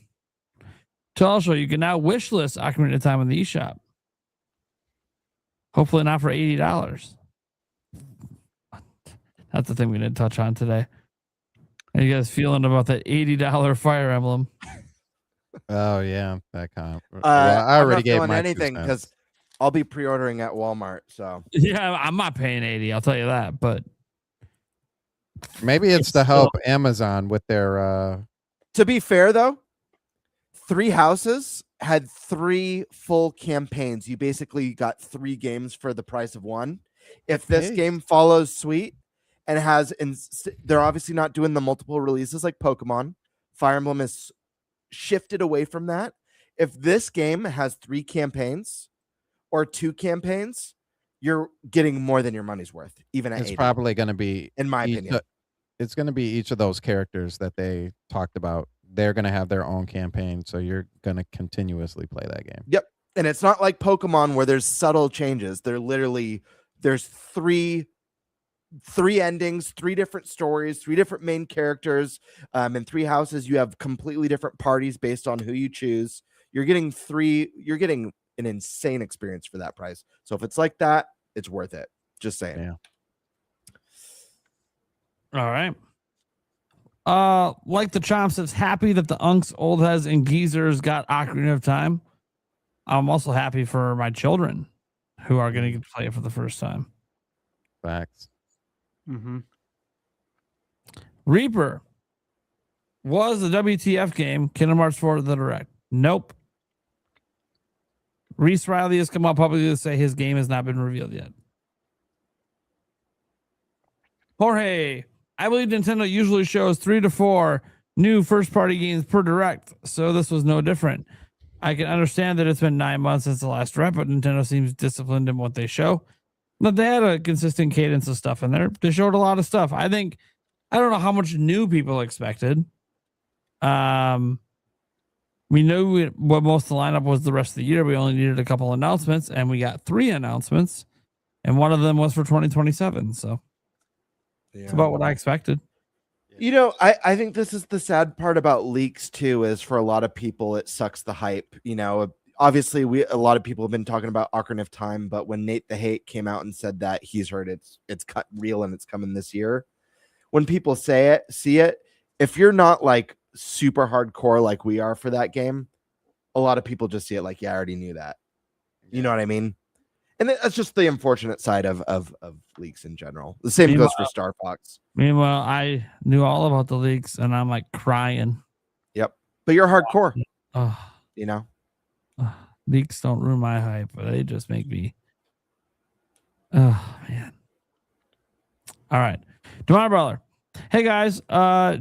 Also, you can now wishlist Ocarina of Time in the eShop. Hopefully not for $80. That's the thing we didn't touch on today. How you guys feeling about that $80 Fire Emblem? Oh yeah, that comp. Well, I I'm already not gave feeling my anything because I'll be pre-ordering at Walmart. So Yeah, I'm not paying 80. I'll tell you that. But maybe it's to help Amazon with their. To be fair, though, Three Houses had 3 full campaigns. You basically got 3 games for the price of one. If this game follows suit and they're obviously not doing the multiple releases like Pokemon. Fire Emblem is shifted away from that. If this game has 3 campaigns or 2 campaigns, you're getting more than your money's worth. Even at It's 80. probably going to be, in my opinion. It's going to be each of those characters that they talked about. They're going to have their own campaign, so you're going to continuously play that game. Yep. And it's not like Pokemon where there's subtle changes. There's 3 endings, 3 different stories, 3 different main characters. In 3 Houses, you have completely different parties based on who you choose. You're getting an insane experience for that price. So if it's like that, it's worth it. Just saying. Yeah. All right. Like the Chomp says, happy that the unks, old heads, and geezers got Ocarina of Time. I'm also happy for my children who are going to get to play it for the first time. Facts. Mm-hmm. Reaper. Was the WTF game Kingdom Hearts 4 the Direct? Nope. Reese Riley has come up publicly to say his game has not been revealed yet. Jorge. I believe Nintendo usually shows 3 to 4 new first-party games per Direct, so this was no different. I can understand that it's been 9 months since the last Direct, but Nintendo seems disciplined in what they show. But they had a consistent cadence of stuff in there. They showed a lot of stuff. I don't know how much new people expected. We knew what most of the lineup was the rest of the year. We only needed a couple announcements, and we got 3 announcements, and one of them was for 2027, so. Yeah. It's about what I expected. I think this is the sad part about leaks too, is for a lot of people, it sucks the hype. Obviously a lot of people have been talking about Ocarina of Time, but when Nate the Hate came out and said that he's heard it's cut real and it's coming this year, when people see it, if you're not like super hardcore like we are for that game, a lot of people just see it like, yeah, I already knew that. You know what I mean? And that's just the unfortunate side of leaks in general. The same goes for Star Fox. Meanwhile, I knew all about the leaks, and I'm like crying. Yep, but you're hardcore. Leaks don't ruin my hype, but they just make me. Oh man! All right, to my brother. Hey guys,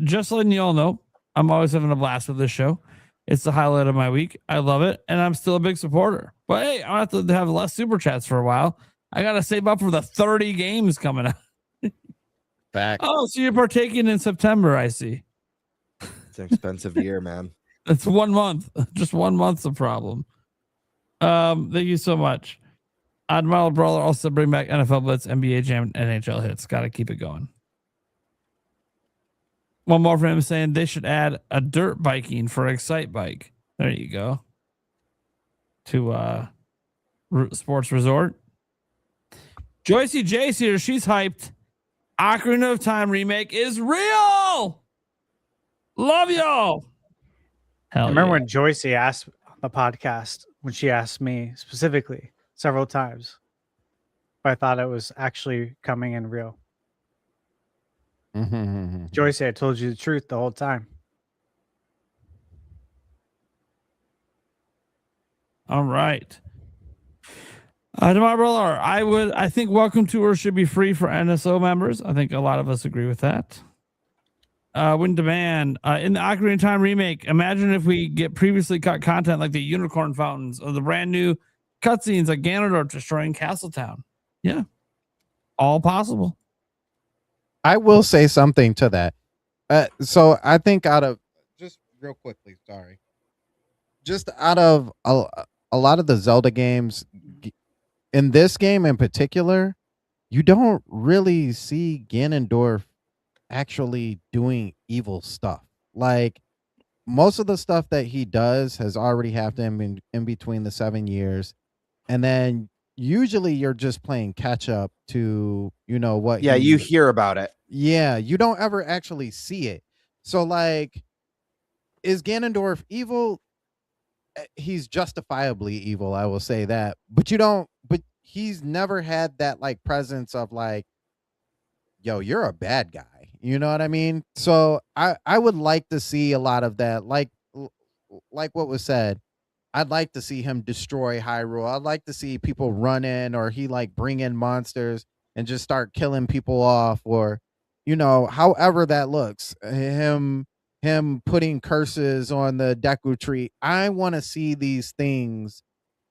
just letting you all know, I'm always having a blast with this show. It's the highlight of my week. I love it, and I'm still a big supporter. But hey, I have to have less super chats for a while. I gotta save up for the 30 games coming out. Back. Oh, so you're partaking in September? I see. It's an expensive year, man. It's 1 month. Just 1 month's a problem. Thank you so much. Admiral Brawler also bring back NFL Blitz, NBA Jam, NHL hits. Got to keep it going. One more for him saying they should add a dirt biking for Excite Bike. There you go. To Sports Resort. Joycey Jace here. She's hyped. Ocarina of Time remake is real. Love y'all. I remember when Joycey asked on the podcast, when she asked me specifically several times, if I thought it was actually coming in real. Joycey, I told you the truth the whole time. All right. Tomorrow, I think Welcome Tour should be free for NSO members. I think a lot of us agree with that. Wind Demand. In the Ocarina of Time remake, imagine if we get previously cut content like the unicorn fountains or the brand new cutscenes like Ganondorf destroying Castletown. Yeah, all possible. I will say something to that. So I think out of just real quickly, sorry, just out of a lot of the Zelda games, in this game in particular, you don't really see Ganondorf actually doing evil stuff. Like most of the stuff that he does has already happened in between the 7 years, and then usually you're just playing catch up to what. Yeah, you hear about it. Yeah, you don't ever actually see it. So like, is Ganondorf evil? He's justifiably evil, I will say that. But you don't. But he's never had that like presence of like, yo, you're a bad guy. You know what I mean? So I would like to see a lot of that, like what was said. I'd like to see him destroy Hyrule. I'd like to see people run in, or he like bring in monsters and just start killing people off, or however that looks. Him putting curses on the Deku tree. I want to see these things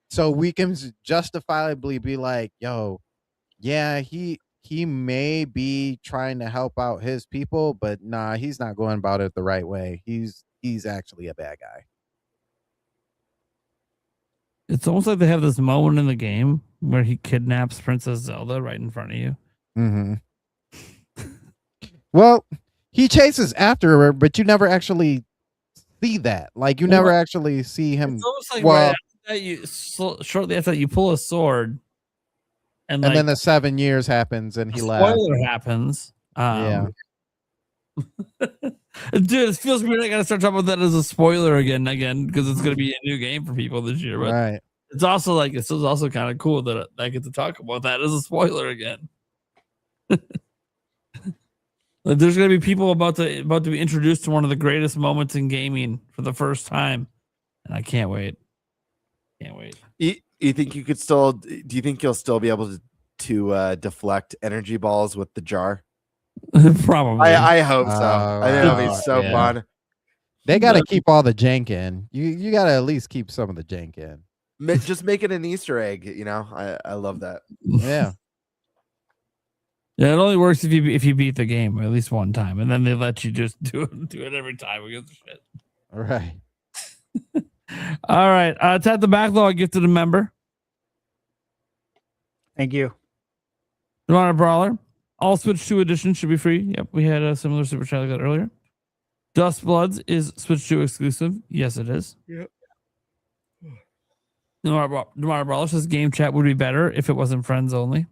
so we can justifiably be like, yo, yeah, he may be trying to help out his people, but nah, he's not going about it the right way. He's actually a bad guy. It's almost like they have this moment in the game where he kidnaps Princess Zelda right in front of you. Mm-hmm. Well, he chases after her, but you never actually see that. Like you never actually see him. It's almost like right after that shortly after that you pull a sword, and then the 7 years happens, and he left. Spoiler happens. Yeah. Dude, it feels weird. I gotta start talking about that as a spoiler again, because it's gonna be a new game for people this year. But right. It's also like it's also kind of cool that I get to talk about that as a spoiler again. Like, there's gonna be people about to be introduced to one of the greatest moments in gaming for the first time, and I can't wait. Can't wait. You think you could still? Do you think you'll still be able to deflect energy balls with the jar? Probably. I hope so. I think it'll be so fun. They got to keep all the jank in. You got to at least keep some of the jank in. Just make it an Easter egg. I love that. Yeah. Yeah, it only works if you beat the game at least one time, and then they let you just do it every time. Who gives a shit? All right. All right. Tap the backlog gifted a member. Thank you. Demonic Brawler. All Switch 2 editions should be free. Yep, we had a similar super chat like that earlier. Dust Bloods is Switch 2 exclusive. Yes, it is. Yep. Demonic Brawler says game chat would be better if it wasn't friends only.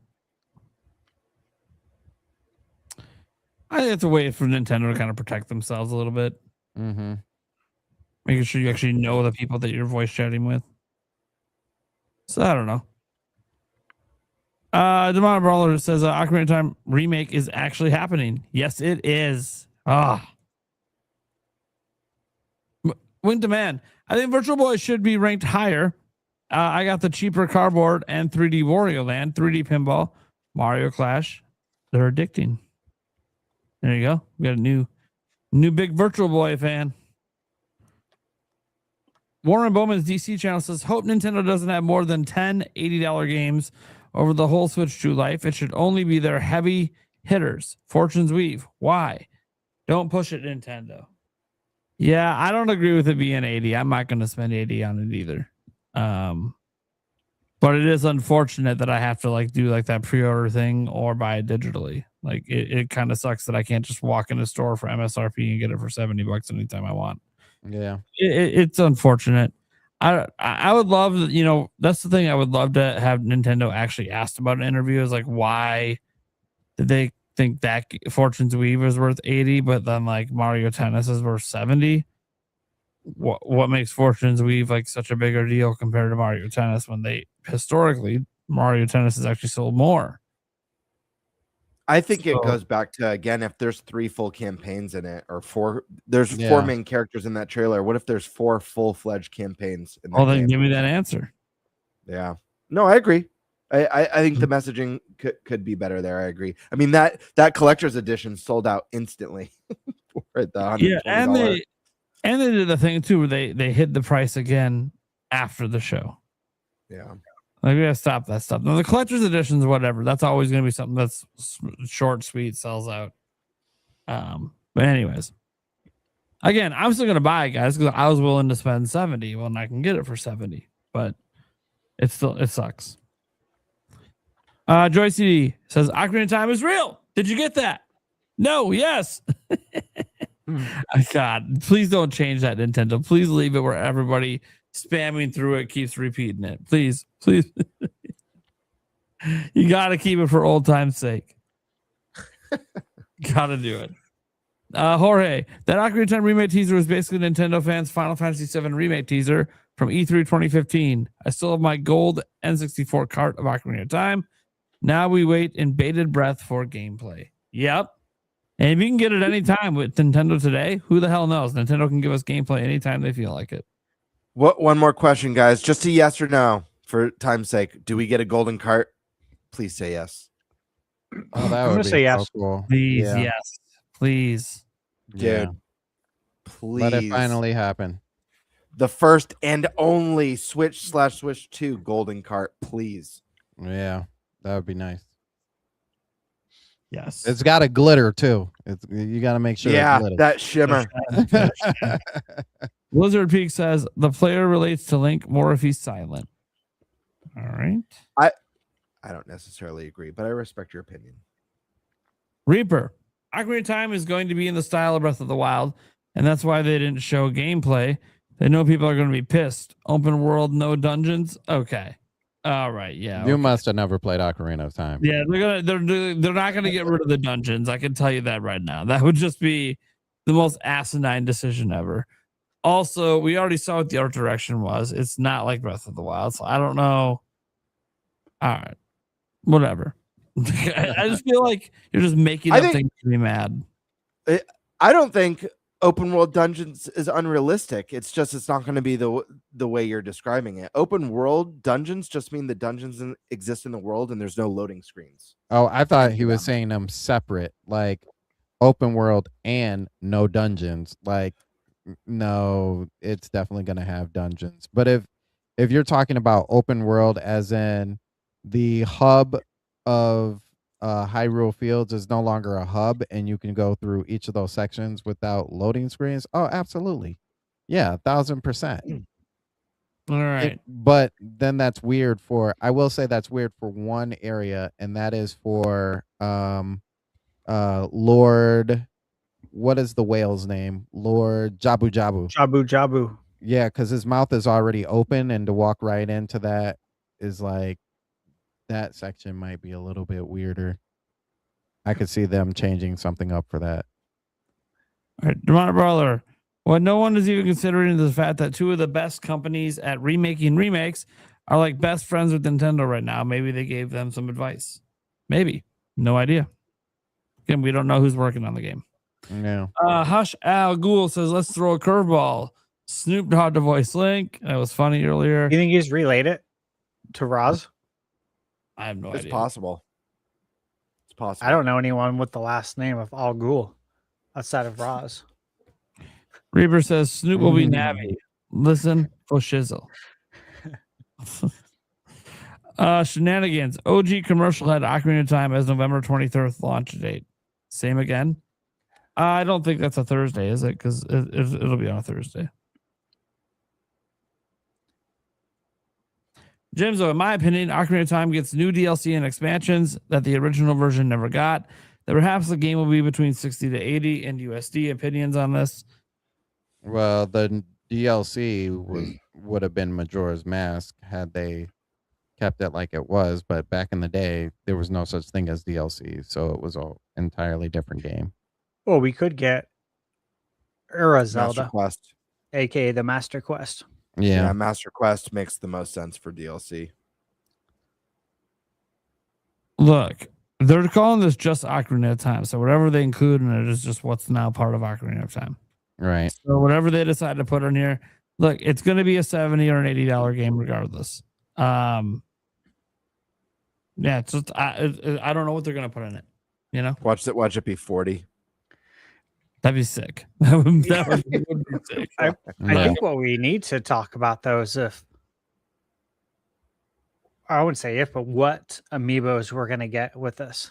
I think it's a way for Nintendo to kind of protect themselves a little bit. Mm-hmm. Making sure you actually know the people that you're voice chatting with. So I don't know. Demonic Brawler says Ocarina of Time remake is actually happening. Yes, it is. Wind Demand. I think Virtual Boy should be ranked higher. I got the cheaper cardboard and 3D Wario Land, 3D Pinball, Mario Clash. They're addicting. There you go. We got a new big Virtual Boy fan. Warren Bowman's DC channel says, hope Nintendo doesn't have more than 10 $80 games over the whole Switch 2 life. It should only be their heavy hitters. Fortune's Weave. Why? Don't push it, Nintendo. Yeah, I don't agree with it being 80. I'm not going to spend 80 on it either. But it is unfortunate that I have to do that pre-order thing or buy it digitally. Like it kind of sucks that I can't just walk in a store for MSRP and get it for $70 anytime I want. Yeah, it's unfortunate. I would love, that's the thing I would love to have Nintendo actually asked about an interview is why did they think that Fortune's Weave is worth 80, but then Mario Tennis is worth 70? What makes Fortune's Weave such a bigger deal compared to Mario Tennis when historically Mario Tennis has actually sold more? I think it goes back to, again, if there's 3 full campaigns in it or 4, there's 4 main characters in that trailer. What if there's 4 full-fledged campaigns in that then game? give me that answer. Yeah. No, I agree. I think the messaging could be better there. I agree. I mean, that collector's edition sold out instantly. Right, the Yeah, $120. and they did the thing too where they hid the price again after the show. Yeah. Like, we gotta stop that stuff. Now the collector's editions, whatever, that's always gonna be something that's short, sweet, sells out. But anyways, again, I'm still gonna buy it, guys, because I was willing to spend 70 when I can get it for 70, but it sucks. Joy CD says Ocarina of Time is real. Did you get that? No, yes. God, please don't change that, Nintendo. Please leave it where everybody spamming through it keeps repeating it. Please. You got to keep it for old time's sake. Got to do it. Jorge, that Ocarina of Time remake teaser was basically Nintendo fans' Final Fantasy VII remake teaser from E3 2015. I still have my gold N64 cart of Ocarina of Time. Now we wait in bated breath for gameplay. Yep. And if you can get it anytime with Nintendo today, who the hell knows? Nintendo can give us gameplay anytime they feel like it. One more question, guys. Just a yes or no for time's sake. Do we get a golden cart? Please say yes. Oh, that I'm would gonna be say so yes. cool. Please, Yeah. yes. Please. Dude. Yeah. Please. Let it finally happen. The first and only Switch/Switch 2 golden cart, please. Yeah, that would be nice. Yes. It's got to glitter too. You got to make sure. Yeah, it glitters. that shimmer. Blizzard Peak says the player relates to Link more if he's silent. All right. I don't necessarily agree, but I respect your opinion. Reaper. Ocarina of Time is going to be in the style of Breath of the Wild, and that's why they didn't show gameplay. They know people are going to be pissed. Open world, no dungeons. Okay. All right. Yeah. You okay. must have never played Ocarina of Time. Yeah, they're not gonna get rid of the dungeons. I can tell you that right now. That would just be the most asinine decision ever. Also, we already saw what the art direction was. It's not like Breath of the Wild, so I don't know. All right, whatever. I just feel like you're just making up things to be mad. I don't think open world dungeons is unrealistic. It's just it's not going to be the way you're describing it. Open world dungeons just mean the dungeons exist in the world and there's no loading screens. Oh, I thought he was saying them separate, like open world and no dungeons. Like, no, it's definitely going to have dungeons. But if you're talking about open world as in the hub of Hyrule Fields is no longer a hub and you can go through each of those sections without loading screens. Oh, absolutely. Yeah, 1000%. All right. But then that's weird I will say that's weird for one area, and that is for Lord, what is the whale's name? Lord Jabu Jabu. Jabu Jabu. Yeah, because his mouth is already open, and to walk right into that is like, that section might be a little bit weirder. I could see them changing something up for that. All right, Demar Brawler. What no one is even considering is the fact that two of the best companies at remaking remakes are like best friends with Nintendo right now. Maybe they gave them some advice. Maybe. No idea. Again, we don't know who's working on the game. No. Hush Al Ghul says, let's throw a curveball. Snoop Dogg to voice Link. That was funny earlier. You think he's relayed it to Roz? I have no It's idea. possible. It's possible. I don't know anyone with the last name of Al Ghul outside of Roz. Reaper says Snoop will be Navi. Listen for shizzle. Shenanigans. OG commercial had Ocarina of Time as November 23rd launch date. Same again. I don't think that's a Thursday, is it? Because it'll be on a Thursday. Jimzo, in my opinion, Ocarina of Time gets new DLC and expansions that the original version never got. That perhaps the game will be between 60 to 80 in USD. Opinions on this? Well, the DLC would have been Majora's Mask had they kept it like it was, but back in the day, there was no such thing as DLC, so it was an entirely different game. Well, we could get Ura Master Zelda, Quest. aka the Master Quest. Yeah. Master Quest makes the most sense for DLC. Look, they're calling this just Ocarina of Time, so whatever they include in it is just what's now part of Ocarina of Time. Right. So whatever they decide to put on here, look, it's going to be a $70 or an $80 game regardless. Yeah, it's just I don't know what they're going to put in it. You know, Watch it be 40. That'd be sick. That would be sick. I think what we need to talk about though is I wouldn't say if, but what amiibos we're gonna get with this.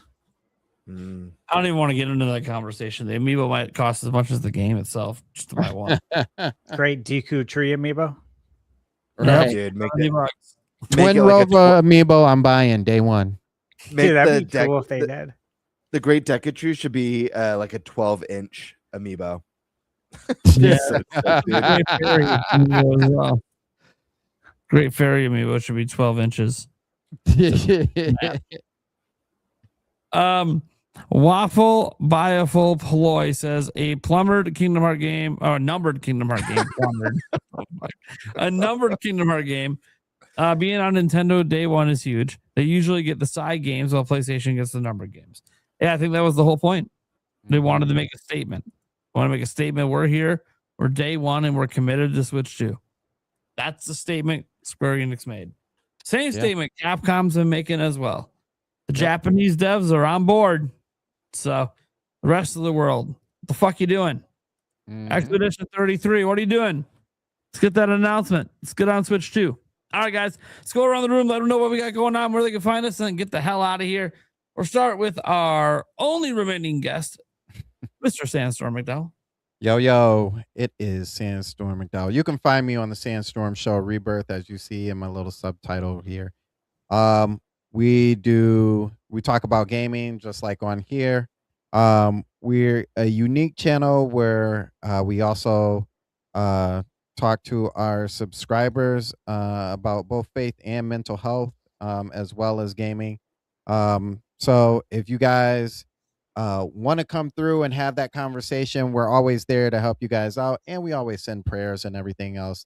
I don't even want to get into that conversation. The amiibo might cost as much as the game itself just to buy one. Great Deku Tree amiibo. Right, dude. Make it, Twin Rova amiibo. I'm buying day one. Dude, that'd be cool if they did. The Great Decatrue should be like a 12-inch amiibo. Yeah. So sick, dude. Great Fairy amiibo as well. Great Fairy amiibo should be 12 inches. Waffle Bioful Ploy says a plumbered Kingdom Heart game or a numbered Kingdom Heart game. Plumbered. A numbered Kingdom Heart game. Being on Nintendo day one is huge. They usually get the side games while PlayStation gets the numbered games. Yeah, I think that was the whole point. They wanted to make a statement. Want to make a statement. We're here. We're day one, and we're committed to Switch 2. That's the statement Square Enix made. Same statement Capcom's been making as well. The Japanese devs are on board. So the rest of the world, what the fuck you doing? Expedition 33, what are you doing? Let's get that announcement. Let's get on Switch 2. All right, guys, let's go around the room, let them know what we got going on, where they can find us, and get the hell out of here. We'll start with our only remaining guest, Mr. Sandstorm McDowell. Yo, it is Sandstorm McDowell. You can find me on the Sandstorm Show Rebirth, as you see in my little subtitle here. We talk about gaming just like on here. We're a unique channel where we also talk to our subscribers about both faith and mental health, as well as gaming. So if you guys want to come through and have that conversation, we're always there to help you guys out, and we always send prayers and everything else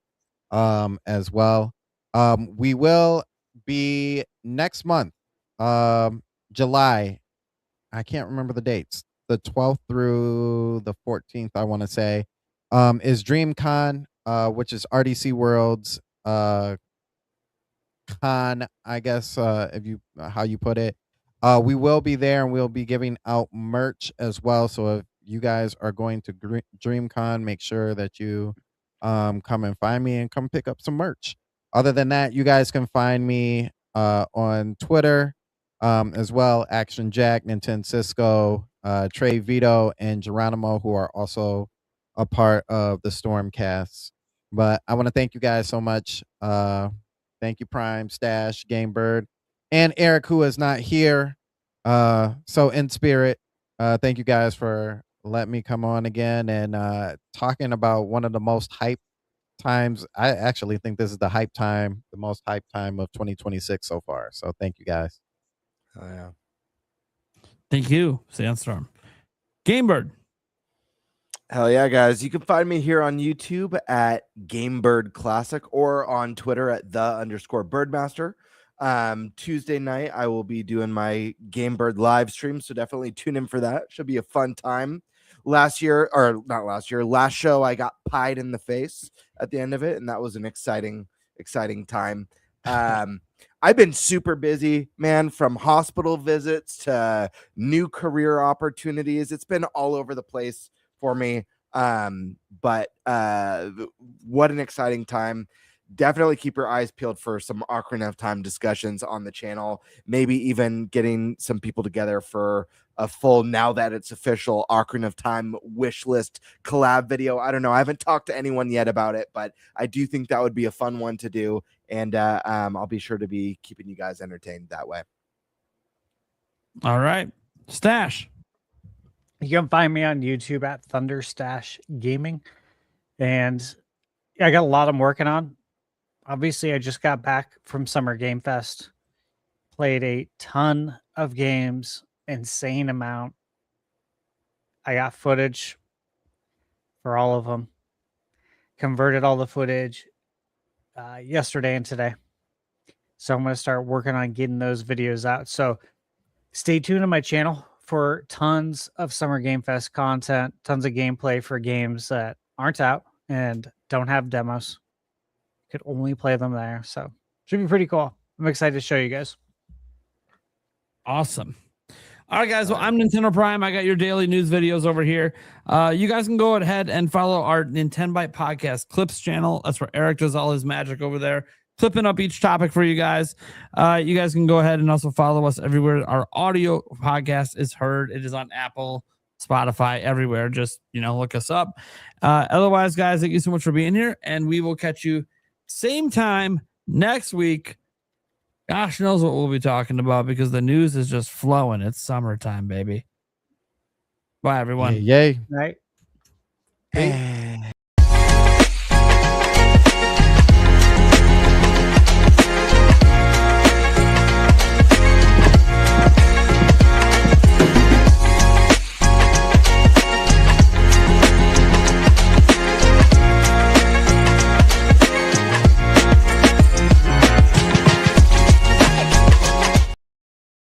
as well. We will be next month, July. I can't remember the dates. The 12th through the 14th, I want to say, is DreamCon, which is RDC World's con, I guess, if you how you put it. We will be there, and we'll be giving out merch as well. So if you guys are going to DreamCon, make sure that you come and find me and come pick up some merch. Other than that, you guys can find me on Twitter as well. Action Jack, Nintendo Cisco, Trey Vito, and Geronimo, who are also a part of the Stormcast. But I want to thank you guys so much. Thank you, Prime, Stash, Game Bird, and Eric, who is not here. So in spirit, thank you guys for letting me come on again and talking about one of the most hype times. I actually think this is the most hype time of 2026 so far. So thank you guys. Oh yeah. Thank you, Sandstorm. Gamebird. Hell yeah, guys. You can find me here on YouTube at GameBird Classic or on Twitter at _Birdmaster. Tuesday night, I will be doing my GameBird live stream, so definitely tune in for that. Should be a fun time. Last show, I got pied in the face at the end of it, and that was an exciting time. I've been super busy, man, from hospital visits to new career opportunities. It's been all over the place for me. But what an exciting time. Definitely keep your eyes peeled for some Ocarina of Time discussions on the channel. Maybe even getting some people together for a full, now that it's official, Ocarina of Time wish list collab video. I don't know. I haven't talked to anyone yet about it, but I do think that would be a fun one to do. And I'll be sure to be keeping you guys entertained that way. All right. Stash. You can find me on YouTube at Thunderstash Gaming. And I got a lot I'm working on. Obviously, I just got back from Summer Game Fest. Played a ton of games, insane amount. I got footage for all of them. Converted all the footage yesterday and today. So I'm going to start working on getting those videos out. So stay tuned to my channel for tons of Summer Game Fest content, tons of gameplay for games that aren't out and don't have demos. Could only play them there. So should be pretty cool. I'm excited to show you guys. Awesome. All right, guys. Well, I'm Nintendo Prime. I got your daily news videos over here. You guys can go ahead and follow our Nintenbyte podcast clips channel. That's where Eric does all his magic over there, clipping up each topic for you guys. You guys can go ahead and also follow us everywhere our audio podcast is heard. It is on Apple, Spotify, everywhere. Just, look us up. Otherwise, guys, thank you so much for being here, and we will catch you same time next week. Gosh knows what we'll be talking about because the news is just flowing. It's summertime, baby. Bye, everyone. Yay. Right.